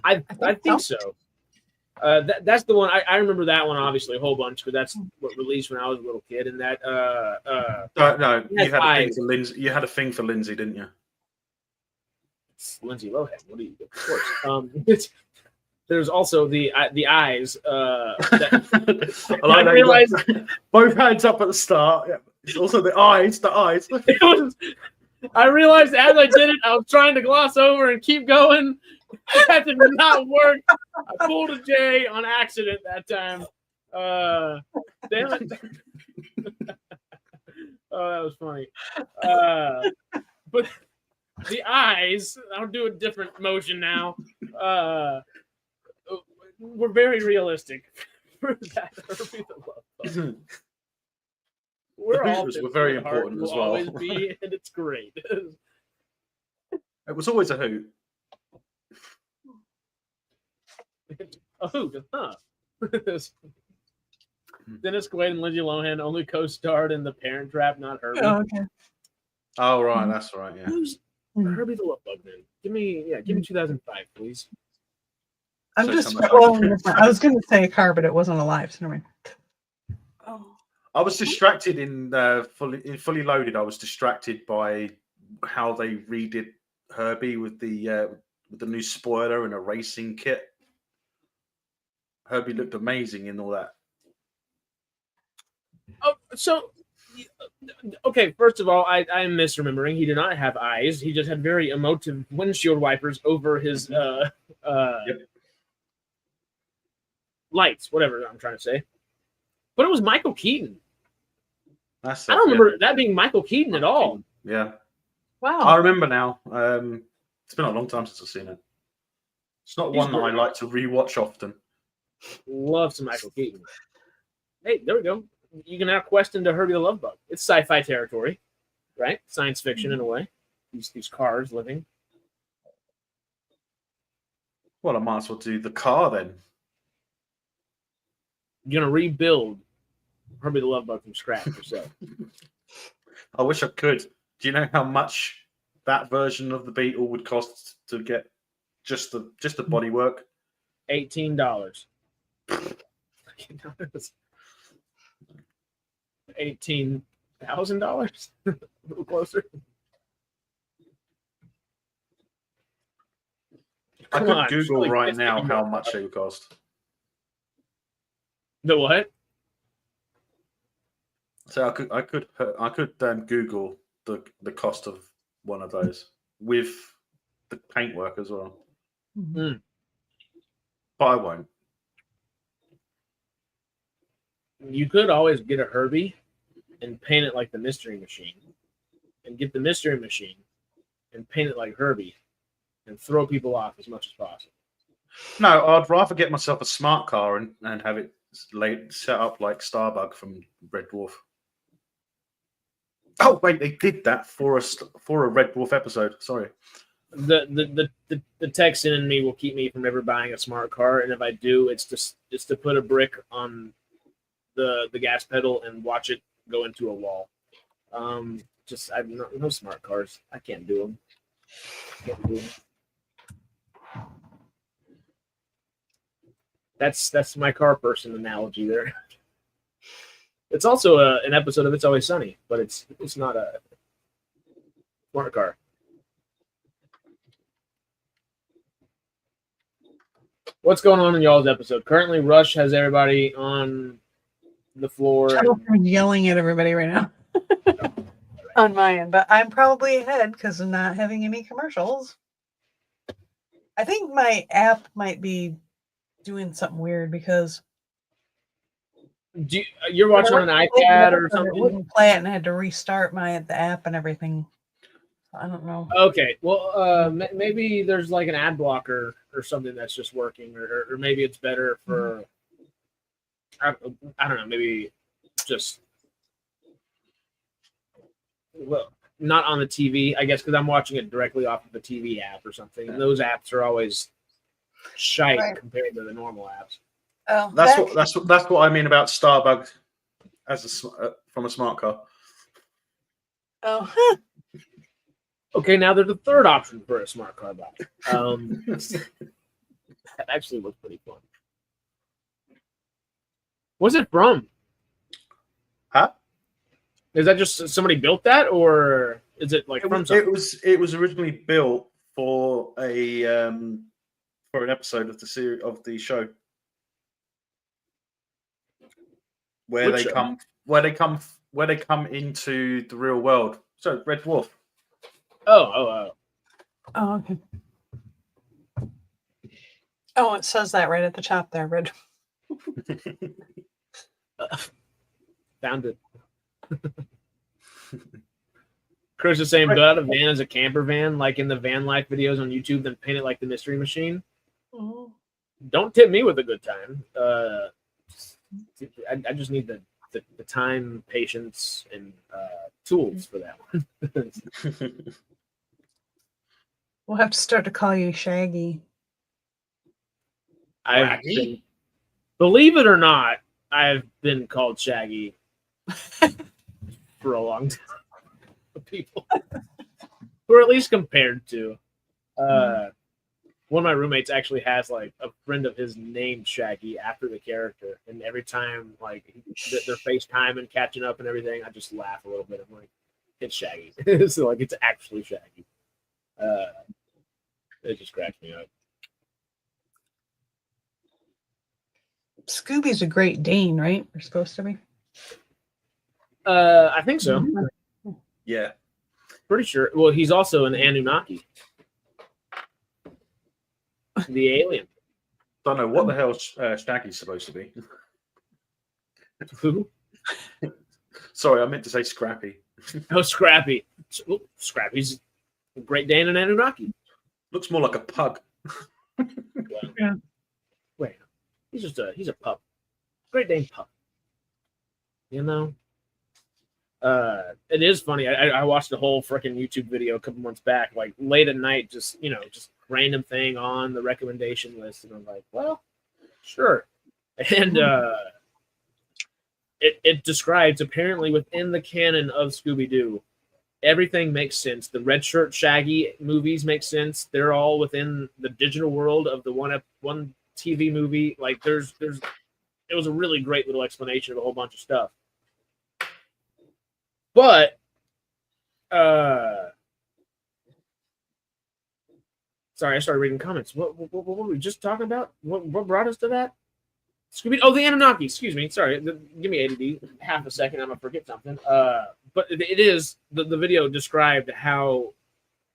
I think so. That's the one. I remember that one obviously a whole bunch because that's what released when I was a little kid. And that no, you had a thing for Lindsay, didn't you? It's Lindsay Lohan. What do you? Of course. There's also the eyes. I realized both hands up at the start. Yeah. It's also the eyes. The eyes. I realized as I did it, I was trying to gloss over and keep going. That did not work. I pulled a J on accident that time. Damn it. Oh, that was funny. But the eyes, I'll do a different motion now. We're very realistic for that. We're all were very important as well. Always be, and it's great. It was always a hoot. A hoot, huh? Dennis Quaid and Lindsay Lohan only co-starred in The Parent Trap, not Herbie. Oh, okay. Oh, right, that's right. Yeah. Who's Herbie the Love Bug Man? Give me 2005, please. I'm So just something scrolling. I was going to say a car, but it wasn't alive. So never mind. Oh. I was distracted in fully loaded. I was distracted by how they redid Herbie with the new spoiler and a racing kit. Herbie looked amazing in all that. Oh, so okay. First of all, I'm misremembering. He did not have eyes. He just had very emotive windshield wipers over his lights. Whatever I'm trying to say. But it was Michael Keaton. I don't remember that being Michael Keaton at all. Yeah. Wow. I remember now. It's been a long time since I've seen it. It's not one that I like to rewatch often. Love some Michael Keaton. Hey, there we go. You can now quest into Herbie the Love Bug. It's sci-fi territory, right? Science fiction in a way. These cars living. Well, I might as well do the car then. You're gonna rebuild Herbie the Love Bug from scratch yourself. I wish I could. Do you know how much that version of the Beetle would cost to get just the bodywork? $18. $18,000? A little closer. I could Google right now how much they would cost. The what? So I could Google the cost of one of those with the paintwork as well. Mm. But I won't. You could always get a Herbie and paint it like the Mystery Machine, and get the Mystery Machine and paint it like Herbie, and throw people off as much as possible. No, I'd rather get myself a smart car and have it set up like Starbug from Red Dwarf. Oh wait, they did that for a Red Dwarf episode. Sorry. The Texan in me will keep me from ever buying a smart car, and if I do, it's just to put a brick on the gas pedal and watch it go into a wall. I've no smart cars. I can't do them. That's my car person analogy there. It's also an episode of It's Always Sunny, but it's not a smart car. What's going on in y'all's episode? Currently, Rush has everybody on the floor. I'm yelling at everybody right now on my end, but I'm probably ahead because I'm not having any commercials. I think my app might be doing something weird because you're watching on an iPad or something? It wouldn't play it, and I had to restart the app and everything. I don't know. Okay, well, maybe there's like an ad blocker or something that's just working, or maybe it's better for. I don't know. Maybe just not on the TV, I guess, because I'm watching it directly off of the TV app or something, and those apps are always shite compared to the normal apps. Oh, that's what I mean about Starbug as from a smart car. Oh. Okay, now there's a third option for a smart car buy. That actually looks pretty fun. What's it from? Huh? Is that just somebody built that, or is it like from something? It was originally built for an episode of the series of the show where they come into the real world. So Red Dwarf. Oh, okay. Oh, it says that right at the top there, Red. Found it. Chris is saying, build a van as a camper van, like in the van life videos on YouTube, then paint it like the Mystery Machine. Oh. Don't tip me with a good time. I just need the time, patience, and tools for that one. We'll have to start to call you Shaggy. Believe it or not, I've been called Shaggy for a long time. People who are at least compared to. One of my roommates actually has like a friend of his named Shaggy after the character, and every time like they're FaceTime and catching up and everything, I just laugh a little bit. I'm like, it's Shaggy. So like it's actually Shaggy. It just cracks me up. Scooby's a Great Dane, right? We're supposed to be. I think so. Yeah. Pretty sure. Well, he's also an Anunnaki. The alien. Don't know what the hell Shaggy's supposed to be. Who? Sorry, I meant to say Scrappy. Oh, Scrappy. Scrappy's a Great Dane and Anunnaki. Looks more like a pug. Well, yeah. Wait, he's a pup. Great Dane pup. You know? It is funny. I watched a whole freaking YouTube video a couple months back, like late at night, just random thing on the recommendation list, and I'm like, well, sure. And it describes apparently within the canon of Scooby-Doo, everything makes sense. The Red Shirt Shaggy movies make sense. They're all within the digital world of the one TV movie. Like it was a really great little explanation of a whole bunch of stuff. But sorry, I started reading comments. What were we just talking about? What brought us to that? Scooby. Oh, the Anunnaki. Excuse me. Sorry. Give me ADD. Half a second. I'm gonna forget something. But it is the video described how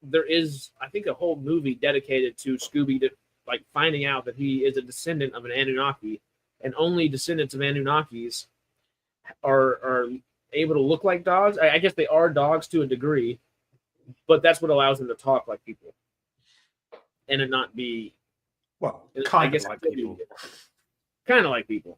there is, I think, a whole movie dedicated to Scooby, to like finding out that he is a descendant of an Anunnaki, and only descendants of Anunnakis are able to look like dogs. I guess they are dogs to a degree, but that's what allows them to talk like people and it not be kind of like people. Kind of like people.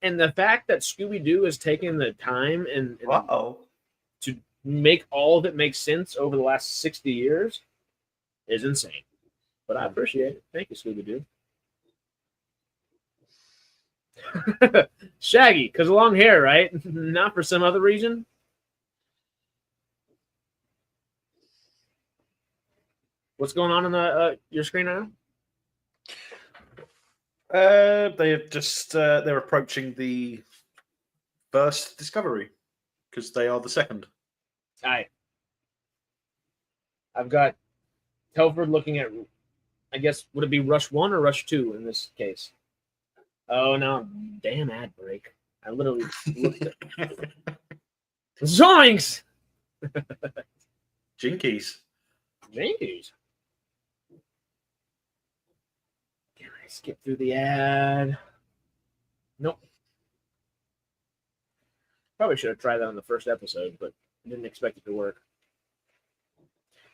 And the fact that Scooby-Doo has taken the time and to make all of it make sense over the last 60 years is insane. But I appreciate it. Thank you, Scooby-Doo. Shaggy, because of long hair, right? Not for some other reason. What's going on your screen now? They're just they're approaching the first discovery because they are the second. I've got Telford looking at, I guess, would it be Rush 1 or Rush 2 in this case? Oh, no. Damn ad break. I literally looked at Zoinks! Jinkies. Jinkies. Can I skip through the ad? Nope. Probably should have tried that on the first episode, but I didn't expect it to work.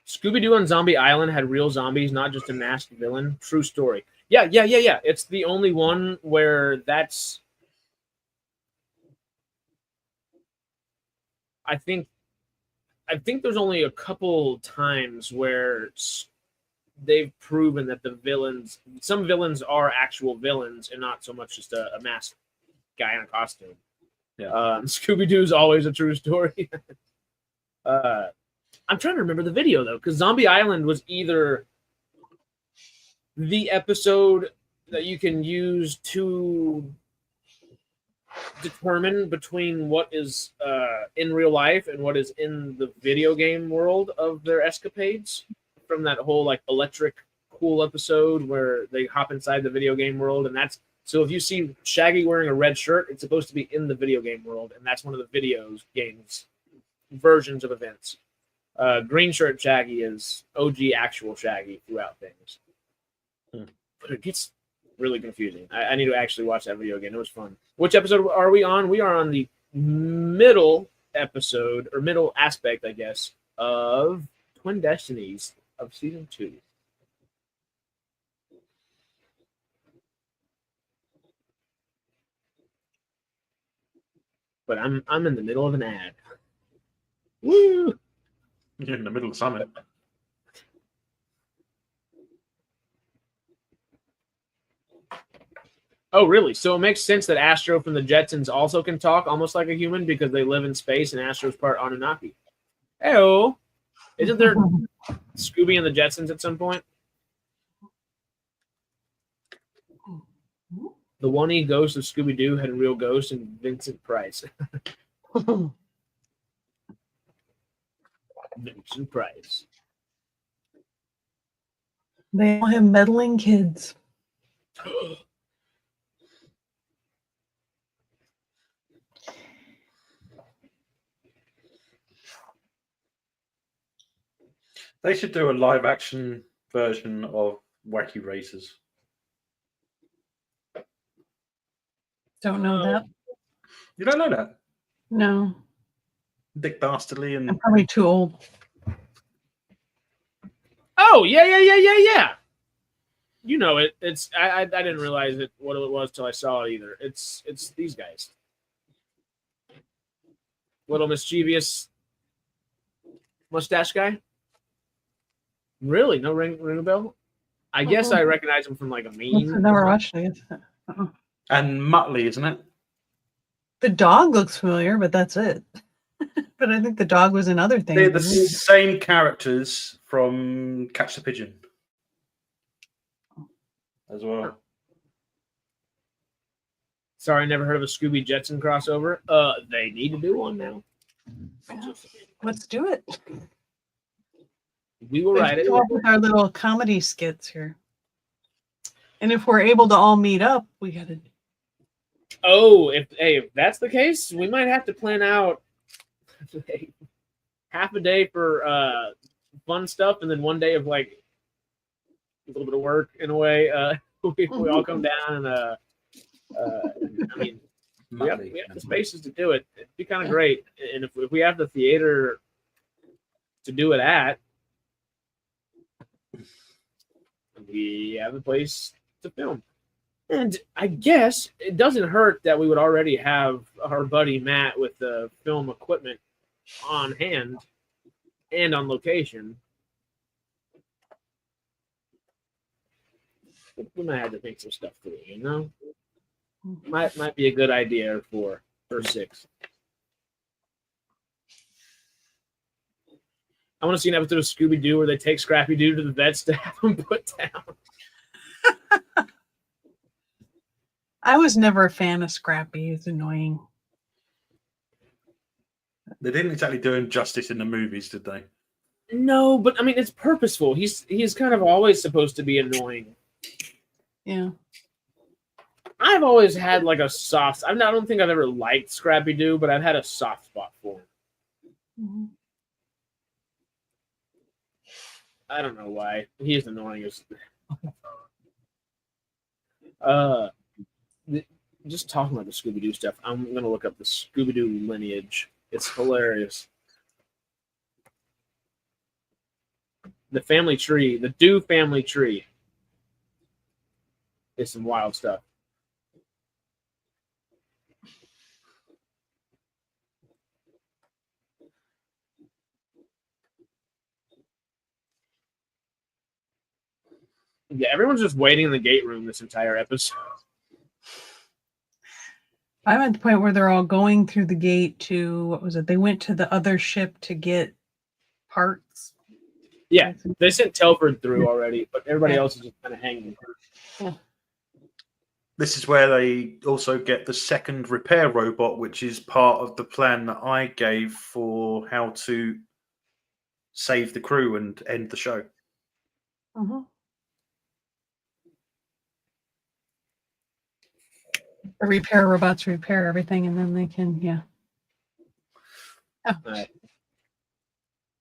Scooby-Doo on Zombie Island had real zombies, not just a masked villain. True story. Yeah. It's the only one where that's... I think there's only a couple times where they've proven that some villains are actual villains and not so much just a masked guy in a costume. Yeah. Scooby-Doo is always a true story. I'm trying to remember the video though, because Zombie Island was either the episode that you can use to determine between what is in real life and what is in the video game world of their escapades, from that whole like electric cool episode where they hop inside the video game world. And that's, so if you see Shaggy wearing a red shirt, it's supposed to be in the video game world, and that's one of the games versions of events. Green shirt Shaggy is OG actual Shaggy throughout things. But it gets really confusing. I need to actually watch that video again. It was fun. Which episode are we on? We are on the middle episode, or middle aspect, I guess, of Twin Destinies of season 2. But I'm in the middle of an ad. Woo! You're in the middle of something. Oh, really? So it makes sense that Astro from the Jetsons also can talk almost like a human because they live in space and Astro's part Anunnaki. Hey-oh. Isn't there Scooby and the Jetsons at some point? The one-E ghost of Scooby-Doo had a real ghost and Vincent Price. Vincent Price. They all have meddling kids. They should do a live action version of Wacky Races. Don't know that. You don't know that? No. Dick Dastardly and I'm probably too old. Oh, yeah. You know it. It's I didn't realize what it was till I saw it either. It's these guys. Little mischievous mustache guy. Really? No ring a bell? I guess I recognize him from like a meme. I've never watched it. And Muttley, isn't it? The dog looks familiar, but that's it. But I think the dog was in other things. They're the same characters from Catch the Pigeon as well. Sorry, I never heard of a Scooby Jetson crossover. They need to do one now. Let's do it. We will write it. Go up with our little comedy skits here. And if we're able to all meet up, we gotta. Oh, if that's the case, we might have to plan out half a day for fun stuff, and then one day of like a little bit of work in a way. We all come down and I mean, we have the spaces to do it. It'd be kind of great, and if we have the theater to do it at, we have a place to film. And I guess it doesn't hurt that we would already have our buddy Matt with the film equipment on hand and on location. We might have to think some stuff through, you know? Might be a good idea for 6. I want to see an episode of Scooby-Doo where they take Scrappy-Doo to the vets to have him put down. I was never a fan of Scrappy. It's annoying. They didn't exactly do him justice in the movies, did they? No, but I mean it's purposeful. He's kind of always supposed to be annoying. Yeah. I've always had like a soft. I don't think I've ever liked Scrappy Doo, but I've had a soft spot for him. Mm-hmm. I don't know why. He's annoying as. Just talking about the Scooby Doo stuff. I'm gonna look up the Scooby Doo lineage. It's hilarious. The family tree, the Doo family tree, is some wild stuff. Yeah, everyone's just waiting in the gate room this entire episode. I'm at the point where they're all going through the gate to, what was it? They went to the other ship to get parts. Yeah, they sent Telford through already, but everybody else is just kind of hanging. Yeah. This is where they also get the second repair robot, which is part of the plan that I gave for how to save the crew and end the show. Uh-huh. The repair robots repair everything, and then they can, yeah. Oh. Right.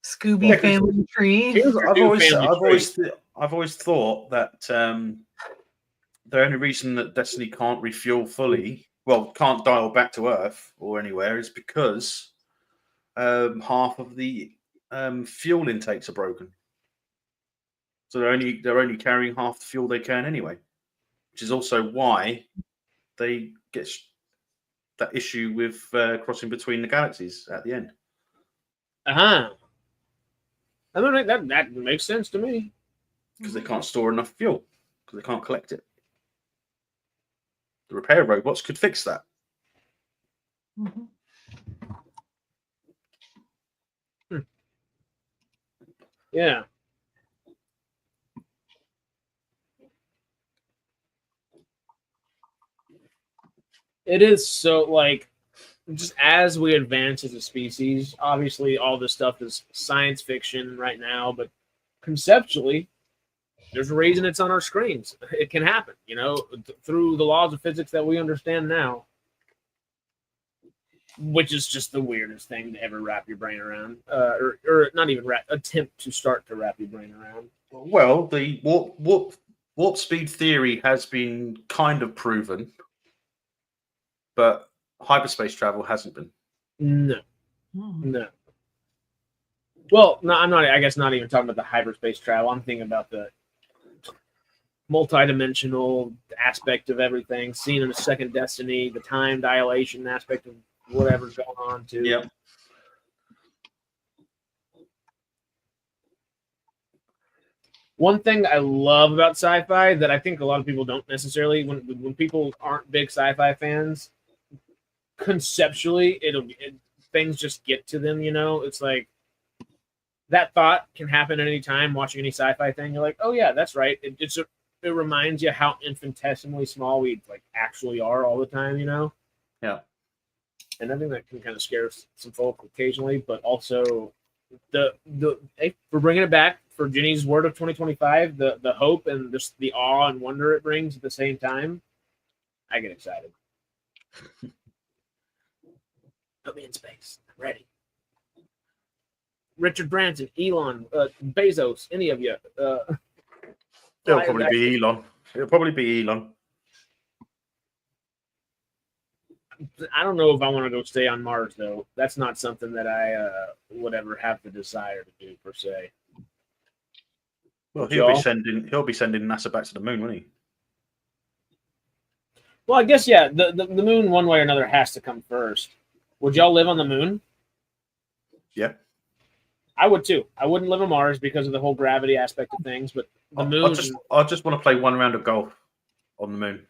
Scooby family tree. I've always thought that the only reason that Destiny can't refuel fully, can't dial back to Earth or anywhere, is because half of the fuel intakes are broken. So they're only carrying half the fuel they can anyway, which is also why they get that issue with crossing between the galaxies at the end. I don't think that makes sense to me. Because they can't store enough fuel, because they can't collect it. The repair robots could fix that. Mm-hmm. Yeah. It is so, like, just as we advance as a species, obviously all this stuff is science fiction right now, but conceptually, there's a reason it's on our screens. It can happen, through the laws of physics that we understand now, which is just the weirdest thing to ever wrap your brain around, or not even attempt to start to wrap your brain around. Well, the warp speed theory has been kind of proven, but hyperspace travel hasn't been. No. Well, no, I'm not. I guess not even talking about the hyperspace travel. I'm thinking about the multi-dimensional aspect of everything, seen in a second Destiny, the time dilation aspect of whatever's going on too. Yep. One thing I love about sci-fi that I think a lot of people don't necessarily, when people aren't big sci-fi fans, conceptually things just get to them. It's like that thought can happen at any time. Watching any sci-fi thing, you're like, oh yeah, that's right. It reminds you how infinitesimally small we actually are all the time. Yeah. And I think that can kind of scare some folk occasionally, but also for bringing it back for Ginny's word of 2025, the hope and just the awe and wonder it brings at the same time, I get excited. Put me in space. I'm ready. Richard Branson, Elon, Bezos, any of you. It'll probably be Elon. I don't know if I want to go stay on Mars, though. That's not something that I would ever have the desire to do, per se. Well, he'll be sending NASA back to the moon, won't he? Well, I guess, yeah, the moon, one way or another, has to come first. Would y'all live on the moon? Yeah. I would, too. I wouldn't live on Mars because of the whole gravity aspect of things, but the moon... I just want to play one round of golf on the moon.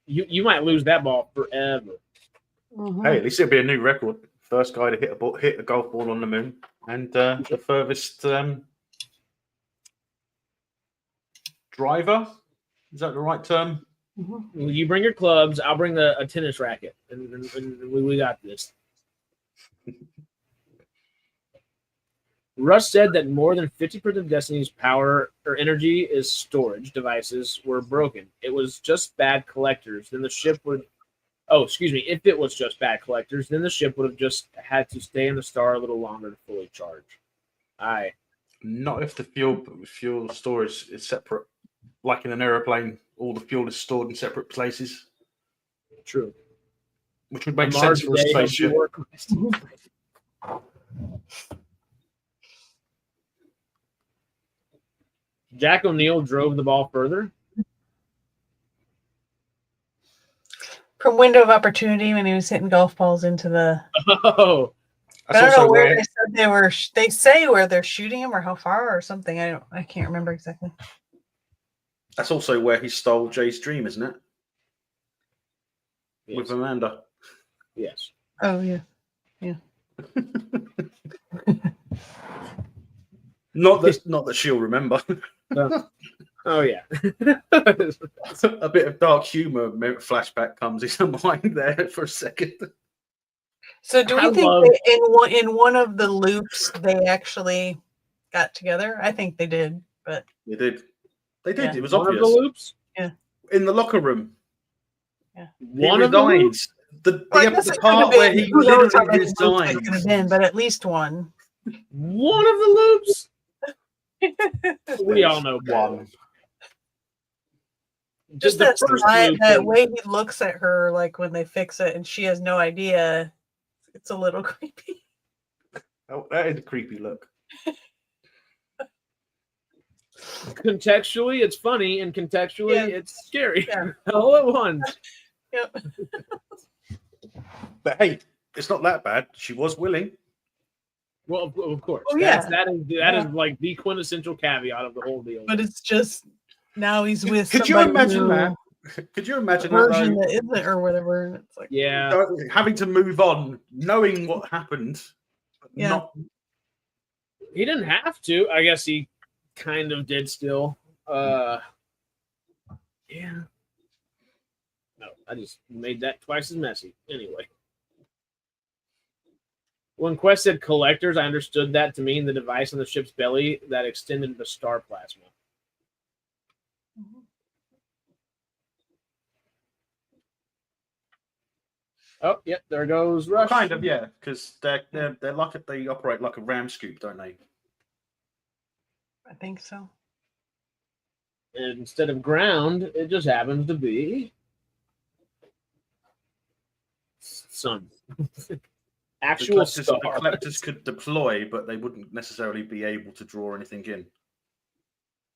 You might lose that ball forever. Uh-huh. Hey, at least it'll be a new record. First guy to hit a golf ball on the moon, and the furthest driver Is that the right term? You bring your clubs. I'll bring a tennis racket, and we got this. Rush said that more than 50% of Destiny's power or energy is storage devices were broken. It was just bad collectors. Then the ship would. Oh, excuse me. If it was just bad collectors, then the ship would have just had to stay in the star a little longer to fully charge. Aye. Not if the fuel storage is separate. Like in an aeroplane, all the fuel is stored in separate places. True. Which would make sense for a spaceship. Jack O'Neill drove the ball further. From window of opportunity when he was hitting golf balls into the. Oh, I don't know where they said they were. They say where they're shooting him or how far or something. I can't remember exactly. That's also where he stole Jay's dream, isn't it? Yes. With Amanda. Yes. Oh yeah, yeah. Not that she'll remember. Oh yeah. A bit of dark humor flashback comes into mind there for a second. So do we think in one of the loops they actually got together? I think they did, but they did. They did. Yeah. It was One obvious. of the loops. Yeah. In the locker room. Yeah. One of the loops. The part where he literally resigns. But at least one. One of the loops. We all know one. Just the that first smile, loop that is- way he looks at her, like when they fix it, and she has no idea. It's a little creepy. Oh, that is a creepy look. Contextually, it's funny, and contextually, it's scary. Yeah. All at once. Yep. But hey, it's not that bad. She was willing. Well, of course. Oh, yeah. That is like the quintessential caveat of the whole deal. But it's just now he's with. Could you imagine that? Could you imagine that? Version that isn't or whatever. And it's like, yeah, having to move on, knowing what happened. Yeah. Not... He didn't have to. I guess he kind of did still. Yeah. No, I just made that twice as messy. Anyway. When Quest said collectors, I understood that to mean the device on the ship's belly that extended the star plasma. Oh, yep, there goes Rush. Kind of, yeah, because they operate like a ram scoop, don't they? I think so. And instead of ground, it just happens to be sun. Actual star. The collectors could deploy, but they wouldn't necessarily be able to draw anything in.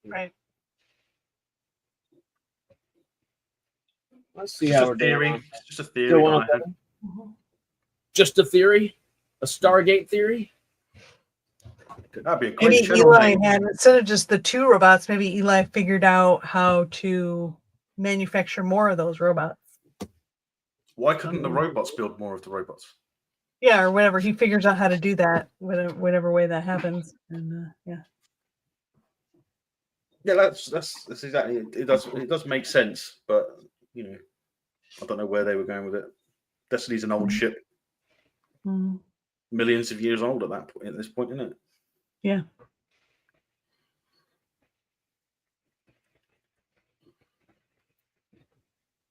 Right. Let's see how we're theory. doing. It's just a theory. Still on just a theory? A Stargate theory? That'd be a great Maybe channel Eli name. had, instead of just the 2 robots, maybe Eli figured out how to manufacture more of those robots. Why couldn't the robots build more of the robots? Yeah, or whatever. He figures out how to do that, whatever way that happens. And yeah. Yeah, that's exactly it. It does make sense, but you know, I don't know where they were going with it. Destiny's an old ship, millions of years old at this point, isn't it? Yeah.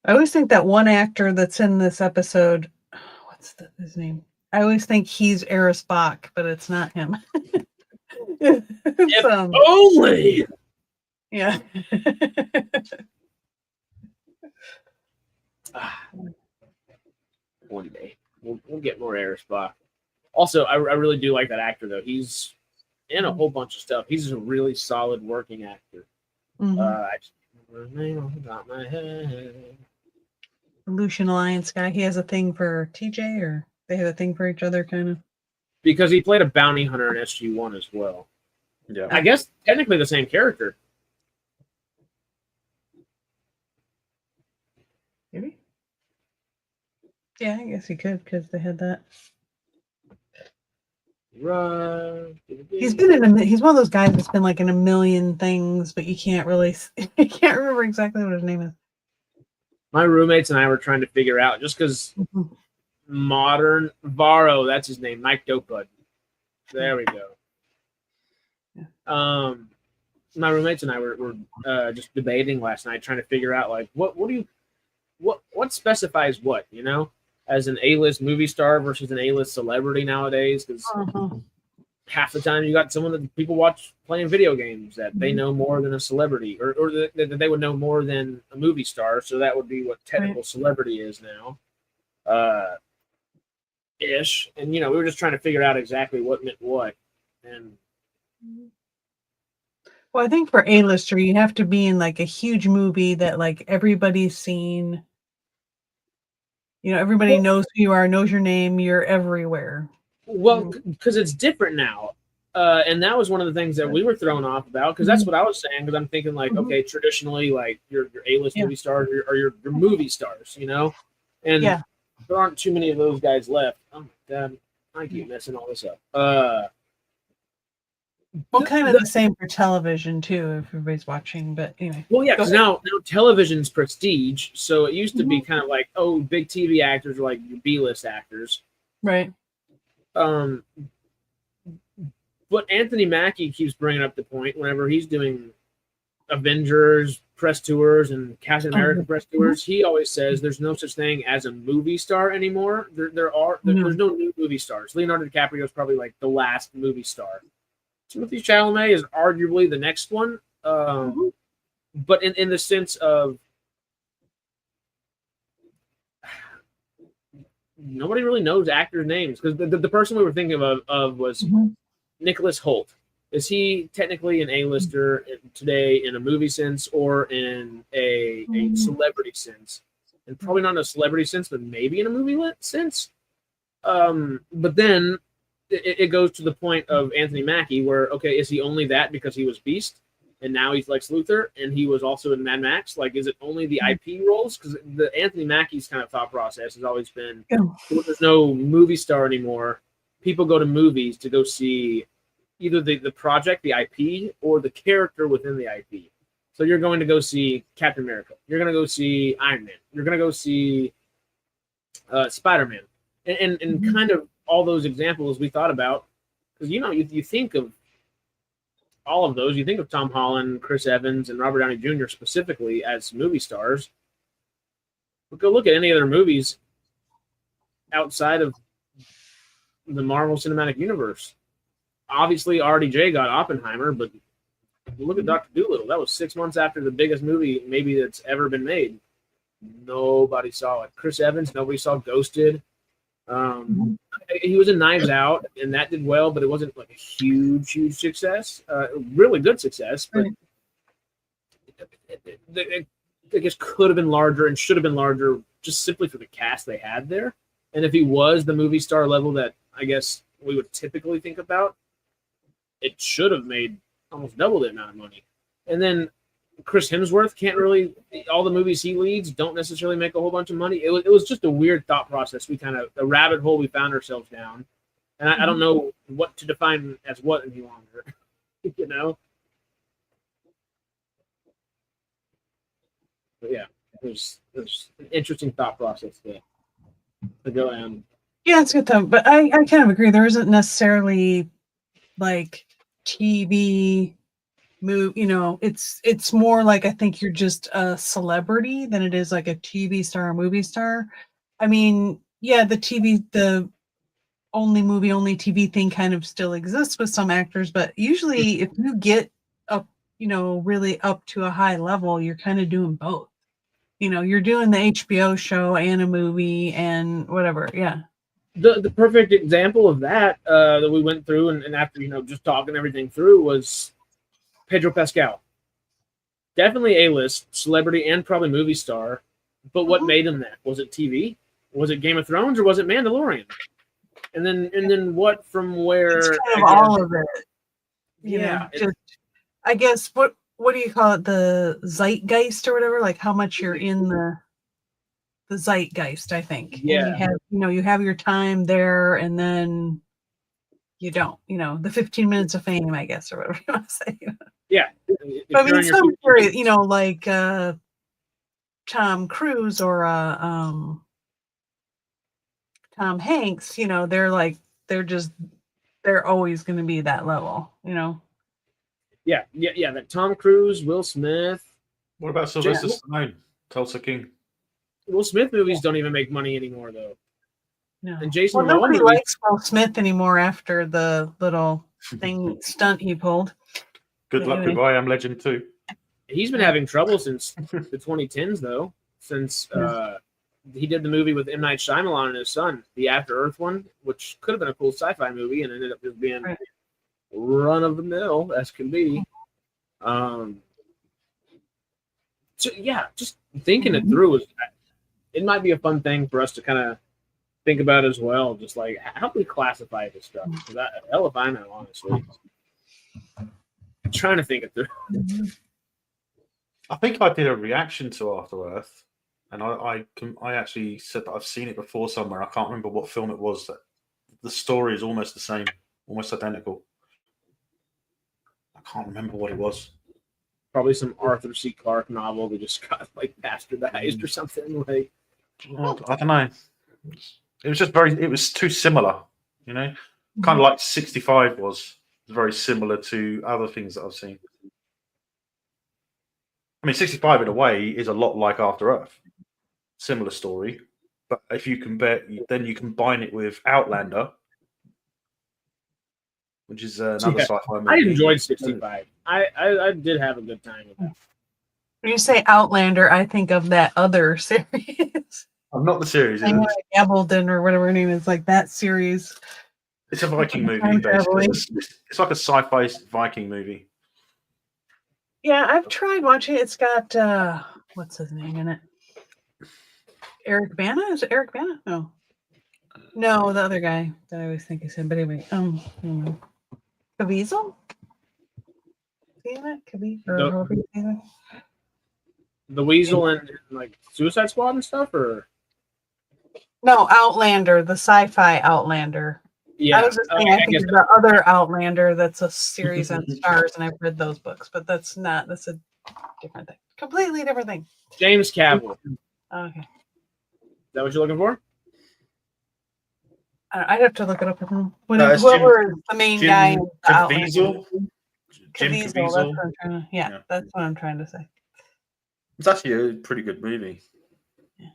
I always think that one actor that's in this episode, what's his name? I always think he's Eris Bach, but it's not him. If only. Yeah. One day we'll get more Eris Bach. Also, I really do like that actor though. He's in a whole bunch of stuff. He's a really solid working actor. I just remember his name off the top of my head. Lucian Alliance guy. He has a thing for TJ, or they have a thing for each other, kind of. Because he played a bounty hunter in SG1 as well. Yeah, I guess technically the same character. Maybe. Yeah, I guess he could because they had that. He's been in he's one of those guys that's been like in a million things, but you can't really you can't remember exactly what his name is. My roommates and I were trying to figure out just because modern Varro, that's his name, Mike Dopebud. There we go. My roommates and I were just debating last night, trying to figure out like what specifies what, you know, as an A-list movie star versus an A-list celebrity nowadays. Because half the time you got someone that people watch playing video games that they know more than a celebrity, or that they would know more than a movie star. So that would be what technical celebrity is now. Ish. And you know, we were just trying to figure out exactly what meant what. And well, I think for A-lister, you have to be in like a huge movie that like everybody's seen. You know, everybody knows who you are, knows your name, you're everywhere. Well, because it's different now. And that was one of the things that we were thrown off about, because that's what I was saying, because I'm thinking like, okay, traditionally, like your A-list movie stars or your movie stars, you know? And there aren't too many of those guys left. Oh my God, I keep messing all this up. Well, kind of the same for television too, if everybody's watching. But anyway. Well, yeah, because now television's prestige. So it used to be kind of like, oh, big TV actors are like your B-list actors, right? But Anthony Mackie keeps bringing up the point whenever he's doing Avengers press tours and Captain America press tours. He always says there's no such thing as a movie star anymore. There's no new movie stars. Leonardo DiCaprio is probably like the last movie star. Timothée Chalamet is arguably the next one, but in the sense of nobody really knows actors' names, because the person we were thinking of was Nicholas Hoult. Is he technically an A-lister today in a movie sense or in a celebrity sense? And probably not in a celebrity sense, but maybe in a movie sense. But then it goes to the point of Anthony Mackie, where, okay, is he only that because he was Beast, and now he's Lex Luthor, and he was also in Mad Max? Like, is it only the IP roles? Because the Anthony Mackie's kind of thought process has always been, there's no movie star anymore. People go to movies to go see either the project, the IP, or the character within the IP. So you're going to go see Captain America. You're going to go see Iron Man. You're going to go see Spider-Man. And kind of all those examples we thought about, because, you know, you think of all of those. You think of Tom Holland, Chris Evans, and Robert Downey Jr. specifically as movie stars. But go look at any other movies outside of the Marvel Cinematic Universe. Obviously, RDJ got Oppenheimer, but look at Dr. Dolittle. That was 6 months after the biggest movie maybe that's ever been made. Nobody saw it. Chris Evans, nobody saw Ghosted. He was in Knives Out, and that did well, but it wasn't like a huge success. Really good success, but it I guess could have been larger and should have been larger just simply for the cast they had there. And if he was the movie star level that I guess we would typically think about, it should have made almost double the amount of money. And then Chris Hemsworth can't really, all the movies he leads don't necessarily make a whole bunch of money. It was just a weird thought process. A rabbit hole we found ourselves down. And I don't know what to define as what any longer, you know? But yeah, there's an interesting thought process to go on. Yeah, it's good though. But I kind of agree. There isn't necessarily like TV move, you know, it's more like I think you're just a celebrity than it is like a TV star or movie star. I mean, yeah, the only movie, only TV thing kind of still exists with some actors, but usually if you get up, you know, really up to a high level, you're kind of doing both. You know, you're doing the HBO show and a movie and whatever. Yeah. The perfect example of that that we went through and after, you know, just talking everything through was Pedro Pascal. Definitely A-list, celebrity and probably movie star. But what made him that? Was it TV? Was it Game of Thrones or was it Mandalorian? And then what from where? It's kind of all of it. You know, just, I guess what do you call it? The zeitgeist or whatever? Like how much you're in the zeitgeist, I think. Yeah. And you have your time there, and then you don't. The 15 minutes of fame, I guess, or whatever you want to say. Yeah. But I mean, some serious, like Tom Cruise or Tom Hanks, they're always going to be that level, Yeah. That Tom Cruise, Will Smith. What about Sylvester Stallone, Tulsa King? Will Smith movies don't even make money anymore, though. No. And Jason Well, nobody Momoa likes Will Smith anymore after the little stunt he pulled. Good luck with I Am Legend 2. He's been having trouble since the 2010s, though. Since he did the movie with M. Night Shyamalan and his son, the After Earth one, which could have been a cool sci-fi movie, and ended up just being run of the mill as can be. So yeah, just thinking it through it might be a fun thing for us to kind of think about as well. Just like how do we classify this stuff? Hell if I know, honestly. I'm trying to think it through. I think I did a reaction to After Earth, and I actually said that I've seen it before somewhere. I can't remember what film it was. That the story is almost the same, almost identical. I can't remember what it was. Probably some Arthur C. Clarke novel that just got like bastardized or something. Like I don't know. It was just it was too similar, kind of like 65 was very similar to other things that I've seen. I mean, 65 in a way is a lot like After Earth. Similar story. But if you then you combine it with Outlander, which is another sci-fi movie. I enjoyed 65. I did have a good time with that. When you say Outlander, I think of that other series. I'm not the series. Gabaldon or whatever her name is, like that series. It's a Viking movie, basically. It's like a sci-fi Viking movie. Yeah, I've tried watching it. It's got what's his name in it? Eric Bana? Is it Eric Bana? No, the other guy that I always think is him. But anyway, Caviezel? See that? The Weasel and like Suicide Squad and stuff, or no, Outlander, the sci-fi Outlander. Yeah, I was just saying, I think the other Outlander that's a series on Stars, and I've read those books, but that's a different thing. Completely different thing. James Cavill. Okay. Is that what you're looking for? I'd have to look it up. Whoever is the main guy. Caviezel. Caviezel. That's what I'm trying to say. It's actually a pretty good movie. Yeah.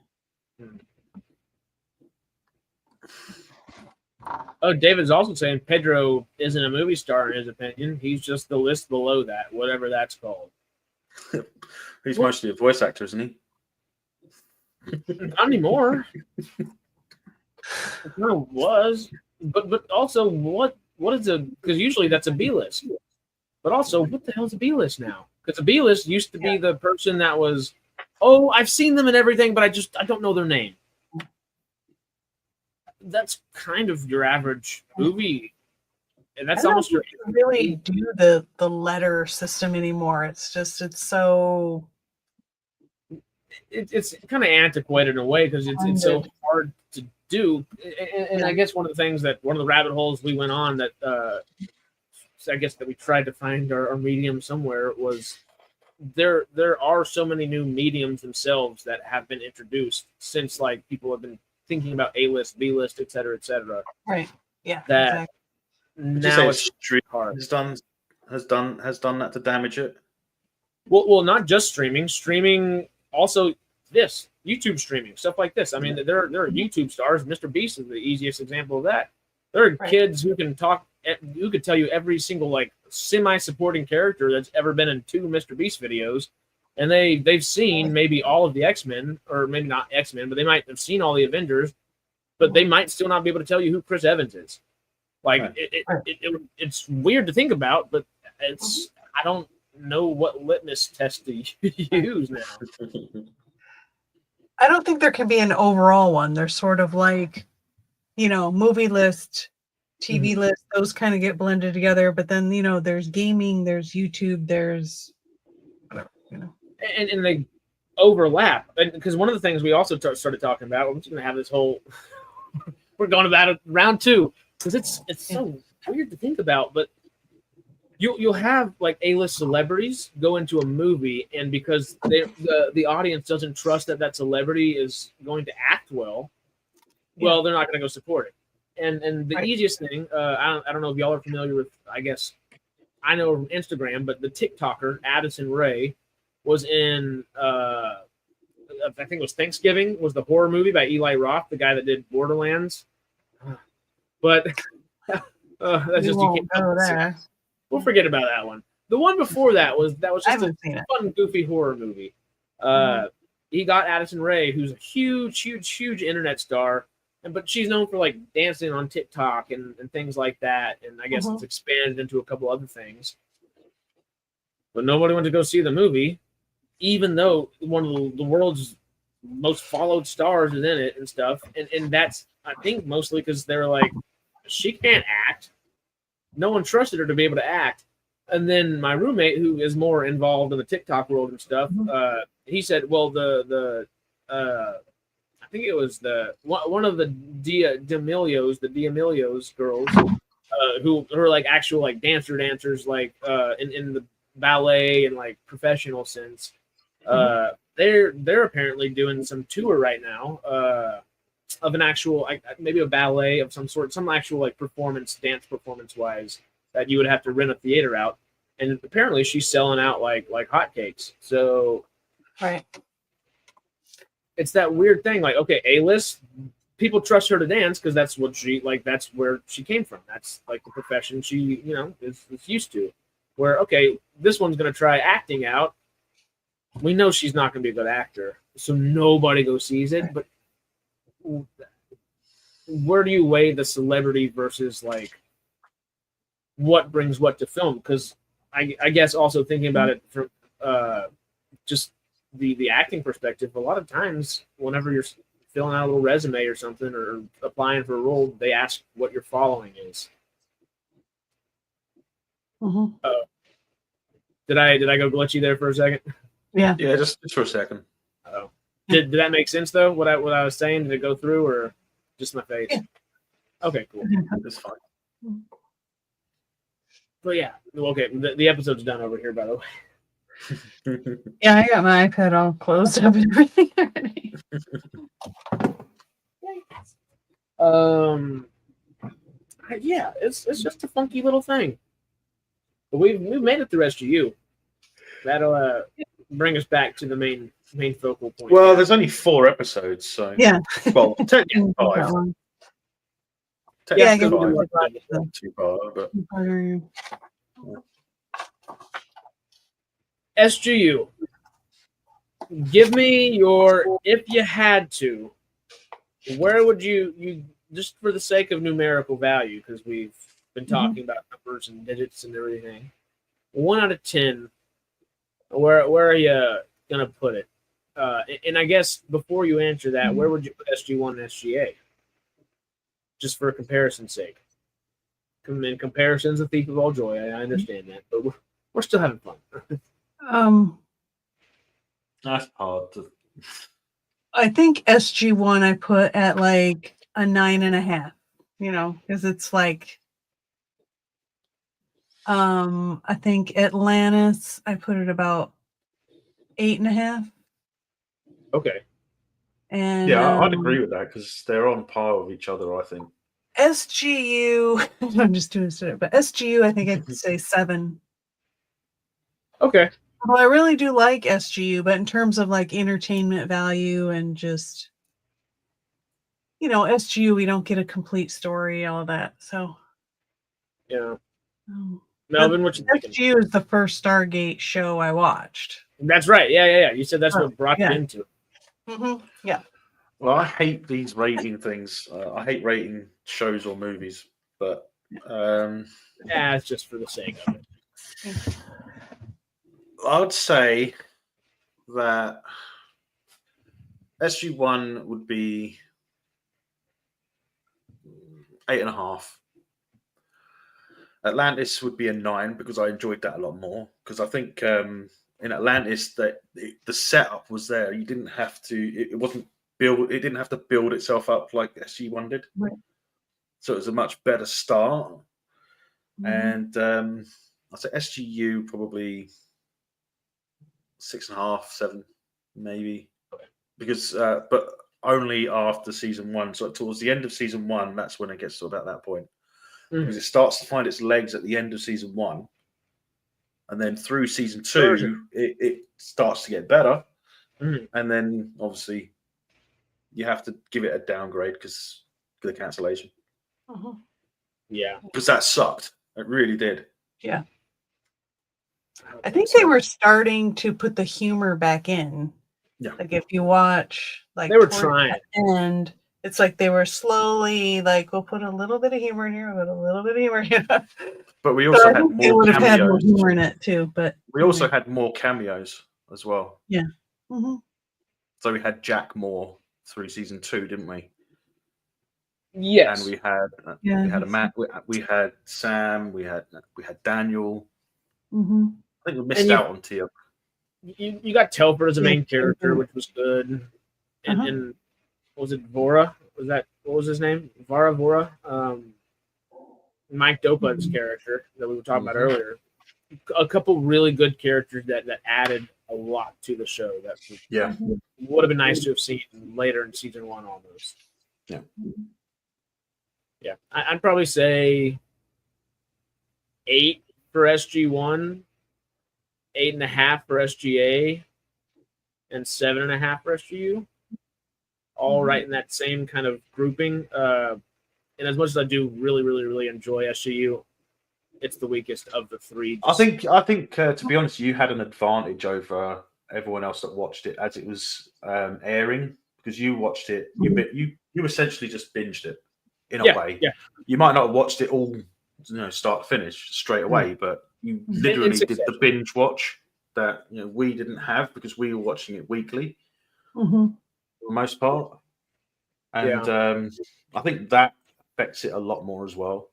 Oh, David's also saying Pedro isn't a movie star in his opinion. He's just the list below that, whatever that's called. He's mostly a voice actor, isn't he? Not anymore. It kind of was, but also what is because usually that's a B list. But also, what the hell is a B list now? Because a B list used to be the person that was, I've seen them and everything, but I don't know their name. That's kind of your average movie, and that's almost your. Really do the letter system anymore. It's so. It's kind of antiquated in a way because it's so hard to do, and I guess one of the rabbit holes we went on that I guess that we tried to find our medium somewhere was there are so many new mediums themselves that have been introduced since like people have been thinking about A-list, B-list, et cetera, et cetera. Right. Yeah. That now it's hard. Has done that to damage it. Well, not just streaming. Streaming also this YouTube streaming stuff like this. I mean, there are YouTube stars. Mr. Beast is the easiest example of that. There are kids who can talk. Who could tell you every single like semi-supporting character that's ever been in 2 Mr. Beast videos. And they've seen maybe all of the X-Men, or maybe not X-Men, but they might have seen all the Avengers, but they might still not be able to tell you who Chris Evans is. Like it's weird to think about, but I don't know what litmus test to use now. I don't think there can be an overall one. There's sort of like, movie list, TV list, those kind of get blended together. But then, there's gaming, there's YouTube, there's whatever, And they overlap. And because one of the things we also started talking about, we're just going to have this whole, we're going about it round 2 because it's so weird to think about, but you'll have like A-list celebrities go into a movie, and because the audience doesn't trust that celebrity is going to act well, they're not going to go support it. And the easiest thing, I don't know if y'all are familiar with, I guess I know from Instagram, but the TikToker Addison Rae was in I think it was Thanksgiving, was the horror movie by Eli Roth, the guy that did Borderlands. But that's just, you can't there. We'll forget about that one. The one before that was just a fun, goofy horror movie. He got Addison Rae, who's a huge internet star, but she's known for like dancing on TikTok and things like that. And I guess it's expanded into a couple other things. But nobody went to go see the movie, even though one of the world's most followed stars is in it and stuff. And that's, I think, mostly because they're like, she can't act. No one trusted her to be able to act. And then my roommate, who is more involved in the TikTok world and stuff, he said, well, I think it was one of the D'Amelios girls, who are like actual like dancers, like in the ballet and like professional sense. They're apparently doing some tour right now of an actual, maybe a ballet of some sort, some actual like dance performance wise, that you would have to rent a theater out. And apparently she's selling out like hotcakes. So it's that weird thing. Like, okay, A-list, people trust her to dance because that's what that's where she came from. That's like the profession she, is used to. Where, okay, this one's going to try acting out. We know she's not going to be a good actor, so nobody goes sees it. But where do you weigh the celebrity versus like what brings what to film? Because I guess also thinking about it from just the acting perspective, a lot of times whenever you're filling out a little resume or something or applying for a role, they ask what your following is. Did I go glitchy there for a second? Yeah, just for a second. Oh, did that make sense though? What I was saying, did it go through or just my face? Yeah. Okay, cool. That's fine. But yeah, okay. The episode's done over here, by the way. Yeah, I got my iPad all closed up and everything already. Yeah, it's just a funky little thing. But we've made it through SGU. That'll bring us back to the main focal point. Well, there's only 4 episodes, so yeah. Well, technically 5. Yeah, not too far, but SGU. Give me your, if you had to, where would you just for the sake of numerical value, because we've been talking about numbers and digits and everything. 1 out of 10. Where are you gonna put it? And I guess before you answer that, where would you put SG1 and SGA? Just for comparison's sake. In comparison's a thief of all joy. I understand that, but we're still having fun. That's hard to. I think SG1 I put at like a 9.5. Because it's like. I think Atlantis, I put it about 8.5. Okay. And yeah, I'd agree with that because they're on par with each other, I think. SGU, I'm just doing it, but SGU, I think I'd say 7. Okay. Well, I really do like SGU, but in terms of like entertainment value and just, SGU, we don't get a complete story, all of that. So, yeah. Melvin, what you thinking? SGU is the first Stargate show I watched. That's right. Yeah. You said that's what brought you into it. Mm-hmm. Yeah. Well, I hate these rating things. I hate rating shows or movies, but it's just for the sake of it. I would say that SG1 would be 8.5. Atlantis would be a 9 because I enjoyed that a lot more. Because I think in Atlantis that the setup was there. You didn't have to. It wasn't build. It didn't have to build itself up like SG1 did. Right. So it was a much better start. And I'd say SGU probably 6.5, 7, maybe, because but only after season 1. So towards the end of season 1, that's when it gets to about that point, because it starts to find its legs at the end of season 1, and then through season 2, it starts to get better, and then obviously you have to give it a downgrade because of the cancellation. Yeah, because that sucked. It really did. Yeah. I think they were starting to put the humor back in. Yeah. Like if you watch, like they were towards trying, the end, it's like they were slowly like, we'll put a little bit of humor in here, we'll put a little bit of humor here. But we also So had they more would have had more cameos. humor in it too. But We also had more cameos as well. yeah. So we had Jack Moore through season 2, didn't we? yes. And we had we had Sam, we had Daniel. I think we missed out on Tia. You got Telfer as a main character, which was good. And was it Vora? What was his name? Vora? Mike Dopud's character that we were talking about earlier. A couple really good characters that added a lot to the show. That would have been nice to have seen later in season 1 almost. Yeah. Yeah. I'd probably say 8 for SG1, 8.5 for SGA, and 7.5 for SGU. All right in that same kind of grouping. And as much as I do really, really, really enjoy SGU, it's the weakest of the 3. I think to be honest, you had an advantage over everyone else that watched it as it was airing, because you watched it. You essentially just binged it in a way. Yeah. You might not have watched it all, start to finish straight away, but you literally did the binge watch that we didn't have because we were watching it weekly for the most part. And I think that affects it a lot more as well,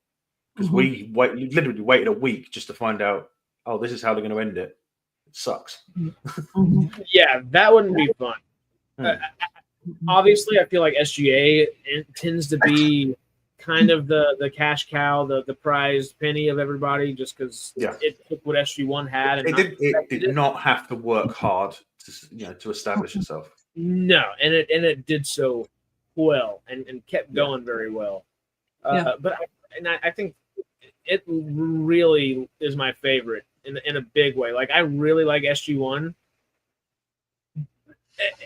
because we literally waited a week just to find out, oh, this is how they're going to end it. It sucks. Yeah, that wouldn't be fun. Obviously, I feel like SGA tends to be kind of the cash cow, the prize penny of everybody, just because it took what SG1 had. And it did not have to work hard to establish itself. No, and it did so well and kept going very well. But I think it really is my favorite in a big way. Like I really like SG1.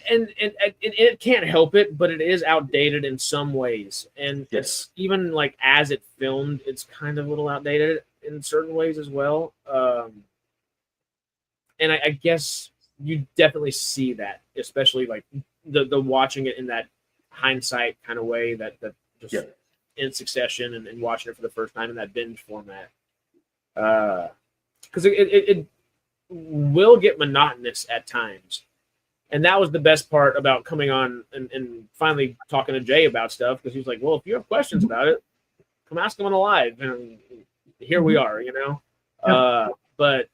And it can't help it, but it is outdated in some ways. And it's even like as it filmed, it's kind of a little outdated in certain ways as well. And I guess you definitely see that, especially like the watching it in that hindsight kind of way that just in succession and watching it for the first time in that binge format. Because it will get monotonous at times. And that was the best part about coming on and finally talking to Jay about stuff, because he was like, well, if you have questions about it, come ask them on the live. And here we are, But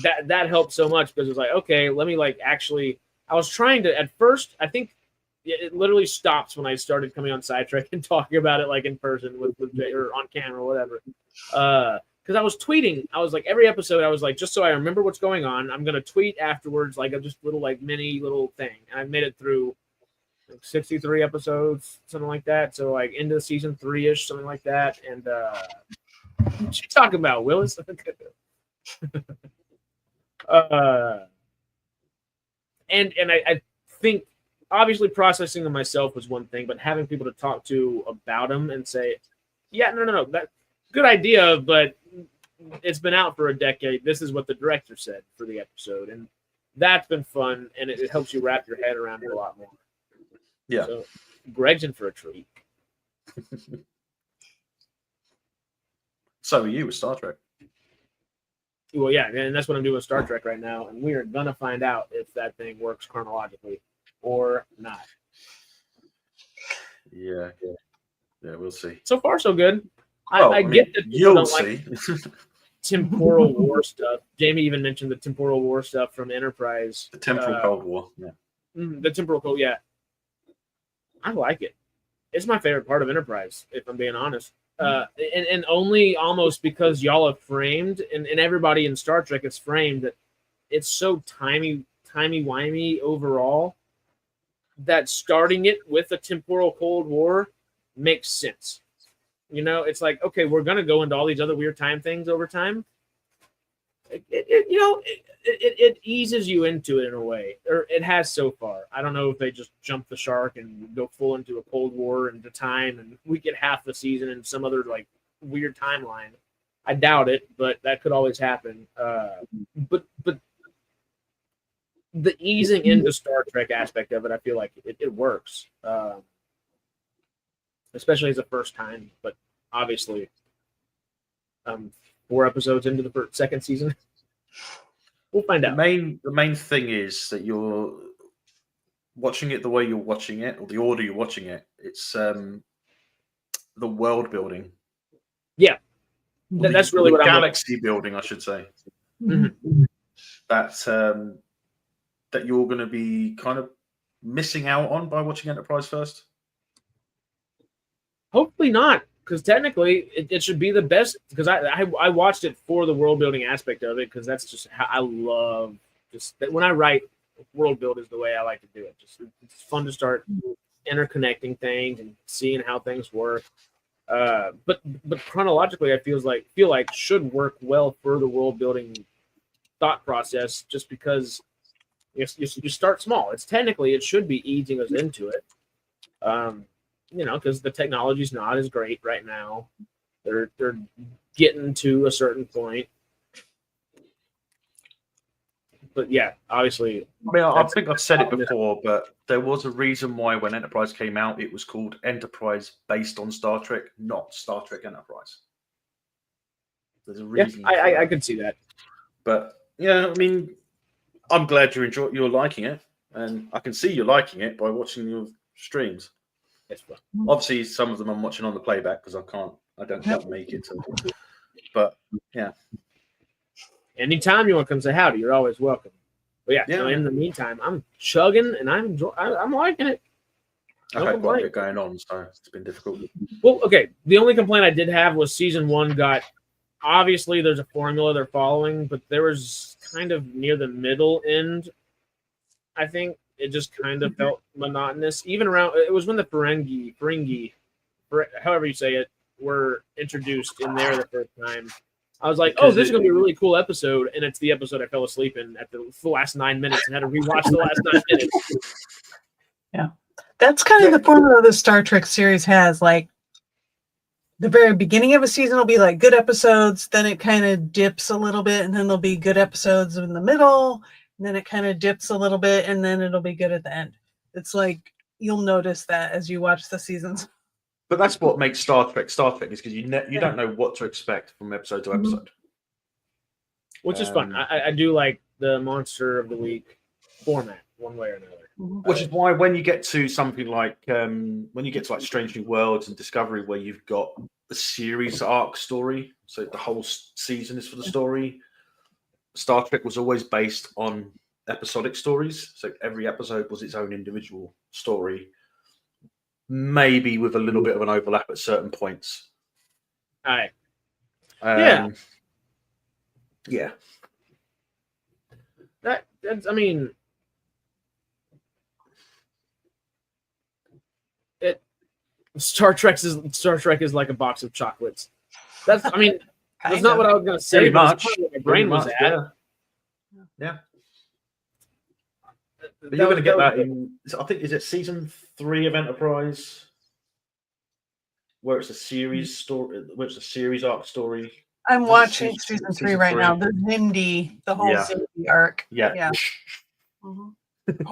that helped so much, because it was like, okay, let me actually, I was trying to, at first, I think it literally stops when I started coming on SciTrek and talking about it in person with Jay, or on camera or whatever. Because I was tweeting, I was like, every episode, I was like, just so I remember what's going on, I'm gonna tweet afterwards, a just little mini little thing. And I made it through 63 episodes, something like that. So into season 3-ish, something like that. And what you talking about, Willis? And I think obviously processing them myself was one thing, but having people to talk to about them and say, yeah, no, that good idea, but it's been out for a decade. This is what the director said for the episode, and that's been fun, and it helps you wrap your head around it a lot more. Yeah. So Greg's in for a treat. So are you with Star Trek? Well, yeah, and that's what I'm doing with Star Trek right now, and we are gonna find out if that thing works chronologically or not. Yeah, we'll see. So far, so good. Well, I get that people don't see. like temporal war stuff. Jamie even mentioned the temporal war stuff from Enterprise. The temporal Cold War. Yeah. The temporal Cold. Yeah. I like it. It's my favorite part of Enterprise, if I'm being honest. And only almost because y'all have framed, and everybody in Star Trek is framed that it's so timey-wimey overall that starting it with a temporal Cold War makes sense. You know, it's like, okay, we're going to go into all these other weird time things over time. It eases you into it in a way, or it has so far. I don't know if they just jump the shark and go full into a Cold War into time, and we get half the season in some other like weird timeline. I doubt it, but that could always happen. But the easing into Star Trek aspect of it, I feel like it works, especially as a first time. But obviously, 4 episodes into the second season, we'll find out. The main thing is that you're watching it the way you're watching it, or the order you're watching it. It's the world building. Yeah, that's really what I'm galaxy building, I should say. Mm-hmm. That you're going to be kind of missing out on by watching Enterprise first. Hopefully not, because technically it should be the best. Because I watched it for the world building aspect of it, because that's just how I love. Just when I write, world build is the way I like to do it. Just it's fun to start interconnecting things and seeing how things work. But chronologically, I feel like should work well for the world building thought process, just because you start small. It should be easing us into it. Because the technology's not as great right now. They're getting to a certain point. But yeah, obviously. I mean, I think I've said it before, but there was a reason why when Enterprise came out, it was called Enterprise based on Star Trek, not Star Trek Enterprise. There's a reason. Yeah, I could see that. But yeah, I mean, I'm glad you're liking it, and I can see you're liking it by watching your streams. It's fun. Obviously, some of them I'm watching on the playback because I don't make it. But yeah. Anytime you want to come say howdy, you're always welcome. But yeah. So in the meantime, I'm chugging and I'm liking it. I've had quite a bit going on, so it's been difficult. Well, okay. The only complaint I did have was season 1 got. Obviously, there's a formula they're following, but there was kind of near the middle end. I think it just kind of felt monotonous. Even around, it was when the Ferengi, however you say it, were introduced in there the first time. I was like, this is going to be a really cool episode, and it's the episode I fell asleep in at the last 9 minutes and had to rewatch the last 9 minutes. Yeah, that's kind of the formula the Star Trek series has. Like, the very beginning of a season will be like good episodes, then it kind of dips a little bit, and then there'll be good episodes in the middle, and then it kind of dips a little bit, and then it'll be good at the end. It's like you'll notice that as you watch the seasons. But that's what makes Star Trek is because you don't know what to expect from episode to episode, which is fun. I do like the Monster of the Week format, one way or another. Which is why when you get to something like Strange New Worlds and Discovery, where you've got the series arc story, so the whole season is for the story. Star Trek was always based on episodic stories, so every episode was its own individual story, maybe with a little bit of an overlap at certain points. Yeah. That's, I mean, Star Trek is like a box of chocolates. That's not what I was going to say. Pretty much. What my brain was at. Yeah. But you're going to get that in. I think is it season 3 of Enterprise, where it's a series story, where it's a series arc story. I'm watching season 3 right now. The Zindi, the whole Zindi arc. Yeah. Mm-hmm.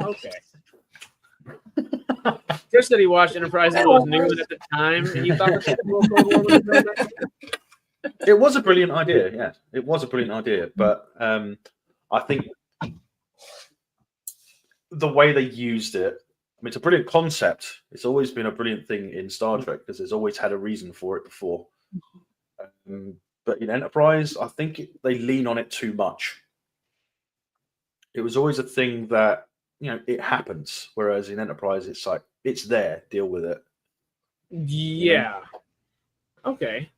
Okay. Chris said he watched Enterprise and was new at the time, and he thought it was a brilliant idea. Yeah, it was a brilliant idea, but I think the way they used it, I mean, it's a brilliant concept. It's always been a brilliant thing in Star Trek because there's always had a reason for it before. But in Enterprise, I think they lean on it too much. It was always a thing that, it happens. Whereas in Enterprise, it's like, it's there, deal with it. Yeah. Okay.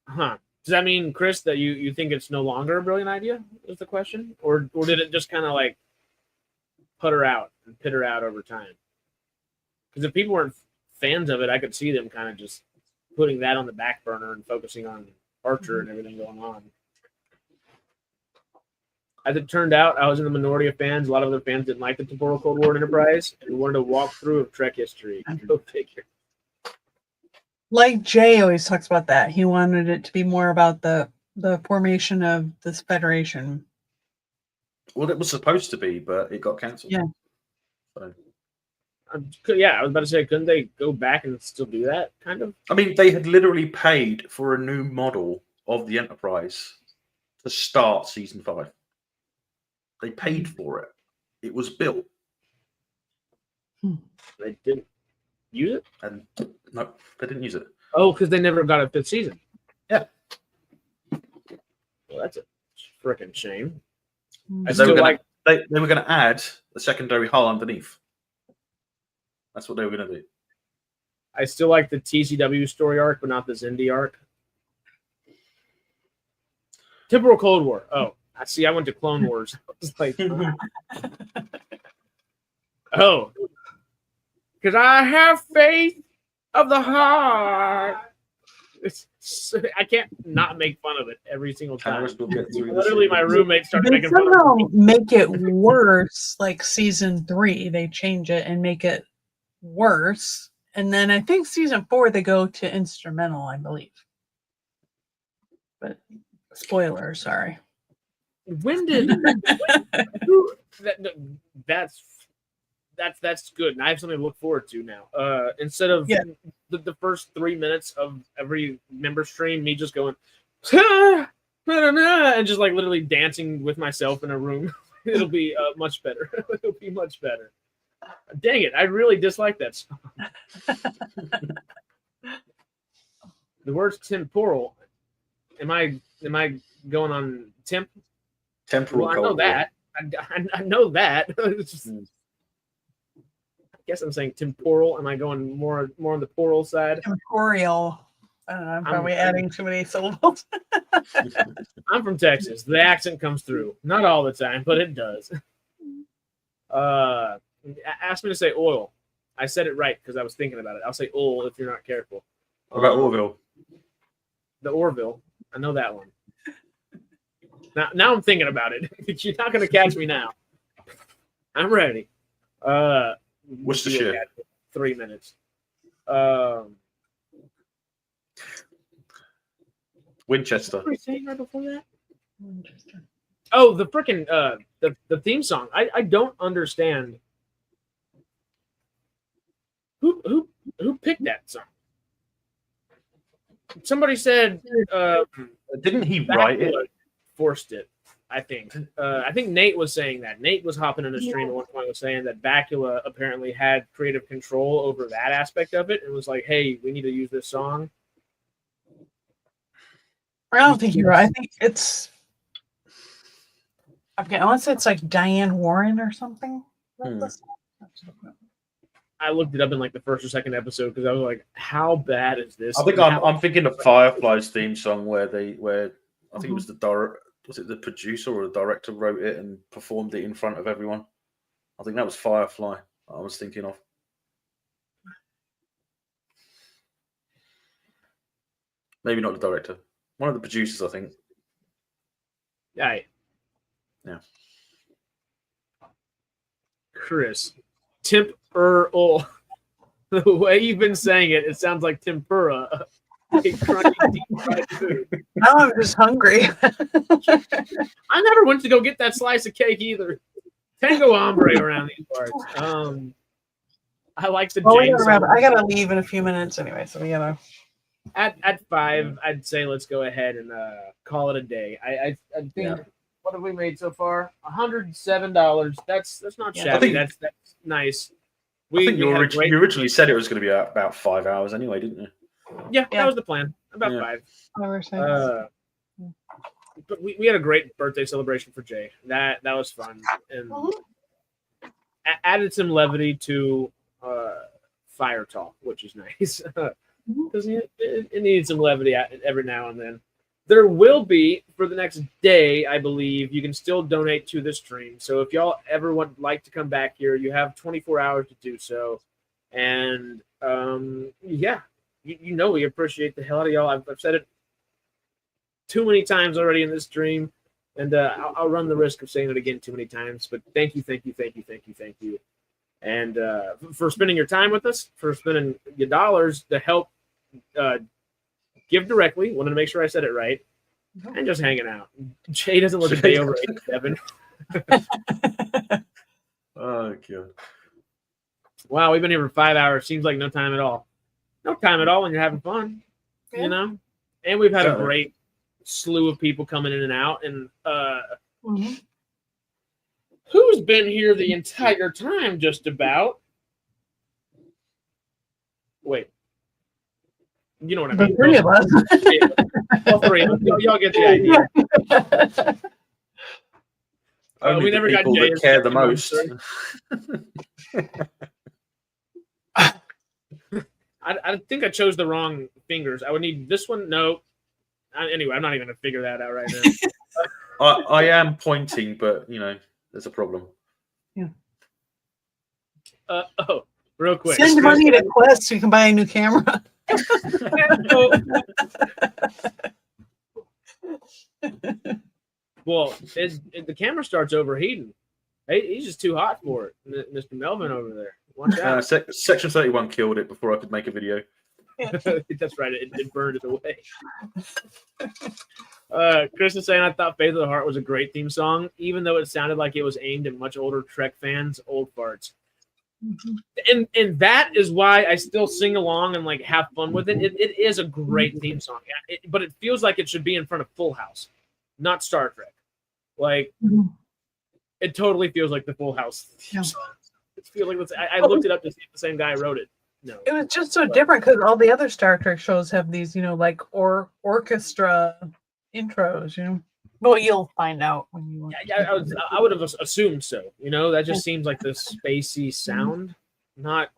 Huh. Does that mean, Chris, that you think it's no longer a brilliant idea? Is the question, or did it just kind of like putter out and pitter out over time? Because if people weren't fans of it, I could see them kind of just putting that on the back burner and focusing on Archer and everything going on. As it turned out, I was in the minority of fans. A lot of other fans didn't like the Temporal Cold War Enterprise and wanted a walkthrough of Trek history. Go figure. Like Jay always talks about that. He wanted it to be more about the formation of this federation. Well, it was supposed to be, but it got cancelled. Yeah. So. Yeah, I was about to say, couldn't they go back and still do that, kind of? I mean, they had literally paid for a new model of the Enterprise to start season 5. They paid for it. It was built. They didn't use it? And no, they didn't use it. Oh, because they never got a 5th season. Yeah. Well, that's a freaking shame. They were going to add a secondary hull underneath. That's what they were going to do. I still like the TCW story arc, but not the Xindi arc. Temporal Cold War. Oh, I see. I went to Clone Wars. It's like, oh, because I have faith of the heart. I can't not make fun of it every single time. Literally, my roommate started making fun of somehow me. make it worse. Like season 3, they change it and make it worse. And then I think season 4, they go to instrumental, I believe. But spoiler, sorry. When did that's good, and I have something to look forward to now. Instead of the first 3 minutes of every member stream, me just going and just like literally dancing with myself in a room, it'll be much better. It'll be much better. Dang it! I really dislike that song. The word's temporal. Am I going on temporal? Well, I know that. I know that. It's just, I guess I'm saying temporal. Am I going more on the poral side? Temporal. I don't know. I'm probably adding too many syllables. I'm from Texas. The accent comes through. Not all the time, but it does. Ask me to say oil. I said it right because I was thinking about it. I'll say oil if you're not careful. What about Orville? The Orville. I know that one. Now I'm thinking about it. You're not going to catch me now. I'm ready. Worcestershire. 3 minutes. Winchester. What were we saying right before that? Winchester. Oh, the freaking the theme song. I don't understand. Who picked that song? Somebody said didn't he write it? Forced it, I think. I think Nate was saying that. Nate was hopping in a stream at one point was saying that Bakula apparently had creative control over that aspect of it and was like, hey, we need to use this song. I don't think you're right. I think it's I want to say it's like Diane Warren or something. I looked it up in like the first or second episode because I was like, how bad is this? I think I'm thinking of Firefly's theme song where I think it was the producer or the director wrote it and performed it in front of everyone. I think that was Firefly I was thinking of. Maybe not the director. One of the producers, I think. Yeah. Chris. Temporal. The way you've been saying it, it sounds like tempura. Crunchy, deep fried food. Now I'm just hungry. I never went to go get that slice of cake either. Tango hombre around these parts. I like the Jane song. I gotta leave in a few minutes anyway, so we gotta. At 5, I'd say let's go ahead and call it a day. I think what have we made so far? $107. That's not shabby. That's nice. I think you originally said it was going to be about 5 hours anyway, didn't you? Yeah, that was the plan. About 5. But we had a great birthday celebration for Jay. That was fun and added some levity to fire talk, which is nice because it needs some levity every now and then. There will be, for the next day, I believe, you can still donate to the stream. So if y'all ever would like to come back here, you have 24 hours to do so. And, yeah, you know we appreciate the hell out of y'all. I've said it too many times already in this stream, and I'll run the risk of saying it again too many times. But thank you. And for spending your time with us, for spending your dollars to help give directly. Wanted to make sure I said it right. And just hanging out. Jay doesn't look a day over 87. Oh, God. Wow, we've been here for 5 hours. Seems like no time at all. No time at all when you're having fun, you know? And we've had a great slew of people coming in and out. And who's been here the entire time, just about? Wait. You know what I mean? The three of us. All three of us. Y'all get the idea. Only we the never got people Jay that care the most. I think I chose the wrong fingers. I would need this one. No. Anyway, I'm not even going to figure that out right now. I am pointing, but, you know, there's a problem. Yeah. Real quick. Send money to Quest so you can buy a new camera. Well, the camera starts overheating. He's just too hot for it, Mr. Melvin over there. Watch out. Section 31 killed it before I could make a video. That's right. It burned it away. Chris is saying, I thought Faith of the Heart was a great theme song, even though it sounded like it was aimed at much older Trek fans, old farts. And that is why I still sing along and like have fun with it. It is a great theme song, but it feels like it should be in front of Full House, not Star Trek. Like it totally feels like the Full House theme song. It feels like I looked it up to see if the same guy wrote it. No, it was just so different because all the other Star Trek shows have these, you know, like orchestra intros. You know, well, you'll find out when you want. Yeah, I would have assumed so. You know, that just seems like the spacey sound, not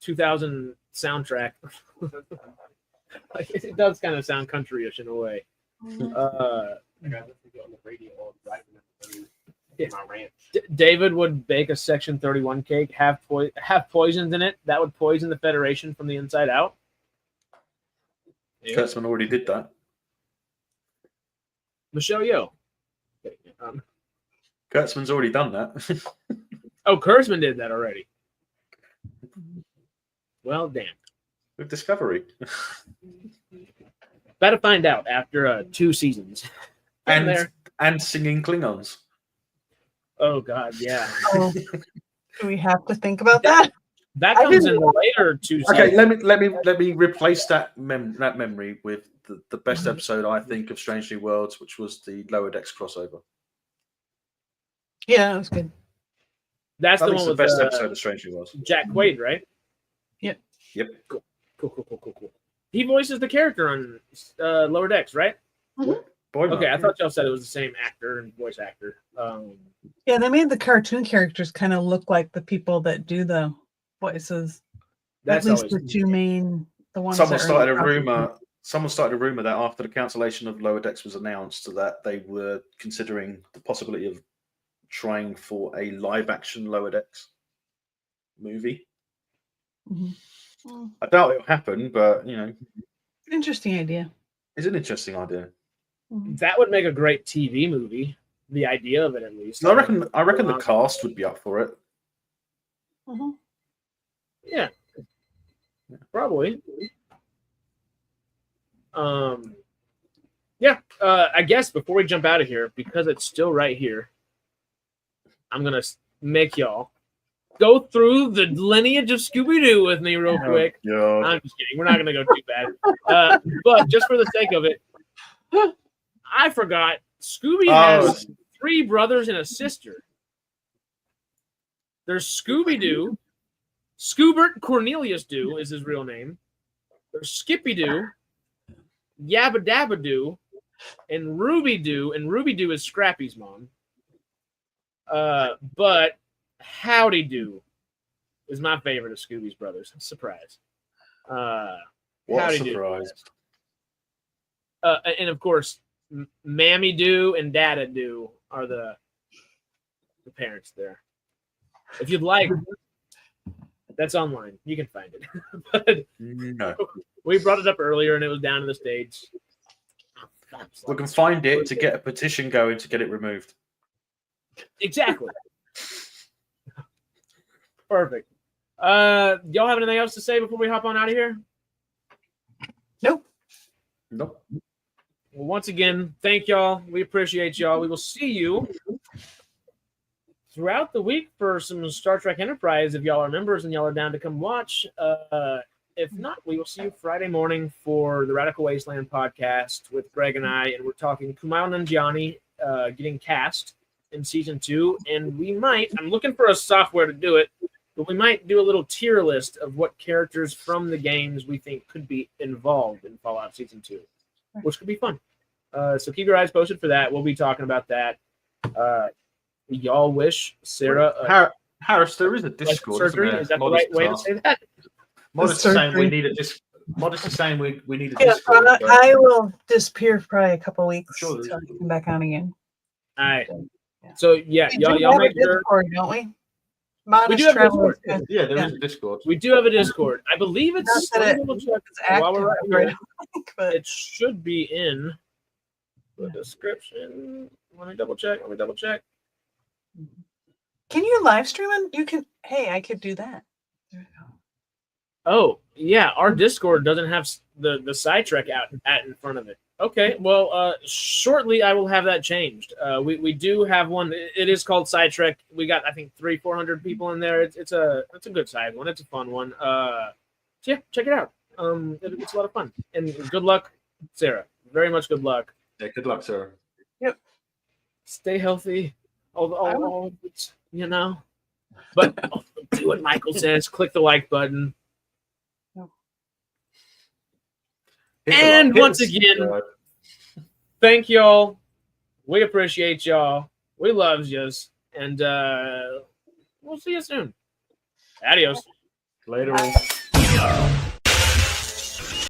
2000 soundtrack. Like, it does kind of sound country-ish in a way. David would bake a Section 31 cake, have poisons in it. That would poison the Federation from the inside out. Kurtzman already did that. Michelle Yeoh. Kurtzman's already done that. Oh, Kurtzman did that already. Well, damn. With Discovery. About to find out after 2 seasons. And singing Klingons. Oh God, yeah. Oh, do we have to think about that? That comes in the later 2 seasons. Okay, let me replace that memory with the best episode I think of Strange New Worlds, which was the Lower Decks crossover. Yeah, that was good. That's the one the with best episode of Strange New Worlds. Jack Quaid, right? Yep. Cool. He voices the character on Lower Decks, right? Okay, I thought y'all said it was the same actor and voice actor. Yeah, they made the cartoon characters kind of look like the people that do the voices. That's at least always the two main, the ones. Someone started a rumor that after the cancellation of Lower Decks was announced, that they were considering the possibility of trying for a live-action Lower Decks movie. I doubt it'll happen, but you know, interesting idea. It's an interesting idea. That would make a great TV movie. The idea of it, at least. I reckon the cast would be up for it. Yeah, probably. Yeah. I guess before we jump out of here, because it's still right here, I'm gonna make y'all go through the lineage of Scooby-Doo with me real quick. God. I'm just kidding. We're not gonna go too bad. But just for the sake of it, I forgot Scooby has 3 brothers and a sister. There's Scooby-Doo. Scoobert Cornelius Doo is his real name. There's Skippy-Doo, Yabba Dabba Doo, and Ruby Doo. And Ruby Doo is Scrappy's mom. But Howdy Doo is my favorite of Scooby's brothers. Surprise. What Howdy a surprise. And of course, Mammy Do and Dada Do are the parents there. If you'd like, that's online. You can find it. But No. we brought it up earlier and it was down to the stage. We can find it to get a petition going to get it removed. Exactly. Perfect. Y'all have anything else to say before we hop on out of here? Nope. Nope. Well, once again, thank y'all. We appreciate y'all. We will see you throughout the week for some Star Trek Enterprise if y'all are members and y'all are down to come watch. If not, we will see you Friday morning for the Radical Wasteland podcast with Greg and I, and we're talking Kumail Nanjiani getting cast in season 2, and we might, I'm looking for a software to do it, but we might do a little tier list of what characters from the games we think could be involved in Fallout Season 2, which could be fun. So keep your eyes posted for that. We'll be talking about that. Y'all wish Sarah Harris, there is a Discord. surgery. Is that the right way to say that? Modest is saying we need a Modest is saying we need a Yeah, Discord. I will disappear for probably a couple weeks Sure. until I come back on again. All right. So yeah, We do y'all have a make sure. Discord, don't we? We Modest do have a Travel is Discord. good. Yeah, there Yeah. is a Discord. We do have a Discord. I believe it's. Not that let me double check It's while active we're right right here. now, but It should be in the description. Let me double check. can you live stream it? You can. Hey, I could do that. There we go. Oh yeah, our Discord doesn't have the SciTrek out in front of it. Okay, well, shortly I will have that changed. We do have one. It is called SciTrek. We got I think 300-400 people in there. It's a good size one. It's a fun one. So yeah, check it out. It's a lot of fun. And good luck, Sarah. Very much good luck. Yeah, good luck, sir. Stay healthy. All you know. But do what Michael says. Click the like button. And once again, thank y'all. We appreciate y'all. We love yous. And we'll see you soon. Adios. Later.